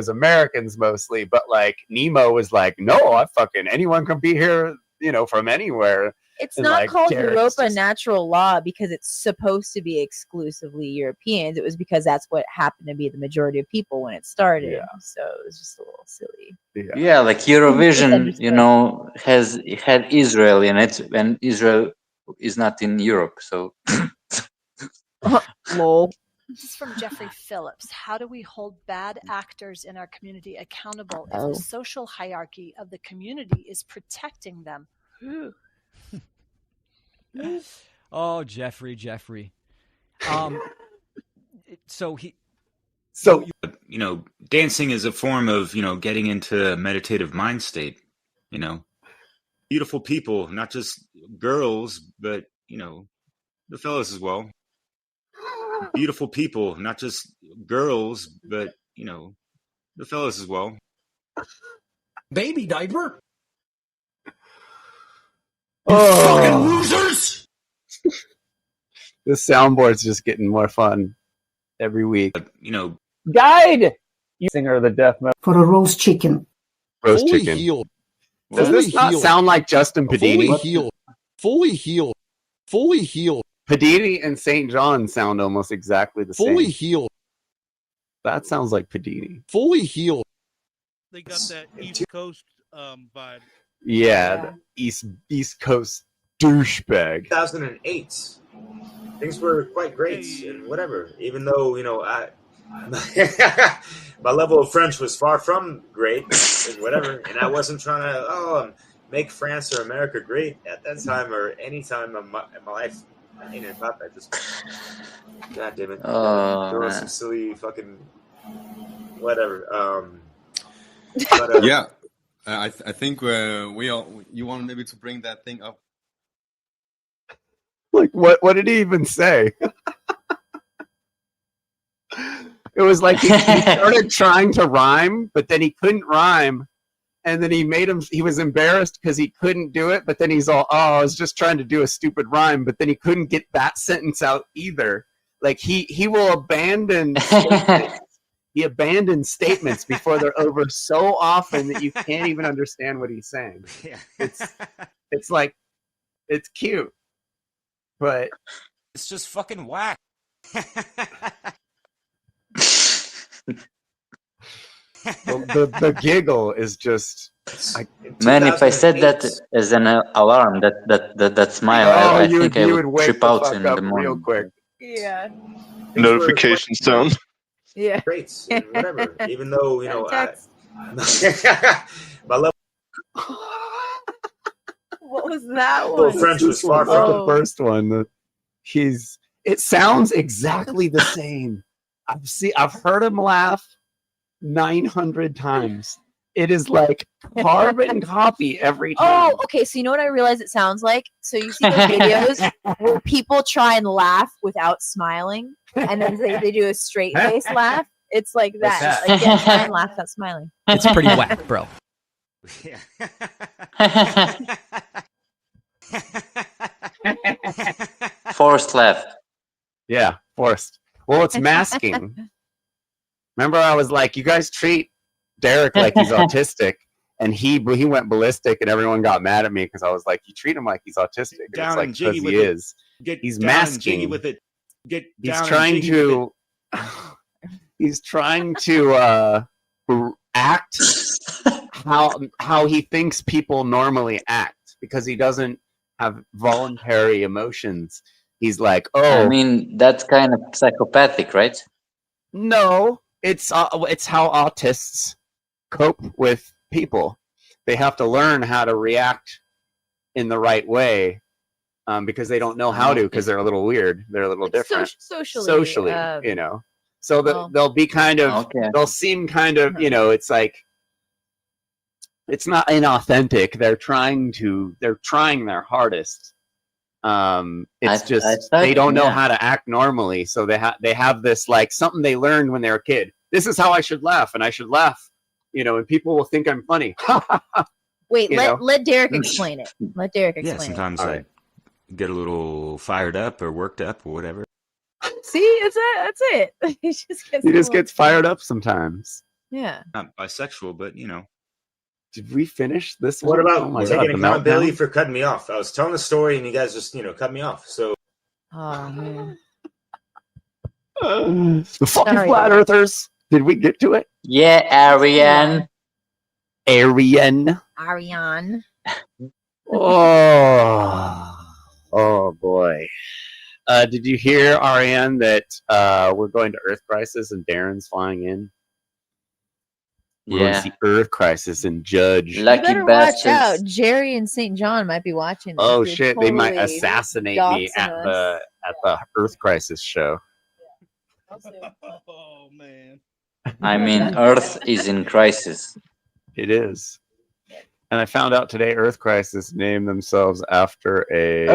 Americans mostly, but like Nemo was like, no, anyone can be here, from anywhere. It's and, not like, called Derek's Europa just- natural law because it's supposed to be exclusively Europeans. It was because that's what happened to be the majority of people when it started. Yeah. So it was just a little silly. Yeah, like Eurovision, had Israel in it, and Israel is not in Europe. So. Lol. This is from Jeffrey Phillips. How do we hold bad actors in our community accountable if the social hierarchy of the community is protecting them? Oh, Jeffrey. Dancing is a form of, getting into a meditative mind state, beautiful people, not just girls, but, the fellas as well. beautiful people, not just girls, but the fellas as well. Baby diaper. Fucking losers! This soundboard's just getting more fun every week. But, Guide! You singer of the death metal. For a roast chicken. Roast Fully chicken. healed. Does Fully this not healed. sound like Justin Padini? Fully healed. Fully healed. Fully healed. Padini and St. John sound almost exactly the Fully same. healed. That sounds like Padini. Fully healed. They got that East Coast vibe. Yeah, the East Coast douchebag. 2008, things were quite great and whatever. Even though my level of French was far from great and whatever, and I wasn't trying to make France or America great at that time or any time in my life. I ain't about that. Just God damn it, doing some silly fucking whatever. But, Yeah, I think you want maybe to bring that thing up. Like what did he even say? It was like he started trying to rhyme, but then he couldn't rhyme, and then he was embarrassed because he couldn't do it, but then he's all, I was just trying to do a stupid rhyme, but then he couldn't get that sentence out either. Like he will abandon statements. He abandons statements before they're over so often that you can't even understand what he's saying. Yeah. It's like, it's cute, but it's just fucking whack. the giggle is just. Man, if I said that as an alarm, that smile, I think I would trip out in the morning. Real quick. Yeah. Notification sound. Yeah. Great, and whatever. Even though my level. What was that Well, one? French was far Like from the first one. It sounds exactly the same. I've heard him laugh 900 times. It is like carbon copy every time. Oh, okay. So you know what I realized it sounds like? So you see those videos where people try and laugh without smiling, and then they do a straight face laugh. It's like that. Like, yeah, try and laugh without smiling. It's pretty whack, bro. Forced laugh. Yeah, forced. Well, it's masking. Remember, I was like, you guys treat Derek like he's autistic, and he went ballistic, and everyone got mad at me because I was like, you treat him like he's autistic. And Down it's like, and jiggy because with he it. is. Get He's down and jiggy masking. with it. Get He's down and trying jiggy with to. He's trying to act how he thinks people normally act because he doesn't have voluntary emotions. He's like, I mean, that's kind of psychopathic, right? No, it's how autists cope with people. They have to learn how to react in the right way because they don't know how to because they're a little weird. They're a little different. Socially, you know. So they'll be kind of, they'll seem kind of, it's like, it's not inauthentic. They're trying their hardest. It's just they don't know how to act normally, so they have this like something they learned when they were a kid. This is how I should laugh, and I should laugh, and people will think I'm funny. Wait, let Derek explain it. Let Derek explain Yeah, sometimes I get a little fired up or worked up or whatever. See, that's it. He just gets fired up sometimes. Yeah. Not bisexual, but Did we finish this What one? about Oh my taking God, the accountability meltdown? for cutting me off? I was telling a story and you guys just, cut me off. So Oh man. The fucking flat earthers. Did we get to it? Yeah, Ariane. Ariane. Ariane. Oh boy. Did you hear, Ariane, that we're going to Earth Crisis and Darren's flying in? We're going to see Earth Crisis and Judge. You better watch out. Jerry and St. John might be watching this. Oh They're shit! They might totally assassinate me at doxing the Earth Crisis show. Oh man. I mean, Earth is in crisis. It is. And I found out today Earth Crisis named themselves after a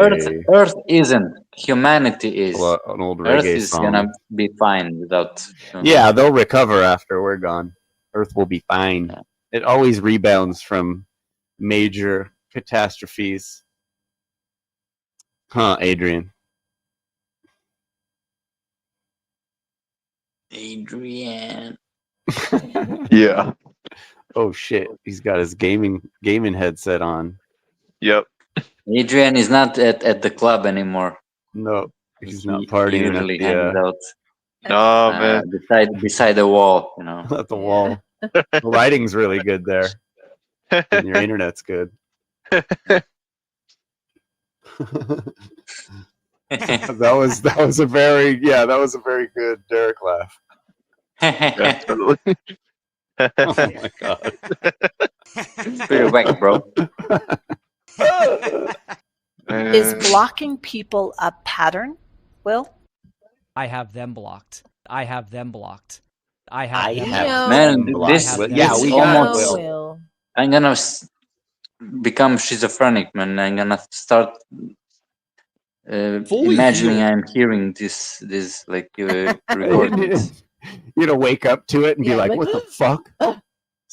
Earth isn't. Humanity is. an old Earth reggae is song. gonna be fine without. Yeah, they'll recover after we're gone. Earth will be fine. Yeah. It always rebounds from major catastrophes. Huh, Adrian? Adrian. Yeah. Oh shit! He's got his gaming headset on. Yep. Adrian is not at the club anymore. No, he's not partying. He usually hangs out. Oh man, beside the wall, you know. At the wall. The lighting's really good there, and your internet's good. that was a very good Derek laugh. Absolutely. Oh my god. It's pretty whack, bro. Is blocking people a pattern, Will? I have them blocked. I have them blocked. Man, this we almost. I'm gonna become schizophrenic, man. I'm gonna start imagining I'm hearing this like recordings. You're gonna wake up to it and be like, "What the fuck?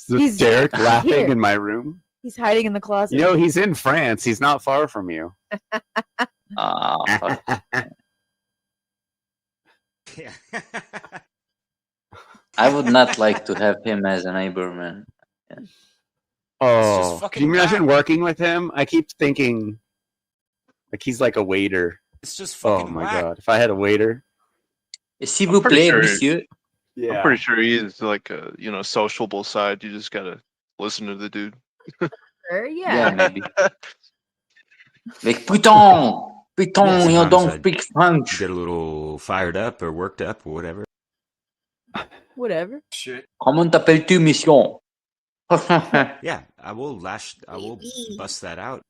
Is Derek laughing here in my room?" He's hiding in the closet. You know, he's in France. He's not far from you. I would not like to have him as a neighbor, man. Yeah. Oh, can you imagine working with him? I keep thinking, like he's like a waiter. It's just fucking Oh my whack. god! If I had a waiter, S'il vous plaît, monsieur. Yeah. I'm pretty sure he is like a sociable side. You just gotta listen to the dude. Sure, Yeah, maybe. Like putain, you don't speak French. Get a little fired up or worked up or whatever. Whatever. Shit. Comment t'appelles-tu, mission? Yeah, I will bust that out.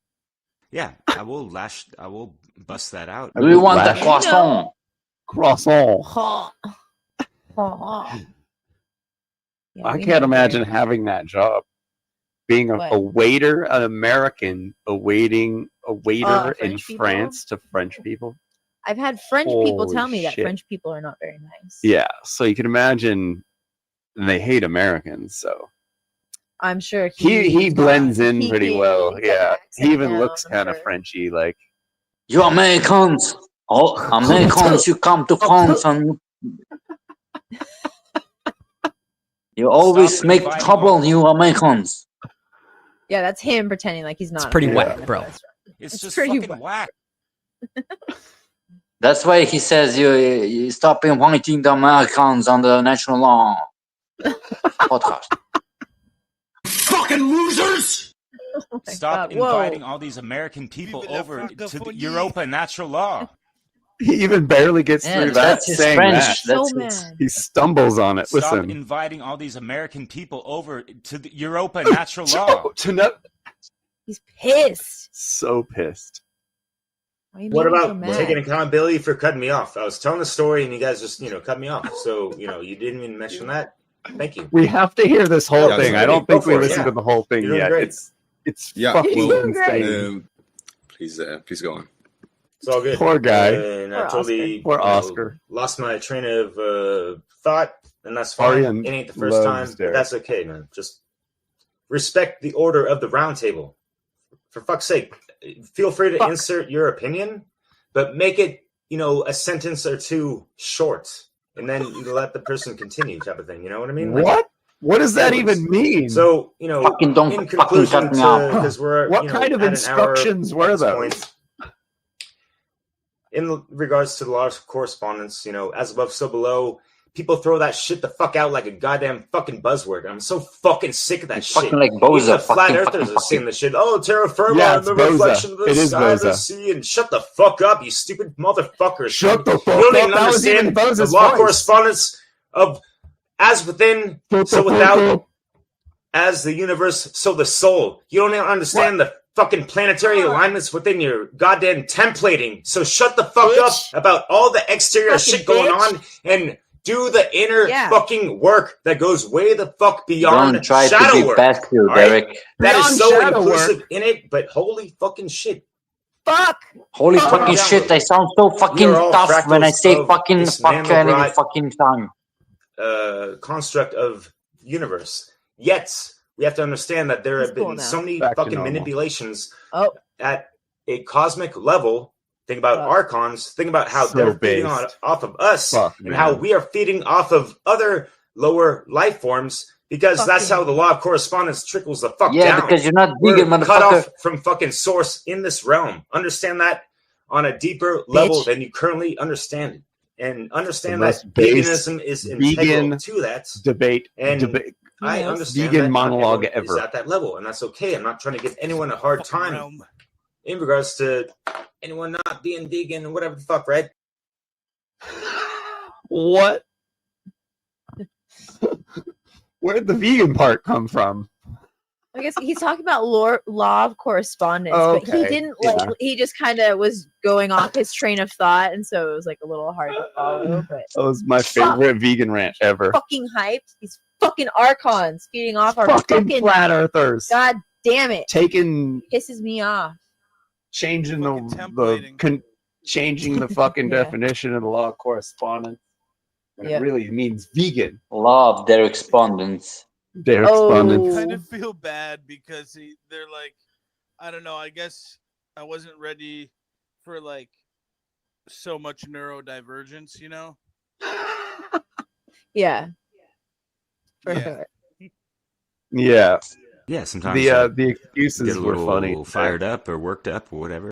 Yeah, I will bust that out. Do you want a croissant? Croissant. Yeah, I we can't know, imagine right? having that job. Being a waiter, an American, a waiter in French people? France to French people. I've had French people Holy tell me that shit. French people are not very nice. Yeah, so you can imagine they hate Americans, so I'm sure he blends in he pretty can well. get Yeah, accent he even down, looks I'm kind of sure. Frenchy, like. You Americans, Americans, you come to France and you always Stop make inviting trouble, you Americans. Yeah, that's him pretending like he's not. It's pretty American. whack, bro. It's just pretty fucking whack. That's why he says you stop inviting the Americans on the national law podcast. Fucking losers! Oh my Stop God, whoa. inviting all these American people over to the Europa natural law. He even barely gets Yeah, through that that's his saying French. that. That's So his- mad. He stumbles on it. Stop Listen. inviting all these American people over to the Europa natural law. He's pissed. So pissed. Why are you What making him so about mad? taking accountability for cutting me off? I was telling a story and you guys just, cut me off. So, you didn't even mention that. Thank you. We have to hear this whole Yeah, thing. I go don't think we for it, listened yeah. to the whole thing You're doing yet. great. It's Yeah, fucking well, insane. please go on. It's all good. Poor guy. And I totally Poor Oscar. lost my train of thought, and that's fine. Arian It ain't the first time, loves but Derek. that's okay, man. Just respect the order of the round table. For fuck's sake, feel free to insert your opinion, but make it, a sentence or two short, and then you let the person continue, type of thing. You know what I mean? Like, What? What does that even mean? So, Fucking don't in fucking conclusion, cut me off. because we're What kind of at an hour instructions were at this those? point, in regards to the law of correspondence, as above, so below, people throw that shit the fuck out like a goddamn fucking buzzword. And I'm so fucking sick of that shit. Fucking like Boza. Even the flat Fucking, earthers are saying the shit. Oh, terra firma, Yeah, and the it's Boza. reflection of the It is sky of the Boza. sea. And shut the fuck up, you stupid motherfuckers. Shut the fuck You don't up. even That was even understand Boza's the law of voice. correspondence of as within, so without, as the universe, so the soul. You don't even understand the fucking planetary alignments within your goddamn templating. So shut the fuck up about all the exterior Fucking shit going bitch. on and Do the inner fucking work that goes way the fuck beyond Don't try shadow to be work. passive, All right? Derek. That Beyond is so shadow inclusive work. in it, but holy fucking shit. Fuck. Holy Calm fucking down, shit, I sound so fucking We are all tough when I fractals say of fucking this fuck any Mandelbrot fucking time. construct of universe. Yet, we have to understand that there have been so many Back to fucking normal. manipulations Oh, at a cosmic level. Think about archons. Think about how So they're feeding based. off of us, Fuck, and how man. we are feeding off of other lower life forms. Because that's how the law of correspondence trickles the fuck Yeah, down. because you're not We're vegan, cut motherfucker. off from fucking source in this realm. Understand that on a deeper level than you currently understand it. And understand that most base veganism is integral vegan to that. debate. And I understand vegan that not monologue everyone is ever. at that level, and that's okay. I'm not trying to give anyone a hard time in regards to anyone not being vegan and whatever the fuck, right? What? Where'd the vegan part come from? I guess he's talking about law of correspondence, but he Okay, didn't yeah. he just kind of was going off his train of thought, and so it was like a little hard to follow. But That was my favorite vegan rant ever. fucking hyped. These fucking archons feeding off our Fucking fucking flat earthers. God damn it! Taking, Pisses me off. changing changing the fucking Yeah. definition of the law of correspondence. And it really means vegan. Law of their respondents. Their I respondents. kind of feel bad because they're like, I don't know. I guess I wasn't ready for like so much neurodivergence, you know? Yeah. Yeah. Yeah. Yeah, sometimes the excuses get a were little funny. fired up or worked up or whatever.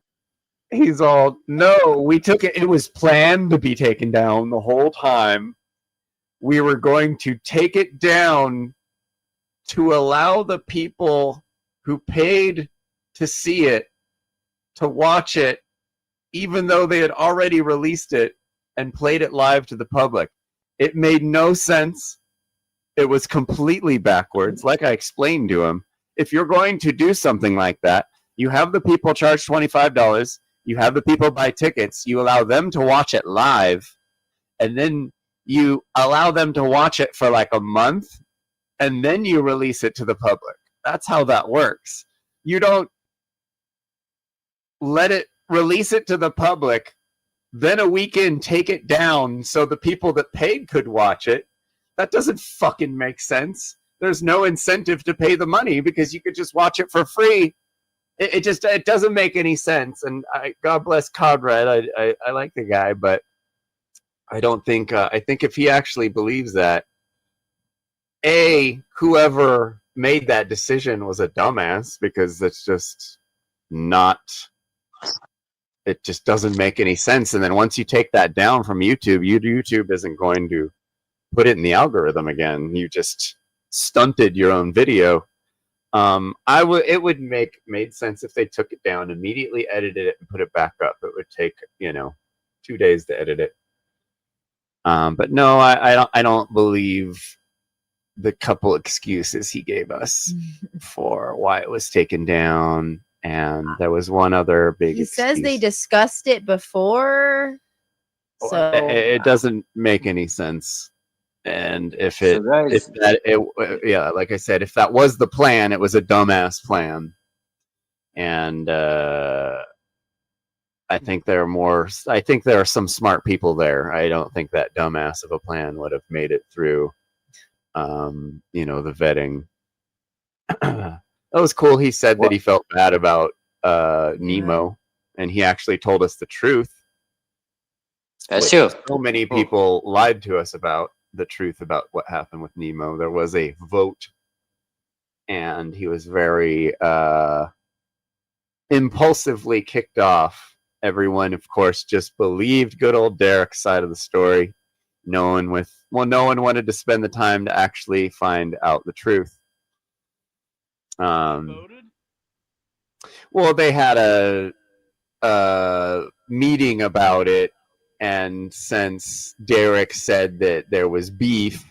He's all, no, we took it. It was planned to be taken down the whole time. We were going to take it down to allow the people who paid to see it to watch it, even though they had already released it and played it live to the public. It made no sense. It was completely backwards. Like I explained to him, if you're going to do something like that, you have the people charge $25, you have the people buy tickets, you allow them to watch it live, and then you allow them to watch it for like a month, and then you release it to the public. That's how that works. You don't release it to the public, then a weekend take it down so the people that paid could watch it. That doesn't fucking make sense. There's no incentive to pay the money because you could just watch it for free. It doesn't make any sense. And God bless Conrad. I like the guy, but I don't think I think if he actually believes that, whoever made that decision was a dumbass, because that's just not, it just doesn't make any sense. And then once you take that down from YouTube, YouTube isn't going to put it in the algorithm again. You just stunted your own video. It would made sense if they took it down, immediately edited it, and put it back up. It would take 2 days to edit it. But no, I don't believe the couple excuses he gave us for why it was taken down. And there was one other big He excuse. says they discussed it before. So It doesn't make any sense. And if like I said, if that was the plan, it was a dumbass plan. And I think there are some smart people there. I don't think that dumbass of a plan would have made it through the vetting. That was cool. He said that he felt bad about Nemo, and he actually told us the truth. That's so many people lied to us about the truth about what happened with Nemo. There was a vote, and he was very impulsively kicked off. Everyone, of course, just believed good old Derek's side of the story. No one wanted to spend the time to actually find out the truth. Well, they had a meeting about it, and since Derek said that there was beef,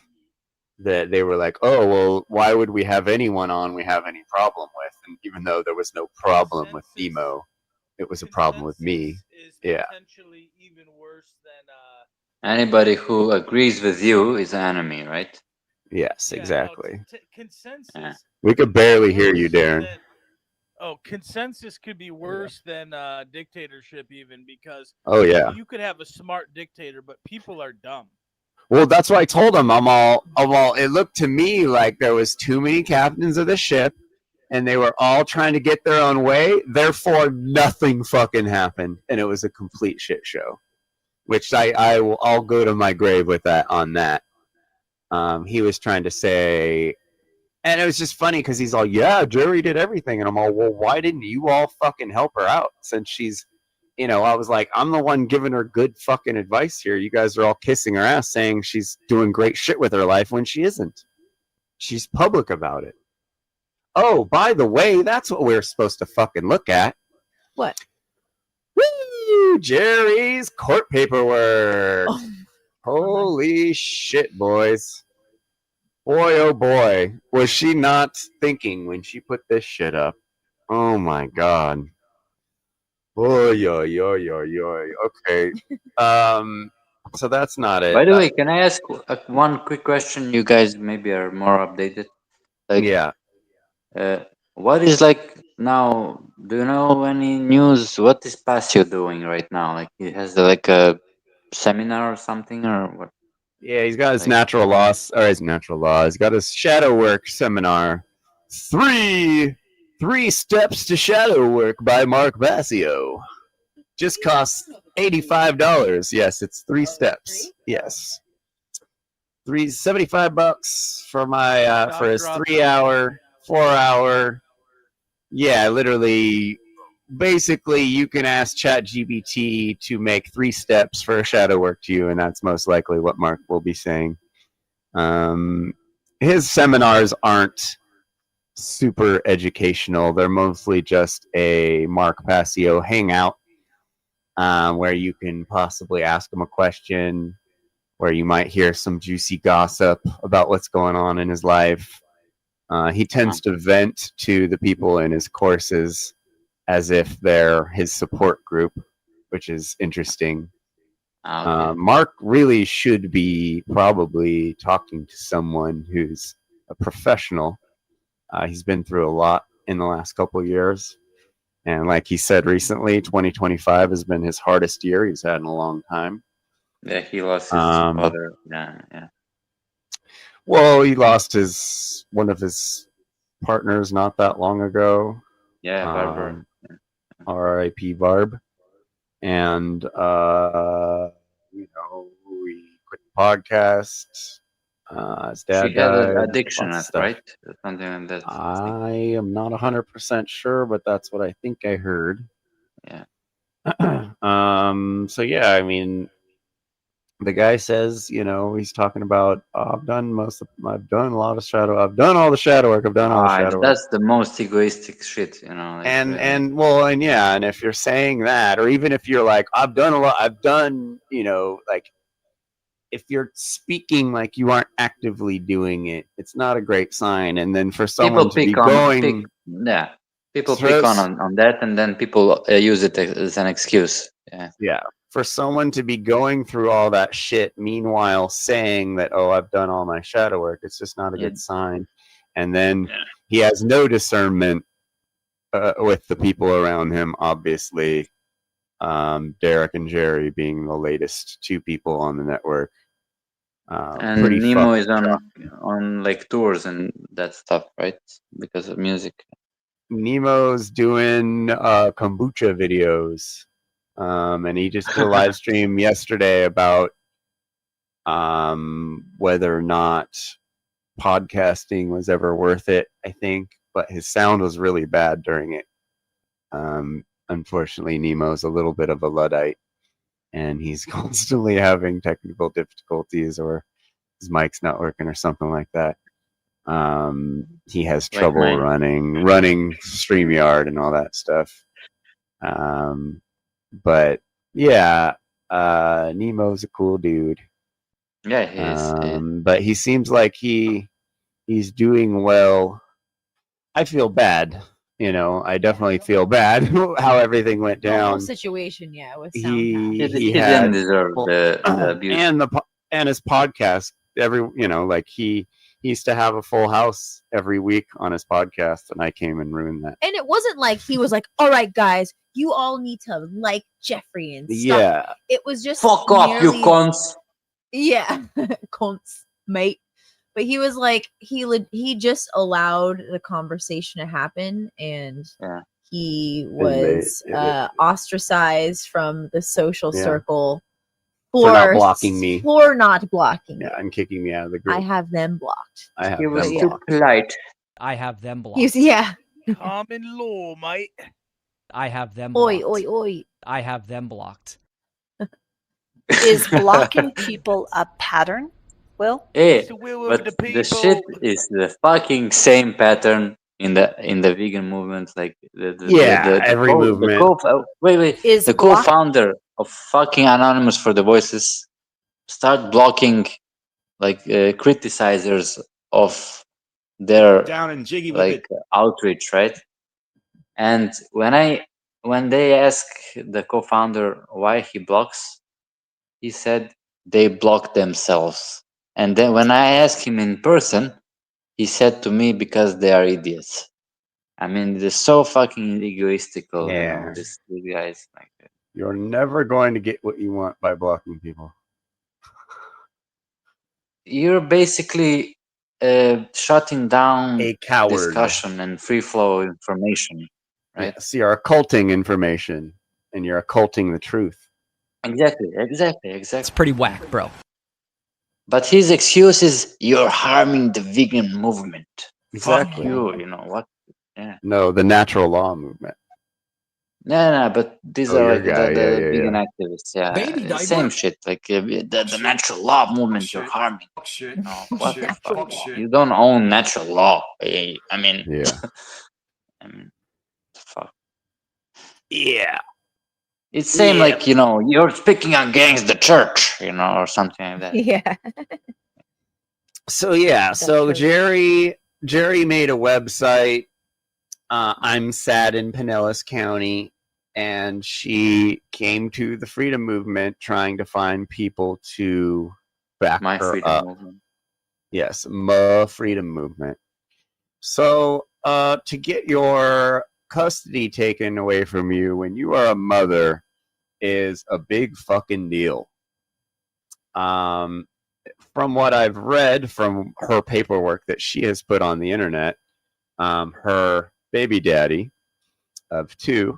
that they were like, oh, well, why would we have anyone on we have any problem with? And even though there was no problem with Nemo, it was a problem with me. Is yeah. potentially even worse than Anybody who agrees with you is an enemy, right? Yes, exactly. Consensus. We could barely hear you, worse Darren. than- consensus could be worse than dictatorship, even because. Oh, yeah. You could have a smart dictator, but people are dumb. Well, that's why I told him I'm all. It looked to me like there was too many captains of the ship, and they were all trying to get their own way. Therefore, nothing fucking happened, and it was a complete shit show. Which I'll go to my grave with that on that. He was trying to say, and it was just funny because he's all, yeah, Jerry did everything, and I'm all, well, why didn't you all fucking help her out since she's. I was like, I'm the one giving her good fucking advice here. You guys are all kissing her ass saying she's doing great shit with her life when she isn't. She's public about it. Oh, by the way, that's what we're supposed to fucking look at. What? Woo! Jerry's court paperwork. Oh, holy shit, boys. Boy, oh boy. Was she not thinking when she put this shit up? Oh my god. Oy, oy, oy, oy, oy. Okay. So that's not it. By the way, can I ask one quick question? You guys maybe are more updated. Like, yeah. What is like now? Do you know any news? What is Pasio doing right now? Like, he has like a seminar or something, or what? Yeah, he's got his natural laws, or his natural law. He's got his shadow work seminar. Three steps to shadow work by Mark Basio. Just costs $85. Yes, it's 3 steps. Yes, $75 for my for his 3-hour, 4-hour. Yeah, literally. Basically, you can ask ChatGPT to make 3 steps for a shadow work to you, and that's most likely what Mark will be saying. His seminars aren't super educational. They're mostly just a Mark Passio hangout where you can possibly ask him a question, where you might hear some juicy gossip about what's going on in his life. He tends to vent to the people in his courses as if they're his support group, which is interesting. Okay. Mark really should be probably talking to someone who's a professional. He's been through a lot in the last couple of years. And like he said recently, 2025 has been his hardest year he's had in a long time. Yeah, he lost his father. Yeah. Well, he lost one of his partners not that long ago. Yeah, Barbara. R.I.P. Barb. And, we quit the podcast. His dad She had died. an addiction, Lots of stuff. right? Something like that. I am not 100% sure, but that's what I think I heard. Yeah. So yeah, I mean, the guy says, he's talking about, I've done all the shadow work. That's the most egoistic shit, Like, and if you're saying that, or even if you're like, I've done, like, if you're speaking like you aren't actively doing it, it's not a great sign. And then for someone people pick on that, and then people use it as an excuse. Yeah. For someone to be going through all that shit, meanwhile saying that, I've done all my shadow work, it's just not a good sign. And then he has no discernment with the people around him, obviously. Derek and Jerry being the latest 2 people on the network. And Nemo is on like tours and that stuff, right? Because of music. Nemo's doing kombucha videos. And he just did a live stream yesterday about whether or not podcasting was ever worth it, I think. But his sound was really bad during it. Unfortunately, Nemo's a little bit of a Luddite, and he's constantly having technical difficulties, or his mic's not working or something like that. He has trouble running StreamYard and all that stuff. But yeah, Nemo's a cool dude. Yeah, he is. But he seems like he's doing well. I feel bad You know, I definitely feel bad how everything went The whole down. situation, yeah, with He Soundpath. He didn't had deserve the abuse. and his podcast like he used to have a full house every week on his podcast, and I came and ruined that. And it wasn't like he was like, all right, guys, you all need to like Jeffrey and stuff. Yeah. It was just Fuck off, you cunts. Yeah, cunts, mate. But he was like, he just allowed the conversation to happen, and he was ostracized from the social circle for not blocking me. For not blocking me. Yeah, and kicking me out of the group. I have them blocked. I have He was them too blocked. polite. I have them blocked. He's, yeah. Common law, mate. I have them blocked. Oi, oi, oi. I have them blocked. Is blocking people a pattern, Will? Hey, but the shit is the fucking same pattern in the vegan movement, like every movement. Is the co-founder of fucking Anonymous for the Voices start blocking like criticizers of their Down and jiggy with like outreach, right? And when they ask the co-founder why he blocks, he said they block themselves. And then when I asked him in person, he said to me, because they are idiots. I mean, they're so fucking egoistical, you know, these guys. Like, you're never going to get what you want by blocking people. You're basically shutting down a coward discussion and free flow information, right? Yes, you're occulting information, and you're occulting the truth. Exactly. It's pretty whack, bro. But his excuse is, you're harming the vegan movement. Exactly. Fuck you know what? Yeah. No, the natural law movement. No, but these are like the vegan activists. Yeah, Baby same diaper. shit. Like the natural law movement, you're harming. Shit. No, what the fuck? Fuck shit. You don't own natural law. I mean, I mean, fuck. Yeah. It's same like, you know, you're speaking against the church, you know, or something like that. Yeah. So Jerry made a website. I'm sad in Pinellas County, and she came to the freedom movement trying to find people to back My her freedom up. movement. Yes, my freedom movement. So to get your custody taken away from you when you are a mother is a big fucking deal. From what I've read from her paperwork that she has put on the internet, her baby daddy of 2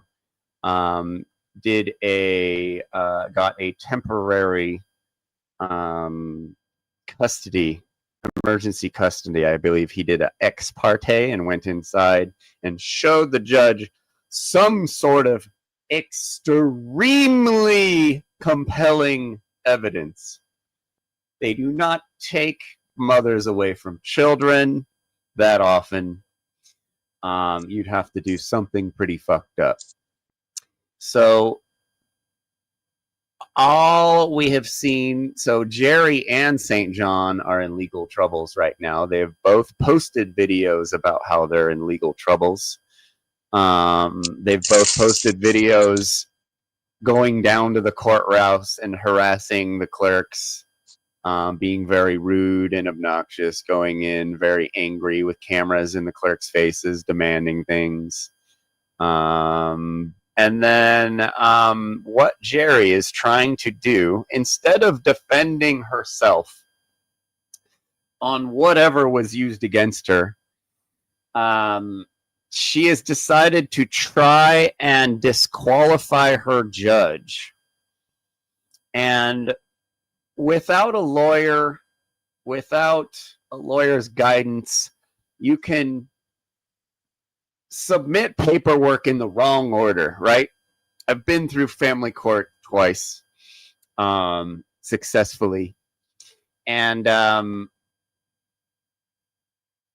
got a temporary emergency custody. I believe he did an ex parte and went inside and showed the judge some sort of extremely compelling evidence. They do not take mothers away from children that often. You'd have to do something pretty fucked up. So all we have seen, so Jerry and St. John are in legal troubles right now. They've both posted videos about how they're in legal troubles. They've both posted videos going down to the courthouse and harassing the clerks, being very rude and obnoxious, going in very angry with cameras in the clerks' faces, demanding things. And then what Jerry is trying to do, instead of defending herself on whatever was used against her, she has decided to try and disqualify her judge. And without a lawyer, without a lawyer's guidance, you can submit paperwork in the wrong order, right? I've been through family court twice, successfully. And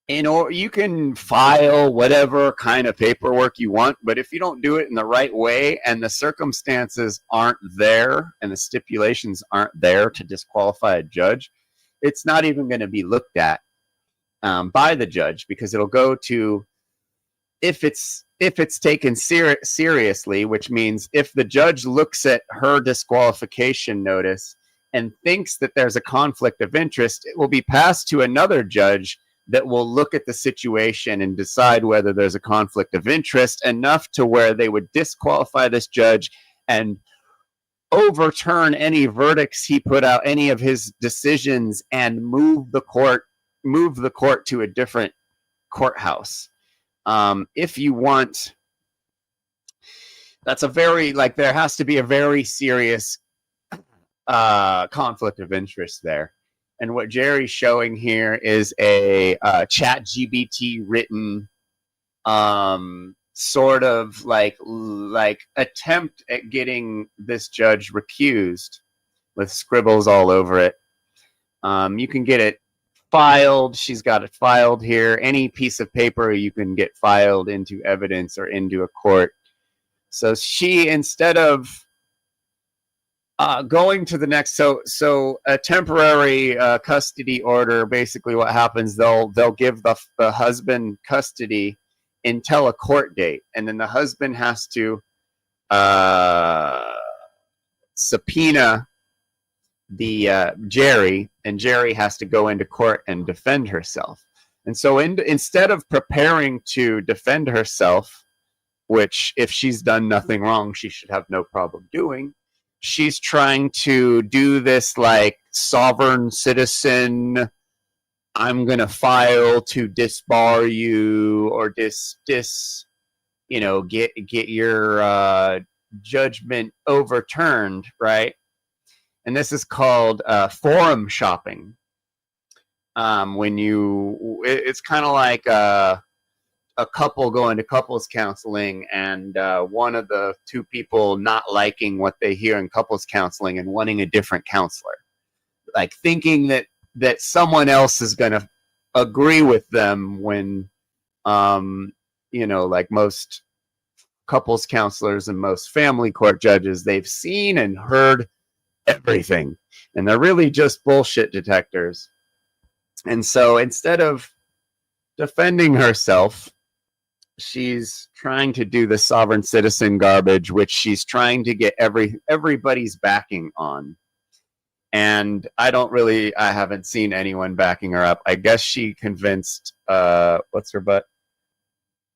you can file whatever kind of paperwork you want, but if you don't do it in the right way and the circumstances aren't there and the stipulations aren't there to disqualify a judge, it's not even going to be looked at by the judge, because it'll go to, if it's if it's taken seriously, which means if the judge looks at her disqualification notice and thinks that there's a conflict of interest, it will be passed to another judge that will look at the situation and decide whether there's a conflict of interest enough to where they would disqualify this judge and overturn any verdicts he put out, any of his decisions, and move the court to a different courthouse. If you want, that's a very, like, there has to be a very serious conflict of interest there. And what Jerry's showing here is a ChatGPT written sort of like attempt at getting this judge recused with scribbles all over it. You can get it filed. She's got it filed here. Any piece of paper you can get filed into evidence or into a court. So she, instead of going to the next, so a temporary custody order, basically what happens, they'll give the husband custody until a court date, and then the husband has to subpoena the Jerry, and Jerry has to go into court and defend herself. And so instead of preparing to defend herself, which if she's done nothing wrong, she should have no problem doing, she's trying to do this like sovereign citizen, I'm going to file to disbar you or get your judgment overturned, right? And this is called forum shopping. It's kind of like a couple going to couples counseling, and one of the two people not liking what they hear in couples counseling and wanting a different counselor, like thinking that someone else is going to agree with them when, like most couples counselors and most family court judges, they've seen and heard everything, and they're really just bullshit detectors. And so instead of defending herself, she's trying to do the sovereign citizen garbage, which she's trying to get everybody's backing on. And I haven't seen anyone backing her up. I guess she convinced, what's her butt?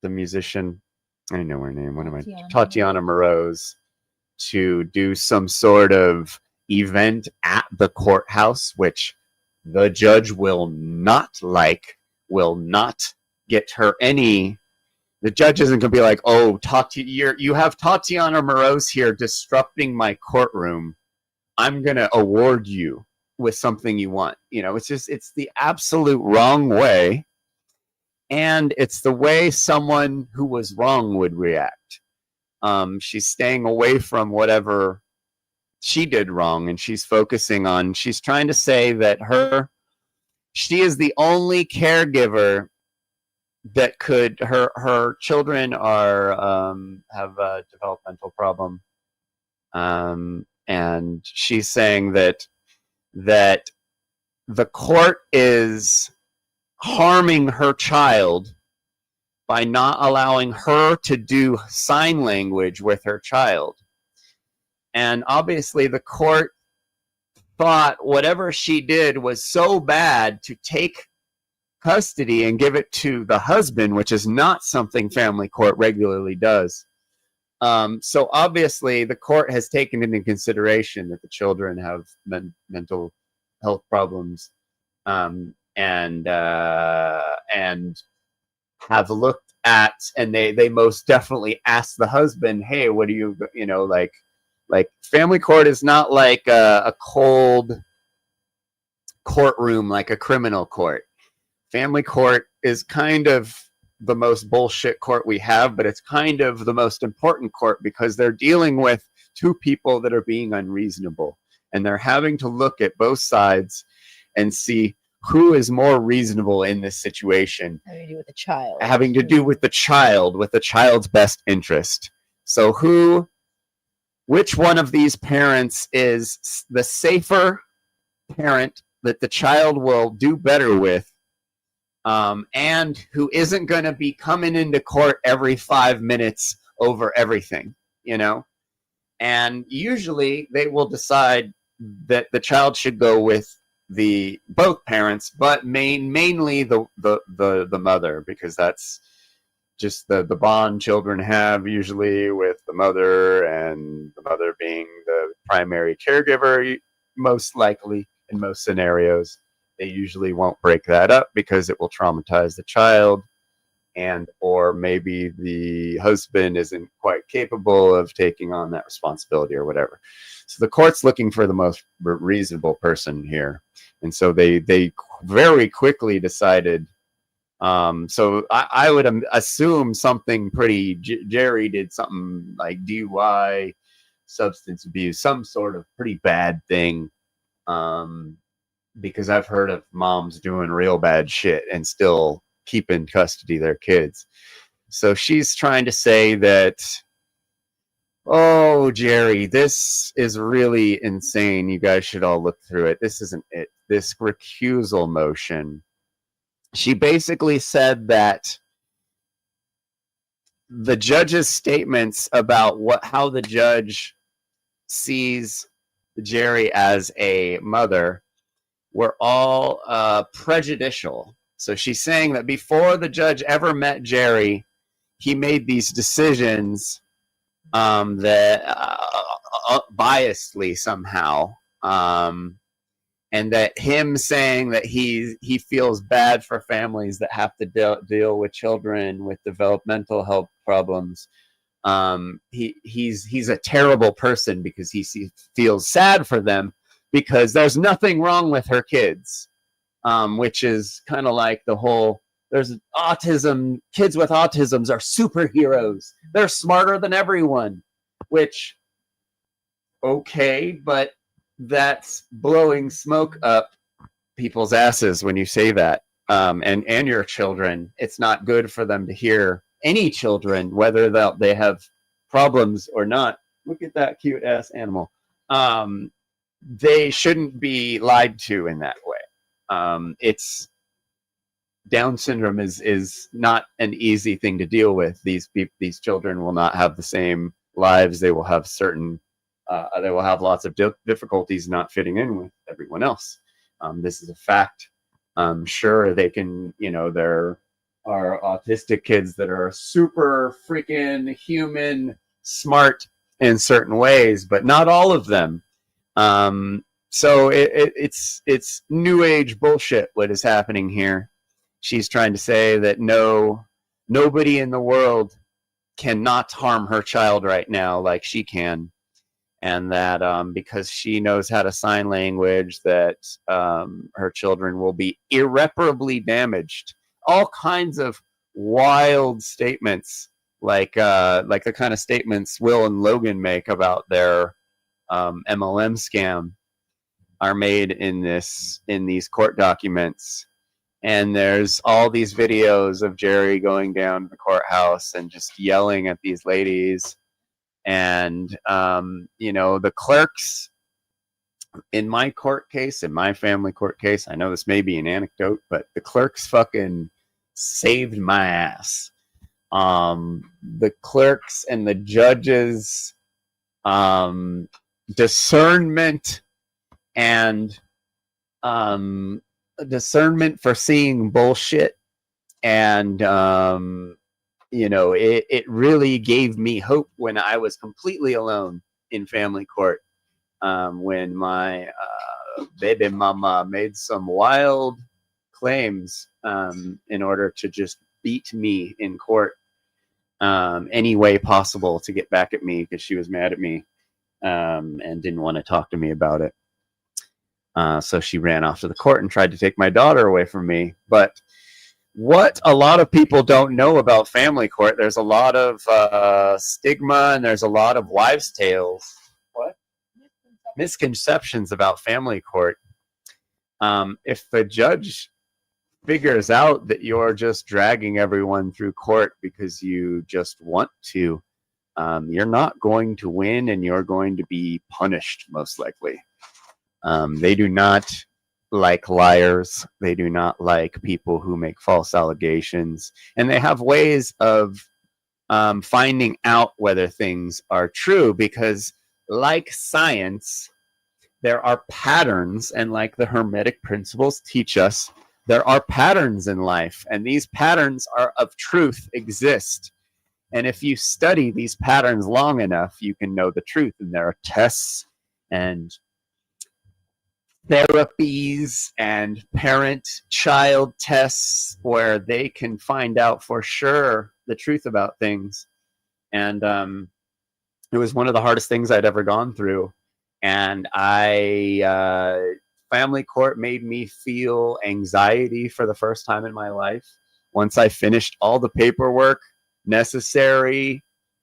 The musician. I know her name. What am I? Tatiana Moroz, to do some sort of event at the courthouse, which the judge will not get her any. The judge isn't going to be like, oh, you have Tatiana Moroz here disrupting my courtroom. I'm going to award you with something you want. It's the absolute wrong way. And it's the way someone who was wrong would react. She's staying away from whatever she did wrong, and she's trying to say that she is the only caregiver that her children have a developmental problem. And she's saying that the court is harming her child by not allowing her to do sign language with her child. And obviously the court thought whatever she did was so bad to take custody and give it to the husband, which is not something family court regularly does. So obviously the court has taken into consideration that the children have mental health problems, and have looked at, and they most definitely asked the husband, hey, what do you like family court is not like a cold courtroom like a criminal court. Family court is kind of the most bullshit court we have, but it's kind of the most important court because they're dealing with two people that are being unreasonable, and they're having to look at both sides and see who is more reasonable in this situation. Having to do with the child. Having to do with the child, with the child's best interest. So which one of these parents is the safer parent that the child will do better with and who isn't going to be coming into court every 5 minutes over everything, you know? And usually they will decide that the child should go with both parents, but mainly the mother, because that's just the bond children have usually with the mother, and the mother being the primary caregiver, most likely in most scenarios. They usually won't break that up because it will traumatize the child, and or maybe the husband isn't quite capable of taking on that responsibility or whatever. So the court's looking for the most reasonable person here, and so they very quickly decided. So I would assume something pretty. Jerry did something like DUI, substance abuse, some sort of pretty bad thing. Because I've heard of moms doing real bad shit and still keep in custody their kids. So she's trying to say that, oh, Jerry, this is really insane. You guys should all look through it. This isn't it. This recusal motion. She basically said that the judge's statements about how the judge sees Jerry as a mother were all prejudicial. So she's saying that before the judge ever met Jerry, he made these decisions that biasedly somehow, and that him saying that he feels bad for families that have to deal with children with developmental health problems. He's a terrible person because he feels sad for them, because there's nothing wrong with her kids, which is kind of like the whole, there's autism, kids with autisms are superheroes. They're smarter than everyone, which, okay, but that's blowing smoke up people's asses when you say that. And your children, it's not good for them to hear, any children, whether they have problems or not. Look at that cute ass animal. They shouldn't be lied to in that way. It's Down syndrome is not an easy thing to deal with. These children will not have the same lives. They will have they will have lots of difficulties not fitting in with everyone else. This is a fact. Sure, they can, there are autistic kids that are super freaking human smart in certain ways, but not all of them. So it's new age bullshit what is happening here. She's trying to say that nobody in the world cannot harm her child right now like she can, and that because she knows how to sign language, that her children will be irreparably damaged. All kinds of wild statements, like the kind of statements Will and Logan make about their MLM scam, are made in these court documents. And there's all these videos of Jerry going down to the courthouse and just yelling at these ladies. And, the clerks in my court case, in my family court case, I know this may be an anecdote, but the clerks fucking saved my ass. The clerks and the judges, discernment and discernment for seeing bullshit, and it really gave me hope when I was completely alone in family court, when my baby mama made some wild claims in order to just beat me in court any way possible to get back at me, because she was mad at me and didn't want to talk to me about it. So she ran off to the court and tried to take my daughter away from me. But what a lot of people don't know about family court, there's a lot of stigma, and there's a lot of wives' tales. What? Misconceptions about family court. If the judge figures out that you're just dragging everyone through court because you just want to, you're not going to win, and you're going to be punished, most likely. They do not like liars. They do not like people who make false allegations. And they have ways of finding out whether things are true, because like science, there are patterns, and like the Hermetic principles teach us, there are patterns in life, and these patterns are of truth exist. And if you study these patterns long enough, you can know the truth. And there are tests and therapies and parent-child tests where they can find out for sure the truth about things. And it was one of the hardest things I'd ever gone through. And family court made me feel anxiety for the first time in my life. Once I finished all the paperwork necessary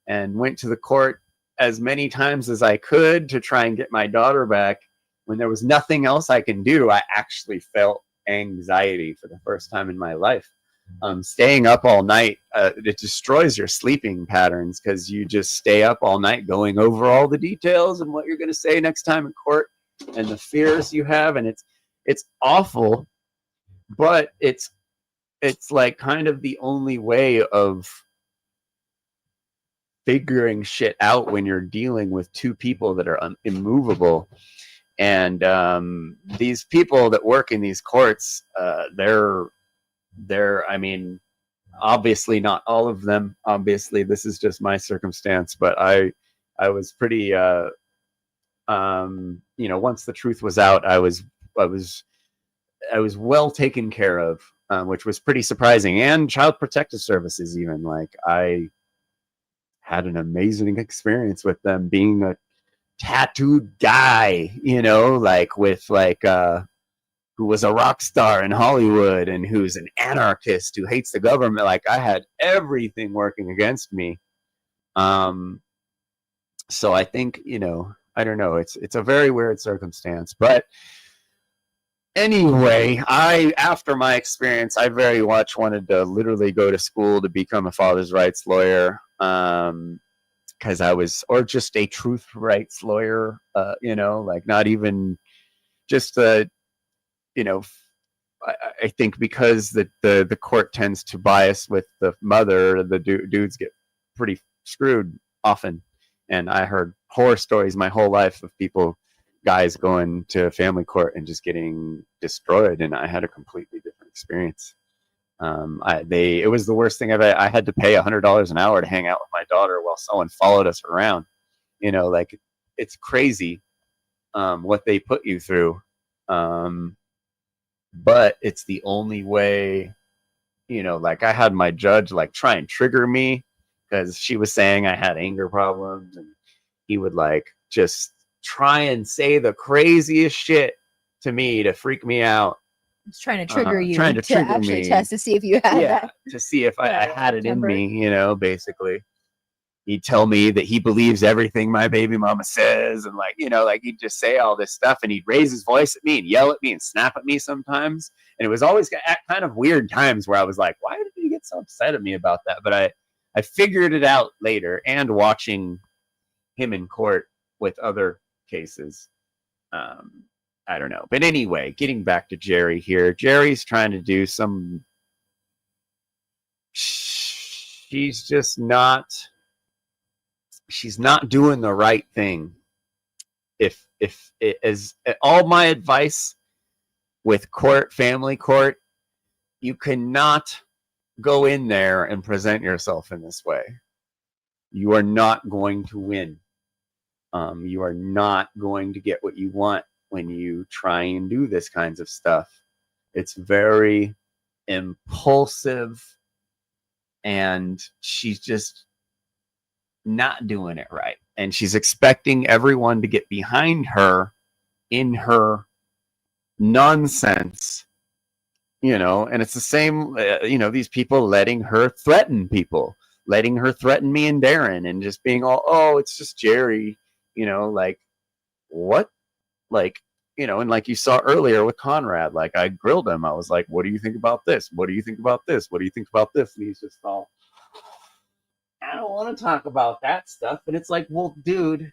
and went to the court as many times as I could to try and get my daughter back, when there was nothing else I can do, I actually felt anxiety for the first time in my life. Staying up all night, it destroys your sleeping patterns, because you just stay up all night going over all the details and what you're going to say next time in court and the fears you have. And it's awful, but it's like kind of the only way of figuring shit out when you're dealing with two people that are immovable. And these people that work in these courts, they're I mean, obviously not all of them. Obviously, this is just my circumstance, but I was pretty, you know, once the truth was out, I was well taken care of, which was pretty surprising. And Child Protective Services, even, like, I had an amazing experience with them, being a tattooed guy, you know, like with like who was a rock star in Hollywood and who's an anarchist who hates the government. Like, I had everything working against me. So I think, you know, I don't know, it's a very weird circumstance. But anyway, after my experience, I very much wanted to literally go to school to become a father's rights lawyer. Because I was, or just a truth rights lawyer, you know, like not even just you know, I think because the court tends to bias with the mother, the dudes get pretty screwed often. And I heard horror stories my whole life of guys going to family court and just getting destroyed. And I had a completely different experience. It was the worst thing I had to pay $100 an hour to hang out with my daughter while someone followed us around. You know, like, it's crazy what they put you through. But it's the only way, you know, like, I had my judge like try and trigger me because she was saying I had anger problems, and he would like just try and say the craziest shit to me to freak me out. It's trying to trigger you trying to trigger actually me. test to see if you had that. To see if I had it in temper. me, you know, basically. He'd tell me that he believes everything my baby mama says, and like, you know, like, he'd just say all this stuff, and he'd raise his voice at me and yell at me and snap at me sometimes. And it was always at kind of weird times where I was like, why did he get so upset at me about that? But I figured it out later, and watching him in court with other cases. I don't know. But anyway, getting back to Jerry here. Jerry's trying to do some... She's just not... She's not doing the right thing. If it is all my advice with court, family court, you cannot go in there and present yourself in this way. You are not going to win. You are not going to get what you want when you try and do this kinds of stuff. It's very impulsive, and she's just not doing it right. And she's expecting everyone to get behind her in her nonsense, you know. And it's the same, you know, these people letting her threaten people, letting her threaten me and Darren, and just being all, oh, it's just Jerry, you know, like, what? Like, you know, and like you saw earlier with Conrad, like, I grilled him. I was like, what do you think about this? What do you think about this? What do you think about this? And he's just all, I don't want to talk about that stuff. And it's like, well, dude,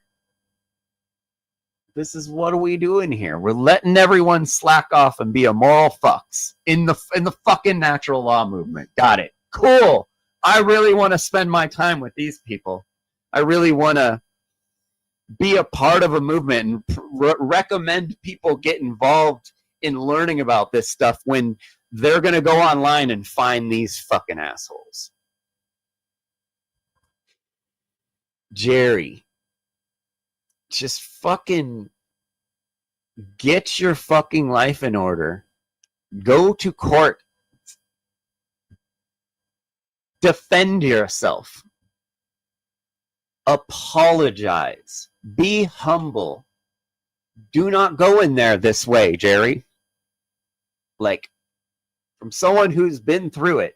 This is what are we doing here? We're letting everyone slack off and be immoral fucks in the fucking natural law movement. Got it. Cool. I really want to spend my time with these people. I really want to be a part of a movement and recommend people get involved in learning about this stuff when they're going to go online and find these fucking assholes. Jerry, just fucking get your fucking life in order. Go to court. Defend yourself. Apologize. Be humble. Do not go in there this way, Jerry. Like, from someone who's been through it,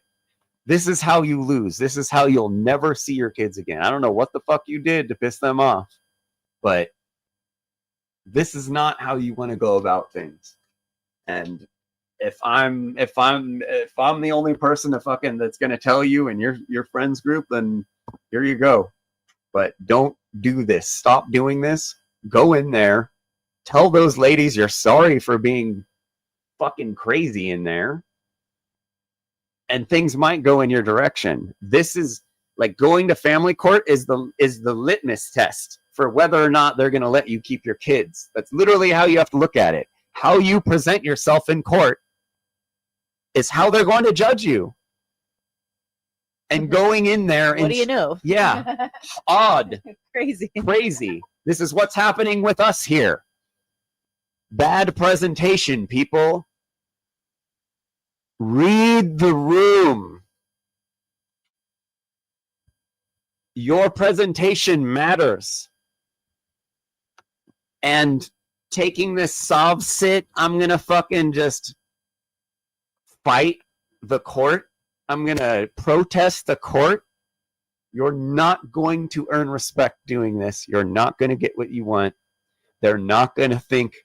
this is how you lose. This is how you'll never see your kids again. I don't know what the fuck you did to piss them off, but this is not how you want to go about things. And if I'm the only person that's gonna tell you in your friends group, then here you go. But don't do this. Stop doing this. Go in there. Tell those ladies you're sorry for being fucking crazy in there. And things might go in your direction. This is like going to family court is the litmus test for whether or not they're going to let you keep your kids. That's literally how you have to look at it. How you present yourself in court is how they're going to judge you. And going in there and What do you know? Yeah. Odd. Crazy. This is what's happening with us here. Bad presentation, people. Read the room. Your presentation matters. And taking this sov sit, I'm going to fucking just fight the court. I'm going to protest the court. You're not going to earn respect doing this. You're not going to get what you want. They're not going to think.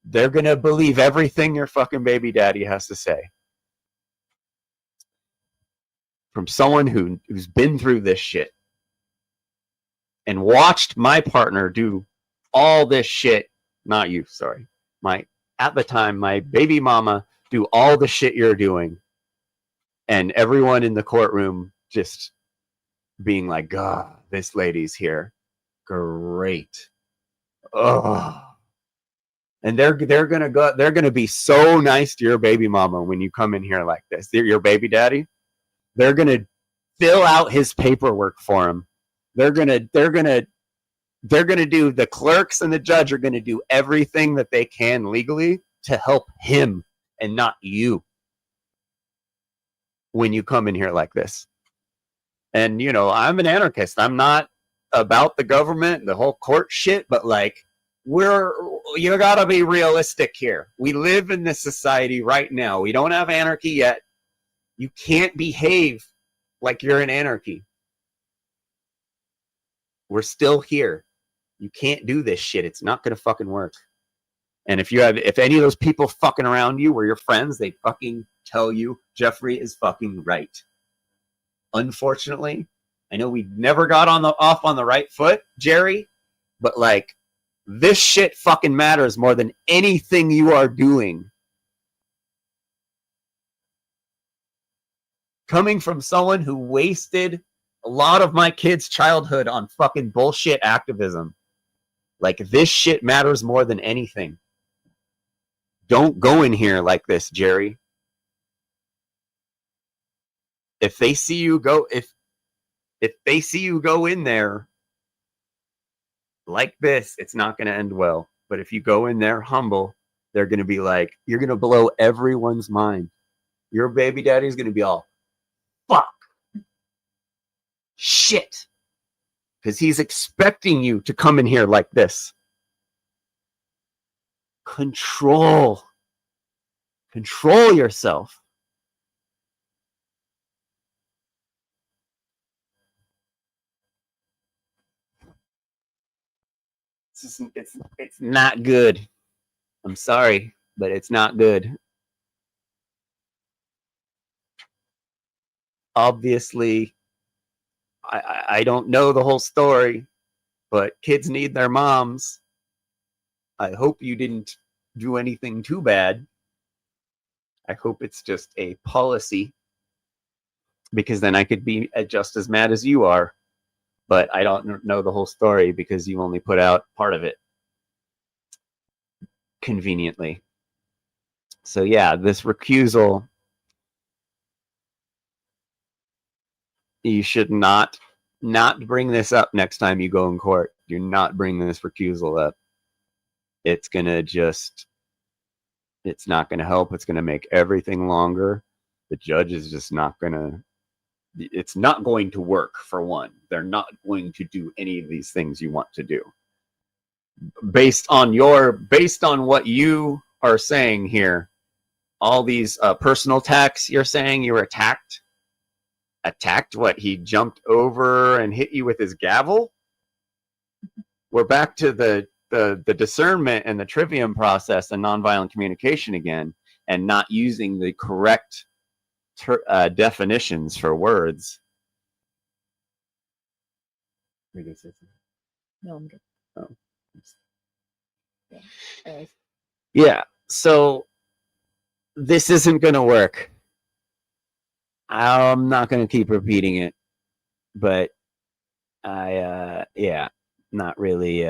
They're going to believe everything your fucking baby daddy has to say. From someone who's been through this shit and watched my partner do all this shit. Not you, sorry. At the time, my baby mama do all the shit you're doing. And everyone in the courtroom just being like, God, this lady's here. Great. Oh. And they're gonna be so nice to your baby mama when you come in here like this. Your baby daddy. They're gonna fill out his paperwork for him. They're gonna do, the clerks and the judge are gonna do everything that they can legally to help him and not you. When you come in here like this. And, I'm an anarchist. I'm not about the government and the whole court shit, but like, you gotta be realistic here. We live in this society right now. We don't have anarchy yet. You can't behave like you're in anarchy. We're still here. You can't do this shit. It's not gonna fucking work. And if any of those people fucking around you were your friends, they fucking tell you Jeffrey is fucking right. Unfortunately, I know we never got off on the right foot, Jerry, but like this shit fucking matters more than anything you are doing. Coming from someone who wasted a lot of my kids' childhood on fucking bullshit activism. Like this shit matters more than anything. Don't go in here like this, Jerry. If they see you go, if they see you go in there like this, it's not going to end well. But if you go in there humble, they're going to be like, you're going to blow everyone's mind. Your baby daddy's going to be all, fuck, shit. Because he's expecting you to come in here like this. Control yourself. It's not good. I'm sorry, but it's not good. Obviously, I don't know the whole story, but kids need their moms. I hope you didn't do anything too bad. I hope it's just a policy, because then I could be just as mad as you are. But I don't know the whole story because you only put out part of it, conveniently. So yeah, this recusal, you should not bring this up next time you go in court. Do not bring this recusal up. It's gonna just, it's not gonna help. It's gonna make everything longer. The judge is just not gonna, it's not going to work, for one. They're not going to do any of these things you want to do. Based on what you are saying here, all these personal attacks you're saying you were attacked. Attacked what? He jumped over and hit you with his gavel? We're back to the discernment and the trivium process and nonviolent communication again, and not using the correct definitions for words. No, I'm good. Oh. Anyways. Yeah, so this isn't going to work. I'm not going to keep repeating it, but yeah, not really,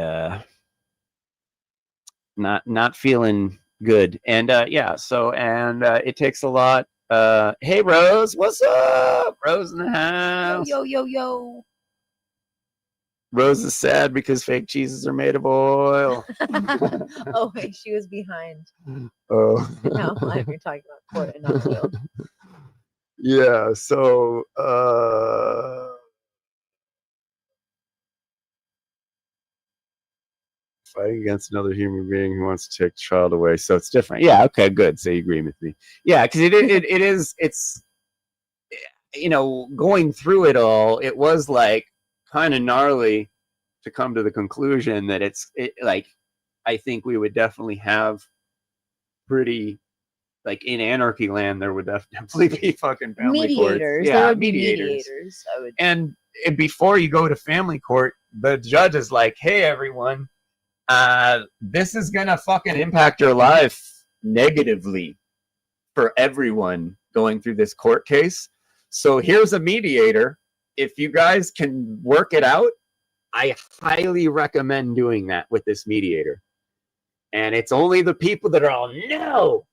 not feeling good. And yeah, so, and it takes a lot. Hey Rose, what's up? Rose in the house. Yo. Rose is sad because fake cheeses are made of oil. Oh wait, she was behind. Oh. No, I'm talking about court and not oil. Yeah, so fighting against another human being who wants to take a child away. So it's different. Yeah, okay, good. So you agree with me. Yeah, because it's you know, going through it all, it was like kind of gnarly to come to the conclusion that like, I think we would definitely have pretty, like in anarchy land, there would definitely be fucking family mediators. courts. Yeah, there would be mediators. I would. And before you go to family court, the judge is like, hey, everyone, this is going to fucking impact your life negatively for everyone going through this court case. So here's a mediator. If you guys can work it out, I highly recommend doing that with this mediator. And it's only the people that are all no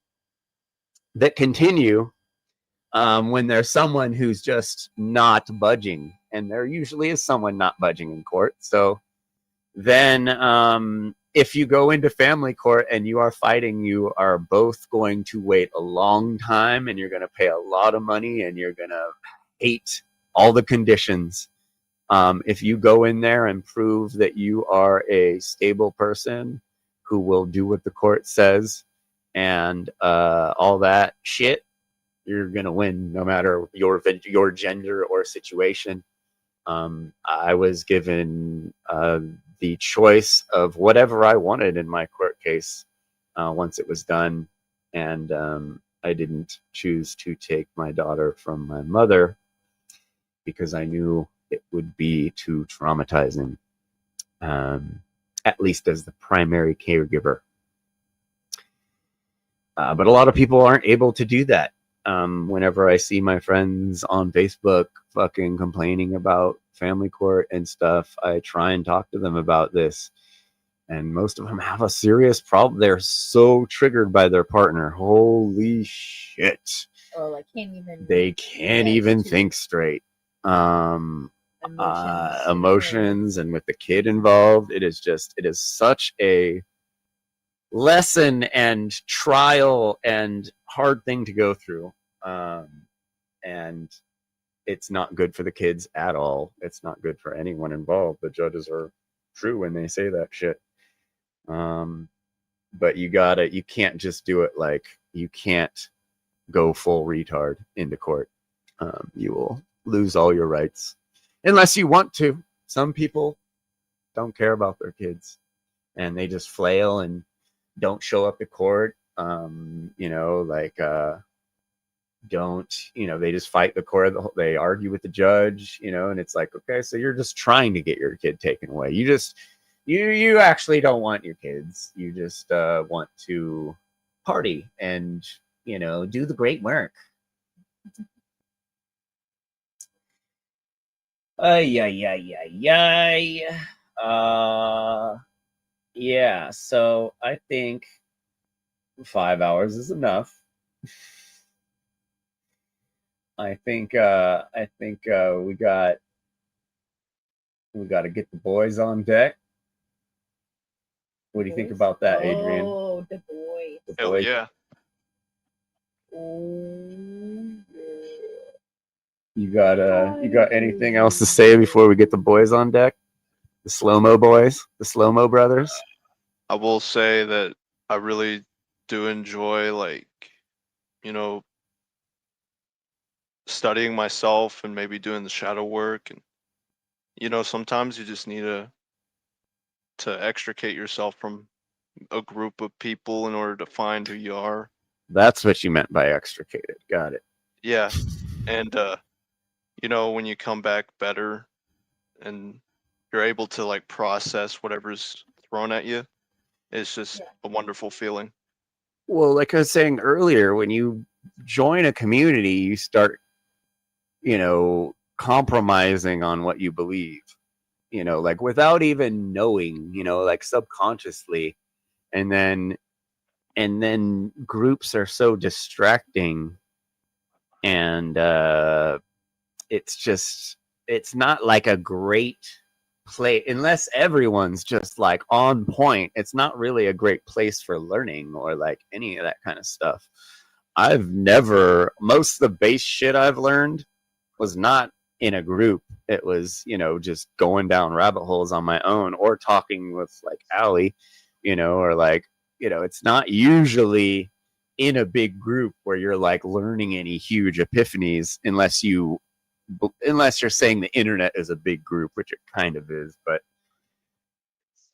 that continue when there's someone who's just not budging. And there usually is someone not budging in court. So then if you go into family court and you are fighting, you are both going to wait a long time, and you're going to pay a lot of money, and you're going to hate all the conditions. If you go in there and prove that you are a stable person who will do what the court says and all that shit, you're going to win no matter your gender or situation. I was given the choice of whatever I wanted in my court case once it was done, and I didn't choose to take my daughter from my mother because I knew it would be too traumatizing, at least as the primary caregiver. But a lot of people aren't able to do that. Whenever I see my friends on Facebook fucking complaining about family court and stuff, I try and talk to them about this. And most of them have a serious problem. They're so triggered by their partner. Holy shit. Or like they can't even think straight. Emotions and with the kid involved, it is such a lesson and trial and hard thing to go through, and it's not good for the kids at all. It's not good for anyone involved. The judges are true when they say that shit, but you can't just do it. Like, you can't go full retard into court. You will lose all your rights unless you want to. Some people don't care about their kids and they just flail and don't show up to court. They just fight the court. They argue with the judge, and it's like, okay, so you're just trying to get your kid taken away. You actually don't want your kids. You just want to party and, you know, do the great work. Yeah, so I think 5 hours is enough. I think we got to get the boys on deck. What do you think about that, Adrian? Oh, the boy. The Hell boys. yeah. You got anything else to say before we get the boys on deck? The slow-mo boys, the slow-mo brothers. I will say that I really do enjoy, like, you know, studying myself and maybe doing the shadow work. And, you know, sometimes you just need to extricate yourself from a group of people in order to find who you are. That's what you meant by extricated. Got it. Yeah. And, you know, when you come back better and you're able to, like, process whatever's thrown at you, it's just a wonderful feeling. Well, like I was saying earlier, when you join a community, you start, you know, compromising on what you believe, you know, like without even knowing, you know, like subconsciously. And then groups are so distracting, and it's not like a great play unless everyone's just like on point. It's not really a great place for learning or like any of that kind of stuff. Most of the base shit I've learned was not in a group. It was, you know, just going down rabbit holes on my own or talking with like Allie, you know, or like, you know, it's not usually in a big group where you're like learning any huge epiphanies unless you're saying the internet is a big group, which it kind of is. But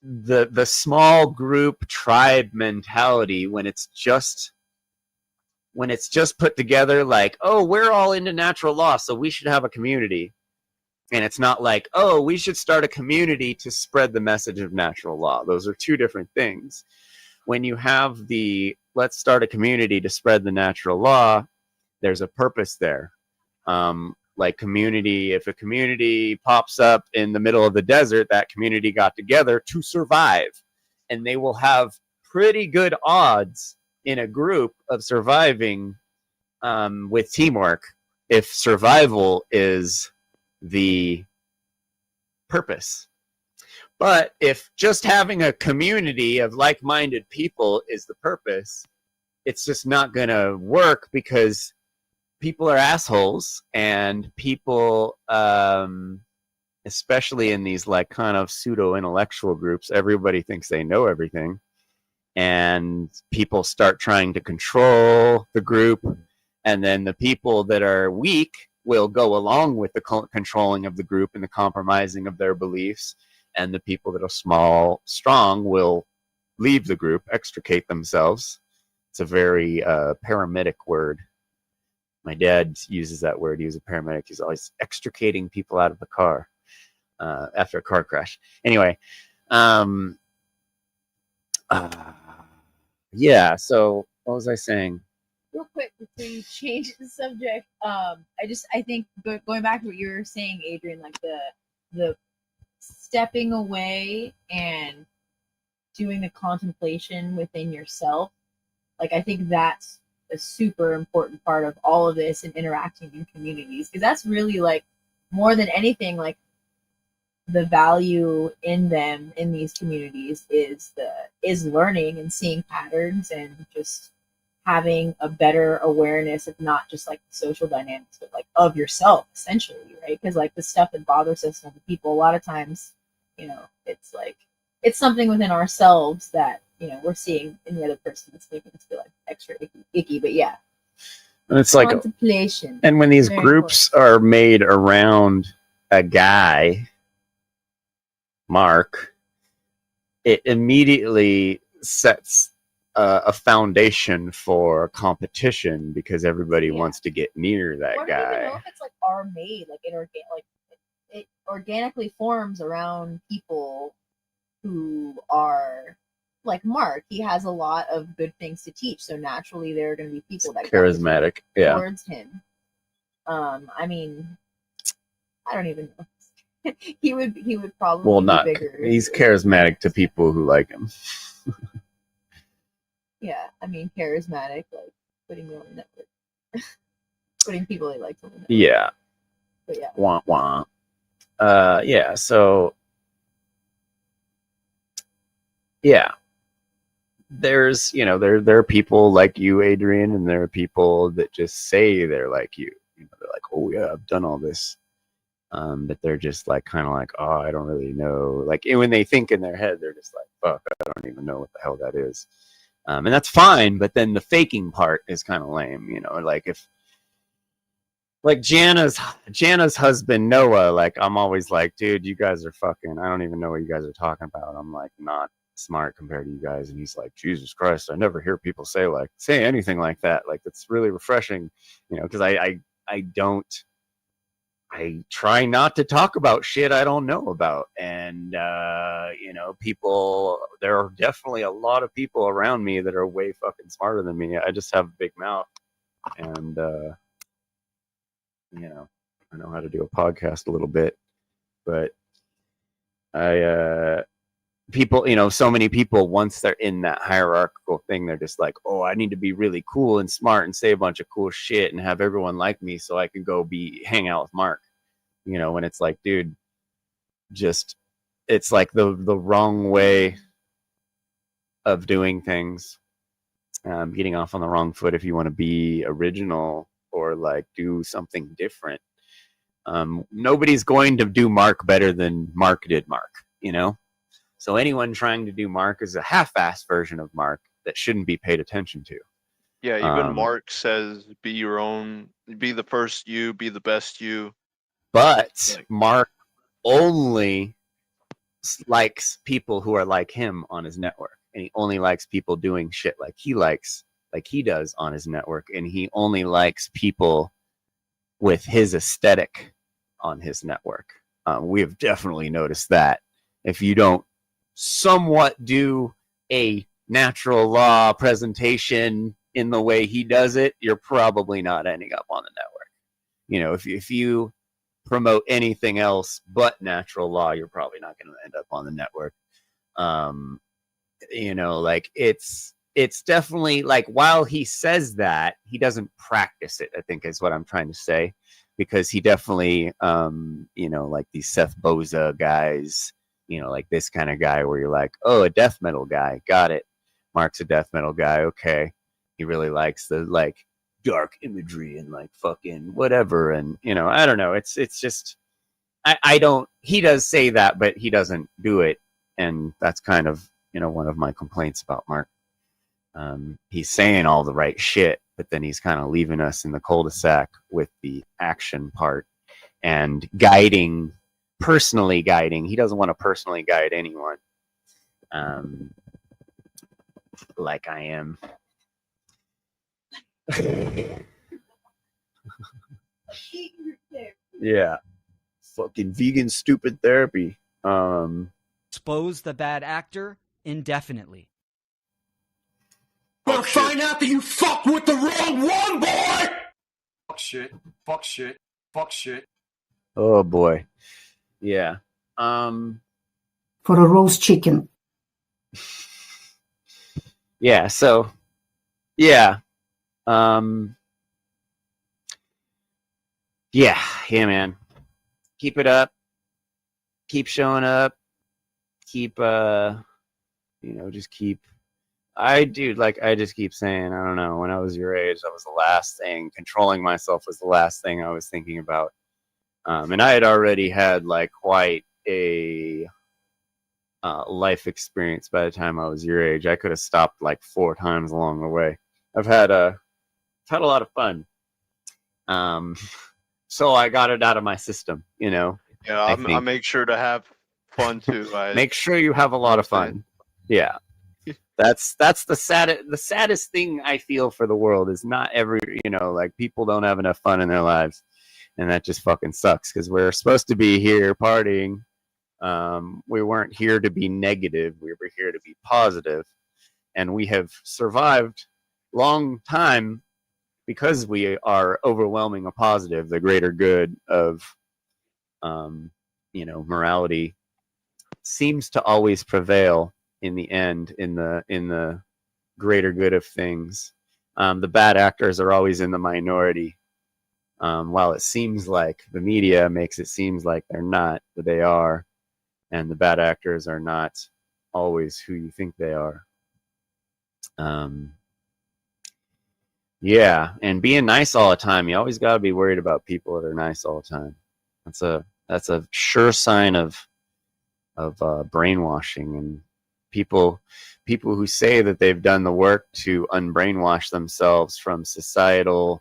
the small group tribe mentality, when it's just put together like, oh, we're all into natural law, so we should have a community. And it's not like, oh, we should start a community to spread the message of natural law. Those are two different things. When you have the let's start a community to spread the natural law, there's a purpose there. Like community, if a community pops up in the middle of the desert, that community got together to survive. And they will have pretty good odds in a group of surviving with teamwork if survival is the purpose. But if just having a community of like-minded people is the purpose, it's just not going to work because people are assholes, and people, especially in these like kind of pseudo-intellectual groups, everybody thinks they know everything, and people start trying to control the group, and then the people that are weak will go along with the controlling of the group and the compromising of their beliefs, and the people that are strong will leave the group, extricate themselves. It's a very paramedic word. My dad uses that word. He was a paramedic. He's always extricating people out of the car after a car crash. Anyway, yeah. So what was I saying? Real quick before you change the subject, I think going back to what you were saying, Adrian, like the stepping away and doing the contemplation within yourself, like I think that's a super important part of all of this and interacting in communities, because that's really like more than anything, like the value in them in these communities is learning and seeing patterns and just having a better awareness of not just like the social dynamics, but like of yourself essentially, right? Because like the stuff that bothers us and the people, a lot of times, you know, it's like it's something within ourselves that, you know, we're seeing in the other person that's making us feel like extra icky. But yeah, and it's like contemplation. And when these groups are made around a guy, Mark, it immediately sets a foundation for competition because everybody wants to get near that I don't guy. even know if it's like made, like it organically forms around people who are like Mark. He has a lot of good things to teach, so naturally there are going to be people that charismatic, gravitate towards him. I mean, I don't even know. he would probably Well, be not bigger. he's charismatic to people who like him. Yeah, I mean, charismatic, like putting me on the network, putting people they like on the network. Yeah. But yeah. Wah wah. Yeah. So. Yeah. There's, there are people like you, Adrian, and there are people that just say they're like you. They're like, oh yeah, I've done all this. But they're just like, kind of like, oh, I don't really know. Like, when they think in their head, they're just like, fuck, I don't even know what the hell that is. And that's fine, but then the faking part is kind of lame, like like Jana's husband, Noah, like, I'm always like, dude, you guys are fucking, I don't even know what you guys are talking about. I'm like, not smart compared to you guys. And he's like, Jesus Christ, I never hear people say anything like that. Like, it's really refreshing, because I try not to talk about shit I don't know about. And, people, there are definitely a lot of people around me that are way fucking smarter than me. I just have a big mouth. And, I know how to do a podcast a little bit. But people, so many people, once they're in that hierarchical thing, they're just like, oh, I need to be really cool and smart and say a bunch of cool shit and have everyone like me so I can go hang out with Mark. When it's like, dude, it's like the wrong way of doing things. Getting off on the wrong foot if you want to be original or like do something different. Nobody's going to do Mark better than Mark did Mark, So anyone trying to do Mark is a half-assed version of Mark that shouldn't be paid attention to. Yeah, even Mark says, be your own, be the first you, be the best you. But Mark only likes people who are like him on his network. And he only likes people doing shit like he does on his network. And he only likes people with his aesthetic on his network. We have definitely noticed that. If you don't somewhat do a natural law presentation in the way he does it, you're probably not ending up on the network. If you promote anything else but natural law, you're probably not going to end up on the network. Like it's definitely like, while he says that, he doesn't practice it, I think is what I'm trying to say, because he definitely, like these Seth Boza guys, like this kind of guy where you're like, oh, a death metal guy. Got it. Mark's a death metal guy. Okay. He really likes the like dark imagery and like fucking whatever. And, I don't know. It's just, I don't, he does say that, but he doesn't do it. And that's kind of, one of my complaints about Mark. He's saying all the right shit, but then he's kind of leaving us in the cul-de-sac with the action part and personally guiding. He doesn't want to personally guide anyone. Like I am. Yeah. Fucking vegan stupid therapy. Expose the bad actor indefinitely. Gonna find out that you fucked with the wrong one, boy! Fuck shit. Fuck shit. Fuck shit. Oh boy. Yeah. For a roast chicken. Yeah, so yeah. Yeah, man. Keep it up. Keep showing up. Keep just keep I just keep saying, I don't know, when I was your age, that was the last thing. Controlling myself was the last thing I was thinking about. And I had already had like quite a life experience by the time I was your age. I could have stopped like 4 times along the way. I've had a lot of fun. So I got it out of my system, Yeah, I make sure to have fun too. Make sure you have a lot of fun. Yeah. That's the saddest thing I feel for the world is not like people don't have enough fun in their lives, and that just fucking sucks because we're supposed to be here partying, We weren't here to be negative. We were here to be positive. And we have survived long time because we are overwhelming a positive, the greater good of, morality seems to always prevail in the end, in the greater good of things. The bad actors are always in the minority. While it seems like the media makes it seem like they're not, but they are. And the bad actors are not always who you think they are. Yeah, and being nice all the time, you always got to be worried about people that are nice all the time. That's a sure sign of brainwashing, and people who say that they've done the work to unbrainwash themselves from societal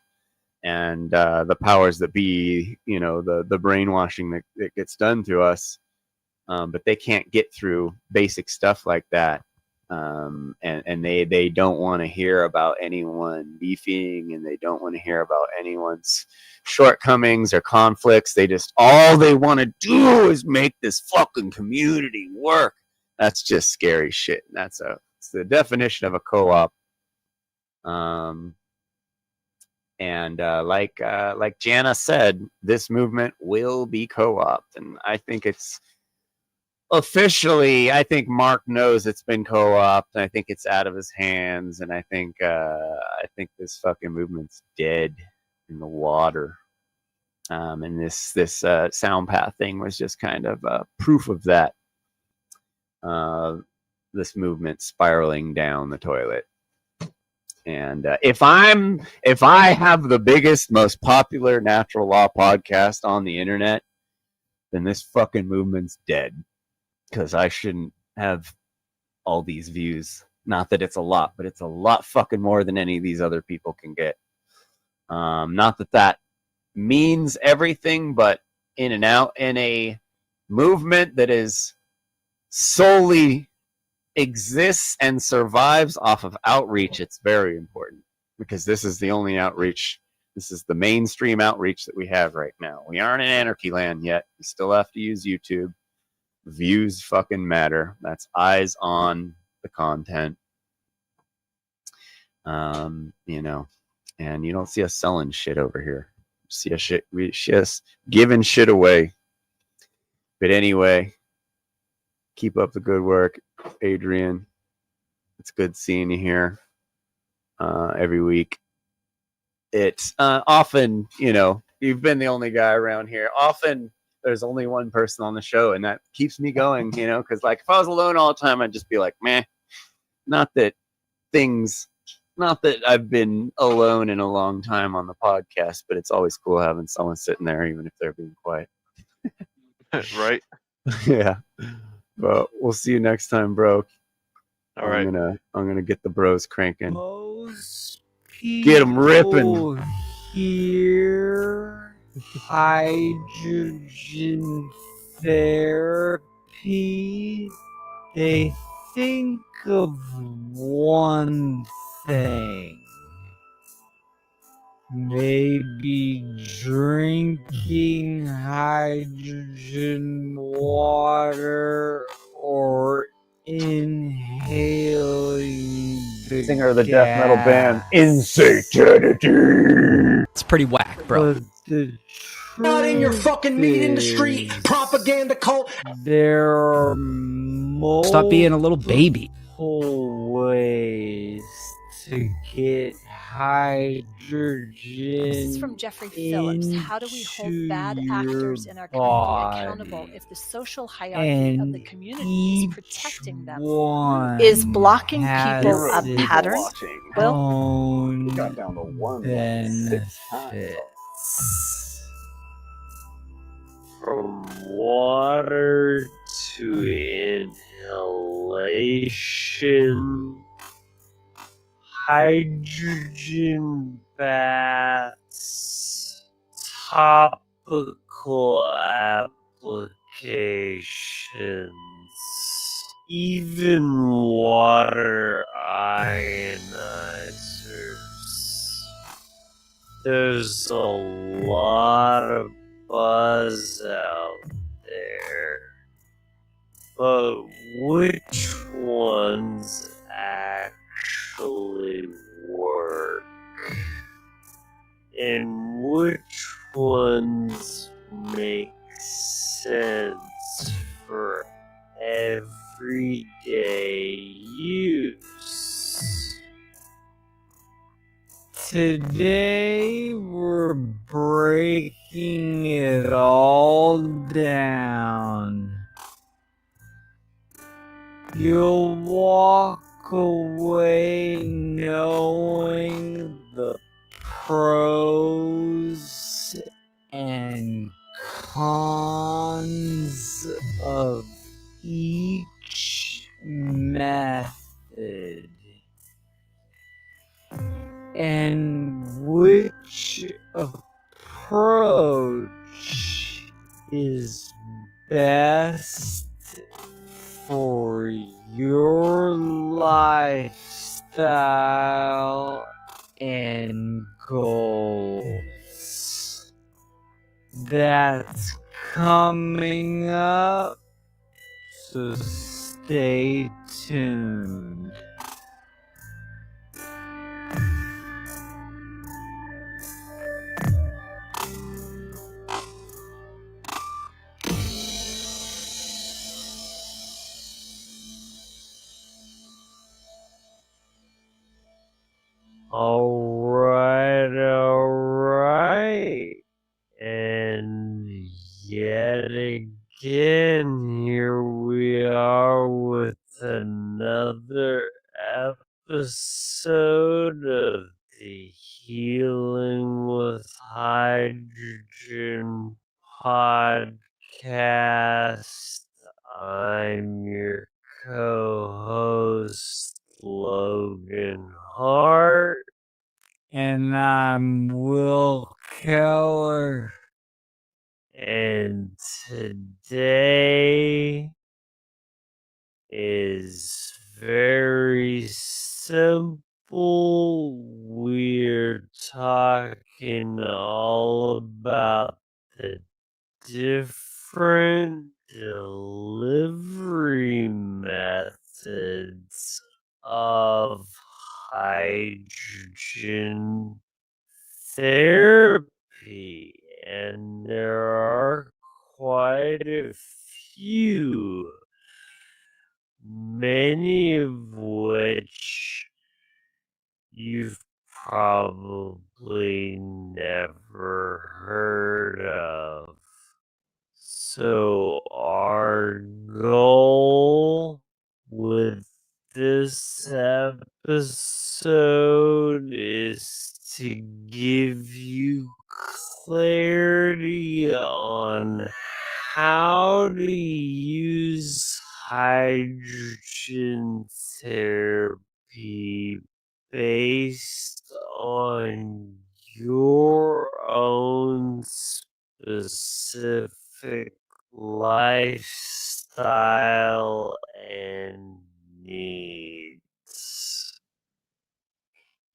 and the powers that be, the brainwashing that gets done to us, but they can't get through basic stuff like that. And they don't want to hear about anyone beefing, and they don't want to hear about anyone's shortcomings or conflicts. All they want to do is make this fucking community work. That's just scary shit. It's the definition of a co-op. Like Jana said, this movement will be co-opted, and I think it's officially, I think Mark knows it's been co-opted. I think it's out of his hands, and I think this fucking movement's dead in the water. And this Soundpath thing was just kind of proof of that. This movement spiraling down the toilet. And if I have the biggest, most popular natural law podcast on the internet, then this fucking movement's dead. Because I shouldn't have all these views. Not that it's a lot, but it's a lot fucking more than any of these other people can get. Not that means everything, but in and out, in a movement that is solely exists and survives off of outreach, it's very important. Because this is the only outreach. This is the mainstream outreach that we have right now. We aren't in anarchy land yet. We still have to use YouTube. Views fucking matter. That's eyes on the content. And you don't see us selling shit over here. We just giving shit away. But anyway, keep up the good work, Adrian. It's good seeing you here every week. It's often, you've been the only guy around here. Often there's only one person on the show, and that keeps me going, because like if I was alone all the time, I'd just be like, meh. Not that I've been alone in a long time on the podcast, but it's always cool having someone sitting there, even if they're being quiet. Right. Yeah. But we'll see you next time, bro. All right. I'm gonna get the bros cranking. Get them ripping. Here, hydrogen therapy, they think of one thing. Maybe drinking hydrogen water or inhaling the Singer of the death metal band Insanity. It's pretty whack, bro. Not in your fucking meat industry propaganda cult. There are Stop being a little baby. multiple ways to get hydrogen. This is from Jeffrey Phillips. How do we hold bad actors in our community accountable if the social hierarchy of the community is protecting them? Is blocking people a pattern? Well, got down to one benefits. From water to inhalation, hydrogen baths, topical applications, even water ionizers. There's a lot of buzz out there. but which ones actually work? And which ones make sense for everyday use? Today we're breaking it all down. You'll walk away knowing the pros and cons of each method, and which approach is best for your lifestyle and goals. That's coming up, so stay tuned. Alright. And yet again, here we are with another episode of the Healing with Hydrogen podcast. I'm your co-host, Logan Hart. And I'm Will Keller. And today is very simple. We're talking all about the different delivery methods of hydrogen therapy, and there are quite a few, many of which you've probably never heard of. So our goal with this episode is to give you clarity on how to use hydrogen therapy based on your own specific lifestyle and needs.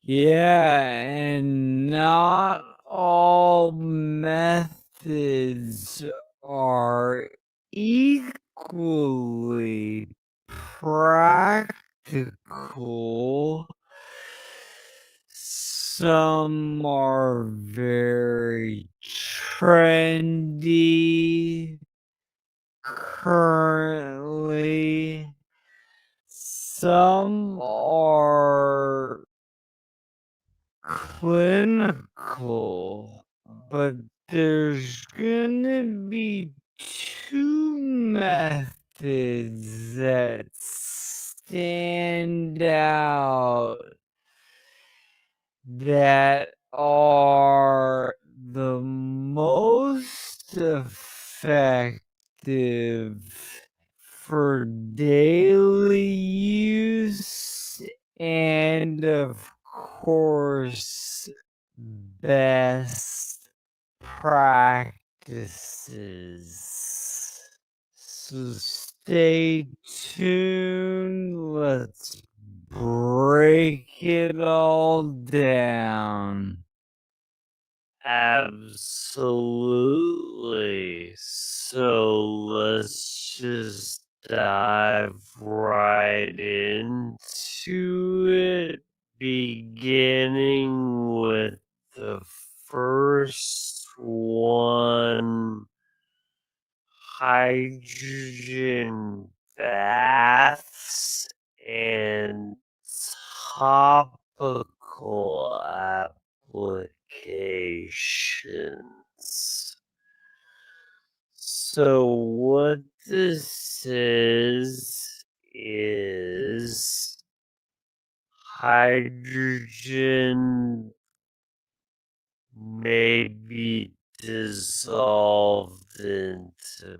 Yeah, and not all methods are equally practical. Some are very trendy currently. Some are clinical, but there's gonna be two methods that stand out that are the most effective for daily use and, of course, best practices. So stay tuned. Let's break it all down. Absolutely. So let's just dive right into it, beginning with the first one, hydrogen baths and topical applications. So what this is hydrogen may be dissolved into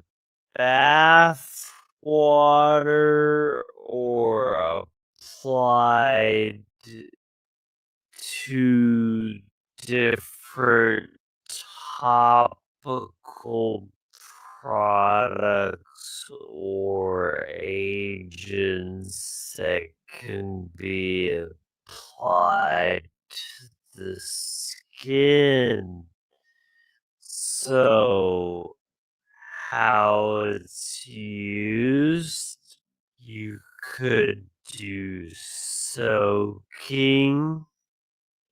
bath water or applied to different topical products or agents that can be applied to the skin. So, how it's used, you could do soaking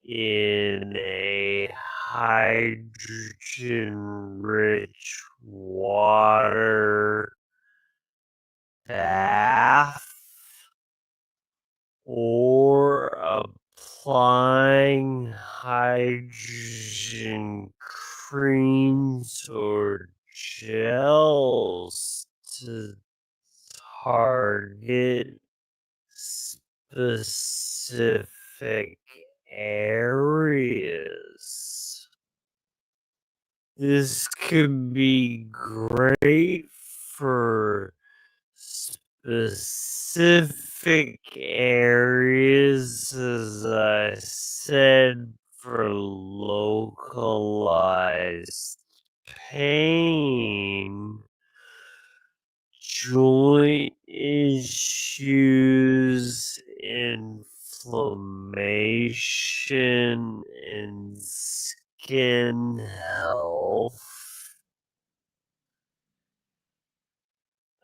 in a hydrogen-rich water bath or applying hydrogen creams or gels to target specific areas. This could be great for specific areas, as I said, for localized pain, joint issues, inflammation, and skin health.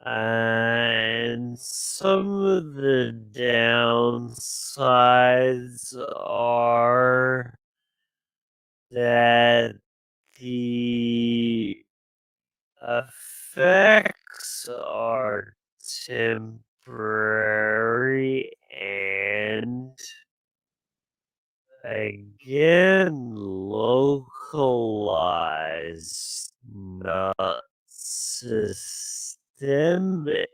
And some of the downsides are that the effects are temporary and again localized, not systemic.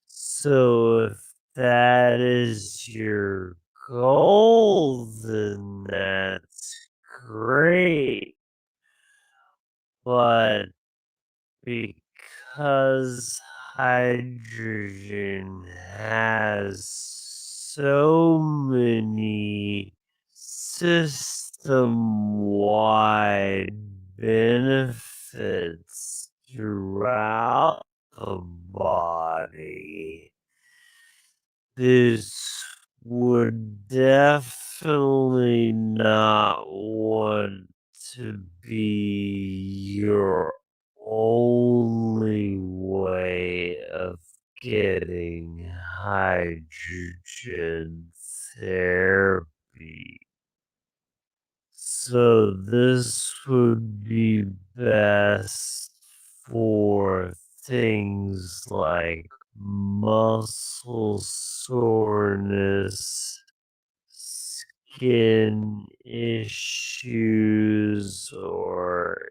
So if that is your goal, then that's great. But because hydrogen has so many system-wide benefits throughout the body, this would definitely not want to be your only way of getting hydrogen therapy. So this would be best for things like muscle soreness, skin issues, or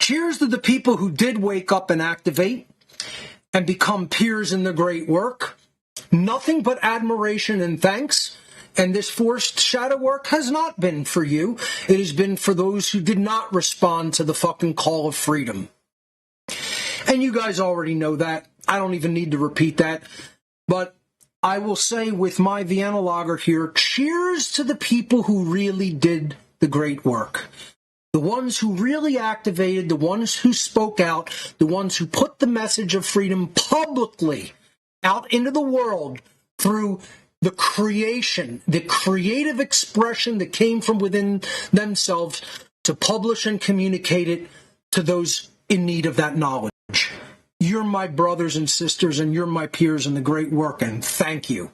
Cheers to the people who did wake up and activate and become peers in the great work. Nothing but admiration and thanks. And this forced shadow work has not been for you. It has been for those who did not respond to the fucking call of freedom. And you guys already know that. I don't even need to repeat that. But I will say with my Vienna lager here, cheers to the people who really did the great work. The ones who really activated, the ones who spoke out, the ones who put the message of freedom publicly out into the world through the creation, the creative expression that came from within themselves to publish and communicate it to those in need of that knowledge. You're my brothers and sisters, and you're my peers in the great work, and thank you.